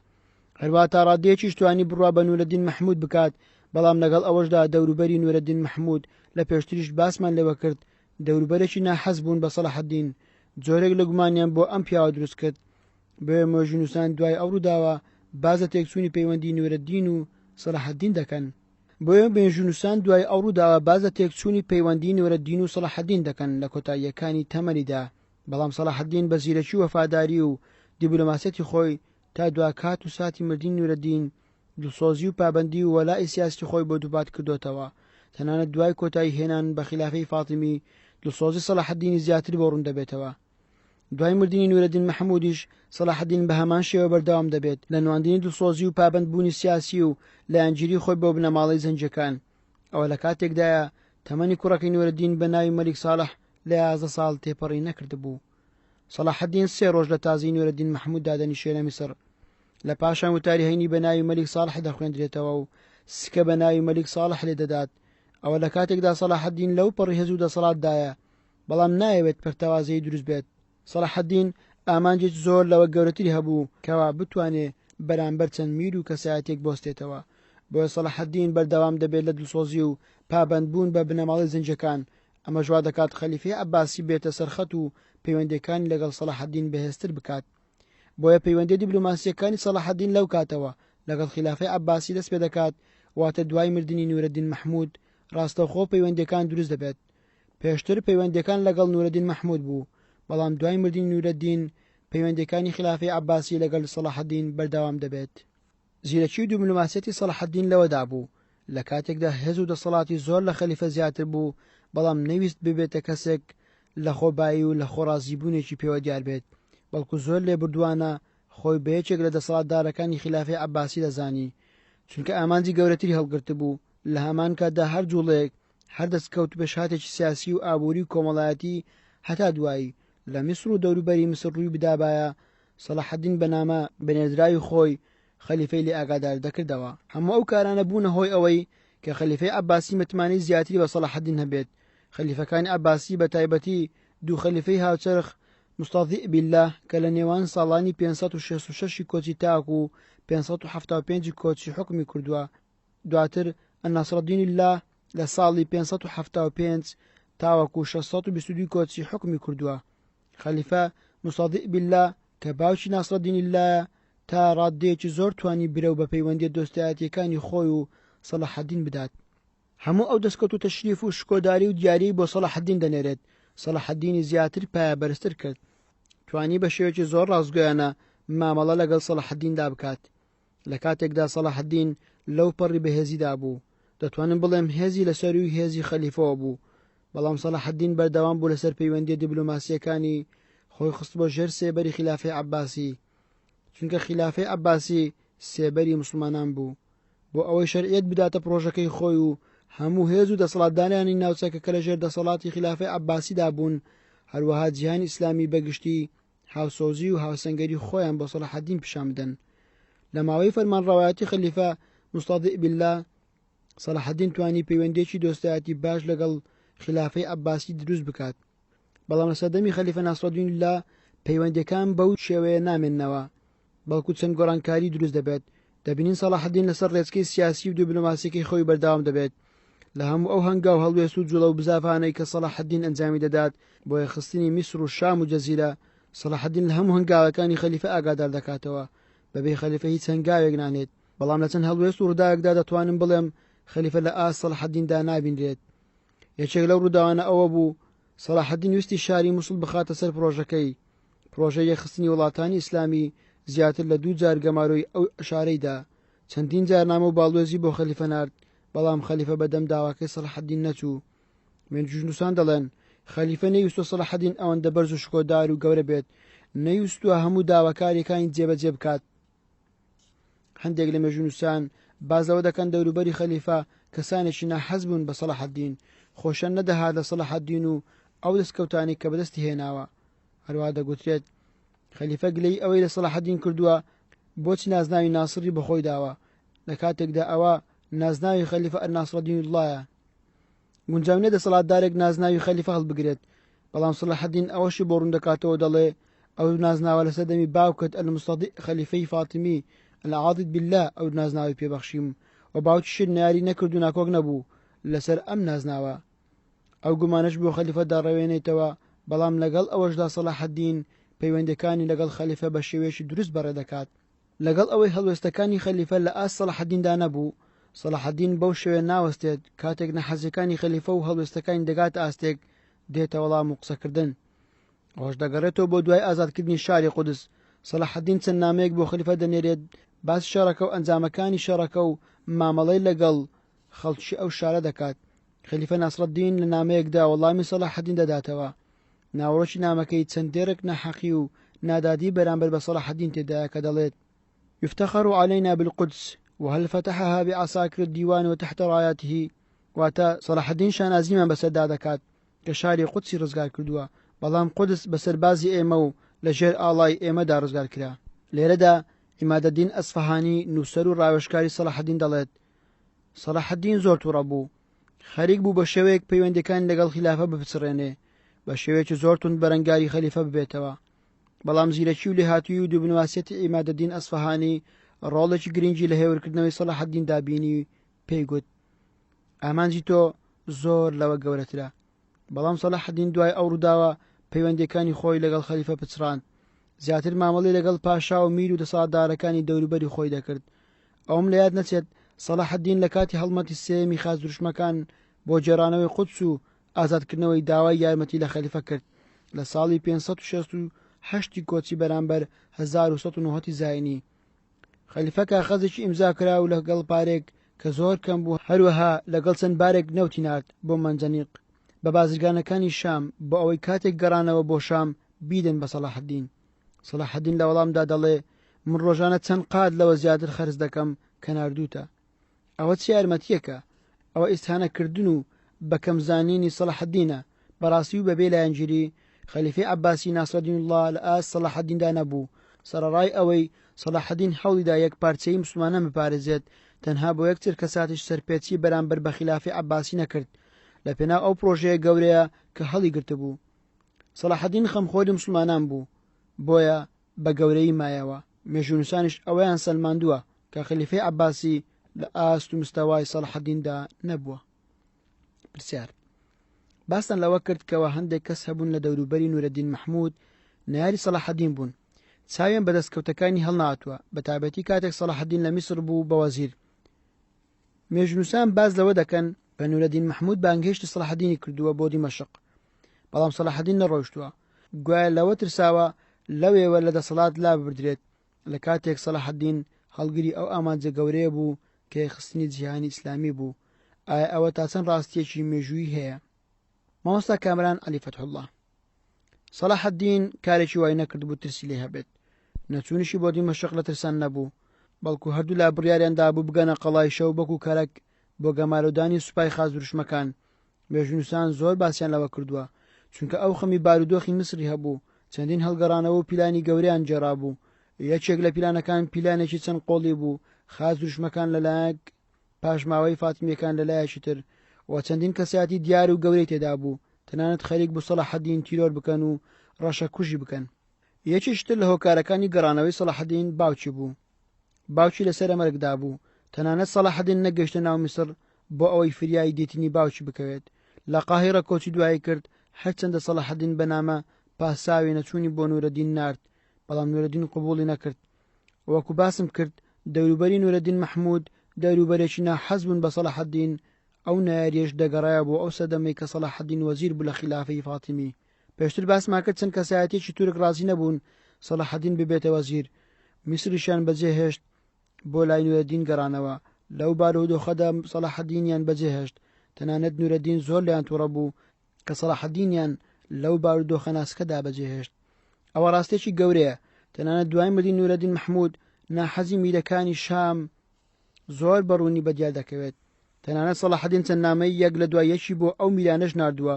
هەروە تا ڕادەیەکیش توانی بڕوا بە نورەدین محمود بکات، بەڵام لەگەڵ ئەوەشدا دەوروبەری نورەدین محمود لە پێشتریش باسمان لێوە کرد دەوروبەرێکی ناحەز بوون بە سەلاحەدین، جۆرێک لە گومانیان بۆ ئەم پیاوە دروست کرد. بۆیە مۆژنووسان دوای ئەو ڕووداوە بازە تێکچوونی پەیوەندی نورەدین و سەلاحەدین دەکەن. بۆیە بێژونوسان دوای ئەو ڕووداوە بازە تێکچوونی پەیوەندی نورەدین و سەلاحەدین دەکەن لە کۆتاییەکانی تەمەنیدا، بەڵام سەلاحەدین بە زیرەکی و وەفاداری و دیبلۆماسیەتی خۆی تا دواکات و ساتی مردنی نورەدین دڵسۆزی و پابەندی و وەلای سیاسی خۆی بۆ دووبات کردوتەوە. تەنانەت دوای کۆتایی هێنان بە خلافەی فاتیمی دڵسۆزی سەلاحەدینی زیاتر بۆ ڕوون دەبێتەوە. دوای مردنی نورەدین محمودیش سەلاحەدین بە هەمان شێوە بەردەوام دەبێت لە نواندنی دڵسۆزی و پابەندبوونی سیاسی و لایەنگیری خۆی بۆ بنەماڵەی زەنجەکان. ئەوە لە کاتێکدایە تەمەنی کوڕەکەی نورەدین بە ناوی مەلیک ساڵح لە 11 ساڵ تێپەڕی نەکردبوو. سەلاحەدین 3 ڕۆژ لە تازی نورەدین محمود دادەنیشێ لە میسر. لە پاشان وتاری هەینی بە ناوی مەلیک ساڵح دەخوێندرێتەوە و سکە بە ناوی مەلیک ساڵح لێ دەدات. ئەوە لە کاتێکدا سەلاحەدین لەو پەڕی هێز و دەسەڵاتدایە بەڵام نایەوێت پەرتەوازەی دروست بێت. سەلاحەدین ئامانجێک زۆر لەوە گەورەتری هەبوو کەوا بتوانێت بەرامبەر چەند میر و کەسایەتێک بۆستێتەوە. بۆیە سەلاحەدین بەردەوام دەبێت لە دڵسۆزی و پابەندبوون بە بنەماڵی زنجەکان. ئەمە ژوا دەکات خەلیفەی عەباسی بێتە سەرخەت و پەیوەندیەکانی لەگەڵ سەلاحەدین بەهێزتر بکات. بۆیە پەیوەندی دیبلۆماسیەکانی سەلاحەدین لەو کاتەوە لەگەڵ خلافەی عەباسی دەست پێ دەکات، واتە دوای مردنی نورەدین مەحموود ڕاستەوخۆ پەیوەندیەکان دروست دەبێت. پێشتر پەیوەندیەکان لەگەڵ نورەدین مەحموود بوو، بەڵام دوای مردنی نورەدین پەیوەندیەکانی خلافەی عەباسی لەگەڵ سەلاحەدین بەردەوام دەبێت. زیرەکی دیبلۆماسیەتی سەلاحەدین لەوەدا بوو لە کاتێکدا هێز و دەسەڵاتی زۆر لە خەلیفە زیاتر بوو، بەڵام نەویست ببێتە کەسێک لە خۆبایی و لە خۆڕازیبوونێکی پێوە دیار بێت، بەڵکو زۆر لێبوردووانە خۆی بە یەکێک لە دەسەڵاتدارەکانی خلافەی عەباسی دەزانی، چونکە ئامانجی گەورەتری هەڵگرت بوو. لە هەمان کاتدا هەر جوڵێک هەر دەستکەوت بەشاتێکی سیاسی و ئابووری و کۆمەڵایەتی هەتا دوایی لە میسر و دەوروبەری میسر ڕووی بدابایە سەلاحەدین بەنامە بەنێردراوی خۆی خەلیفەی لێ ئاگادار دەکردەوە. هەموو ئەو کارانە بوونە هۆی ئەوەی کە خەلیفەی عەباسی متمانەی زیاتری بە سەلاحەدین هەبێت. خەلیفەکانی عەباسی بە تایبەتی دوو خەلیفەی هاوچەرخ مستەضیع بالله کە لە نێوان ساڵانی 566 کۆچی تاک و 575 کۆچی حکمی کردووە، دواتر الناصرالدین الله لە ساڵی 575 تاوەکو 622 کۆچی حکمی کردووە. خەلیفە مستەضیع بالله کە باوکی ناصرالدین الله تا ڕادەیەکی زۆر توانی برەو بە پەیوەندی دۆستایەتیەکانی خۆی و سەلاحەدین بدات. هەموو ئەو دەستکەوت و تەشریف و شکۆداری و دیاری بۆ سەلاحەدین دەنێرێت. سەلاحەدینی زیاتر پایە بەرزتر کرد، توانی بە شێوەیەکی زۆر ڕازگۆیانە مامەڵە لەگەڵ سەلاحەدیندا بکات. لە کاتێکدا سەلاحەدین لەو پەڕی بەهێزیدا بوو، دەتوانم بڵێم هێزی لەسەروی هێزی خەلیفەوە بوو، بەڵام سەلاحەدین بەردەوام بوو لەسەر پەیوەندی دیبلۆماسیەکانی خۆی خست بۆ ژێر سێبەری خلافەی عەباسی، چونکە خلافەی عەباسی سێبەری مسلمانان بوو. بۆ ئەوەی شەرعیەت بداتە پرۆژەکەی خۆی و هەموو هێز و دەسەڵاتدارانی ناوچەکە کە لەژێر دەسەڵاتی خلافەی عەباسیدا بوون، هەروەها جیهانی ئیسلامی بەگشتی هاوسۆزی و هاوسەنگەری خۆیان بۆ سەلاحەدین پیشان بدەن. لە ماوەی فەرمانڕەوایەتی خەلیفە مستەضیع بالله سەلاحەدین توانی پەیوەندیەکی دۆستایەتی باش لەگەڵ خلافەی عەباسی دروست بکات، بەڵام لە سەردەمی خەلیفە ناصرالدین الله پەیوەندیەکان بەو شێوەیە نامێننەوە، بەڵکو چەند گۆڕانکاری دروست دەبێت. دەبینین سەلاحەدین لەسەر ڕێچکەی سیاسی و دیبلۆماسیەکەی خۆی بەردەوام دەبێت. لە هەموو ئەو هەنگاو هەڵوێست و جوڵە و بزافانەی کە سەلاحەدین ئەنجامی دەدات بۆیە خستنی میسر و شام و جەزیرە، سەلاحەدین لە هەموو هەنگاوەکانی خەلیفە ئاگادار دەکاتەوە، بەبێ خەلیفە هیچ هەنگاوێک نانێت. بەڵام لە چەند هەڵوێست و ڕووداوێکدا دەتوانم بڵێم خەلیفە لە ئاست سەلاحەدیندا نابینرێت. یەکێک لەو ڕووداوانە ئەوە بوو سەلاحەدین ویستی شاری مووسڵ بخاتە سەر پرۆژەکەی. پرۆژەی یەخستنی وڵاتانی ئیسلامی زیاتر لە 2 جار گەماروی ئەو شارەیدا چەندین جار نامە و باڵوێزی بۆ خەلیفە نارد، بەڵام خەلیفە بەدەم داواکەی سەلاحەدین نەچوو. مێنجوژنووسان دەڵێن خەلیفە نەیویستوە سەلاحەدین ئەوەندە بەرز و شکۆدار و گەورە بێت، نەیویستووە هەموو داواکاریەکانی جێبەجێ بکات. هەندێک لە مێژوونووسان بازەوە دەکەن دەوروبەری خەلیفە کەسانێکی ناحەز بوون بە سەلاحەدین، خۆشیان نەدەهات لە سەلاحەدین و ئەو دەستکەوتانی کە بەدەستی هێناوە. هەروەها دەگوترێت خەلیفە گلەی ئەوەی لە سەلاحەدین کردووە بۆچی نازناوی ناسری بەخۆی داوە، لە کاتێکدا ئەوە نازناوی خەلیفە ناصرالدین اللهە. گونجاو نیە دەسەڵاتدارێک نازناوی خەلیفە هەڵبگرێت، بەڵام سەلاحەدین ئەوەشی بۆ ڕوون دەکاتەوە دەڵێ ئەو نازناوە لەسەر دەمی باوکت المستەضیع خەلیفەی فاتیمی العاضد بالله ئەو نازناوی پێبەخشیم و باوکیشت ناری نەکرد و ناکۆک نەبوو لەسەر ئەم نازناوە. ئەو گومانش بۆ خەلیفە داڕەوێنێتەوە، بەڵام لەگەڵ ئەوەشدا سەلاحەدین پەیوەندەکانی لەگەڵ خەلیفە بە شێوەیەکی دروست بەڕێ دەکات. لەگەڵ ئەوەی هەڵوێستەکانی خەلیفە لە ئاست سەلاحەدیندا نەبوو، سەلاحەدین بەو شێوێ ناوەستێت کاتێک نەحەزیەکانی خەلیفە و هەڵوێستەکانی دەگات ئاستێک دێتە وەڵام و قسەکردن. ئەوەش دەگەڕێتەوە بۆ دوای ئازادکردنی شاری قودس. سەلاحەدین چەند نامەیەک بۆ خەلیفە دەنێرێت باس شەڕەکە و ئەنجامەکانی شەڕەکە و مامەڵەی لەگەڵ خەڵکی ئەو شارە دەکات. خەلیفە ناصرالدین لە نامەیەکدا وەڵامی سەلاحەدین دەداتەوە. ناوەڕۆکی نامەکەی چەندێرێک نەحەقی و نادادی بەرامبەر بە سەلاحەدین تێدایە کە دەڵێت يفتخر علينا بالقدس وهل فتحها بعساكر الديوان وتحت راياته. واتە سەلاحەدین شانازیمان بەسەردا دەکات کە شاری قودسی ڕزگار کردووە، بەڵام قودس بەسەربازی ئێمە و لە ژێر ئاڵای ئێمەدا ڕزگار کرا. لێرەدا عیمادەدین ئەسفەهانی نووسەر و ڕاوێژکاری سەلاحەدین دەڵێت سەلاحەدین زۆر تووڕە بوو، خەریک بوو بە شێوەیەک پەیوەندەکان لەگەڵ خلافە بپچڕێنێ بە شێوەیەکی زۆر تون بەرەنگاری خەلیفە ببێتەوە. بەڵام زیرەکی و لێهاتووی و دووبنواسیەتی عیمادەدین ئەسفەهانی ڕۆڵێکی گرنگی لە هێورکردنەوەی سەلاحەدین دابینی پێی گوت ئامانجی تۆ زۆر لەوە گەورەترە. بەڵام سەلاحەدین دوای ئەو ڕووداوە پەیوەندەکانی خۆی لەگەڵ خەلیفە پچڕاند، زیاتر مامەڵی لەگەڵ پاشا و میر و دەسەڵاتدارەکانی دەوروبەری خۆی دەکرد. ئەوم لە یاد نەچێت سەلاحەدین لە کاتی هەڵمەتی سێمی خازدروشمەکان بۆ جێرانەوەی قودس و ئازادکردنەوەی داوای یارمەتی لە خەلیفە کرد لە ساڵی 568 کۆچی بەرامبەر 1990 زاینی. خەلیفە کاغەزێکی ئیمزا کرا و لەگەڵ پارێک کە زۆر کەم بوو هەروەها لەگەڵ چەند بارێک نەوتی نارد بۆ مەنجەنیق بە بازرگانەکانی شام بۆ ئەوەی کاتێک گەڕانەوە بۆ شام بیدەن بە سەلاحەدین. سەلاحەدین لە وەڵامدا دەڵێ من ڕۆژانە چەند قات لەوە زیاتر خەرج دەکەم کە ناردووتە. ئەوە چی یارمەتیەکە؟ ئەوە ئیسهانەکردن و بەکەمزانینی سەلاحەدینە. بەڕاستی و بەبێ لایەنگیری خەلیفەی عەباسی ناسرەدین الله لە ئاست سەلاحەدیندا نەبوو. سەرەڕای ئەوەی سەلاحەدین هەوڵیدا یەک پارچەی موسڵمانان بپارێزێت تەنها بۆ یەکتر کەساتیش سەرپێچی بەرامبەر بە خلافەی عەباسی نەکرد لە پێناو ئەو پرۆژەیە گەورەیە کە هەڵی گرتبوو. سەلاحەدین خەمخۆری موسڵمانان بوو، بۆیە بە گەورەی مایەوە مێژوونووسانیش ئەوەیان سەلماندووە کە خلیفەی عەباسی لە ئاست و مستەوای سەلاحەدیندا نەبووە. پرسیار: باستان لەوە کرد کەەوە هەندێک کەس هەبوون لە دەوروبەری نورەدین مەحموود نایاری سەلاحەدین بوون، چاویان بە دەستکەوتەکانی هەڵناتوە بە تایبەتی کاتێک سەلاحەدین لە میسر بوو بە وەزیر. مێژوونووسان باز لەوە دەکەن بە نورەدین مەحموود بانگهێشتی سەلاحەدینی کردووە بۆ دیمەشق، بەڵام سەلاحەدین نەڕۆیشتووە، گوایە لەوە ترساوە لەوێوە لە دەسەڵات لا ببردرێت لە کاتێک سەلاحەدین هەڵگری ئەو ئامانجە گەورەیە بوو کە خستنی جیهانی ئیسلامی بوو. ئایا ئەوە تا چەند ڕاستیەکی مێژووی هەیە؟ مامۆستا کامران عەلی فەتحوڵڵاه: سەلاحەدین کارێکی وای نەکرد بوو ترسی لێ هەبێت. نەچوونیشی بۆ دیمەشق لە ترسان نەبوو، بەڵکو هەردوو لا بڕیاریاندا بوو بگەنە قەڵای شەو بەکو کارەک بۆ گەمارەدانی سوپای خازدروشمەکان. مێژوونووسان زۆر باسییان لەوە کردووە چونکە ئەو خەمی بارودۆخی میسری هەبوو، چەندین هەڵگەڕانەوە و پیلانی گەوریان جێڕا بوو. یەکێک لە پیلانەکان پیلانێکی چەند قۆڵی بوو، خازدروشمەکان لەلایەک پاشماوەی فاتمیەکان لەلایەکی تر، و چەندین کەسایەتی دیار و گەورەی تێدا بوو، تەنانەت خەریک بوو سەلاحەدین تیرۆر بکەن و ڕەشە کوژی بکەن. یەکیشتر لە هۆکارەکانی گەڕانەوەی سەلاحەدین باوکی بوو. باوکی لەسەر مەرگدا بوو، تەنانەت سەلاحەدین نەگەیشتە ناو میسر بۆ ئەوەی فریای دیتنی باوکی بکەوێت. لە قاهیرە کۆچی دوایی کرد، هەرچەندە سەلاحەدین بەنامە پاساوی نەچوونی بۆ نورەدین نارد، بەڵام نورەدین قبوڵی نەکرد. وەکو باسم کرد دەوروبەری نورەدین مەحموود دەوروبەرێکی ناحەز بوون بە سەلاحەدین. ئەو نایاریەش دەگەڕایە بۆ ئەو سەدەمەی کە سەلاحەدین وەزیر بوو لە خلافەی فاتیمی. پێشتر باسمان کرد چەند کەسایەتێکی تورک ڕازی نەبوون سەلاحەدین ببێتە وەزیر. میسریشیان بەجێهێشت بۆ لای نورەدین گەڕانەوە. لەو بارودۆخەدا سەلاحەدینیان بەجێهێشت، تەنانەت نورەدین زۆر لیان تووڕە بوو کە سەلاحەدینیان لەو بارودۆخە ناسکەدا بەجێهێشت. ئەوە ڕاستێکی گەورەیە. تەنانەت دوای مردنی نورەدین مەحموود ناحەزی میرەکانی شام زۆر بەڕوونی بەدیار دەکەوێت. تەنانەت سەلاحەدین چەند نامەی یەک لە دوای یەکی بۆ ئەو میرانەش ناردووە،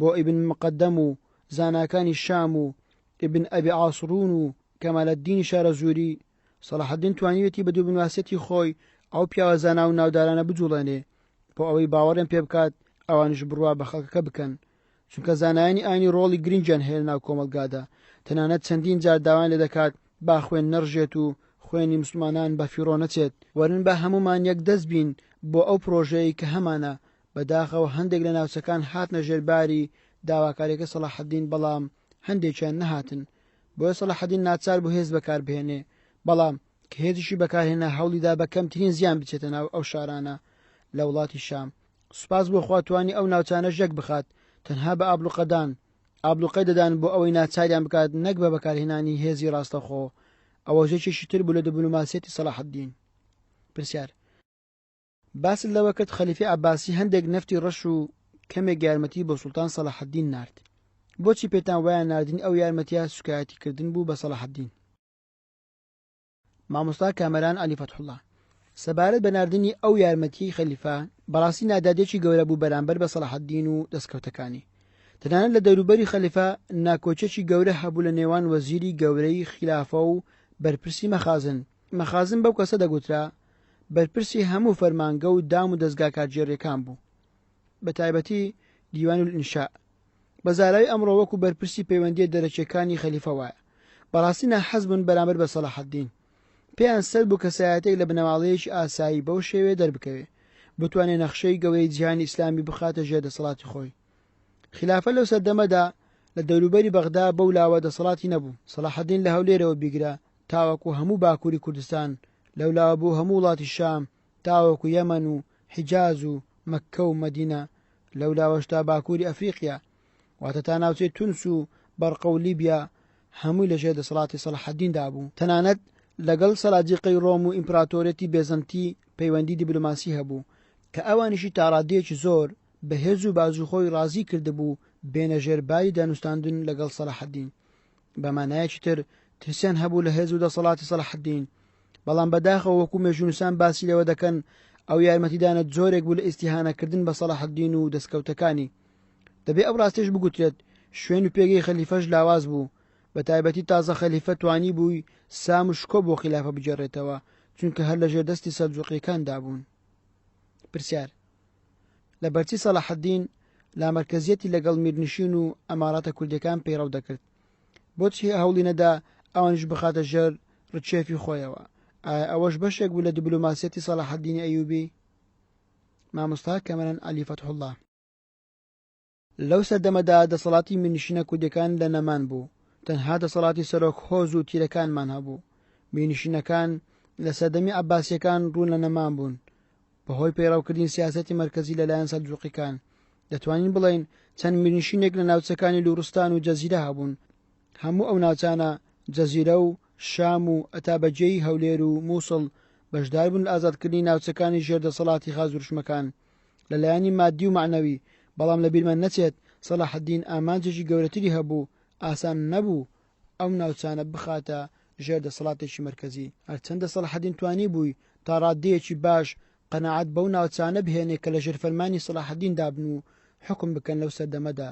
بۆ ئیبن مقەدەم و زاناکانی شام و ئیبن ئەبی عاسڕون و کەمالەددینی شارەزووری. سەلاحەدین توانیوێتی بە دووبنواسیەتی خۆی ئەو پیاوە زانا و ناودارانە بجوڵێنێ بۆ ئەوەی باوەڕیان پێ بکات ئەوانش بڕوا بە خەڵکەکە بکەن، چونکە زانایانی ئاینی ڕۆڵی گرنگیان هەیە ناو کۆمەلگادا. تەنانەت چەندین جار داوان لێ دەکات با خوێن نەڕژێت و خوێنی مسلمانان بە فیڕۆ نەچێت. وەرن بە هەمومان یەک دەست بین بۆ ئەو پرۆژەیە کە هەمانە. بەداخەوە هەندێک لە ناوچەکان هاتنە ژێرباری داواکاریەکە سەلاحەدین، بەڵام هەندێکیان نەهاتن. بۆیە سەلاحەدین ناچار بوو هێز بەکاربهێنێ، بەڵام کە هێزیشی بەکارهێنا هەوڵیدا بە کەمترین زیان بچێتە ناو ئەو شارانە لە وڵاتی شام. سوپاس بۆ خوا توانی ئەو ناوچانە ژەک بخات، تەنها بە ئابلوقەی دەدان بۆ ئەوەی ناچاریان بکات، نەک بە بەکارهێنانی هێزی ڕاستەخۆ. ئەوە ژێکێکی تر بوو لە دیپلۆماسیەتی سەلاحەدین. پرسیار: باست لەوە کرد خەلیفەی عەباسی هەندێک نەفتی ڕەش و کەمێک یارمەتی بۆ سوڵتان سەلاحەدین نارد. بۆچی پێتان وایە ناردنی ئەو یارمەتیە سوکایەتیکردن بوو بە سەلاحەدین؟ مامۆستا کامەران عەلی فەتحوڵڵاه: سەبارەت بە ناردنی ئەو یارمەتی خەلیفە بەڕاستی نادادێکی گەورە بوو بەرامبەر بە سەلاحەدین و دەستکەوتەکانی. تەنانەت لە دەوروبەری خەلیفە ناکۆچێکی گەورە هەبوو لە نێوان وەزیری گەورەی خلافە و بەرپرسی مەخازن. مەخازن بەو کەسە دەگوترا بەرپرسی هەموو فەرمانگە و دام و دەستگا کارگێڕیەکان بوو. بە تایبەتی دیوان الئینشاء بە زاراوی ئەمڕۆ وەکو بەرپرسی پەیوەندیە دەرەکیەکانی خەلیفە وایە بەڕاستی ناحەز بوون بەرامبەر بە سەلاحەددین پێیان سەر بوو کە سایەتێک لە بنەماڵەیەکی ئاسایی بەو شێوێ دەربکەوێ بتوانێت نەخشەی گەورەی جیهانی ئیسلامی بخاتە ژێر دەسەڵاتی خۆی خلافە لەو سەردەمەدا لە دەوروبەری بەغدا بەو لاوە دەسەڵاتی نەبوو سەلاحەددین لە هەولێرەوە بیگرا تاوەکو هەموو باکووری کوردستان لەولاوە بوو هەموو وڵاتی شام تاوەکو یەمەن و حیجاز و مەککە و مەدینە لەولاوەشتا باکووری ئەفریقیا واتە تا ناوچەی تونس و بەرقە و لیبیا هەمووی لەژێر دەسەڵاتی سەلاحەددیندا بوو تەنانەت لەگەڵ سەلاجیقەی ڕۆم و ئیمپراتۆرەتی بێزەنتی پەیوەندی دیبلۆماسی هەبوو کە ئەوانیشی تاڕادەیەکی زۆر بەهێز و بازوخۆی ڕازی کردبوو بێنە ژێرباری دانوستاندن لەگەڵ سەلاحەددین بەمانایەکی تر ترسیان هەبوو لە هێز و دەسەڵاتی سەلاحەددین بەڵام بەداخەوە وەکو مێژونوسان باسی لەوە دەکەن ئەو یارمەتیدانە جۆرێک بوو لە ئیسیهانەکردن بە سەلاحەددین و دەستکەوتەکانی دەبێ ئەو ڕاستیش بگوترێت شوێن و پێگەی خەلیفەش لاواز بوو بە تایبەتی تازە خەلیفە توانی بووی سام و شکۆ بۆ خلافە بجێڕێتەوە چونکە هەر لە ژێردەستی سەلجوقیەکاندا بوون پرسیار لە بەرچی سەلاحەددین لامەرکەزیەتی لەگەڵ میرنشین و ئەماراتە کوردەکان پەیڕەو دەکرد بۆچی هەوڵی نەدا ئەوانش بخاتە ژێر ڕچێفی خۆیەوە ئایا ئەوەش بەشێک بوو لە دیبلۆماسیەتی سەلاحەددینی ئەیوبی مامۆستا کەمەرەن عەلی فەتحوڵڵاه لەو سەردەمەدا دەسەڵاتی میرنشینە کوردەکان لە نەمان بوو تەنها دەسەڵاتی سەرۆک هۆز و تیرەکانمان هەبوو میرنشینەکان لە سەردەمی عەباسیەکان ڕوون لە نەمان بوون بەهۆی پەیڕەوکردنی سیاسەتی مەرکەزی لەلایەن سەلجوقیەکان دەتوانین بڵێن چەند میرنشینێک لە ناوچەکانی لوڕستان و جەزیرە هەبوون هەموو ئەو ناوچانە جەزیرە و شام و ئەتابەجێی هەولێر و مووسڵ بەشدار بوون لە ئازادکردنی ناوچەکانی ژێردەسەڵاتی خازوڕشمەکان لەلایەنی مادی و معنەوی بەڵام لە بیرمان نەچێت سەلاحەددین ئامانجێکی گەورەتری هەبوو ئاسان نەبوو ئەو ناوچانە بخاتە ژێر دەسەڵاتێکی مەرکەزی هەرچەندە سەلاحەددین توانی بووی تا ڕادەیەکی باش قەناعەت بەو ناوچانە بهێنێ کە لە ژێر فەرمانی سەلاحەددین دابن و حکم بکەن لەو سەردەمەدا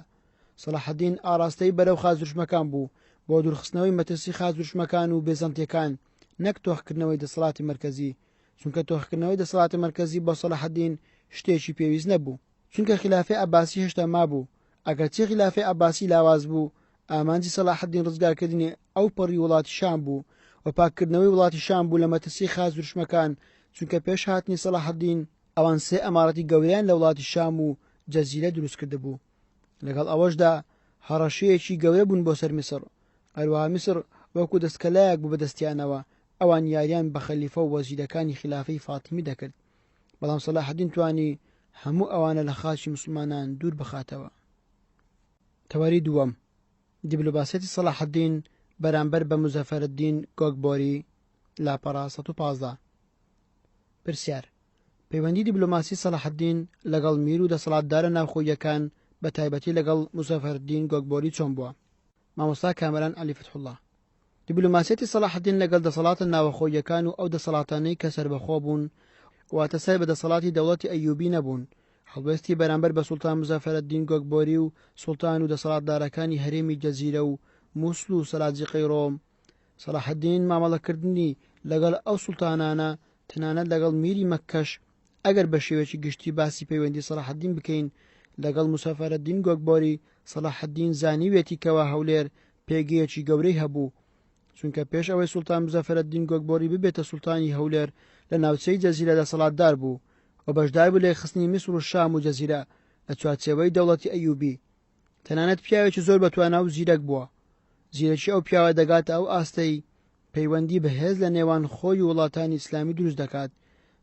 سەلاحەددین ئاراستەی بەرەو خازوڕشمەکان بوو بۆ دوورخستنەوەی مەترسی خازوڕشمەکان و بێزەنتیەکان نەک تۆخکردنەوەی دەسەڵاتی مەرکەزی چونکە تۆخکردنەوەی دەسەڵاتی مەرکەزی بۆ سەلاحەددین شتێکی پێویست نەبوو چونکە خلافەی عەباسی هێشتا مابوو ئەگەرچی خلافەی عەباسی لاواز بوو ئامانجی سەلاحەددین ڕزگارکردنی ئەو پەڕی وڵاتی شام بوو و پاککردنەوەی وڵاتی شام بوو لە مەترسی خازوڕشمەکان چونکە پێش هاتنی سەلاحەددین ئەوان سێ ئەمارەتی گەورەیان لە وڵاتی شام و جەزیرە دروست کرده بوو لەگەڵ ئەوەشدا هەڕەشەیەکی گەورە بوون بۆ سەر میسر هەروەها میسر وەکو دەستکەلایەک بوو بەدەستیانەوە ئەوان یاریان بە خەلیفە و وەزیرەکانی خلافەی فاتیمی دەکرد بەڵام سەلاحەددین توانی هەموو ئەوانە لە خاچی مسلمانان دوور بخاتەوە تەوەری دووەم دیبلۆماسیەتی سەلاحەددین بەرامبەر بە مزەفەرەددین گۆگبۆری لاپەڕا 115 پرسیار پەیوەندی دیبلۆماسی سەلاحەددین لەگەڵ میر و دەسەڵاتدارە ناوخۆییەکان بە تایبەتی لەگەڵ مزەفەرەددین گۆگبۆری چۆن بووە مامۆستا کامەران عەلی فەتحوڵڵاه دیبلۆماسیەتی سەلاحەددین لەگەڵ دەسەڵاتە ناوەخۆییەکان و ئەو دەسەڵاتانەی کە سەربەخۆ بوون واتە سەر بە دەسەڵاتی دەوڵەتی ئەیوبی نەبوون هەڵوێستی بەرامبەر بە سوڵتان مزەفەرەددین گۆگبۆری و سوڵتان و دەسەڵاتدارەکانی هەرێمی جەزیرە و مووسڵ و سەلاجیقەی ڕۆم سەلاحەددین مامەڵەکردنی لەگەڵ ئەو سوڵتانانە تەنانەت لەگەڵ میری مەککەش ئەگەر بە شێوەیەکی گشتی باسی پەیوەندی سەلاحەددین بکەین لەگەڵ مزەفەرەددین گۆگبۆری سەلاحەددین زانیوێتی کەوا هەولێر پێگەیەکی گەورەی هەبوو چونکە پێش ئەوەی سوڵتان مزەفەرەددین گۆگبۆری ببێتە سوڵتانی هەولێر لە ناوچەی جەزیرە دەسەڵاتدار بوو و بەشدار بوو لە خستنی میسر و شام و جەزیرە لە چوارچێوەی دەوڵەتی ئەیوبی تەنانەت پیاوێکی زۆر بەتوانا و زیرەک بووە زیرەکی ئەو پیاوە دەگاتە ئەو ئاستەی پەیوەندی بەهێز لە نێوان خۆی و وڵاتانی ئیسلامی دروست دەکات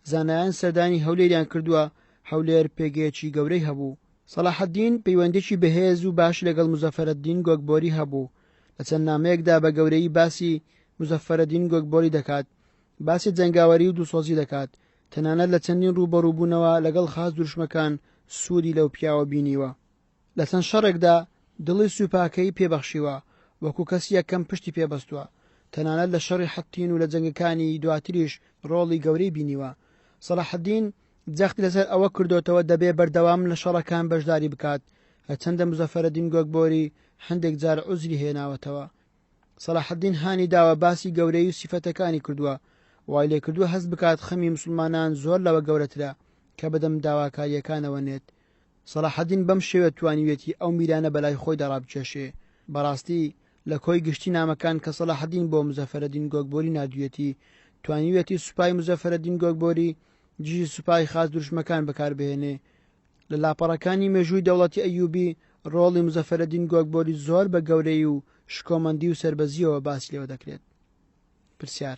زانایان سەردانی هەولێریان کردووە هەولێر پێگەیەکی گەورەی هەبوو سەلاحەددین پەیوەندێکی بەهێز و باش لەگەڵ مزەفەرەددین گۆگبۆری هەبوو لە چەند نامەیەکدا بە گەورەی باسی مزەفەرەددین گۆگبۆری دەکات باسی جەنگاوەری و دووسۆزی دەکات تەنانەت لە چەندین ڕوبەڕووبوونەوە لەگەڵ خاز دوژمەکان سوودی لەو پیاوە بینیوە لە چەند شەڕێکدا دڵی سوپاکەی پێبەخشیوە وەکو کەسی یەکەم پشتی پێبەستووە تەنانەت لە شەڕی حەتین و لە جەنگەکانی دواتریش ڕۆڵی گەورەی بینیوە سەلاحەددین جەختی لەسەر ئەوە کردوتەوە دەبێ بەردەوام لە شەڕەکان بەشداری بکات هەرچەندە مزەفەرەددین گۆگبۆری هەندێک جار عوزری هێناوەتەوە سەلاحەددین هانی داوە باسی گەورەی و سیفەتەکانی کردووە وای لێ کردووە هەست بکات خەمی مسلمانان زۆر لەوە گەورەترە کە بەدەم داواکاریەکانەوە نێت سەلاحەدین بەم شێوە توانیوێتی ئەو میرانە بەلای خۆی دەڕابکێشێ. بەڕاستی لە کۆی گشتی نامەکان کە سەلاحەدین بۆ مزەفەرەدین گۆگبۆری نردویەتی توانیوێتی سوپای مزەفەرەدین گۆگبۆری جژی سوپای خاز دروشمەکان بەکاربهێنێ. لە لاپەڕەکانی مێژووی دەوڵەتی ئەیوبی ڕۆڵی مزەفەرەدین گۆگبۆری زۆر بە گەورەی و شکۆمەندی و سربەزیەوە باسی لێوە دەکرێت. پرسیار: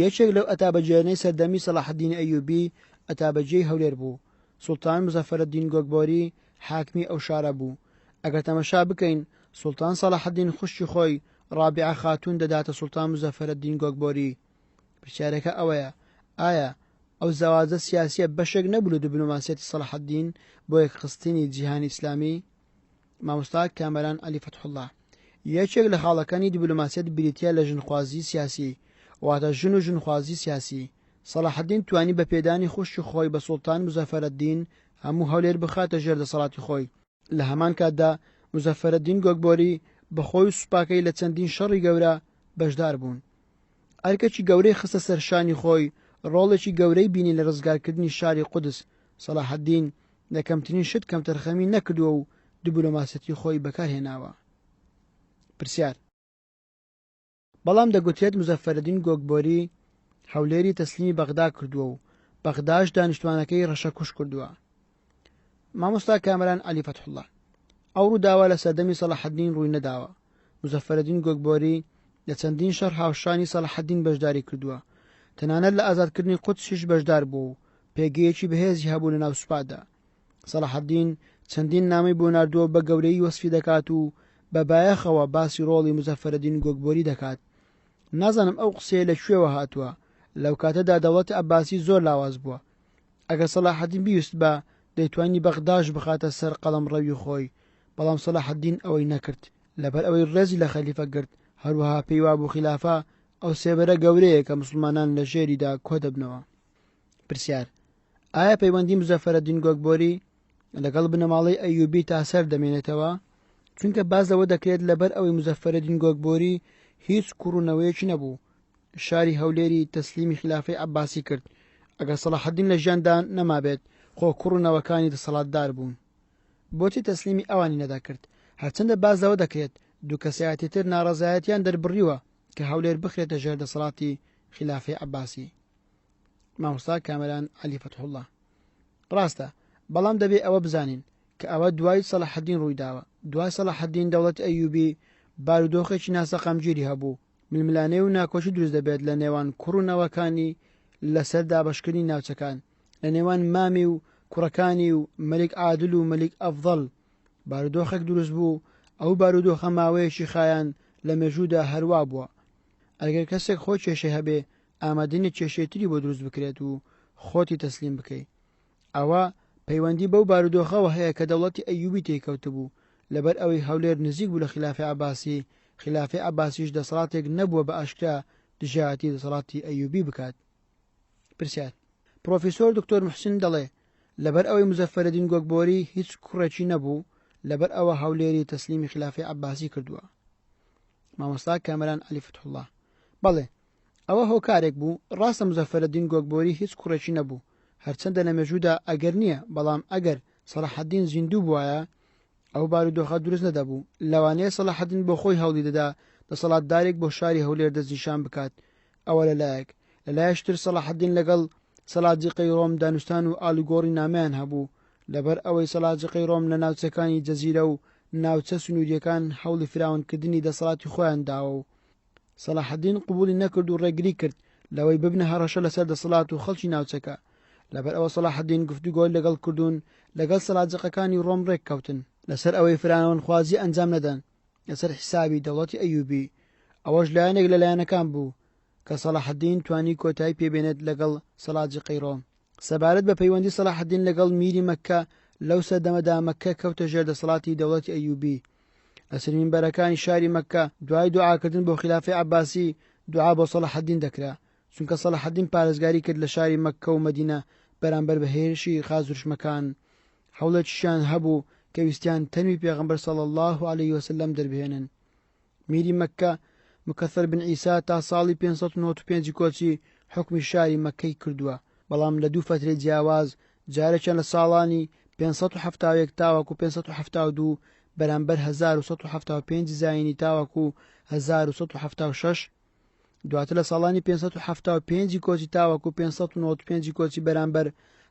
یەکێک لەو ئەتابەجێرانەی سەردەمی سەلاحەدین ئەیوبی ئەتابەجێی هەولێر بوو. سوڵتان مزەفەرەدین گۆگبۆری حاکمی ئەو شارە بوو. ئەگەر تەمەشا بکەین سوڵتان سەلاحەدین خوشکی خۆی ڕابعە خاتون دەداتە سوڵتان مزەفەرەدین گۆگبۆری. پرسیارەکە ئەوەیە: ئایا ئەو زەواجە سیاسیە بەشێک نەبوو لە دیپلۆماسیەتی سەلاحەدین بۆ یەکخستنی جیهانی ئیسلامی؟ مامۆستا کامەران عەلی فەتحوڵڵا: یەکێک لە خاڵەکانی دیپلۆماسیەت بریتیە لە ژنخوازی سیاسی، واتە ژن و ژنخوازی سیاسی. سەلاحەدین توانی بە پێدانی خوشکی خۆی بە سوڵتان مزەفەرەدین هەموو هەولێر بخاتە ژێر دەسەڵاتی خۆی. لە هەمان کاتدا مزەفەرەدین گۆگبۆری بەخۆی و سوپاکەی لە چەندین شەڕی گەورە بەشدار بوون. ئەرکێکی گەورەی خستە سەرشانی خۆی، ڕۆڵێکی گەورەی بینی لە ڕزگارکردنی شاری قودس. سەلاحەدین لە کەمترین شت کەم تەرخەمی نەکردووە و دیپلۆماسیەتی خۆی بەکارهێناوە. پرسیار: بەڵام دەگوترێت مزەفەرەدین گۆگبۆری هەولێری تەسلیمی بەغدا کردووە و بەغداش دانیشتوانەکەی ڕەشەکوش کردووە. مامۆستا کامەران عەلی فەتحوڵڵا: ئەو ڕووداوە لە سەردەمی سەلاحەدین ڕووی نەداوە. مزەفەرەدین گۆگبۆری لە چەندین شەڕ هاوشانی سەلاحەدین بەشداری کردووە. تەنانەت لە ئازادکردنی قودسیش بەشدار بوو و پێگەیەکی بەهێزی هەبوو لە ناو سوپادا. سەلاحەدین چەندین نامەی بۆ ناردووە بە گەورەی وەسفی دەکات و بە بایەخەوە باسی ڕۆڵی مزەفەرەدین گۆگبۆری دەکات. نازانم ئەو قسەیە لەکوێوە هاتووە. لەو کاتەدا دەوڵەتی عەباسی زۆر لاواز بووە. ئەگەر سەلاحەدین بیست بە دەیتوانی بەغداش بخاتە سەر قەڵەمڕەوی خۆی، بەڵام سەلاحەدین ئەوەی نەکرد. لەبەر ئەوەی ڕێزی لە خەلیفە گرت، هەروەها پێی وابوو خلافە ئەو سێبەرە گەورەیە کە مسلمانان لە ژێریدا کۆ دەبنەوە. پرسیار: ئایا پەیوەندی مزەفەرەدین گۆگبۆری لەگەڵ بنەماڵەی ئەیوبی تا سەر دەمێنێتەوە؟ چونکە باز لەوە دەکرێت لەبەر ئەوەی مزەفەرەدین گۆگبۆری هیچ کوڕوونەوەیەکی نەبوو، شاری هەولێری تەسلیمی خلافەی عەباسی کرد. ئەگەر سەلاحەدین لە ژیاندا نەمابێت، خۆ کوڕوونەوەکانی دەسەڵاتدار بوون. بۆچی تەسلیمی ئەوانی نەداکرد؟ هەرچەندە باز لەوە دەکرێت دوو کەسایەتی تر ناڕەزایەتیان دەربڕیوە کە هەولێر بخرێتە ژێر دەسەڵاتی خلافەی عەباسی. مامۆستا کامەران عەلی فەتحوڵڵا: ڕاستە، بەڵام دەبێ ئەوە بزانین کە ئەوە دوای سەلاحەدین ڕوویداوە. دوای سەلاحەدین دەوڵەتی ئەیوبی بارودۆخێکی ناسەقامگیری هەبوو. ململانەی و ناکۆچی دروست دەبێت لە نێوان کوڕوونەوەکانی لەسەر دابەشکردنی ناوچەکان، لە نێوان مامی و کوڕەکانی و مەلیک عادل و مەلیک ئەفضەڵ. بارودۆخێک دروست بوو. ئەو بارودۆخە ماوەیەکی خایان لە مێژوودا هەروا بووە. ئەگەر کەسێک خۆ کێشەی هەبێ، ئامادەنی کێشەیەتری بۆ دروست بکرێت و خۆتی تەسلیم بکەیت. ئەوە پەیوەندی بەو بارودۆخەوە هەیە کە دەوڵەتی ئەیوبی تێکەوت بوو. لەبەر ئەوەی هەولێر نزیک بوو لە خلافەی عەباسی، خلافەی عەباسیش دەسەڵاتێک نەبووە بە ئاشکرا دژایەتی دەسەڵاتی ئەیوبی بکات. پرسیار: پرۆفیسۆر دکتۆر موحسین دەڵێ لەبەر ئەوەی مزەفەرەدین گۆگبۆری هیچ کوڕێکی نەبوو، لەبەر ئەوە هەولێری تەسلیمی خلافەی عەباسی کردووە. مامۆستا کامەران عەلی فەتحوڵڵا: بەڵێ، ئەوە هۆکارێک بوو. ڕاستە مزەفەرەدین گۆگبۆری هیچ کوڕێکی نەبوو، هەرچەندە لە مێژوودا ئەگەر نییە، بەڵام ئەگەر سەلاحەدین زیندوو بووایە ئەو بارودۆخە دروست نەدەبوو. لەوانەیە سەلاحەدین بۆ خۆی هەوڵی دەدا دەسەڵاتدارێک بۆ شاری هەولێر دەستنیشان بکات. ئەوە لەلایەک. لەلایەشتر سەلاحەدین لەگەڵ سەلاجقەی ڕۆم دانوستان و ئاڵوگۆڕی نامیان هەبوو. لەبەر ئەوەی سەلاجقەی ڕۆم لە ناوچەکانی جەزیرە و ناوچە سنووریەکان هەوڵی فراوانکردنی دەسەڵاتی خۆیان داوە و سەلاحەدین قبولی نەکرد و ڕێگری کرد لەوەی ببنە هەڕەشە لەسەر دەسەڵات و خەڵکی ناوچەکە. لەبەر ئەوە سەلاحەدین گفتوگۆی لەگەڵ کردوون لەگەڵ سەلاجقەکانی ڕۆم ڕێک کەوتن لەسەر ئەوەی فراوانخوازی ئەنجام نەدەن لەسەر حسابی دەوڵەتی ئەیوبی. ئەوەش لایەنێک لە لایەنەکان بوو کە سەلاحەدین توانی کۆتایی پێبێنێت لەگەڵ سەلاجقەی ڕۆم. سەبارەت بە پەیوەندی سەلاحەدین لەگەڵ میری مەککە، لەو سەردەمەدا مەککە کەوتە ژێر دەسەڵاتی دەوڵەتی ئەیوبی. لە سەرمینبەرەکانی شاری مەککە دوای دوعاکردن بۆ خلافەی عەباسی دوعا بۆ سەلاحەدین دەکرا، چونکە سەلاحەدین پارێزگاری کرد لە شاری مەککە و مەدینە بەرامبەر بە هێرشی خازوشمەکان. هەوڵێکیشیان هەبوو کە ویستیان تەنوی پێغەمبەر صلی الله علیه وسلم دەربهێنن. میری مەککە مکەثەر بن عیسا تا ساڵی 595 کۆچی حکمی شاری مەککەی کردووە، بەڵام لە دوو فترەی جیاواز جارێکیان لە ساڵانی 571 تاوەکو 572 بەرامبەر 1175 زاینی تاوەکو 1176 دواتر لە ساڵانی 575 کۆچی تاوەکو 595 کۆچی بەرامبەر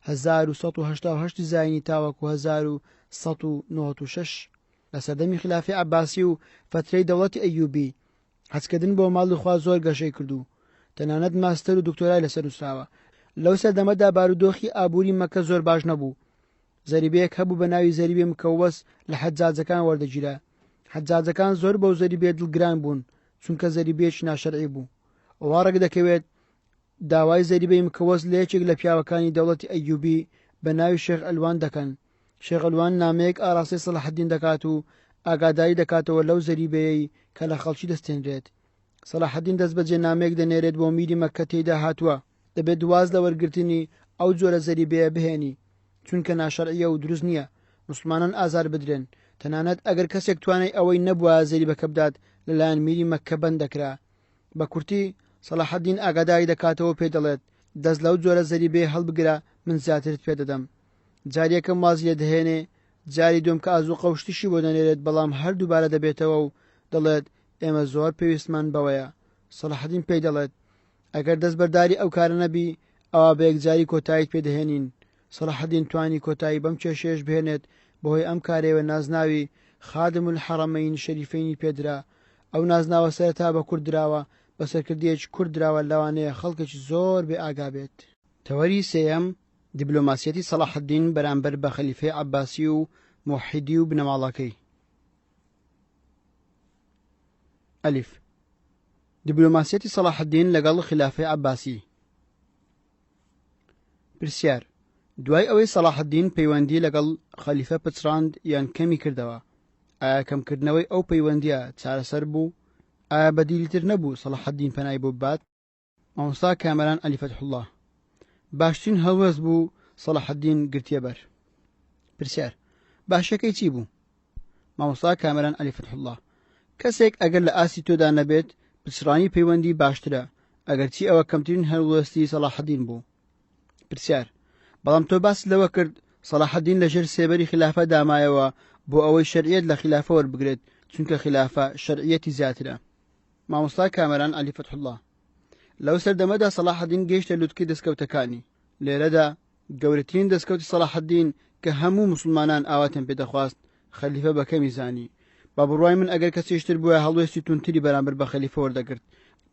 1188 زاینی تاوەکو 1196 لە سەردەمی خلافی عەباسی و فترەی دەوڵەتی ئەیوبی حەجکردن بۆ ماڵی خوا زۆر گەشەی کردو تەنانەت ماستەر و دکتۆرای لەسەر نووسراوە. لەو سەردەمەدا بارودۆخی ئابووری مەکە زۆر باش نەبوو. زەریبەیەک هەبوو بە ناوی زەریبێ مکەوەس لە حەجاجەکان وەردەگیرا. حەجاجەکان زۆر بەو زەریبێ دڵگران بوون چونکە زەریبەیەکی ناشەرعی بوو. وا ڕێک دەکەوێت داوای زەریبەی مکەوەس لە یەکێک لە پیاوەکانی دەوڵەتی ئەیوبی بە ناوی شێخ ئەلوان دەکەن. شێخ ئەلوان نامەیەک ئاڕاستی سەلاحەدین دەکات و ئاگاداری دەکاتەوە لەو زەریبەیەی کە لە خەڵکی دەستێنرێت. سەلاحەدین دەست بەجێ نامەیەک دەنێرێت بۆ میری مەککە تێیدا هاتووە دەبێت دواز لە وەرگرتنی ئەو جۆرە زەریبەیە بهێنی چونکە ناشەرعیە و دروست نییە موسڵمانان ئازار بدرێن. تەنانەت ئەگەر کەسێک توانای ئەوەی نەبووە زەریبەکە بدات لەلایەن میری مەککە بەند دەکرا. بە کورتی سەلاحەدین ئاگاداری دەکاتەوە پێ دەڵێت دەست لەو جۆرە زەریبێ هەڵبگرە من زیاترت پێ دەدەم. جاریەکەم وازی لێ دەهێنێ جاری دوم کە ئازوو قەوشتیشی بۆ دەنێرێت بەڵام هەردووبارە دەبێتەوە و دەڵێت ئێمە زۆر پێویستمان بەوەیە. سەلاحەدین پێی دەڵێت ئەگەر دەست بەرداری ئەو کارە نەبی ئەوە بە یەکجاری کۆتاییت پێدەهێنین. سەلاحەدین توانی کۆتایی بەم کێشەیەش بهێنێت بەهۆی ئەم کارێوە نازناوی خادم الحەڕەمەین شەریفەینی پێدرا. ئەو نازناوە سەرەتا بە کورد دراوە بە سەرکردیەکی کورد دراوە لەوانەیە خەڵکێکی زۆر بێ ئاگا بێت. تەوەری سێیەم دیبلۆماسیەتی سەلاحەدین بەرامبەر بە خەلیفەی عەباسی و موحیدی و بنەماڵەکەی. ئەلیف دیبلۆماسیەتی سەلاحەدین لەگەڵ خلافەی عەباسی. پرسیار دوای ئەوەی سەلاحەدین پەیوەندی لەگەڵ خەلیفە پچڕاند یان کەمی کردەوە ئایا کەمکردنەوەی ئەو پەیوەندیە چارەسەر بوو؟ ئایا بەدیلیتر نەبوو سەلاحەدین پەنای بۆ بات؟ مامۆستا کامەران عەلی فەتحوڵڵاه باشترین هەڵوێست بوو سەلاحەدین گرتیە بەر. پرسیار باشەکەی چی بوو؟ مامۆستا کامەران عەلی فەتحوڵڵاه کەسێک ئەگەر لە ئاسی تۆدا نەبێت پچڕانی پەیوەندی باشترە ئەگەر چی ئەوە کەمترین هەڵوێستی سەلاحەدین بوو. پرسیار بەڵام تۆ باس لەوە کرد سەلاحەدین لەژێر سێبەری خلافە دامایەوە بۆ ئەوەی شەرعیەت لە خلافە وەربگرێت چونکە خلافە شەرعیەتی زیاترە. مامۆستا کامەران عەلی فەتحوڵڵاه لەو سەردەمەدا سەلاحەدین گەیشتە لووتکەی دەستکەوتەکانی. لێرەدا گەورەترین دەستکەوتی سەلاحەدین کە هەموو موسڵمانان ئاواتیان پێدەخواست خەلیفە بەکەمی زانی. با بڕوای من ئەگەر کەسێشتر بووە هەڵوێستی تونتری بەرامبەر بە خەلیفە وەردەگرت.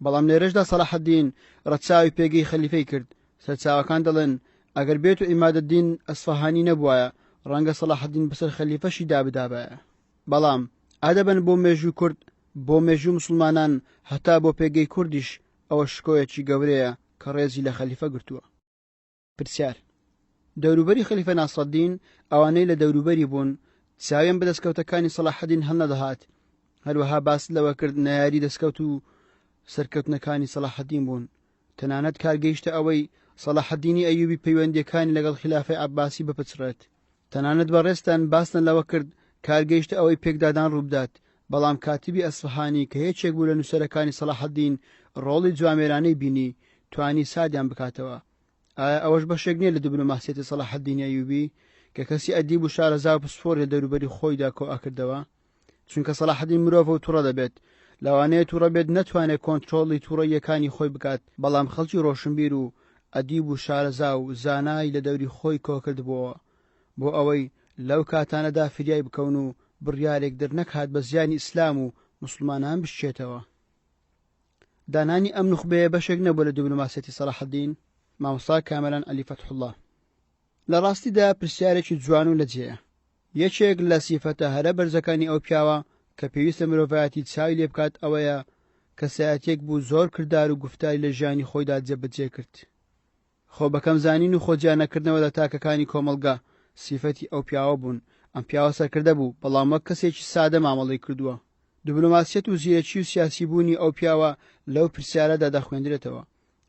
بەڵام لێرەشدا سەلاحەدین ڕەچاوی پێگەی خەلیفەی کرد. سەرچاوەکان دەڵێن ئەگەر بێت و ئیمادەدین ئەسفەهانی نەبووایە ڕەنگە سەلاحەدین بەسەر خەلیفەشی دابدابایە. بەڵام ئادەبەن بۆ مێژووی کورد بۆ مێژوو مسلمانان هەتا بۆ پێگەی کوردیش ئەوە شکۆیەکی گەورەیە کە ڕێزی لە خەلیفە گرتووە. پرسیار دەوروبەری خەلیفە ناسڕەدین ئەوانەی لە دەوروبەری بوون چاویان بە دەستکەوتەکانی سەلاحەدین هەڵنەدەهات. هەروەها باس لەوە کرد نەیاری دەستکەوت و سەرکەوتنەکانی سەلاحەدین بوون. تەنانەت کارگەیشتە ئەوەی سەلاحەدینی ئەیوبی پەیوەندیەکانی لەگەڵ خلافەی عەباسی بپچڕێت. تەنانەت بەڕێستان باستن لەوە کرد کارگەیشتە ئەوەی پێکدادان ڕووبدات. بەڵام کاتیبی ئەسفەهانی کە هیچێک بوو لە نووسەرەکانی سەلاحەدین ڕۆڵی جوامێرانەی بینی توانی سادیان بکاتەوە. ئایا ئەوەش بەشێک نییە لە دیبلۆماسیەتی سەلاحەدینی ئەیوبی کە کەسی ئەدیب و شارەزا و پسپۆر لە دەوروبەری خۆیدا کۆئا کردەوە؟ چونکە سەلاحەدین مرۆڤە و تووڕە دەبێت لەوانەیە تووڕە بێت نەتوانێت کۆنتڕۆڵی تووڕەیەکانی خۆی بکات بەڵام خەڵکی ڕۆشنبیر و ئەدیب و شارەزا و زانای لە دەوری خۆی کۆکردبووە بۆ ئەوەی لەو کاتانەدا فریای بکەون و بڕیارێک دەرنەکات بە زیانی ئیسلام و مسلمانان بشێتەوە. دانانی ئەم نوخبەیە بەشێک نەبوو لە دیبلۆماسیەتی سەلاحەدین. مامۆستا کامەران عەلی فەتحوڵڵاه لە ڕاستیدا پرسیارێکی جوان و لەجێیە. یەکێک لە سیفەتە هەرە بەرزەکانی ئەو پیاوە کە پێویستە مرۆڤایەتی چاوی لێ بکات ئەوەیە کەسایەتێک بوو زۆر کردار و گفتاری لە ژیانی خۆیدا جێبەجێ کرد. خۆ بەکەم زانین و خۆجیانەکردنەوە لە تاکەکانی کۆمەڵگا سیفەتی ئەو پیاوە بوون. ئەم پیاوە سەرکردە بوو بەڵام وەک کەسێکی سادە مامەڵەی کردووە. دیبلۆماسیەت و زیرەکی و سیاسی بوونی ئەو پیاوە لەو پرسیارەدا دەخوێندرێتەوە.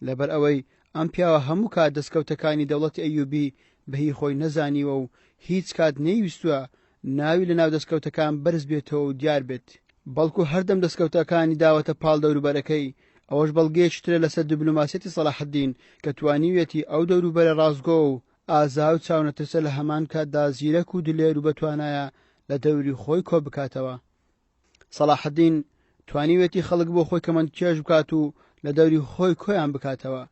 لەبەر ئەوەی ئەم پیاوە هەموو کات دەستکەوتەکانی دەوڵەتی ئەیوبی بەهی خۆی نەزانیوە و هیچ کات نەیویستووە ناوی لە ناو دەستکەوتەکان بەرز بێتەوە و دیار بێت. بەڵکو هەردەم دەستکەوتەکانی داوەتە پاڵ دەوروبەرەکەی. ئەوەش بەڵگەیەکی ترە لەسەر دیبلۆماسیەتی سەلاحەدین کە توانیوێتی ئەو دەوروبەرە ڕازگۆ و ئازا و چاونەتەسە لە هەمان کاتدا زیرەک و دلێر و بەتوانایە لە دەوری خۆی کۆ بکاتەوە. سەلاحەدین توانیوێتی خەڵک بۆ خۆی کەمەندکێش بکات و لە دەوری خۆی کۆیان بکاتەوە.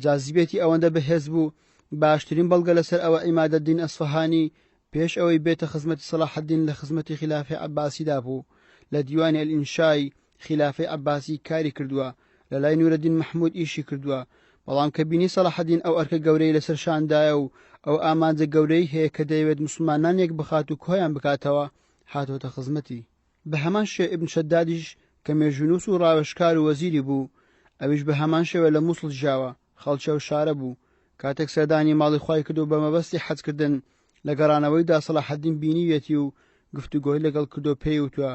جاذبێتی ئەوەندە بەهێز بوو باشترین بەڵگە لەسەر ئەوە ئیمادەدین ئەسفەهانی پێش ئەوەی بێتە خزمەتی سەلاحەدین لە خزمەتی خلافەی عەباسیدا بوو. لە دیوانی ئەلئینشای خلافەی عەباسی کاری کردووە، لە لای نورەدین مەحموود ئیشی کردووە، بەڵام کە بینی سەلاحەدین ئەو ئەرکە گەورەی لەسەر شاندایە و ئەو ئامانجە گەورەی هەیە کە دەیەوێت مسلمانان یەک بخات و کۆیان بکاتەوە هاتۆتە خزمەتی. بە هەمان شێوە ئیبن شەدادیش کە مێژونووس و ڕاوێژکار و وەزیری بوو، ئەویش بە هەمان شێوە لە مووسڵ ژاوە، خەڵکە و شارە بوو. کاتێک سەردانی ماڵی خوای کرد و بە مەبەستی حەجکردن لە گەڕانەوەیدا سەلاحەدین بینیوێتی و گفتوگۆی لەگەڵ کردو پێی وتووە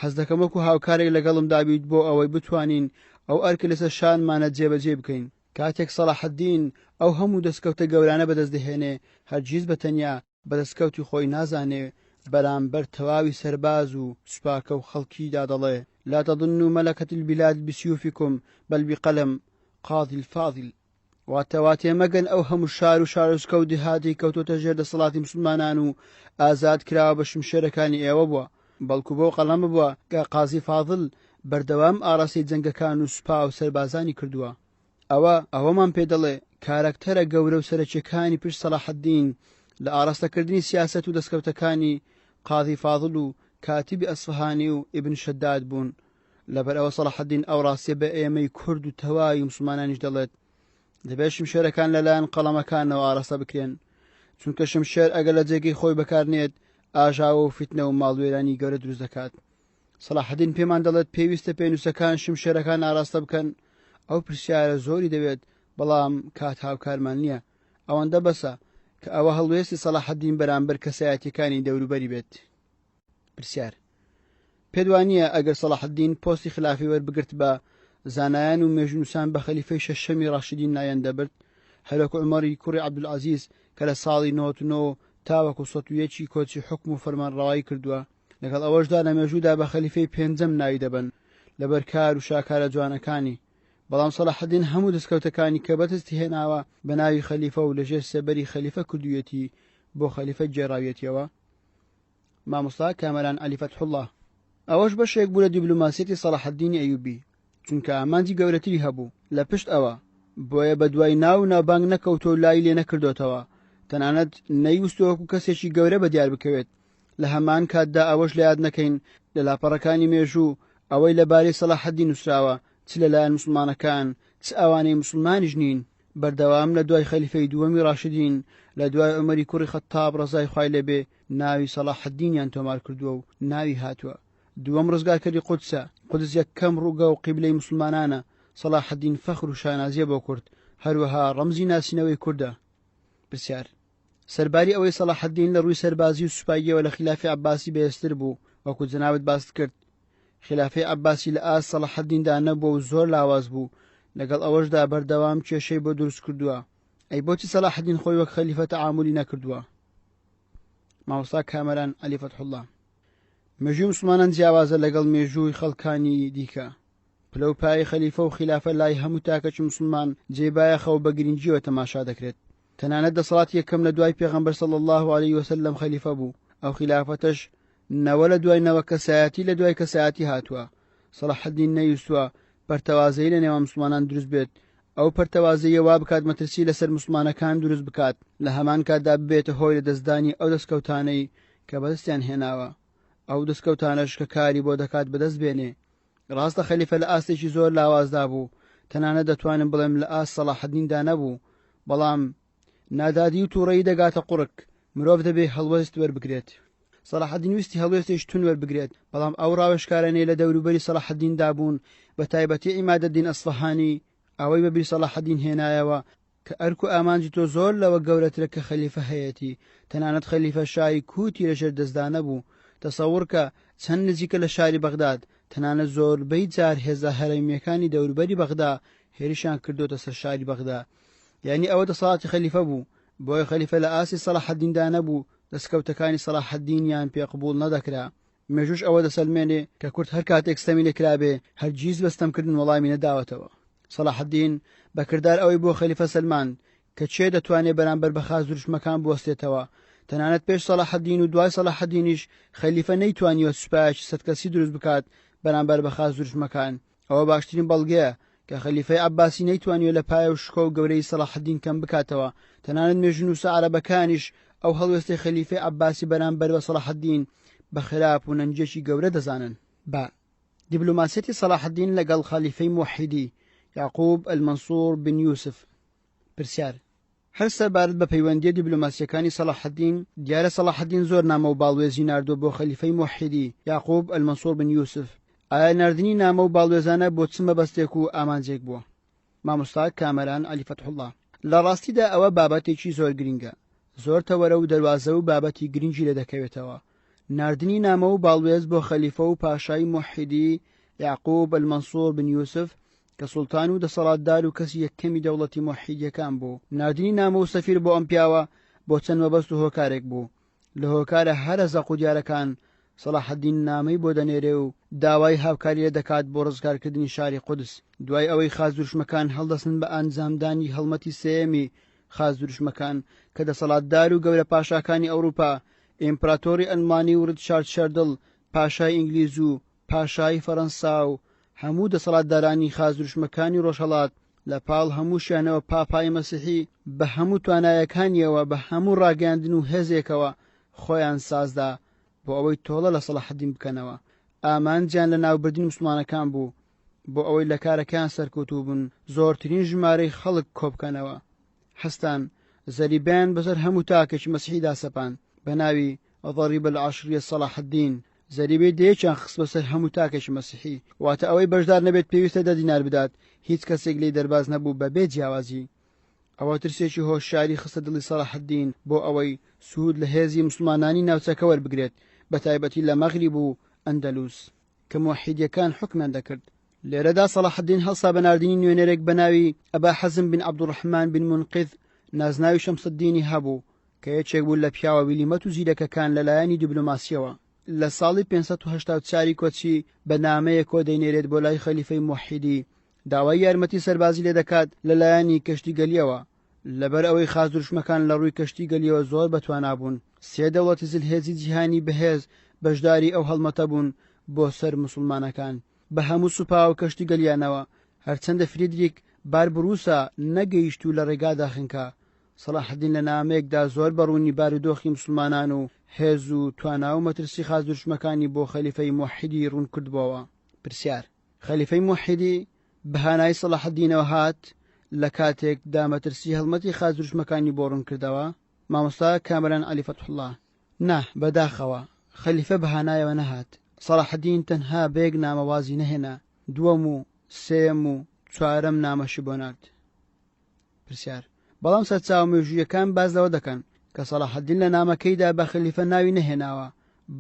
حەز دەکەم وەکو هاوکارێک لەگەڵم دابیت بۆ ئەوەی بتوانین ئەو ئەرکە لەسەر شانمانە جێبەجێ بکەین. کاتێک سەلاحەدین ئەو هەموو دەستکەوتە گەورانە بەدەست دەهێنێ هەرگیز بەتەنیا بەدەستکەوتی خۆی نازانێ بەرامبەر تەواوی سەرباز و سوپاکە و خەڵکیدا دەڵێ لا تظنوا ملكة البلاد بسيوفكم بل بقلم قاضي الفاضل. واتەواتێ مەگەن ئەو هەموو شار و شارۆچکە و دهاتی کەوتۆتە ژێر دەسەڵاتی مسلمانان و ئازاد کراوە بە شمشێرەکانی ئێوە بووە، بەڵکو بۆ قەڵەم بووە کە قازی فاضل بەردەوام ئاڕاسی جەنگەکان و سوپا و سەربازانی کردووە. ئەوەمان پێ دەڵێ کارەکتەرە گەورە و سەرەکیەکانی پشت سەلاحەدین لە ئاراستەکردنی سیاسەت و دەستکەوتەکانی قازی فاضل و کاتیبی ئەسفەهانی و ئیبن شەداد بوون. لەبەر ئەوە سەلاحەدین ئەو ڕاستیە بە ئێمەی کورد و تەواوی مسلمانانیش دەڵێت دەبێت شمشێرەکان لەلایەن قەڵەمەکانەوە ئاراستە بکرێن، چونکە شمشێر ئەگەر لە جێگەی خۆی بەکارنێت ئاژاوە و فیتنە و ماڵوێرانی گەورە دروست دەکات. سەلاحەدین پێمان دەڵێت پێویستە پێنووسەکان شمشێرەکان ئاراستە بکەن. ئەو پرسیارە زۆری دەوێت بەڵام کات هاوکارمان نییە. ئەوەندە بەسە کە ئەوە هەڵوێستی سەلاحەدین بەرامبەر کەسایەتیەکانی دەوروبەری بێت. پرسیار: پێدوانیە ئەگەر سەلاحەدین پۆستی خلافی وەربگرت بە زانایان و مێژونووسان بە خەلیفەی شەشەمی ڕاشدین نایەن دەبرد، هەروەکو عومەری کوڕی عەبدولعەزیز کە لە ساڵی 99 تاوەکو 101 کۆچی حکم و فەرمانڕەوایی کردووە، لەگەڵ ئەوەشدا لە مێژوودا بە خەلیفەی پێنجەم ناوی دەبن لەبەر کار و شاکارە جوانەکانی. بەڵام سەلاحەدین هەموو دەستکەوتەکانی کە بەدەستی هێناوە بە ناوی خەلیفە و لەژێر سێبەری خەلیفە کردوویەتی بۆ خەلیفە جێڕاویەتیەوە. مامۆستا کامەران عەلی فەتحوڵڵاه: ئەوەش بەشێک بوو لە دیبلۆماسیەتی سەلاحەدینی ئەیوبی، چونکە ئامانجی گەورەتری هەبوو لە پشت ئەوە، بۆیە بە دوای ناو ناوبانگ نەکەوتۆ و لای لێ نەکردوتەوە، تەنانەت نەیویستوەکو کەسێکی گەورە بەدیار بکەوێت. لە هەمان کاتدا ئەوەش لە یاد نەکەین لە لاپەڕەکانی مێژوو ئەوەی لەبارەی سەلاحەدین نووسراوە، چ لەلایەن مسلمانەکان چ ئەوانەی مسلمانیش نین، بەردەوام لە دوای خەلیفەی دووەمی ڕاشدین لە دوای عومەری کوڕی خەتاب ڕەزای خوای لێبێ ناوی سەلاحەدینیان تۆمار کردووە و ناوی هاتووە. دووەم ڕزگارکەری قودسە. قودس یەکەم ڕووگە و قیبلەی مسلمانانە. سەلاحەدین فەخر و شانازیە بۆ کورد، هەروەها ڕەمزی ناسینەوەی کوردە. پرسیار: سەرباری ئەوەی سەلاحەدین لە ڕووی سەربازی و سوپاییەوە لە خلافی عەباسی بەهێزتر بوو، وەکو جەنابەت باست کرد، خلافەی عەباسی لە ئاست سەلاحەدیندا نەبووە و زۆر لاواز بوو، لەگەڵ ئەوەشدا بەردەوام کێشەی بۆ دروست کردووە. ئەی بۆچی سەلاحەدین خۆی وەک خەلیفە تەعامولی نەکردووە؟ مامۆستا کامەران عەلی فەتحوڵڵاه: مێژووی مسلمانان جیاوازە لەگەڵ مێژووی خەڵکانی دیکە. پلەپای خەلیفە و خلافە لای هەموو تاکەچ مسلمان جێبایەخەوە بە گرنگیەوە تەماشا دەکرێت. تەنانەت دەسەڵاتی یەکەم لە دوای پێغەمبەر صلی الله علیه وسلم خەلیفە بوو. ئەو خلافەتەش نەوە لە دوای کەسایەتی لە دوای کەسایەتی هاتووە. سەلاحەدین نەیویستووە پەرتەوازەی لە نێوان مسلمانان دروست بێت، ئەو پەرتەوازەیە وا بکات مەترسی لەسەر مسلمانەکان دروست بکات، لە هەمان کاتدا ببێتە هۆی لە دەستدانی ئەو دەستکەوتانەی کە بەدەستیان هێناوە، ئەو دەستکەوتانەش کە کاری بۆ دەکات بەدەست بێنێ. ڕاستە خەلیفە لە ئاستێکی زۆر لاوازدا بوو، تەنانەت دەتوانم بڵێم لە ئاست سەلاحەدیندا نەبوو، بەڵام نادادی و تووڕەیی دەگاتە قوڕک، مرۆڤ دەبێ هەڵوەست وەربگرێت. سەلاحەدین ویستی هەڵوێستێکی تون وەربگرێت، بەڵام ئەو ڕاوێژکارانەی لە دەوروبەری سەلاحەدیندا بوون، بە تایبەتی ئیمادەدین ئەسفەهانی، ئەوەی بەبیر سەلاحەدین هێنایەوە کە ئەرک و ئامانجی تۆ زۆر لەوە گەورەترە کە خەلیفە هەیەتی. تەنانەت خەلیفە شای کووتی لەژێر دەستدانە بوو. تەسەوڕ کە چەند نزیکە لە شاری بەغداد، تەنانەت زۆربەی جار هێزە هەرەمیەکانی دەوروبەری بەغدا هێرشیان کردوتە سەر شاری بەغدا. یعنی ئەوە دەسەڵاتی خەلیفە بوو، بۆیە خەلیفە لە ئاسی سەلاحەدیندا نەبوو، دەستکەوتەکانی سەلاحەدینیان پێ قبوڵ نەدەکرا. مێژوش ئەوە دەسەلمێنێ کە کورد هەر کاتێک ستەمی لێکرابێ هەرگیز بەستەمکردن وەڵامی نەداوەتەوە. سەلاحەدین بەکردار ئەوەی بۆ خەلیفە سەلمان کە چێ دەتوانێت بەرامبەر بە خاز دروشمەکان بوەستێتەوە. تەنانەت پێش سەلاحەدین و دوای سەلاحەدینیش خەلیفە نەیتوانیوە سوپایەکی سەدکەسی دروست بکات بەرامبەر بە خاز دروشمەکان. ئەوە باشترین بەڵگەیە کە خەلیفەی عەباسی نەیتوانیوە لە پایە و شکۆ و گەورەی سەلاحەدین کەم بکاتەوە. تەنانەت مێژونووسە عەرەبەکانیش ئەو هەڵوێستەی خەلیفەی عەباسی بەرامبەر بە سەلاحەدین بە خراپ و نەنجێکی گەورە دەزانن. دیبلۆماسیەتی سەلاحەدین لەگەڵ خەلیفەی موحیدی یعقوب ئەلمەنسوور بن یوسف. پرسیار: هەر سەربارەت بە پەیوەندیە دیبلۆماسیەکانی سەلاحەدین، دیارە سەلاحەدین زۆر نامە و باڵوێزی ناردووە بۆ خەلیفەی موحیدی یعقوب ئەلمەنسوور بن یوسف. ئایا ناردنی نامە و باڵوێزانە بۆ چ مەبەستێک و ئامانجێک بووە؟ مامۆستا کامەران عەلی فەتحوڵڵا: لە ڕاستیدا ئەوە بابەتێکی زۆر گرینگە، زۆر تەوەرە و دەواازە و بابەتی گرنگی لێ دەکەوێتەوە. ناردنی نامە و باڵوێز بۆ خەلیفە و پاشای موحیدی یعقوب ئەلمەنسوور بن یوسف کە سوڵتان و دەسەڵاتدار و کەسی یەکەمی دەوڵەتی موحیدیەکان بوو. ناردنی نامە و سەفیر بۆ ئەم پیاوە بۆ چەند مەبەست و هۆکارێک بوو. لە هۆکارە هەرە زەق و دیارەکان سەلاحەدین نامەی بۆ دەنێرێ و داوای هاوکاری لێ دەکات بۆ ڕزگارکردنی شاری قودس. دوای ئەوەی خاز دروشمەکان هەڵدەستن بە ئەنجامدانی هەڵمەتی سێیەمی خاز دروشمەکان کە دەسەڵاتدار و گەورە پاشاکانی ئەوروپا، ئیمپراتۆری ئەلمانی و ڕیچارد شەردڵ، پاشای ئینگلیز و پاشای فەڕەنسا و هەموو دەسەڵاتدارانی خاز دروشمەکانی ڕۆژهەڵات لە پاڵ هەمووشیانەوە پاپای مەسیحی بە هەموو توانایەکانیەوە بە هەموو ڕاگەاندن و هێزێکەوە خۆیان سازدا بۆ ئەوەی تۆڵە لە سەلاحەدین بکەنەوە. ئامانجیان لە ناوبردنی موسڵمانەکان بوو بۆ ئەوەی لە کارەکان سەرکەوتوو بوون زۆرترین ژمارەی خەڵک کۆبکەنەوە. هەستان زەریبیان بەسەر هەموو تاکێکی مەسیحیدا سەپان بە ناوی ضەریب العەشریە سەلاحەدین. زەریبەی دەیەکیان خست بەسەر هەموو تاکێکی مەسیحی، واتە ئەوەی بەشدار نەبێت پێویستە 10 دینار بدات. هیچ کەسێک لێی دەرباز نەبوو بەبێ جیاوازی. ئەوە ترسێکی هۆشیاری خستە دڵی سەلاحەدین بۆ ئەوەی سوود لە هێزی موسڵمانانی ناوچەکە وەربگرێت، بە تایبەتی لە مەغریب و ئەندەلوس کە موحیدیەکان حکمیان دەکرد. لێرەدا سەلاحەدین هەڵسا بە ناردنی نوێنەرێک بە ناوی ئەبا حەزم بن عەبدوڕەحمان بن منقذ نازناوی شەمسەددینی هەبوو کە یەکێک بوو لە پیاوە ویلیمەت و زیرەکەکان لەلایەنی دیبلۆماسیەوە. لە ساڵی 584 کۆچی بە نامەیە کۆ دەینێرێت بۆ لای خەلیفەی موحیدی، داوای یارمەتی سەربازی لێ دەکات لەلایەنی کەشتیگەلیەوە لەبەر ئەوەی خاز دروشمەکان لە ڕووی کەشتیگەلیەوە زۆر بەتوانابوون. سێ دەوڵەتی زلهێزی جیهانی بەهێز بەشداری ئەو هەڵمەتە بوون بۆ سەر موسڵمانەکان بە هەموو سوپا و کەشتیگەلیانەوە. هەرچەندە فریدریک باربروسە نەگەیشت و لە ڕێگادا خنکە، سەلاحەدین لە نامەیەکدا زۆر بەڕوونی بارودۆخی موسڵمانان و هێز و توانا و مەترسی خاز دروشمەکانی بۆ خەلیفەی موحیدی ڕوون کردبووەوە. پرسیار: خەلیفەی موحیدی بەهانای سەلاحەدینەوە هات لە کاتێک دامەترسی هەڵمەتی خاز دروشمەکانی بۆ ڕوون کردەوە؟ مامۆستا کامەران عەلی فەتحوڵڵا: نا، بەداخەوە خەلیفە بەهانایەوە نەهات. سەلاحەدین تەنها بەیەک نامەوازی نەهێنا، دووەم و سێم و چوارەم نامەشی بۆ نارد. پرسیار: بەڵام سەرچاو مێژوویەکان باز لەوە دەکەن کە سەلاحەدین لە نامەکەیدا بە خەلیفە ناوی نەهێناوە،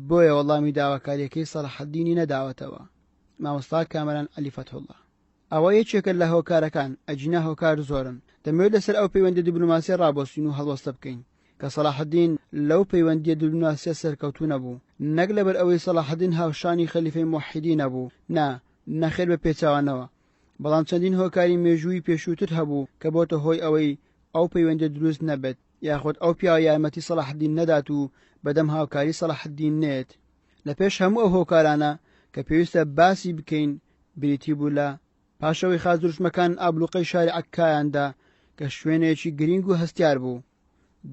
بۆیە وەڵامی داواکاریەکەی سەلاحەدینی نەداوەتەوە. مامۆستا کامەران عەلی فەتحوڵڵا: ئەوە یەکێکە لە هۆکارەکان، ئەجینە هۆکار زۆرن. دەمەوێت لەسەر ئەو پەیوەندیە دیبلۆماسیە ڕابۆسین و هەڵوەستە بکەین کە سەلاحەدین لەو پەیوەندیە دیبلۆماسیە سەرکەوتوو نەبوو، نەک لەبەر ئەوەی سەلاحەدین هاوشانی خەلیفەی موحیدی نەبوو، نەخێر بە پێچاوانەوە، بەڵام چەندین هۆکاری مێژووی پێشووتر هەبوو کە بۆتە هۆی ئەوەی ئەو پەیوەندیە دروست نەبێت، یاخود ئەو پیاوە یارمەتی سەلاحەدین نەدات و بەدەم هاوکاری سەلاحەدین نێت. لە پێش هەموو ئەو هۆکارانە کە پێویستە باسی بکەین بریتی بوو لە پاشەوەی خاز دروشمەکان ئابلوقەی شاری عەکایاندا کە شوێنێکی گرنگ و هەستیار بوو.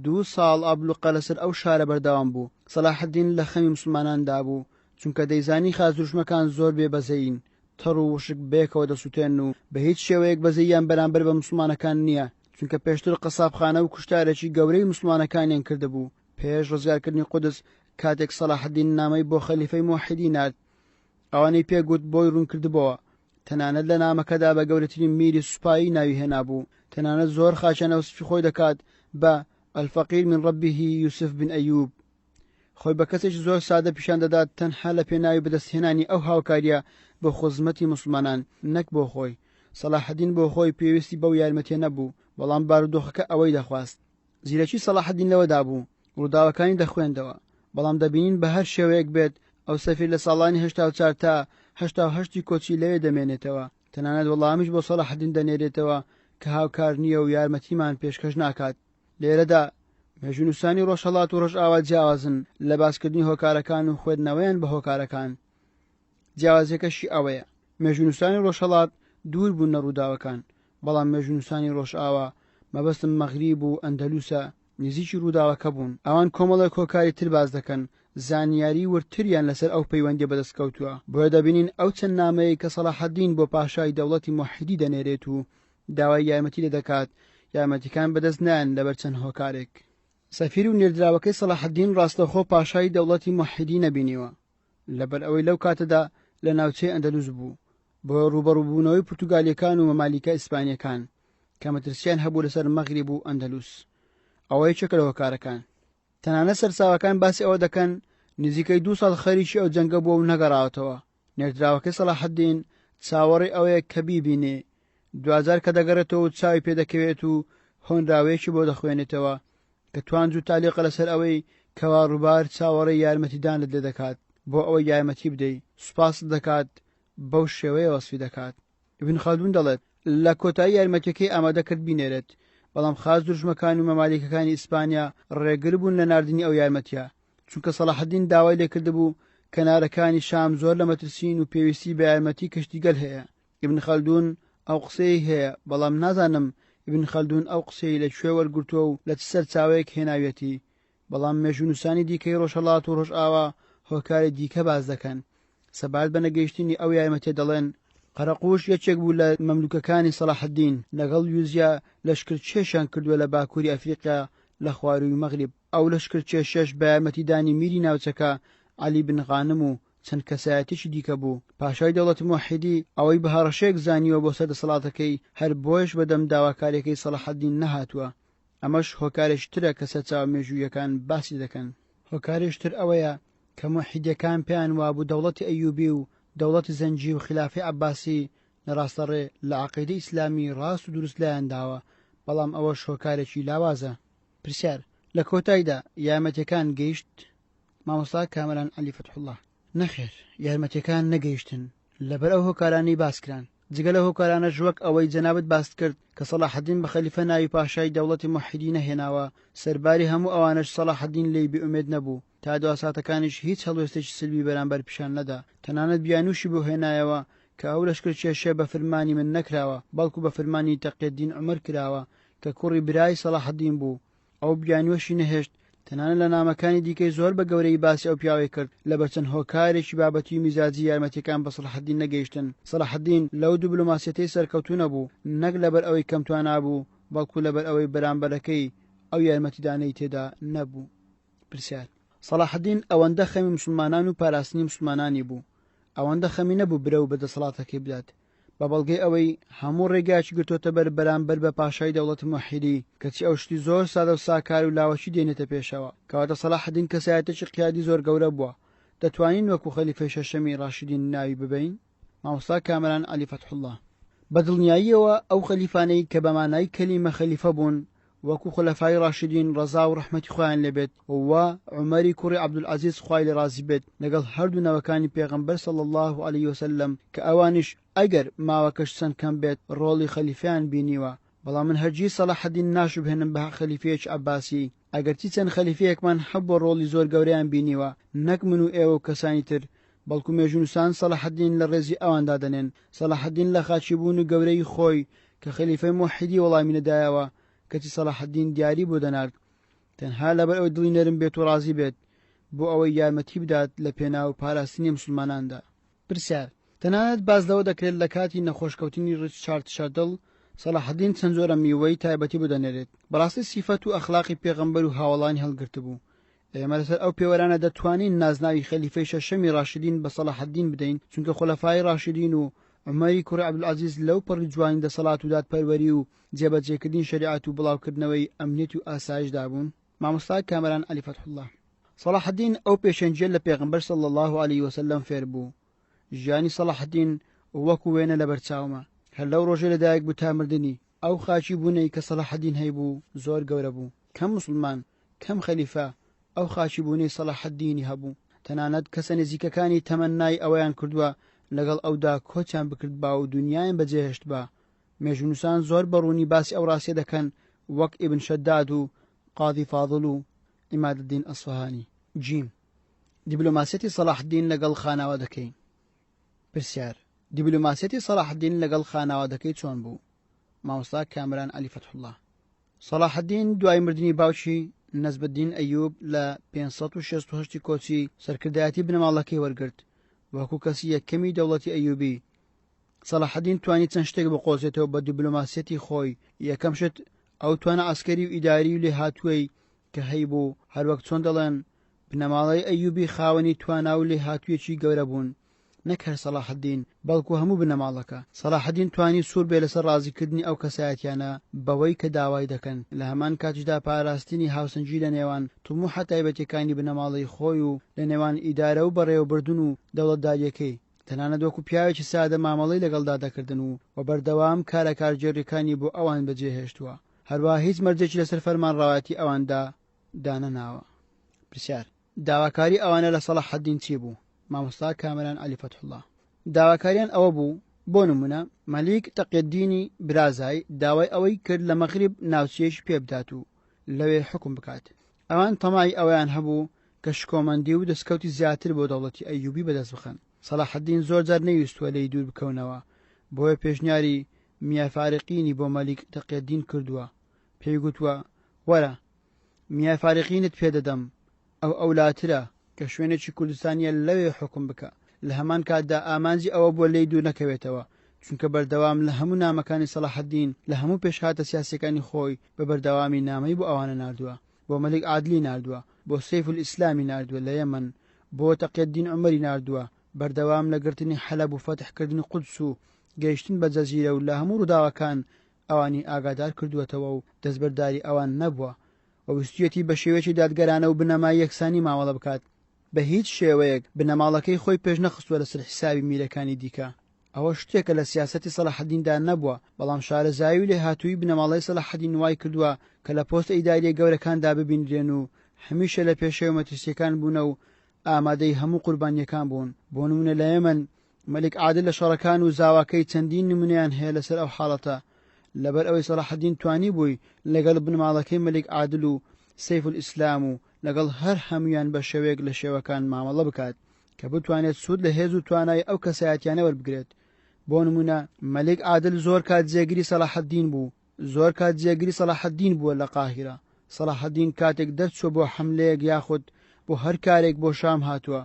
2 ساڵ ئابلوقە لەسەر ئەو شارە بەردەوام بوو. سەلاحەدین لە خەمی موسڵماناندا بوو چونکە دەیزانی خاز دروشمەکان زۆر بێبەزەین، تەڕ و وشک بێکەوە دەسووتێن و بە هیچ شێوەیەک بەزەییان بەرامبەر بە موسڵمانەکان نییە، چونکە پێشتر قەسابخانە و کوشتارێکی گەورەی موسڵمانەکانیان کردهبوو. پێش ڕزگارکردنی قودس کاتێک سەلاحەدین نامەی بۆ خەلیفەی موحیدی نارد، ئەوانەی پێگوت بۆی ڕوون کردبەوە. تەنانەت لە نامەکەدا بە گەورەترین میری سوپایی ناوی هێنابوو. تەنانەت زۆر خاچانە وەسفی خۆی دەکات بە الفەقیر من ڕەبیه یوسف بن ئەیوب. خۆی بە کەسێکی زۆر سادە پیشان دەدات تەنها لە پێناوی بەدەستهێنانی ئەو هاوکاریە بۆ خزمەتی موسڵمانان، نەک بۆ خۆی. سەلاحەدین بۆ خۆی پێویستی بەو یارمەتیە نەبوو، بەڵام بارودۆخەکە ئەوەی دەخواست. زیرەکی سەلاحەدین لەوەدا بوو، ڕووداوەکانی دەخوێندەوە، بەڵام دەبینین بە هەر شێوەیەک بێت ئەو سەفیر لە ساڵانی 84 تا 88 کۆچی لەوێ دەمێنێتەوە. تەنانەت وەڵامیش بۆ سەلاحەدین دەنێرێتەوە کە هاوکار نییە و یارمەتیمان پێشکەش ناکات. لێرەدا مێژونووسانی ڕۆژهەڵات و ڕۆژئاوا جیاوازن لە باسکردنی هۆکارەکان و خوێندنەوەیان بە هۆکارەکان. جیاوازیەکەشی ئەوەیە مێژونووسانی ڕۆژهەڵات دوور بوون لە ڕووداوەکان، بەڵام مێژونووسانی ڕۆژئاوا مەبەستم مەغریب و ئەندەلوسە نزیکی ڕووداوەکە بوون. ئەوان کۆمەڵێک هۆکاری تر باز دەکەن، زانیاری ورتریان لەسەر ئەو پەیوەندی بەدەستکەوتووە. بۆیە دەبینین ئەو چەند نامەیە کە سەلاحەدین بۆ پاشای دەوڵەتی موحیدی دەنێرێت و داوای یارمەتی لێ دەکات، یارمەتیەکان بەدەست نایەن لەبەر چەند هۆکارێک. سەفیر و نێردراوەکەی سەلاحەدین ڕاستەخۆ پاشای دەوڵەتی موحیدی نەبینیوە، لەبەر ئەوەی لەو کاتەدا لە ناوچەی ئەندەلوس بوو بۆ ڕوبەڕووبوونەوەی پورتوگالیەکان و مەمالیکە ئیسپانیەکان کە مەترسیان هەبوو لەسەر مەغریب و ئەندەلوس. ئەوەی چەکە لە هۆکارەکان. تەنانەت سەرچاوەکان باسی ئەوە دەکەن نزیکەی 2 ساڵ خەریکی ئەو جەنگە بووە و نەگەڕاوەتەوە. نێردراوەکەی سەلاحەدین چاوەڕێی ئەوەیە کە بیبینێ دوجار کە دەگەڕێتەوە و چاوی پێدەکەوێت و هۆنراوەیەکی بۆ دەخوێنێتەوە کە توانج و تالیقە لەسەر ئەوەی کەوا ڕووبار چاوەڕێی یارمەتیدانت لێ دەکات بۆ ئەوەی یارمەتی بدەیت، سوپاست دەکات، بەو شێوەیە وەسفی دەکات. ابن خەلدون دەڵێت لە کۆتایی یارمەتیەکەی ئامادەکرد بینێرێت، بەڵام خاز دژمەکان و مەمالیکەکانی ئیسپانیا ڕێگر بوون لە ناردنی ئەو یارمەتیە، چونکە سەلاحەدین داوای لێکردبوو کەنارەکانی شام زۆر لە مەترسین و پێویستی بە یارمەتی کەشتیگەل هەیە. ابن خەلدون ئەو قسەی هەیە، بەڵام نازانم ابن خەلدون ئەو قسەی لە کوێ وەرگرتووە و لە چ سەرچاوەیەک هێناوێتی. بەڵام مێژونووسانی دیکەی ڕۆژهەڵات و ڕۆژئاوا هۆکاری دیکە باز دەکەن. سەبارەت بە نەگەیشتنی ئەو یارمەتیە دەڵێن قەرەقوش یەکێک بوو لە مەملوکەکانی سەلاحەدین لەگەڵ یوزیا لەشکرچێشیان کردووە لە باکووری ئەفریقیا لە خواروی مەغریب. ئەو لەشکرچێشەش بە یارمەتیدانی میری ناوچەکە عەلی بن غانم و چەند کەسایەتیشی دیکە بوو. پاشای دەوڵەتی موحیدی ئەوەی بە هەڕەشەیەک زانیوە بۆ سەردەسەڵاتەکەی هەر بۆیش بەدەم داواکاریەکەی سەلاحەدین نەهاتووە. ئەمەش هۆکارێشترە کە سەرچاوە مێژوویەکان باسی دەکەن. هۆکارێشتر ئەوەیە کە موحیدەکان پێیان وابوو دەوڵەتی ئەیوبی و دەوڵەتی زەنجی و خلافی عەباسی لە ڕاستەڕێ لە عەقیدەی ئیسلامی ڕاست و دروست لایەن داوە، بەڵام ئەوەش هۆکارێکی لاوازە. پرسیار لە کۆتاییدا یارمەتیەکان گەیشت؟ مامۆستا کامەران عەلی فەتحوڵڵاه: نەخێر، یارمەتیەکان نەگەیشتن لەبەر ئەو هۆکارانەی باسکران. جگە لە هۆکارانەش وەک ئەوەی جەنابەت باست کرد کە سەلاحەدین بە خەلیفە ناوی پاشای دەوڵەتی موحیدی نەهێناوە، سەرباری هەموو ئەوانەش سەلاحەدین لێی بێئومێد نەبوو، تا دواساتەکانیش هیچ هەڵوێستێکی سلبی بەرامبەر پیشان نەدا. تەنانەت بیانوشی بۆ هێنایەوە کە ئەو لەشکرچێشە بە فەرمانی من نەکراوە، بەڵکو بە فەرمانی تەقیەدین عومەر کراوە کە کوڕی برای سەلاحەدین بوو. ئەو بیانوەشی نەهێشت، تەنانەت لە نامەکانی دیکەی زۆر بە گەورەی باسی ئەو پیاوەی کرد لە بەرچەند هۆکارێکی بابەتی و میزاجی یارمەتیەکان بە سەلاحەدین نەگەیشتن. سەلاحەدین لەو دیبلۆماسیەتەی سەرکەوتوو نەبوو، نەک لەبەر ئەوەی کەمتوانە بوو، بەڵکو لەبەر ئەوەی بەرامبەرەکەی ئەو یارمەتیدانەی تێدا نەبوو. پرسیار سەلاحەدین ئەوەندە خەمی موسڵمانان و پاراستنی موسڵمانانی بوو، ئەوەندە خەمی نەبوو برە و بەدەسەڵاتەکەی بدات، بە بەڵگەی ئەوەی هەموو ڕێگایکی گرتوۆتە بەرامبەر بە پاشای دەوڵەتی موحیدی کەچی ئەو شتی زۆر سادە و ساکار و لاوەشی دێنێتە پێشەوە. کەواتە سەلاحەدین کەسایەتێکی قیادی زۆر گەورە بووە. دەتوانین وەکو خەلیفەی شەشەمی ڕاشدین ناوی ببەین؟ مامۆستا کامەران عەلی فەتحوڵڵاه: بەدڵنیاییەوە ئەو خەلیفانەی کە بەمانای کەلیمە خەلیفە بوون وەکو خولەفای ڕاشدین ڕەزا و ڕەحمەتی خۆیان لێبێت و عومەری کوڕی عەبدولعەزیز خوای لێ ڕازی بێت لەگەڵ هەردوو نەوەکانی پێغەمبەر صلی الله علیه وسلم کە ئەوانیش ئەگەر ماوەکەش چەند کەم بێت ڕۆڵی خەلیفەیان بینیوە. بەڵام من هەرگیز سەلاحەدین ناشوبهێنم بە خەلیفەیەکی عەباسی، ئەگەرچی چەند خەلیفەیەکمان هەبووە ڕۆڵی زۆر گەورەیان بینیوە، نەک من و ئێوە و کەسانی تر، بەڵکو مێژونووسان سەلاحەدین لە ڕێزی ئەواندا دەنێن. سەلاحەدین لە خاچیبوون و گەورەی خۆی کە خەلیفەی موحیدی وەڵامی نەدایەوە کەچی سەلاحەدین دیاری بۆ دەنارد، تەنها لەبەر ئەوەی دڵی نەرم بێت و ڕازی بێت بۆ ئەوەی یارمەتی بدات لە پێناو پاراستنی موسڵماناندا. پرسیار تەنانەت باز لەوە دەکرێت لە کاتی نەخۆشکەوتنی ڕیچارد شەردڵ سەلاحەدین چەند جۆرە میوەی تایبەتی بۆ دەنێرێت. بەڕاستی سیفەت و ئەخلاقی پێغەمبەر و هاوڵانی هەڵگرت بوو. ئێمە لەسەر ئەو پێوەرانە دەتوانین نازناوی خەلیفەی شەشەمی ڕاشدین بە سەلاحەدین بدەین، چونکە خولەفای ڕاشدین و عومەری کوڕی عەبدولعەزیز لەو پەڕی جوانی دەسەڵات و دادپەروەری و جێبەجێکردنی شەریعەت و بڵاوکردنەوەی ئەمنیەت و ئاسایشدا بوون. مامۆستا کامەران عەلی فەتحوڵڵاه: سەلاحەدین ئەو پێشەنگیە لە پێغەمبەر صلی الله علیه وسلم فێر بوو. ژیانی سەلاحەدین وەکو وێنە لە بەرچاومە، هەر لەو ڕۆژێ لەدایک بوو تا مردنی. ئەو خاچی بوونەی کە سەلاحەدین هەیبوو زۆر گەورە بوو. کەم موسڵمان، کەم خەلیفە ئەو خاچی بوونەی سەلاحەدینی هەبوو. تەنانەت کەسە نزیکەکانی تەمەنای ئەوەیان کردووە لەگەڵ ئەودا کۆچیان بکرد با و دنیایان بەجێهێشت بە، مێژونوسان زۆر بەڕوونی باسی ئەو ڕاستیە دەکەن وەک ئیبن شەداد و قاضی فاضل و ئیمادالدین ئەسفەهانی. جیم دیبلۆماسیەتی سەلاحدین لەگەڵ خاناوادەکەی. پرسیار: دیبلۆماسیەتی سەلاحدین لەگەڵ خاناوادەکەی چۆن بوو؟ مامۆستا کامران عەلی فەتحوڵڵا. سەلاحدین دوای مردنی باوکی نەزبەدین ئەیوب لە 568 کۆچی سەرکردایەتی بنەماڵەکەی وەرگرت. وەکو کەسی یەکەمی دەوڵەتی ئەیوبی، سەلاحدین توانی چەند شتێک بقۆزێتەوە بە دیبلۆماسیەتی خۆی. یەکەم شت ئەو توانە ئەسکەری و ئیداری و لێهاتووەی کە هەیبوو، هەروەک چۆن دەڵێن بنەماڵەی ئەیوبی خاوەنی توانا و لێهاتوویەکی گەورە بوون، نەک هەر سەلاحدین بەڵکو هەموو بنەماڵەکە. سەلاحدین توانی سوور بێ لەسەر ڕازیکردنی ئەو کەسایەتیانە بەوەی کە داوای دەکەن. لە هەمان کاتیشدا پاراستنی هاوسەنجی لە نێوان توموحە تایبەتیەکانی بنەماڵەی خۆی و لە نێوان ئیدارە و بەڕێوەبردن و دەوڵەتداریەکەی، تەنانەت وەکو پیاوێکی سادە مامەڵەی لەگەڵدا دەکردن و بەردەوام کارە کارجێڕیەکانی بۆ ئەوان بەجێهێشتووە. هەروەها هیچ مەرجێکی لەسەر فەرمانڕەوایەتی ئەواندا دانەناوە. پرسیار: داواکاری ئەوانە لە سەلاحدین چی بوو؟ مامۆستا کامران عەلی فەتحوڵڵا. داواکاریان ئەوە بوو، بۆ نمونە مەلیک تەقیەددینی برازای داوای ئەوەی کرد لە مەغریب ناوچەیەکی پێ بدات و لەوێ حکم بکات. ئەوان تەمای ئەویان هەبوو کە شکۆمەندی و دەستکەوتی زیاتر بۆ دەوڵەتی ئەیوبی بەدەست بخەن. سەلاحدین زۆر جار نەویستوە لێی دوور بکەونەوە، بۆیە پێشنیاری میافارقینی بۆ مەلیک تەقیەددین کردووە. پێی گوتووە: وەرە میافارقینت پێدەدەم، ئەو ئەولاترە کە شوێنێکی کوردستانیە لەوێ حکم بکە. لە هەمان کاتدا ئامانجی ئەوە بۆ لێی دوور نەکەوێتەوە، چونکە بەردەوام لە هەموو نامەکانی سەلاحدین لە هەموو پێشهاتە سیاسەکانی خۆی بە بەردەوامی نامەی بۆ ئەوانە ناردووە. بۆ مەلیک عادلی ناردووە، بۆ سەیف الئیسلامی ناردووە لە یەمەن، بۆ تەقیەددین عومەری ناردووە، بەردەوام لە گرتنی حەلەب و فەتحکردنی قودس و گەیشتن بە جەزیرە و لە هەموو ڕووداوەکان ئەوانی ئاگادار کردووەتەوە و دەستبەرداری ئەوان نەبووە و ویستویەتی بە شێوەیەکی دادگەرانە و بنەمای یەکسانی مامەڵە بکات. بە هیچ شێوەیەک بنەماڵەکەی خۆی پێش نەخستووە لەسەر حسابی میرەکانی دیکە. ئەوە شتێکە لە سیاسەتی سەلاحدیندا نەبووە، بەڵام شارەزایی و لێهاتووی بنەماڵەی سەلاحدین وای کردووە کە لە پۆستە ئیداریە گەورەکاندا ببینرێن و هەمیشە لە پێشەوە مەترسیەکان بوونە و ئامادەی هەموو قوربانیەکان بوون. بۆ نمونە لە یەمەن مەلیک عادل لە شەڕەکان و زاواکەی چەندین نمونەیان هەیە لەسەر ئەو حاڵەتە. لەبەر ئەوەی سەلاحدین توانی بووی لەگەڵ بنەماڵەکەی مەلیک عادل و سەیف الئیسلام و لەگەڵ هەر هەمویان بە شێوەیەک لە شێوەکان مامەڵە بکات کە بتوانێت سوود لە هێز و توانای ئەو کەسایەتیانە وەربگرێت. بۆ نمونە مەلیک عادل زۆر کات جێگیری سەلاحدین بوو، زۆر کات جێگیری سەلاحدین بووە لە قاهیرە. سەلاحدین کاتێک دەرچووە بۆ حملەیەک یاخود بۆ هەر کارێک بۆ شام هاتووە،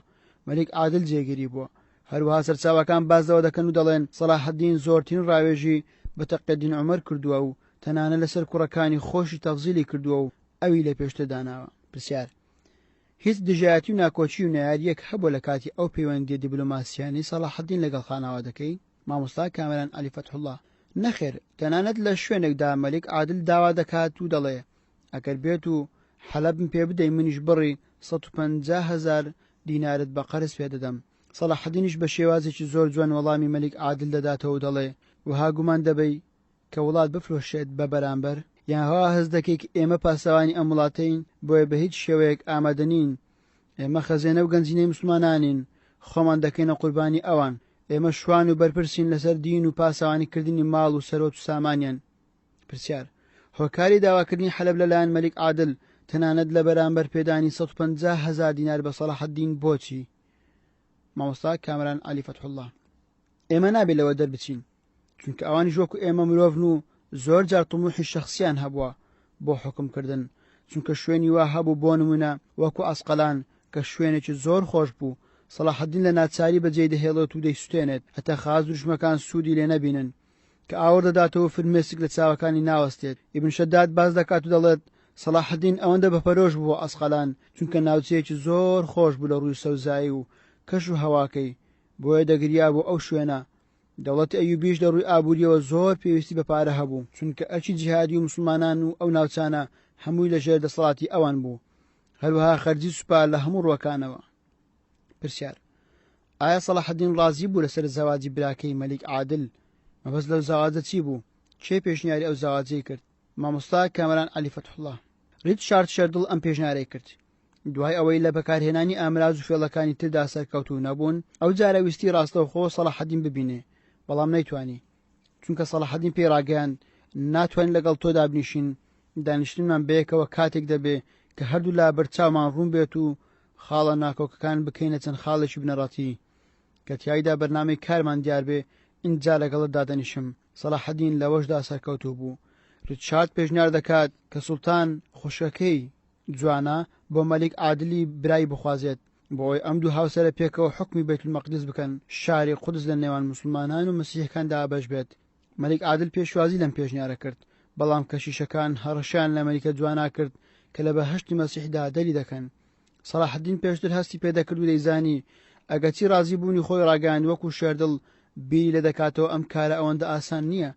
مەلیک عادل جێگیری بووە. هەروەها سەرچاوەکان بازەوە دەکەن و دەڵێن سەلاحدین زۆرترین ڕاوێژی بە تەقیەددین عومەر کردووە و تەنانە لەسەر کوڕەکانی خۆشی تەفزیلی کردووە و ئەوی لە پێشتر داناوە. پرسیار: هیچ دژایەتی و ناکۆچی و نەیاریەک هەبوو لە کاتی ئەو پەیوەندیە دیبلۆماسیانی سەلاحدین لەگەڵ خاناوادەکەی؟ مامۆستا کامران عەلی فەتحوڵڵا. نەخێر، تەنانەت لە شوێنێکدا مەلیک عادل داوا دەکات و دەڵێ ئەگەر بێت و حەلەبم پێ بدەی منیش بڕی 150,000 دینارت بە قەرز پێ دەدەم. سەلاحدینیش بە شێوازێکی زۆر جوان وەڵامی مەلیک عادل دەداتەوە و دەڵێ وها گومان دەبەی کە وڵات بفرۆشێت بە بەرامبەر، یان هەوا هەز دەکەیت ئێمە پاسەوانی ئەم وڵاتەین بۆیە بە هیچ شێوەیەک ئامادەنین. ئێمە خەزێنە و گەنجینەی مسلمانانین، خۆمان دەکەینە قوربانی ئەوان. ئێمە شوان و بەرپرسین لەسەر دین و پاسەوانیکردنی ماڵ و سەرۆت و سامانیان. پرسیار: هۆکاری داواکردنی حەلەب لەلایەن مەلیک عادل تەنانەت لە بەرامبەر پێدانی 150,000 دینار بە سەلاحدین بۆچی؟ مامۆستا کامران عەلی فەتحوڵڵا. ئێمە نابێت لەوە دەربچین، چونکە ئەوانی وەکو ئێمە مرۆڤن و زۆر جار تموحی شەخسیان هەبووە بۆ حکمکردن، چونکە شوێنی وا هەبوو بۆ نمونە وەکو ئەسقەلان کە شوێنێکی زۆر خۆش بوو. سەلاحدین لە ناچاری بەجێ دەهێڵێت و دەیسوتێنێت هەتا خاز دژمەکان سوودی لێ نەبینن کە ئاور دەداتەوە فرمێسک لە چاوەکانی ناوەستێت. ئیبن شەداد باز دەکات و دەڵێت سەلاحدین ئەوەندە بەپەرۆش بووە ئەسقەلان چونکە ناوچەیەکی زۆر خۆش بوو لە ڕووی سەوزایی و کەش و هەواکەی، بۆیە دەگریا بۆ ئەو شوێنە. دەوڵەتی ئەیوبیش لە ڕووی ئابووریەوە زۆر پێویستی بە پارە هەبوو، چونکە ئەرچی جیهادی و مسلمانان و ئەو ناوچانە هەمووی لەژێر دەسەڵاتی ئەوان بوو، هەروەها خەرجی سوپا لە هەموو ڕووەکانەوە. پرسیار: ئایا سەلاحدین ڕازی بوو لەسەر زەواجی براکەی مەلیک عادل؟ مەبەست لەو زەواجە چی بوو؟ کێ پێشنیاری ئەو زەواجەی کرد؟ مامۆستا کامران عەلی فەتحوڵڵا. ریچارد شەردڵ ئەم پێشنیارەی کرد. دوای ئەوەی لە بەکارهێنانی ئامراز و فێڵەکانی تردا سەرکەوتوو نەبوون، ئەو جارە ویستی ڕاستەوخۆ سەلاحدین ببینێ، بەڵام نەیتوانی. چونکە سەلاحەدین پێی ڕاگەیاند ناتوانین لەگەڵ تۆدا بنیشین، دانیشتنمان بەیەکەوە کاتێک دەبێ کە هەردوو لا بەرچاومان ڕوون بێت و خاڵە ناکۆکەکان بکەینە چەند خاڵێکی بنەڕەتی کە تیایدا بەرنامەی کارمان دیار بێ ئینجا لەگەڵت دادەنیشم. سەلاحەدین لەوەشدا سەرکەوتوو بوو. ریچارد پێشنیار دەکات کە سوڵتان خوشەکەی جوانە بۆ مەلیک عادلی برای بخوازێت بۆی ئەم دوو هاوسەرە پێکەوە حکمی بەیت المەقدس بکەن، شاری قودس لە نێوان مسلمانان و مەسیحەکاندا بەش بێت. مەلیک عادل پێشوازی لەم پێشنیارە کرد، بەڵام کەشیشەکان هەڕەشیان لە مەلیکە جوانا کرد کە لە بەهەشتی مەسیحدا دەری دەکەن. سەلاحەدین پێشتر هەستی پێدەکرد و دەیزانی ئەگەچی ڕازی بوونی خۆی ڕاگەاند وەکو شێردڵ بیری لە دەکاتەوە ئەم کارە ئەوەندە ئاسان نییە.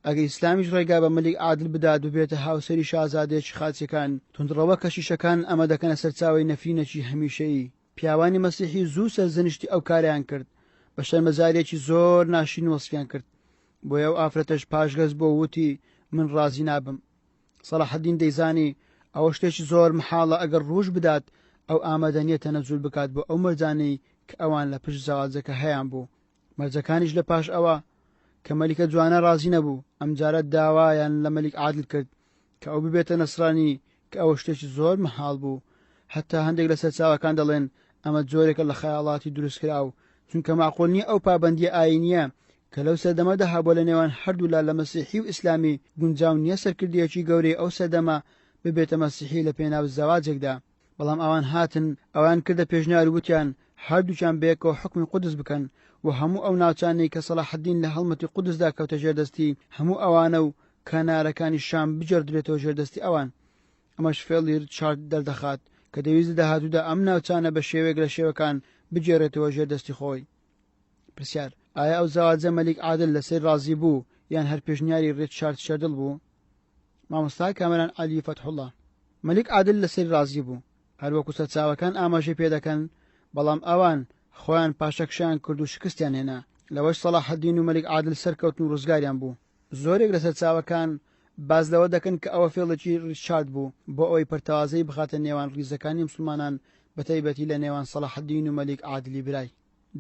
ئەگە ئیسلامیش ڕێگا بە مەلیک عادل بدات و بێتە هاوسەری شازادێکی خاچەکان، تونندڕەوە کەشیشەکان ئەمە دەکەنە سەرچاوی نەفرینێکی هەمیشەیی. پیاوانی مەسیحی زوو سەرزنشتی ئەو کاریان کرد، بە شەرمەزارێکی زۆر ناشین وەسفیان کرد. بۆیە ئەو ئافرەتەش پاشگەز بۆ وتی من ڕازی نابم. سەلاحەدین دەیزانی ئەوە شتێکی زۆر محاڵە ئەگەر ڕوش بدات ئەو ئامادەنیە تەنەزول بکات بۆ ئەو مەرجانەی کە ئەوان لە پشت زەواجەکە هەیان بوو. مەرجەکانیش لە پاش ئەوە کە مەلیکە جوانە ڕازی نەبوو ئەمجارە داوایان لە مەلیک عادل کرد کە ئەو ببێتە نەسرانی، کە ئەوە شتێکی زۆر مەحاڵ بوو. هەتا هەندێک لە سەرچاوەکان دەڵێن ئەمە جۆرێکە لە خەیاڵاتی دروستکرا و چونکە معقول نییە ئەو پابەندیە ئاینیە کە لەو سەردەمەدا هەبووە لە نێوان هەردوولا لە مەسیحی و ئیسلامی گونجاو نییە سەرکردیەکی گەورەی ئەو سەردەمە ببێتە مەسیحی لە پێناو زەواجێکدا. بەڵام ئەوان هاتن ئەوان کردە پێشنیار وتیان هەردووچیان بەیەکەوە حکمی قودس بکەن و هەموو ئەو ناوچانەی کە سەلاحەدین لە هەڵمەتی قودسدا کەوتە ژێردەستی هەموو ئەوانە و کەنارەکانی شام بجێردرێتەوە ژێردەستی ئەوان. ئەمەش فێڵی ریچارد دەردەخات کە دەویست داهاتوودا ئەم ناوچانە بە شێوەیەک لە شێوەکان بجێڕێتەوە ژێردەستی خۆی. پرسیار: ئایا ئەو زەواجە مەلیک عادل لەسەر ڕازی بوو یان هەر پێشنیاری ریچارد شێردڵ بوو؟ مامۆستا کامەران عەلی فەتحوڵڵا: مەلیک عادل لەسەر ڕازی بوو، هەروەکو سەرچاوەکان ئاماژەی پێ دەکەن، بەڵام ئەوان خۆیان پاشەکشیان کرد و شکستیان هێنا. لەوەش سەلاحەدین و مەلیک عادل سەرکەوتن و ڕزگاریان بوو. زۆرێک لە سەرچاوەکان باز لەوە دەکەن کە ئەوە فێڵێکی ریچارد بوو بۆ ئەوەی پەرتەوازەی بخاتە نێوان ڕیزەکانی مسلمانان بەتایبەتی لە نێوان سەلاحەدین و مەلیک عادلی برای.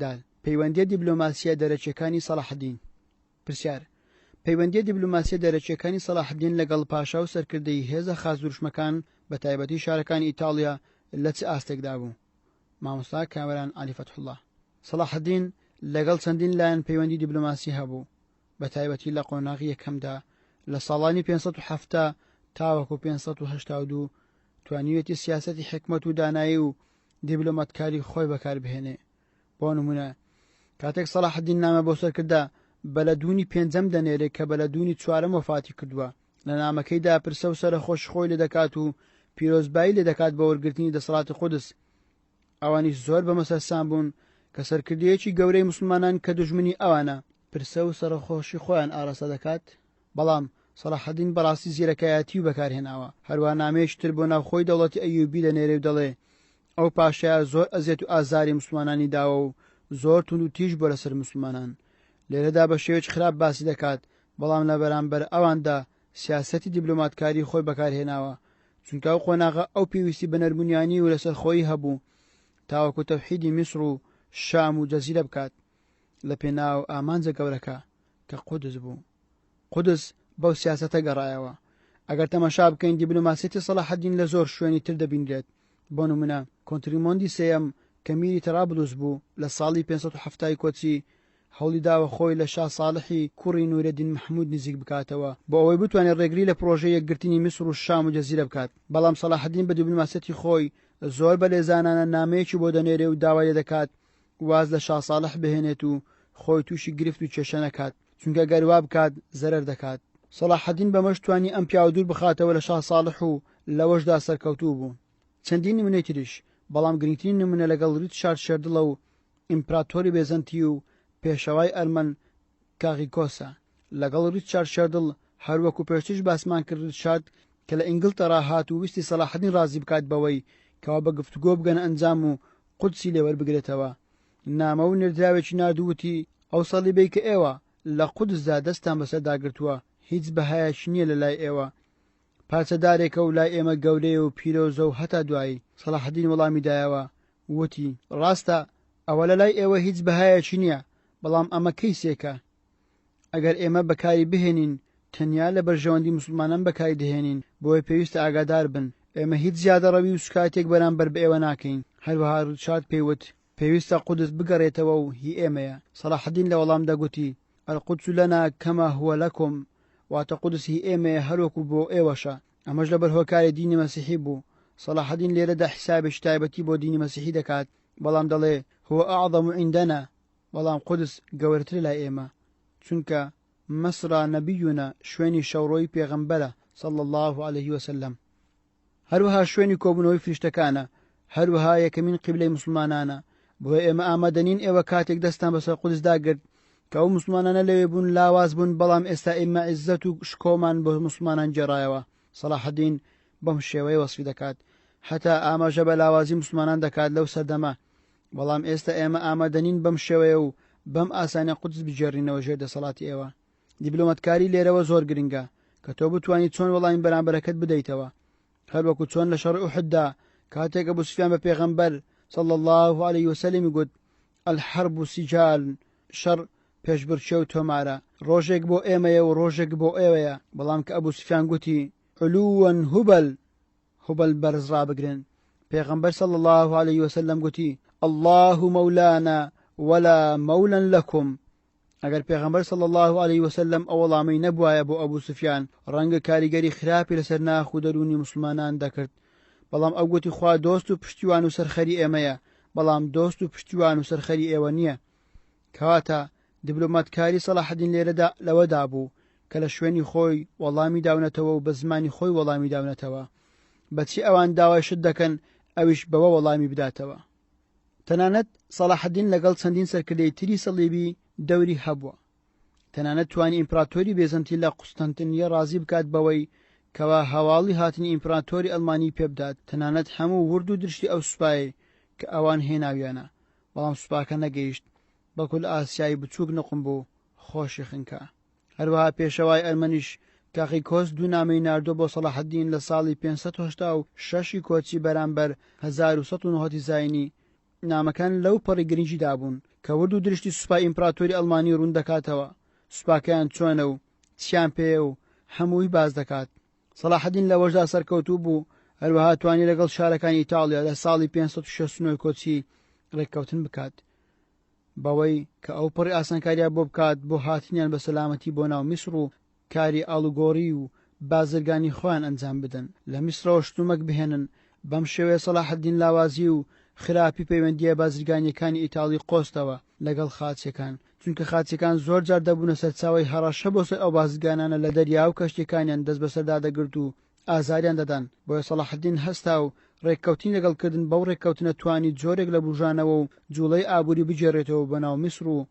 دال: پەیوەندیە دیبلۆماسیە دەرەچیەکانی سەلاحەدین. پرسیار: پەیوەندیە دیبلۆماسیە دەرەچیەکانی سەلاحەدین لەگەڵ پاشا و سەرکردەی هێزە خازوڕشمەکان بەتایبەتی شارەکانی ئیتاڵیا لە چ ئاستێکدا بوو؟ مامۆستا کامەران عەلی فەتحوڵڵا: سەلاحەدین لەگەڵ چەندین لایەن پەیوەندی دیبلۆماسی هەبوو، بەتایبەتی لە قۆناغی یەکەمدا لە ساڵانی 570 تاوەکو 582 توانیوێتی سیاسەتی حکمت و دانایی و دیبلۆماتکاری خۆی بەکاربهێنێ. بۆ نمونە کاتێک سەلاحەدین نامە بۆ سەرکردا بەلەدوونی پێنجەم دەنێرێت کە بەلەدوونی چوارەم وەفاتی کردووە، لە نامەکەیدا پرسە و سەرخۆش خۆی لێ دەکات و پیرۆزبایی لێ دەکات بە وەرگرتنی دەسەڵاتی قودس. ئەوانیش زۆر بەمەسەرسان بوون کە سەرکردەیەکی گەورەی مسلمانان کە دوژمنی ئەوانە پرسە و سەرخۆشی خۆیان ئاراستە دەکات. بەڵام سەلاحەدین بەڕاستی زیرەکایەتی و بەکارهێناوە. هەروە نامەیەکی تر بۆ ناوخۆی دەوڵەتی ئەیوبی دەنێرێ و دەڵێ ئەو پاشایە زۆر ئەزیەت و ئازاری مسلمانانی داوە و زۆر تون و تیژ بۆ لەسەر مسلمانان. لێرەدا بە شێوەیەکی خراپ باسی دەکات، بەڵام لە بەرامبەر ئەواندا سیاسەتی دیبلۆماتکاری خۆی بەکارهێناوە، چونکە ئەو قۆناغە ئەو پێویستی بە نەرمونیانی و لەسەر خۆی هەبوو تاوەکو تەوحیدی میسر و شام و جەزیرە بکات لە پێناو ئامانجە گەورەکە کە قودس بوو. قودس بەو سیاسەتە گەڕایەوە. ئەگەر تەماشا بکەین دیبلۆماسیەتی سەلاحەدین لە زۆر شوێنی تر دەبینرێت. بۆ نمونە کۆنتریمۆندی سێیەم کە میری تەرابلوس بوو لە ساڵی 570 کۆچی هەوڵی داوە خۆی لە شا ساڵحی کوڕی نورەدین محمود نزیک بکاتەوە بۆ ئەوەی بتوانێت ڕێگری لە پرۆژەی یەکگرتنی میسر و شام و جەزیرە بکات. بەڵام سەلاحەدین بە دیبلۆماسیەتی خۆی زۆر بە لێزانانە نامەیەکی بۆ دەنێرێ و داوای لێ دەکات واز لە شا ساڵح بهێنێت و خۆی تووشی گرفت و کێشە نەکات، چونکە گەروا بکات زەرەر دەکات. سەلاحەدین بەمەش توانی ئەم پیاو دوور بخاتەوە لە شا ساڵح و لەوەشدا سەرکەوتوو بوو. چەندین نمونەی تریش، بەڵام گرنگترین نمونە لەگەڵ ریچارد شێردڵە و ئیمپراتۆری بێزەنتی و پێشەوای ئەرمەن کاغیکۆسە. لەگەڵ ریچارد شێردڵ هەروەکو پێشترش باسمان کرد ریچارد کە لە ئینگلتەرا هات و ویستی سەلاحەدین ڕازی بکات بەوەی کەوا بە گفتوگۆ بگەن ئەنجام و قودسی لێوەربگرێتەوە. نامە و نێردراوێکی نردووتی ئەو سەلیبەی کە ئێوە لە قودسدا دەستان بەسەرداگرتووە هیچ بەهایەکی نییە لە لای ئێوە، پارچەدارێکە و لای ئێمە گەورەیە و پیرۆزە و هەتا دوایی. سەلاحەدین وەڵامی دایەوە وتی ڕاستە ئەوە لە لای ئێوە هیچ بەهایەکی نییە، بەڵام ئەمە کەیسێکە. ئەگەر ئێمە بەکاری بهێنین تەنیا لە بەرژەوەندی مسلمانان بەکاری دەهێنین بۆی پێویستە ئاگادار بن ئێمە هیچ زیادە ڕەوی و سوکاتێک بەرامبەر بە ئێوە ناکەین. هەروەها ڕیچارد پێیوت پێویستە قودس بگەڕێتەوە و هی ئێمەیە. سەلاحەدین لە وەڵامدا گوتی القودس لەنا کەما هو لەکم، واتە قودس هی ئێمەیە هەروەکو بۆ ئێوەشە. ئەمەش لەبەر هۆکاری دینی مەسیحی بوو. سەلاحەدین لێرەدا حسابێکی تایبەتی بۆ دینی مەسیحی دەکات، بەڵام دەڵێ هو ئەعظەم عیندەنا، بەڵام قودس گەورەتر لای ئێمە، چونکە مەسرا نەبیونە شوێنی شەوڕۆی پێغەمبەرە صلی الله عليه وسلم. هەروەها شوێنی کۆبوونەوەی فریشتەکانە، هەروەها یەکەمین قیبلەی مسلمانانە. بۆ ئێمە ئامادەنین ئێوە کاتێک دەستان بەسەر قودس داگرت کە ئەو مسلمانانە لەوێ بوون لاواز بوون، بەڵام ئێستا ئێمە عیزەت و شکۆمان بۆ مسلمانان جێڕایەوە. سەلاحەدین بەم شێوەیە وەسفی دەکات، هەتا ئاماژە بە لاوازی مسلمانان دەکات لەو سەردەما، بەڵام ئێستا ئێمە ئامادەنین بەم شێوەیە و بەم ئاسانە قودس بجێڕینەوە ژێر دەسەڵاتی ئێوە. دیبلۆمەتکاری لێرەوە زۆر گرنگە کە تۆ بتوانیت چۆن وەڵامی بەرامبەرەکەت بدەیتەوە، هەروەکو چۆن لە شەڕ ئوحددا کاتێک ئەبوو سوفیان بە پێغەمبەر صلی الله عليه وسلم گوت الحرب سجال، شەڕ پێشبڕکێ و تۆمارە، ڕۆژێک بۆ ئێمەیە و ڕۆژێک بۆ ئێوەیە. بەڵام کە ئەبوو سوفیان گوتی علووەن هوبەل بەرز ڕابگرن، پێغەمبەر صلی الله عليه وسلم گوتی الله مولانا ولا مولا لكم. ئەگەر پێغەمبەر صلی الله عليه وسلم ئەو وەڵامەی نەبوایە بۆ ئەبوو سوفیان، ڕەنگە کاریگەری خراپی لەسەر ناخ و دەرونی مسلمانان دەکرد. بەڵام ئەو گوتی خوا دۆست و پشتیوان و سەرخەری ئێمەیە، بەڵام دۆست و پشتیوان و سەرخەری ئێوە نییە. کەواتە دیبلۆماتکاری سەلاحەدین لێرەدا لەوەدا بوو کە لە شوێنی خۆی وەڵامی داونەتەوە و بە زمانی خۆی وەڵامی داونەتەوە. بەچی ئەوان داوای شت دەکەن ئەویش بەوە وەڵامی بداتەوە. تەنانەت سەلاحەدین لەگەڵ چەندین سەرکردەی تری سەلیبی دەوری هەبووە. تەنانەت توانی ئیمپراتۆری بێزەنتی لە قوستەنتینیە ڕازی بکات بەوەی کەوا هەواڵی هاتنی ئیمپراتۆری ئەڵمانی پێبدات. تەنانەت هەموو ورد و درشتی ئەو سوپایە کە ئەوان هێناویانە، بەڵام سوپاکە نەگەیشت، بەڵکو لە ئاسیای بچووک نەقم بوو خۆشی خنکە. هەروەها پێشەوای ئەرمەنیش کاقیکۆس دوو نامەی ناردۆ بۆ سەلاحەدین لە ساڵی 586 کۆچی بەرامبەر 1190 زاینی. نامەکان لەو پەڕی گرنگیدا بوون کە ورد و درشتی سوپای ئیمپراتۆری ئەڵمانی ڕوون دەکاتەوە، سوپاکەیان چۆنە و چیان پێ و هەمووی باز دەکات. سەلاحەدین لە وەشدا سەرکەوتوو بوو، هەروەها توانی لەگەڵ شارەکانی ئیتاڵیا لە ساڵی 569 کۆچی ڕێککەوتن بکات، بەوەی کە ئەو پڕی ئاسانکاریە بۆ بکات بۆ هاتنیان بە سەلامەتی بۆ ناو میسر و کاری ئاڵوگۆڕی و بازرگانی خۆیان ئەنجام بدەن، لە میسرەوە شتومەک بهێنن. بەم شێوەیە سەلاحەدین لاوازی و خراپی پەیوەندیە بازرگانیەکانی ئیتاڵی قۆستەوە لەگەڵ خاچەکان، چونکە خاچەکان زۆر جار دەبوونە سەرچاوی هەڕەشە بۆ سەر ئەو بازرگانانە لە دەریا و کەشتەکانیان دەست بەسەردا دەگرت و ئازاریان دەدان. بۆیە سەلاحەدین هەستا و ڕێککەوتنی لەگەڵکردن بەو ڕێککەوتنە توانی جۆرێک لە بژانەوە و جوڵەی ئابووری بجێڕێتەوە بەناو میسر و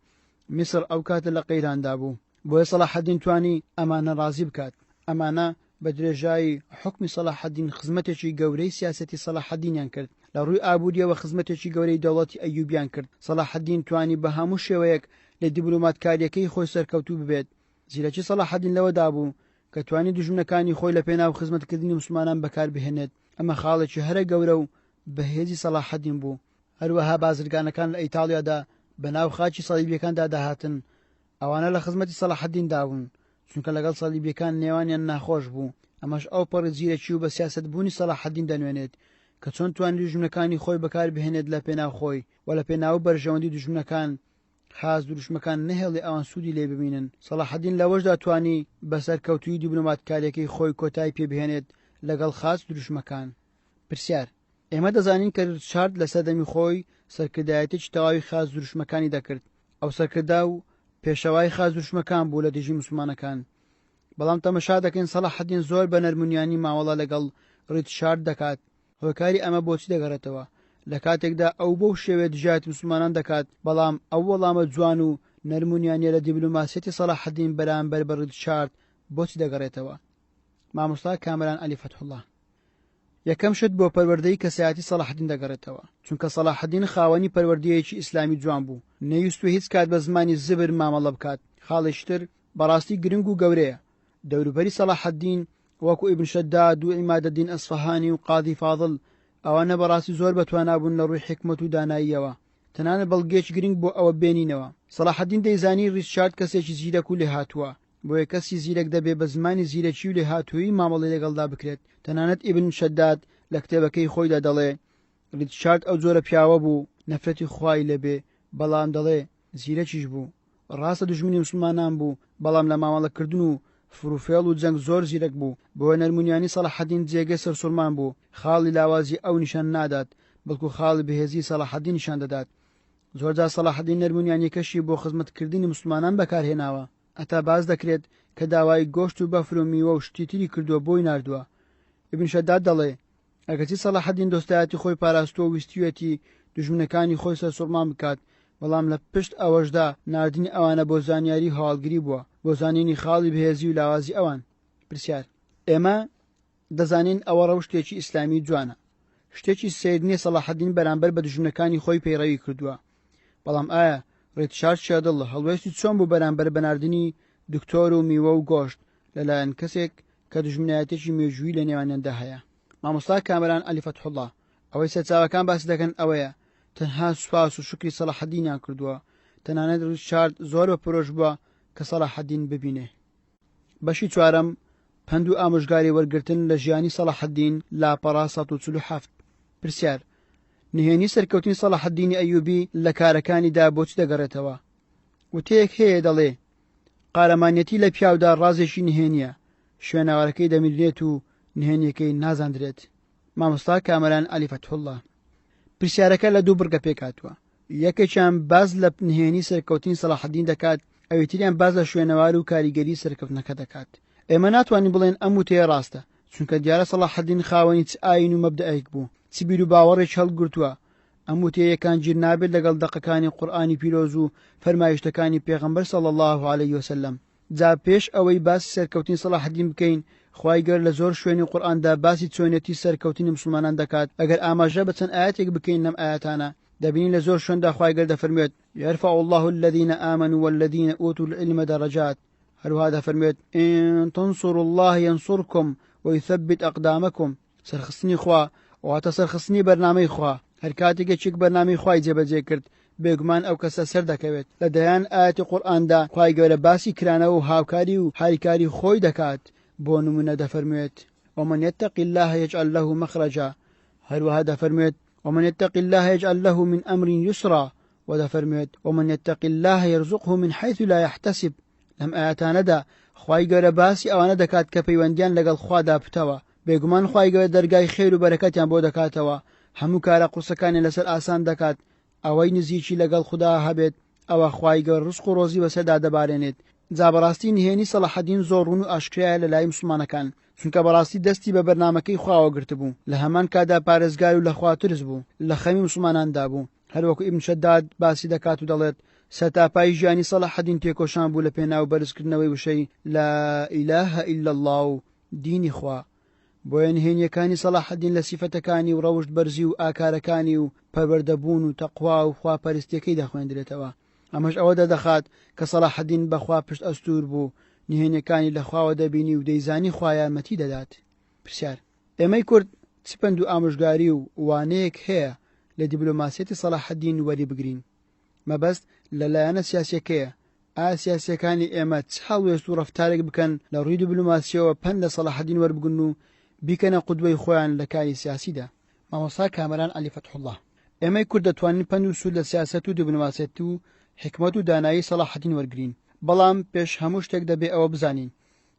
میسر ئەو کاتە لە قەیراندا بوو. بۆیە سەلاحەدین توانی ئەمانە ڕازی بکات. ئەمانە بە درێژایی حکمی سەلاحەدین خزمەتێکی گەورەی سیاسەتی سەلاحەدینیان کرد، لە ڕووی ئابووریەوە خزمەتێکی گەورەی دەوڵەتی ئەیوبیان کرد. سەلاحەدین توانی بە هەموو شێوەیەک لە دیبلۆماتکاریەکەی خۆی سەرکەوتوو ببێت. زیرەکی سەلاحەدین لەوەدا بوو کە توانی دژمنەکانی خۆی لە پێناو خزمەتکردنی مسلمانان بەکار بهێنێت. ئەمە خاڵێکی هەرە گەورە و بەهێزی سەلاحەدین بوو. هەروەها بازرگانەکان لە ئیتاڵیادا بەناو خاچی سەلیبیەکاندا داهاتن، ئەوانە لە خزمەتی سەلاحەدین دابوون، چونکە لەگەڵ سەلیبیەکان نێوانیان ناخۆش بوو. ئەمەش ئەو پەڕی زیرەکی و بە سیاست بوونی سەلاحەدین دەنوێنێت کە چۆن توانی دژمنەکانی خۆی بەکار بهێنێت لە پێناو خۆی و لە پێناو بەرژەوەندی دژمنەکان حاز دروشمەکان نەهێڵی ئەوان سوودی لێ ببینن. سەلاحەدین لەوەشدا توانی بەسەرکەوتوی دیبلۆماتکاریەکەی خۆی کۆتایی پێبهێنێت لەگەڵ خاچ دروشمەکان. پرسیار: ئێمە دەزانین کە ریچارد لە سەردەمی خۆی سەرکردایەتێکی تەواوی خاچ دروشمەکانی دەکرد. ئەو سەرکردا و پێشەوای خاچ دروشمەکان بوو لە دژی مسلمانەکان. بەڵام تەمەشا دەکەین سەلاحەدین زۆر بە نەرمونیانی ماوەڵە لەگەڵ ریچارد دەکات. هۆکاری ئەمە بۆچی دەگەڕێتەوە؟ لە کاتێکدا ئەو بەو شێوێ دژایەتی مسلمانان دەکات، بەڵام ئەو وەڵامە جوان و نەرمونیانیە لە دیبلۆماسیەتی سەلاحەدین بەرامبەر بە ریچارد بۆچی دەگەڕێتەوە؟ مامۆستا کامەران عەلی فەتحوڵڵا: یەکەم شت بۆ پەروەردەی کەسایەتی سەلاحەدین دەگەڕێتەوە، چونکە سەلاحەدین خاوەنی پەروەردەیەکی ئیسلامی جوان بوو، نەویستوە هیچ کات بە زمانی زبر مامەڵە بکات. خاڵیشتر بەڕاستی گرنگ و گەورەیە. دەوروبەری سەلاحەدین وەکو ئیبن شەداد و عیمادەدین ئەسفەهانی و قادی فاضڵ ئەوانە بەڕاستی زۆر بەتوانابوون لە ڕووی حکمت و داناییەوە. تەنانەت بەڵگەیەکی گرنگ بۆ ئەوە بێنینەوە. سەلاحەدین دەیزانی ریچارد کەسێکی زیرەک و لێ هاتووە، بۆیە کەسی زیرەک دەبێ بە زمانی زیرەکی و لێ هاتووی مامەڵی لەگەڵدا بکرێت. تەنانەت ئیبن شەداد لە کتێبەکەی خۆیدا دەڵێ ریچارد ئەو جۆرە پیاوە بوو نەفرەتی خوای لەبێ، بەڵام دەڵێ زیرەکیش بوو، ڕاستە دوژمنی مسلمانان بوو، بەڵام لە مامەڵەکردن و فروفێڵ و جەنگ زۆر زیرەک بوو. بۆیە نەرمونیانی سەلاحەدین جێگەی سەرسوڕمان بوو، خاڵی لاوازی ئەو نیشان نادات، بەڵکو خاڵی بەهێزی سەلاحەدین نیشان دەدات. زۆرجار سەلاحەدین نەرمونیانیەکەشی بۆ خزمەتکردنی مسلمانان بەکارهێناوە، ئەتا باز دەکرێت کە داوای گۆشت و بەفر و میوە و شتی تری کردووە بۆی ناردووە. ئیبن شەداد دەڵێ ئەگەرچی سەلاحەدین دۆستایەتی خۆی پاراستووە و ویستیوەتی دوژمنەکانی خۆی سەرسوڕمان بکات، بەڵام لە پشت ئەوەشدا نردنی ئەوانە بۆ زانیاری هەواڵگری بووە، بۆ زانینی خاڵی بەهێزی و لاوازی ئەوان. پرسیار: ئێمە دەزانین ئەوە ڕەو شتێکی ئیسلامی جوانە، شتێکی سیر نییە سەلاحەدین بەرامبەر بە دوژمنەکانی خۆی پەیڕەوی کردووە، بەڵام ئایا ڕیچارد چێدڵ هەڵوێستی چۆن بوو بەرامبەر بەناردنی دکتۆر و میوە و گۆشت لەلایەن کەسێک کە دوژمنایەتێکی مێژووی لە نێوانیاندا هەیە؟ مامۆستا کامەران عەلی فەتحوڵڵا ئەوەی سەرچاوەکان باسی دەکەن ئەوەیە تەنها سوپاس و شکری سەلاحەدینیان کردووە، تەنانەت ریچارد زۆر بەپرۆش بووە کە سەلاحەدین ببینێ. بەشی چوارەم پند و ئامۆژگاری وەرگرتن لە ژیانی سەلاحەدین لاپەڕا 147. پرسیار: نهێنی سەرکەوتنی سەلاحەدینی ئەیوبی لە کارەکانیدا بۆچی دەگەڕێتەوە؟ وتەیەک هەیە دەڵێ قارەمانەتی لە پیاودا ڕازێکی نهێنیە، شوێنەوارەکەی دەمیرێت و نهێنیەکەی نازاندرێت. مامۆستا کامەران عەلی فەتحوڵڵا پرسیارەکە لە دوو بڕگە پێکاتوە. یەکێکیان باز لە نهێنی سەرکەوتنی سەلاحەدین دەکات، ئەوەتریان باز لە شوێنەوار و کاریگەری سەرکەوتنەکە دەکات. ئێمە ناتوانین بڵێن ئەم وتەیە ڕاستە، چونکە دیارە سەلاحەدین خاوەنی چ ئاین و مەبدەئێک بوو، چ بیر و باوەڕێک هەڵگرتووە. ئەم وتەیەکان گیر نابێت لەگەڵ دەقەکانی قورئانی پیرۆز و فەرمایشتەکانی پێغەمبەر صلی الله علیه وسلم. جا پێش ئەوەی باسی سەرکەوتنی سەلاحەدین بکەین، خوای گەور لە زۆر شوێنی قورئاندا باسی چۆنێتی سەرکەوتنی مسلمانان دەکات. ئەگەر ئاماژە بە چەند ئاەتێک بکەین لەم ئاەتانە، دەبینین لە زۆر شوێندا خوای گەور دەفەرموێت يرفع الله الذين آمنوا والذين أوتوا العلم درجات. هەروەها دەفەرموێت إن تنصروا الله ينصركم ويثبت أقدامكم. سەرخستنی خوا واتە سەرخستنی بەرنامەی خوا، هەر کاتێکێک بەرنامەی خوای جێبەجێ کرد، بێگومان ئەو کەسە سەر دەکەوێت. لە دەیان ئاەتی قورئاندا خوای گەورە باسی کرانەوە و هاوکاری و هاریکاری خۆی دەکات. بۆ نمونە دەفەرموێت ومن يتق الله يجعل له مخرجا. هەروەها دەفەرموێت ومن يتق الله يجعل له من أمر يسرا. ودەفەرموێت ومن يتق الله يرزقه من حيث لا يحتسب. لەم ئاەتانەدا خوای گەورە باسی ئەوانە دەکات کە پەیوەندیان لەگەڵ خوادا پتەوە، بێگومان خوای گەورە دەرگای خێر و بەرەکەتیان بۆ دەکاتەوە، هەموو کارە قورسەکانی لەسەر ئاسان دەکات. ئەوەی نزیکی لەگەڵ خوددا هەبێت ئەوە خوای گەورە ڕزق و ڕۆزی بەسەردا دەبارێنێت. جا بەڕاستی نهێنی سەلاحەدین زۆر ڕوون و ئاشکرایە لە لای مسلمانەکان، چونکە بەڕاستی دەستی بە بەرنامەکەی خواوە گرتبوو، لە هەمان کادا پارێزگار و لە خوا ترس بوو، لە خەمی مسلماناندا بوو. هەروەکو ئیبن شەداد باسی دەکات و دەڵێت سەرتاپای ژیانی سەلاحەدین تێکۆشان بوو لە پێناو بەرزکردنەوەی وشەی لا ئیلاهە ئیلا الله و دینی خوا. بۆیە نهێنیەکانی سەلاحەدین لە سیفەتەکانی و ڕەوشت بەرزی و ئاکارەکانی و پەروەردەبوون و تەقوا و خواپەرستیەکەی دەخوێندرێتەوە. ئەمەش ئەوە دەدەخات کە سەلاحەدین بەخوا پشت ئەستور بوو، نهێنیەکانی لە خواوە دەبینی و دەیزانی خوا یارمەتی دەدات. پرسیار: ئێمەی کورد چ پند و ئامۆژگاری و وانەیەک هەیە لە دیبلۆماسیەتی سەلاحەدین وەری بگرین؟ مەبەست لەلایەنە سیاسیەکەیە. ئایا سیاسیەکانی ئێمە چ هەڵوێست و ڕەفتارێک بکەن لە ڕووی دیبلۆماسیەوە پند لە سەلاحەدین وەربگرن و بیکەنە قودوەی خۆیان لە کاری سیاسیدا؟ مامۆستا کامەران عەلی فەتحوڵڵا ئێمەی کورد دەتوانین پند و سوود لە سیاسەت و دیبلۆماسیەت و حکمەت و دانایی سەلاحەدین وەرگرین، بەڵام پێش هەموو شتێک دەبێ ئەوە بزانین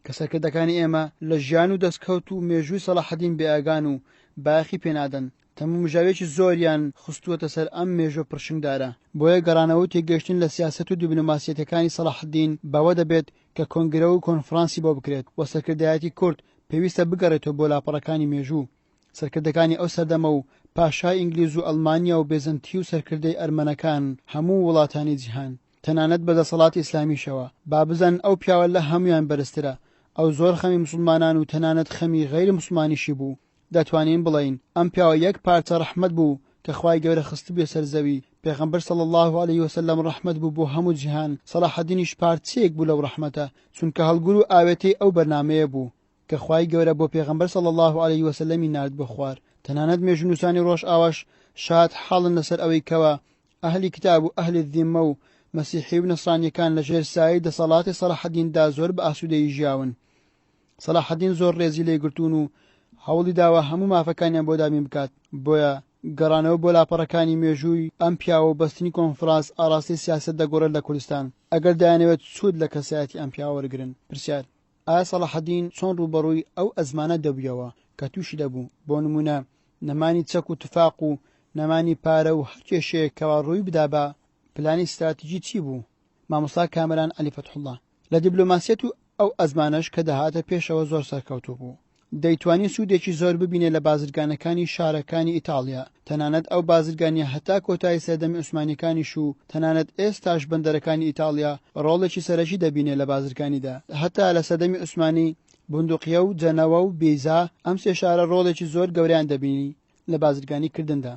کە سەرکردەکانی ئێمە لە ژیان و دەستکەوت و مێژووی سەلاحەدین بێئاگان و باەخی پێنادەن. تەموو مژاوێکی زۆریان خستووەتە سەر ئەم مێژوە پرشنگدارە. بۆیە گەڕانەوە و تێگەشتن لە سیاسەت و دیبلۆماسیەتەکانی سەلاحەدین بەوە دەبێت کە کۆنگرە و کۆنفرانسی بۆ بکرێت و سەرکردایەتی کورد پێویستە بگەڕێتەوە بۆ لاپەڕەکانی مێژوو. سەرکردەکانی ئەو سەردەمە و پاشای ئینگلیز و ئەڵمانیا و بێزەنتی و سەرکردەی ئەرمەنەکان هەموو وڵاتانی جیهان تەنانەت بەدەسەڵاتی ئیسلامیشەوە. با بزان ئەو پیاوە لە هەمویان بەرزترە. ئەو زۆر خەمی مسلمانان و تەنانەت خەمی غەیر مسلمانیشی بوو. دەتوانین بڵین ئەم پیاوە یەک پارچە ڕەحمەت بوو کە خوای گەورە خست بێ سەرزەوی. پێغەمبەر صلی الله علیه وسلم ڕەحمەت بوو بۆ هەموو جیهان. سەلاحەدینیش پارچەیەک بوو لەو ڕەحمەتە، چونکە هەڵگر و ئاوێتەی ئەو بەرنامەیە بوو کە خوای گەورە بۆ پێغەمبەر صلی الله علیه وسلمی نارد بە خوار. تەنانەت مێژونووسانی ڕۆژ ئاواش شاد حاڵن لەسەر ئەوەی کەوە ئەهلی کتاب و ئەهلی ذیممە و مەسیحی و نەسرانیەکان لە ژێر سایەی دەسەڵاتی سەلاحەدیندا زۆر بە ئاسوودەیی ژیاون. سەلاحەدین زۆر ڕێزی لێگرتوون و هەوڵی داوە هەموو مافەکانیان بۆ دابین بکات، بۆیە گەڕانەوە بۆ لاپەڕەکانی مێژووی ئەم پیاوە و بەستنی کۆنفرانس ئاراستی سیاست دەگۆڕێت لە کوردستان ئەگەر دایانەوێت سوود لە کەسایەتی ئەم پیاوە وەرگرن. پرسیار: ئایا سەلاحەدین چۆن ڕووبەڕووی ئەو ئەزمانە دەبوویەوە کە تووشی دەبوو؟ بۆ نمونە نەمانی چەک و تفاق و نەمانی پارە و هەر کێشەیەک کەوا ڕووی بدا بە پلانی استراتیژی چی بوو؟ مامۆستا کامەران عەلی فەتحوڵڵا: لە دیبلۆماسیەت و ئەو ئەزمانەش کە دەهاتە پێشەوە زۆر سەرکەوتوو بوو. دەیتوانی سوودێکی زۆر ببینێ لە بازرگانەکانی شارەکانی ئیتاڵیا، تەنانەت ئەو بازرگانیە هەتا کۆتایی سەردەمی عوسمانیەکانیش و تەنانەت ئێستاش بەندەرەکانی ئیتاڵیا ڕۆڵێکی سەرەکی دەبینێ لە بازرگانیدا. هەتا لە سەردەمی عوسمانی بندوقیە و جەنەوە و بیزا ئەم سێ شارە ڕۆڵێکی زۆر گەوریان دەبینی لە بازرگانی کردندا.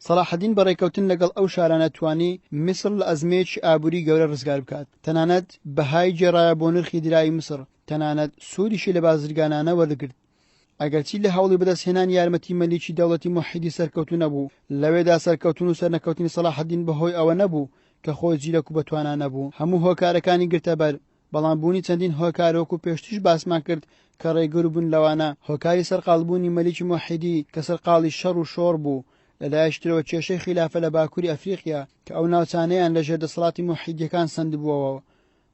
سەلاحەدین بەڕێکەوتن لەگەڵ ئەو شارانە توانی میسر لە ئەزمەیەکی ئابووری گەورە ڕزگار بکات، تەنانەت بەهای جێڕایە بۆ نرخی درایی مسر، تەنانەت سوودیشی لە بازرگانانە وەرگرت. ئەگەرچی لە هەوڵی بەدەستهێنان یارمەتی مەلیکی دەوڵەتی موحیدی سەرکەوتو نەبوو، لەوێدا سەرکەوتن و سەرنەکەوتنی سەلاحەدین بەهۆی ئەوە نەبوو کە خۆی جیرەک و بەتوانان نەبوو، هەموو هۆکارەکانی گرتە بەر، بەڵام بوونی چەندین هۆکارۆک و پێشتیش باسمان کرد کە ڕێگر بوون لەوانە هۆکاری سەرقاڵبوونی مەلیکی موحیدی کە سەرقاڵی شەڕ و شۆڕ بوو، لەلایەشترەوە کێشەی خلافە لە باکووری ئەفریقیا کە ئەو ناوچانەیان لە ژێر دەسەڵاتی موحیدیەکان سەندبووەوە،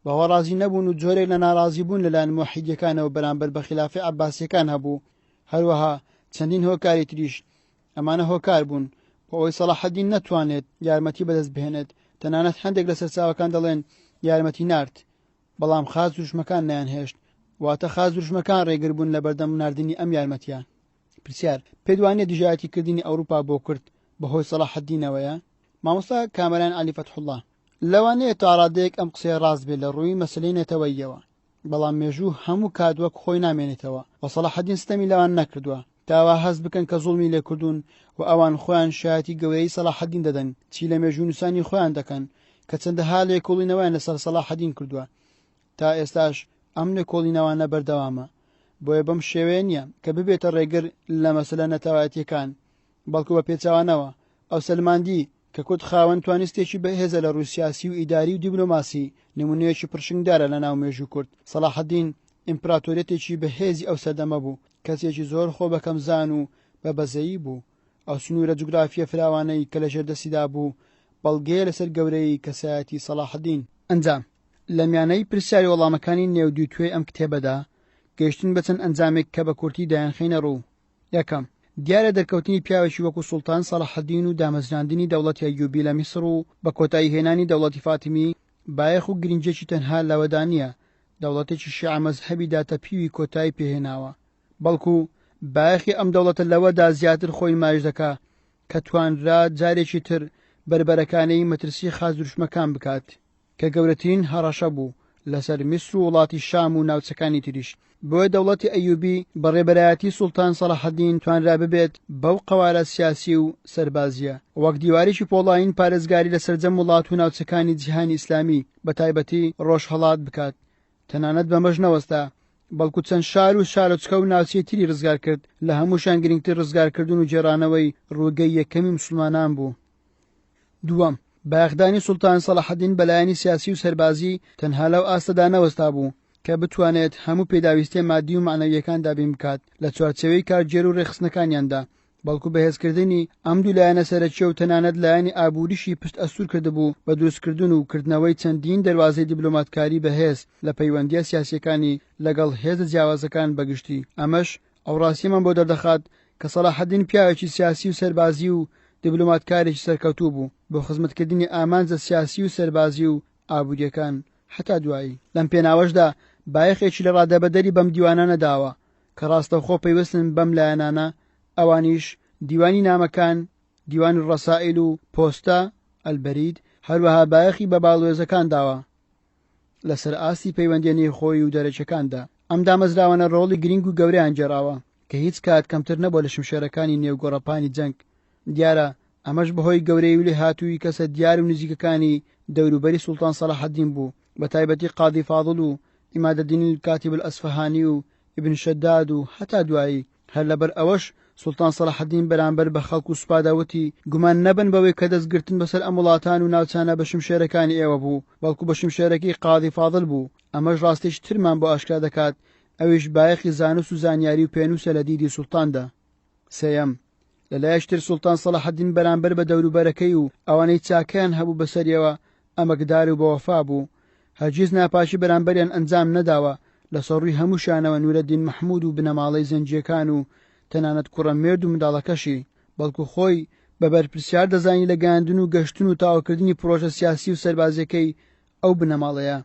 بەوە ڕازی نەبوون و جۆرێک لە ناڕازی بوون لەلایەن موحیدیەکانەوە بەرامبەر بە خلافەی عەباسیەکان هەبوو. هەروەها چەندین هۆکاری تریش. ئەمانە هۆکار بوون بۆ ئەوەی سەلاحەدین نەتوانێت یارمەتی بەدەست بهێنێت، تەنانەت هەندێک لە سەرچاوەکان دەڵێن یارمەتی نارد، بەڵام خاز دوژمەکان نەیانهێشت، واتە خاز دوژمەکان ڕێگر بوون لە بەردەم ناردنی ئەم یارمەتیان. پرسیار: پێدوانێت دژایەتی کردنی ئەوروپا بۆ کورد بەهۆی سەلاحەدینەوەیە؟ مامۆستا کامەران عەلی فەتحوڵڵا: لەوانەیە تا ڕادەیەک ئەم قسەیە ڕاست بێت لە ڕووی مەسەلەی نێتەوەییەوە، بەڵام مێژوو هەموو کات وەک خۆی نامێنێتەوە و سەلاحەدین ستەمی لەوان نەکردووە تاوا هەست بکەن کە زوڵمی لێکردوون و ئەوان خۆیان شایەتی گەورەی سەلاحەدین دەدەن، چی لە مێژوو نووسانی خۆیان دەکەن کە چەندەها لێکۆڵینەوەیان لەسەر سەلاحەدین کردووە. تا ئێستاش ئەم لێکۆڵینەوانە بەردەوامە، بۆیە بەم شێوەیە نییە کە ببێتە ڕێگر لە مەسەلە نەتەوایەتیەکان، بەڵکو بە پێچاوانەوە ئەو سەلماندی کە کورد خاوەن توانستێکی بەهێزە لە ڕووی سیاسی و ئیداری و دیبلۆماسی، نمونەیەکی پرشنگدارە لە ناو مێژوو کورد. سەلاحەدین ئیمپراتۆریەتێکی بەهێزی ئەو سەردەمە بوو، کەسێکی زۆر خۆ بەکەم زان و بە بەزەیی بوو. ئەو سنوورە جوگرافیە فراوانەی کە لە ژێردەسیدا بوو بەڵگەیە لەسەر گەورەی کەسایەتی سەلاحەدین. ئەنجام: لە میانەی پرسیاری وەڵامەکانی نێودووتوێ ئەم کتێبەدا گەیشتن بە چەند ئەنجامێک کە بە کورتی دایانخینە ڕوو. یەکەم: دیارە دەرکەوتنی پیاوێکی وەکو سوڵتان سەلاحەدین و دامەزراندنی دەوڵەتی ئەیوبی لە میسر و بە کۆتایی هێنانی دەوڵەتی فاتیمی بایەخ و گرنگێکی تەنها لەوەدا نییە دەوڵەتێکی شیعە مەزهەبی داتەپیوی کۆتایی پێهێناوە، بەڵکو بایەخی ئەم دەوڵەتە لەوەدا زیاتر خۆی ماش دەکا کە توانرا جارێکی تر بربەرەکانەی مەترسی خاز دروشمەکان بکات کە گەورەترین هەڕەشە بوو لەسەر میسر و وڵاتی شام و ناوچەکانی تریش. بۆیە دەوڵەتی ئەیوبی بە ڕێبەرایەتی سوڵتان سەلاحەدین توانرا ببێت بەو قەوارە سیاسی و سەربازیە وەک دیواریشی پۆڵاین پارێزگاری لە سەرجەم وڵات و ناوچەکانی جیهانی ئیسلامی بە تایبەتی ڕۆژهەڵات بکات. تەنانەت بەمەش نەوەستا، بەڵکو چەند شار و شارۆچکە و ناوچەی تری ڕزگار کرد، لە هەمووشان گرنگتر ڕزگارکردن و جێڕانەوەی ڕووگەی یەکەمی موسڵمانان بوو. دووەم: بایەخدانی سوڵتان سەلاحەدین بەلایەنی سیاسی و سەربازی تەنها لەو ئاستەدا نەوەستا بوو کە بتوانێت هەموو پێداویستیە مادی و معنەویەکان دابین بکات لە چوارچێوەی کارگێر و ڕێخستنەکانیاندا، بەڵکو بەهێزکردنی ئەم دوو لایەنە سەرەکیە و تەنانەت لایەنی ئابووریشی پشت ئەستور کردبوو بە دروستکردن و کردنەوەی چەندین دەواازەی دیبلۆماتکاری بەهێز لە پەیوەندیە سیاسیەکانی لەگەڵ هێزە جیاوازەکان بەگشتی. ئەمەش ئەو ڕاستیەمان بۆ دەردەخات کە سەلاحەدین پیاوێکی سیاسی و سەربازی و دیبلۆماتکارێکی سەرکەوتوو بوو بۆ خزمەتکردنی ئامانجە سیاسی و سەربازی و ئابووریەکان هەتا دوایی. لەم پێناوەشدا بایەخێکی لە ڕادەبەدەری بەم دیوانە نەداوە کە ڕاستەوخۆ پەیوەستن بەم لایەنانە، ئەوانیش دیوانی نامەکان، دیوانی ڕەسائیل و پۆستە ئەلبەرید، هەروەها بایەخی بە باڵوێزەکان داوە لەسەر ئاستی پەیوەندێنەی خۆی و دەرەچەکاندا. ئەم دامەزراوانە ڕۆڵی گرنگ و گەورەیان جێراوە کە هیچ کات کەمتر نەبووە لە شمشێرەکانی نێوگۆڕەپانی جەنگ. دیارە ئەمەش بەهۆی گەورەی و لێهاتووی کەسە دیار و نزیکەکانی دەوروبەری سوڵتان سەلاحەدین بوو، بە تایبەتی قادی فاضڵ و ئیمادەدین الکاتب الئەسفەهانی و ئیبن شەداد و هەتا دوایی. هەر لەبەر ئەوەش سوڵتان سەلاحەدین بەرامبەر بە خەڵک و سوپاداوتی گومان نەبن بەوەی کە دەستگرتن بەسەر ئەم وڵاتان و ناوچانە بە شمشێرەکانی ئێوە بوو بەڵکو بە شمشێرەکەی قاضی فاضل بوو ئەمەش ڕاستیش ترمان بۆ ئاشکرا دەکات ئەویش بایەخی زانست و زانیاری و پێنووسە لە دیدی سوڵتاندا. سێیەم لەلایەشتر سوڵتان سەلاحەدین بەرامبەر بە دەوروبەرەکەی و ئەوانەی چاکیان هەبوو بەسەریەوە ئەمەکدار و بەوەفا بوو هەرگیز ناپاشی بەرامبەریان ئەنجام نەداوە لەسەر ڕووی هەمووشانەوە نورەدین مەحموود و بنەماڵەی زەنجیەکان و تەنانەت کوڕە مێرد و منداڵەکەشی بەڵکو خۆی بە بەرپرسیار دەزانی لە گەیاندن و گەشتن و تاواکردنی پرۆژە سیاسی و سەربازیەکەی ئەو بنەماڵەیە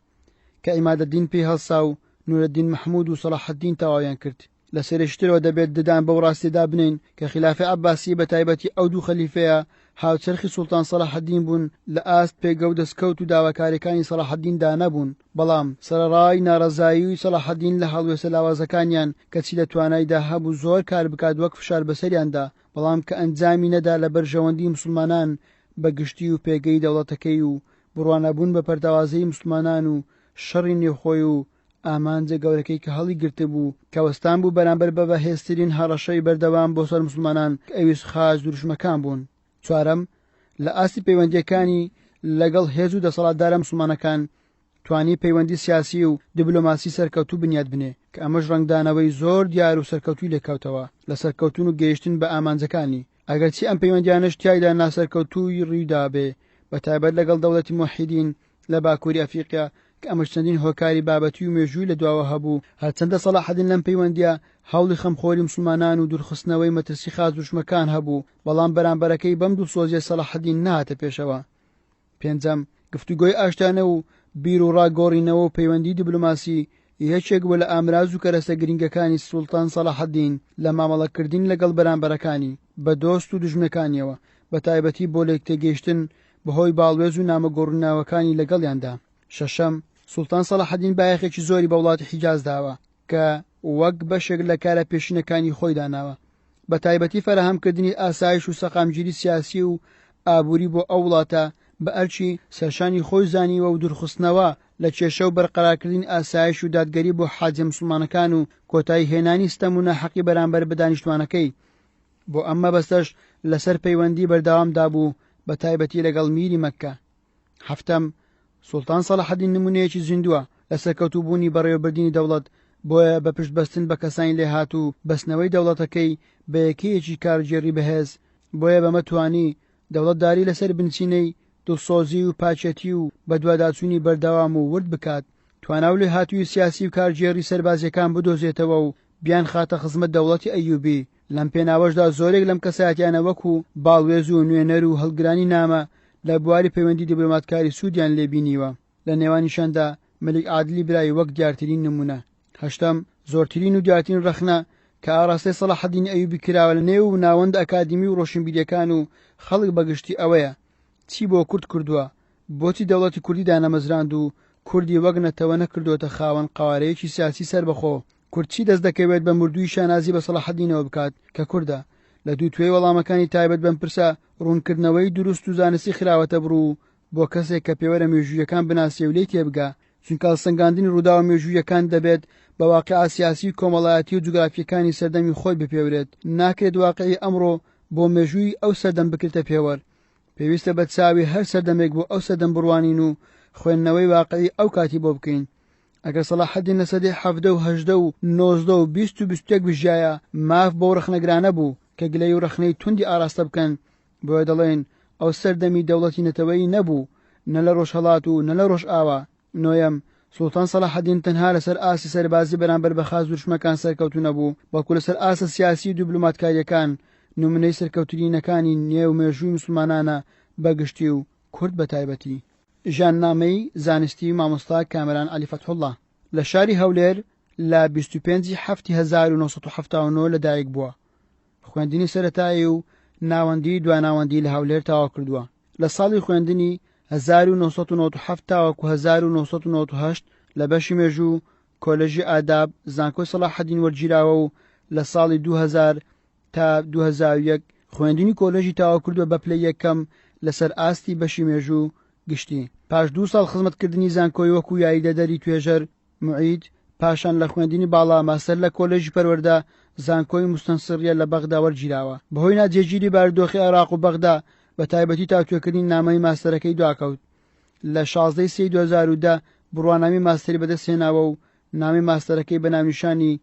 کە ئیمادەدین پێی هەڵسا و نورەدین مەحموود و سەلاحەدین تەواویان کرد. لە سەرشترەوە دەبێت ددان بەو ڕاستیدا بنین کە خلافی عەباسی بە تایبەتی ئەو دوو خەلیفەیە هاوچەرخی سوڵتان سەلاحەدین بوون لە ئاست پێگە و دەستکەوت و داواکاریەکانی سەلاحەدیندا نەبوون بەڵام سەرەڕای ناڕەزایی و سەلاحەدین لە هەڵوێسە لاوازەکانیان کەچی لە تواناییدا هەبوو زۆر کار بکات وەک فشار بەسەریاندا بەڵام کە ئەنجامی نەدا لە بەرژەوەندی مسلمانان بە گشتی و پێگەی دەوڵەتەکەی و بڕوانەبوون بە پەرداوازەی مسلمانان و شەڕی نێوخۆی و ئامانجە گەورەکەی کە هەڵی گرتە بوو کەوەستان بوو بەرامبەر بە بەهێزترین هەڕەشەی بەردەوام بۆ سەر مسلمانان کە ئەویش خاز دروشمەکان بوون. چوارەم لە ئاستی پەیوەندیەکانی لەگەڵ هێز و دەسەڵاتدارە مسلمانەکان توانی پەیوەندی سیاسی و دیبلۆماسی سەرکەوتوو بنیاد بنێ کە ئەمەش ڕنگدانەوەی زۆر دیار و سەرکەوتوی لێکەوتەوە لە سەرکەوتون و گەیشتن بە ئامانجەکانی ئەگەرچی ئەم پەیوەندیانش تیایدا ناسەرکەوتووی ڕوویدا بێ بە تایبەت لەگەڵ دەوڵەتی موحیدین لە باکووری ئەفریقیا کە ئەمەش چەندین هۆکاری بابەتی و مێژووی لە دواوە هەبوو هەرچەندە سەلاحەدین لەم پەیوەندیە هەوڵی خەمخۆری مسلمانان و دوورخستنەوەی مەترسی خاز دژمەکان هەبوو بەڵام بەرامبەرەکەی بەم دوو سۆزیە سەلاحەدین نهاتە پێشەوە. پێنجەم گفتوگۆی ئاشتانە و بیر و ڕاگۆڕینەوە و پەیوەندی دیبلۆماسی یەکێک بووە لە ئامراز و کەرەستە گرنگەکانی سوڵتان سەلاحەدین لە مامەڵەکردین لەگەڵ بەرامبەرەکانی بە دۆست و دژمنەکانیەوە بە تایبەتی بۆ لێکتێگەیشتن بەهۆی باڵوێز و نامەگۆڕناوەکانی لەگەڵیاندا. شەشەم سوڵتان سەلاحەدین بایەخێکی زۆری بە وڵاتی حیجاز داوە کە وەک بەشێک لە کارە پێشینەکانی خۆی داناوە بە تایبەتی فەرەهەمکردنی ئاسایش و سەقامگیری سیاسی و ئابووری بۆ ئەو وڵاتە بە ئەرچی سەرشانی خۆی زانیوە و دوورخستنەوە لە کێشە و بەرقەرارکردن ئاسایش و دادگەری بۆ حاجە مسلمانەکان و کۆتایی هێنانی ستەم و ناحەقی بەرامبەر بە دانیشتوانەکەی بۆ ئەمە بەستەش لەسەر پەیوەندی بەردەوامدا بوو بە تایبەتی لەگەڵ میری مەککە. هەفتەم سوڵتان سەلاحەدین نمونەیەکی زیندووە لە سەرکەوتوبوونی بەڕێوەبردنی دەوڵەت بۆیە بە پشتبەستن بە کەسانی لێهات و بەستنەوەی دەوڵەتەکەی بە یەکەیەکی کارگێڕی بەهێز بۆیە بەمە توانی دەوڵەتداری لەسەر بنچینەی دڵسۆزی و پاچەتی و بە دواداچوونی بەردەوام و ورد بکات تواناو لێ هاتووی سیاسی و کارگێڕی سەربازیەکان بدۆزێتەوە و بیان خاتە خزمەت دەوڵەتی ئەیوبی لەم پێناوەشدا زۆرێک لەم کەسایەتیانە وەکو باڵوێز و نوێنەر و هەڵگرانی نامە لە بواری پەیوەندی دیبلۆماتکاری سوودیان لێبینیوە لە نێوانیشاندا مەلیک عادلی برای وەک دیارترین نمونە. هەشتم زۆرترین و دیارترین ڕەخنە کە ئاڕاستەی سەلاحەدین ئەیوبی کراوە لە نێو و ناوەند ئەکادمی و ڕۆشنبیریەکان و خەڵک بەگشتی ئەوەیە چی بۆ کورد کردووە بۆچی دەوڵەتی کوردی دانەمەزراند و کوردی وەک نەتەوە نەکردوتە خاوەن قوارەیەکی سیاسی سەربەخۆ کورد چی دەست دەکەوێت بە مردووی شانازی بە سەلاحەدینەوە بکات کە کووردە لە دوو توێی وەڵامەکانی تایبەت بەم پرسە ڕوونکردنەوەی دروست و زانستی خراوەتە بڕوو بۆ کەسێک کە پێوەرە مێژوویەکان بناسیێ و لێی تێبگا چونکە سنگاندنی ڕووداوە مێژوویەکان دەبێت بە واقعە سیاسی کۆمەڵایەتی و جوگرافیەکانی سەردەمی خۆی بپێورێت ناکرێت واقعی ئەمڕۆ بۆ مێژووی ئەو سەردەم بکرێتە پێوەر پێویستە بە چاوی هەر سەردەمێک بۆ ئەو سەردەم بڕوانین و خوێندنەوەی واقعی ئەو کاتی بۆ بکەین. ئەگەر سەلاحەدین لە سەدەی 17 و 18 و 19 و 20 و 21 بژایە ماف بۆ ڕەخنەگرانە بوو کە گلەی و ڕەخنەی توندی ئاراستە بکەن بۆیە دەڵێن ئەو سەردەمی دەوڵەتی نەتەوەیی نەبوو نە لە ڕۆژهەڵات و نە لە ڕۆژ ئاوا. نۆیەم سوڵتان سەلاحەدین تەنها لەسەر ئاسی سەربازی بەرامبەر بە خاز دژمەکان سەرکەوتو نەبوو بەڵکو لەسەر ئاسە سیاسی و دیبلۆماتکاریەکان نمونەی سەرکەوتنینەکانی نێو مێژووی مسلمانانە بەگشتی و کورد بە تایبەتی. ژاننامەی زانستی مامۆستا کامەران عەلی فەتحوڵڵا لە شاری هەولێر لە 25 هەفتی 1979 لەدایک بووە. خوێندنی سەرەتایی و ناوەندی دواناوەندی لە هەولێر تاوا کردووە. لە ساڵی خوێندنی 1997 تاوەکو 1998 لە بەشی مێژوو کۆلێژی ئاداب زانکۆی سەلاحەدین وەرگیراوە و لە ساڵی 2000 تا 2001 خوێندنی کۆلێژی تاوا کردووە بە پلەی یەکەم لەسەر ئاستی بەشی مێژوو گشتی. پاش 2 ساڵ خزمەتکردنی زانکۆی وەکو یاریدەدەری توێژەر معید پاشان لە خوێندنی باڵا ماستەر لە کۆلێژی پەروەردە زانکۆی مستەنسڕیە لە بەغدا وەرگیراوە. بەهۆی ناجێگیری بارودۆخی عێراق و بەغدا بە تایبەتی تاوتوێکردنی نامەی ماستەرەکەی دواکەوت. لە 16 سی 2010 بڕوانامی ماستەری بەدەستهێناوە و نامی ماستەرەکەی بە ناونیشانی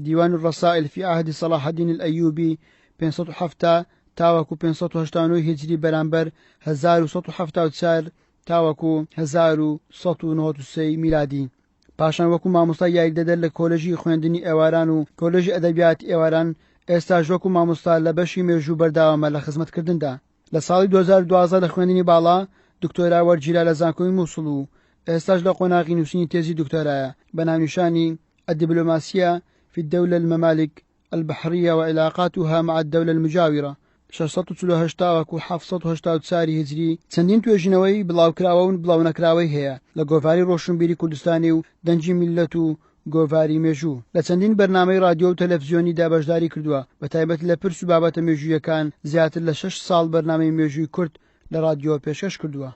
دیوان الرسائل في عهد صلاح الدين الأيوبي 570 تاوەکو 589 هجری بەرامبەر 1174 تاوەکو 1193 میلادی. پاشان وەکو مامۆستا یاریدەدەر لە کۆلێژی خوێندنی ئێواران و کۆلێژی ئەدەبیات ئێواران ئێستاش وەکو مامۆستا لە بەشی مێژوو بەرداوامە لە خزمەتکردندا. لە ساڵی 2012 لە خوێندنی باڵا دکتۆرا وەرگیرا لە زانکۆی مووسڵ و ئێستاش لە قۆناغی نووسینی تێزی دکتۆرایە بە ناونیشانی الدبلوماسية في الدولة الممالك البحرية وعلاقاتها مع الدولة المجاورة 648 و 784 هجری. چەندین توێژینەوەی بڵاوکراوە و بڵاونەکراوەی هەیە لە گۆڤاری ڕۆشنبیری کوردستانی و دەنجی میلەت و گۆڤاری مێژوو. لە چەندین بەرنامەی رادیۆ و تەلەڤیزیۆنیدا بەشداری کردووە بە تایبەت لە پرس و بابەتە مێژوویەکان. زیاتر لە 6 ساڵ بەرنامەی مێژووی کورد لە رادیۆ پێشکەش کردووە.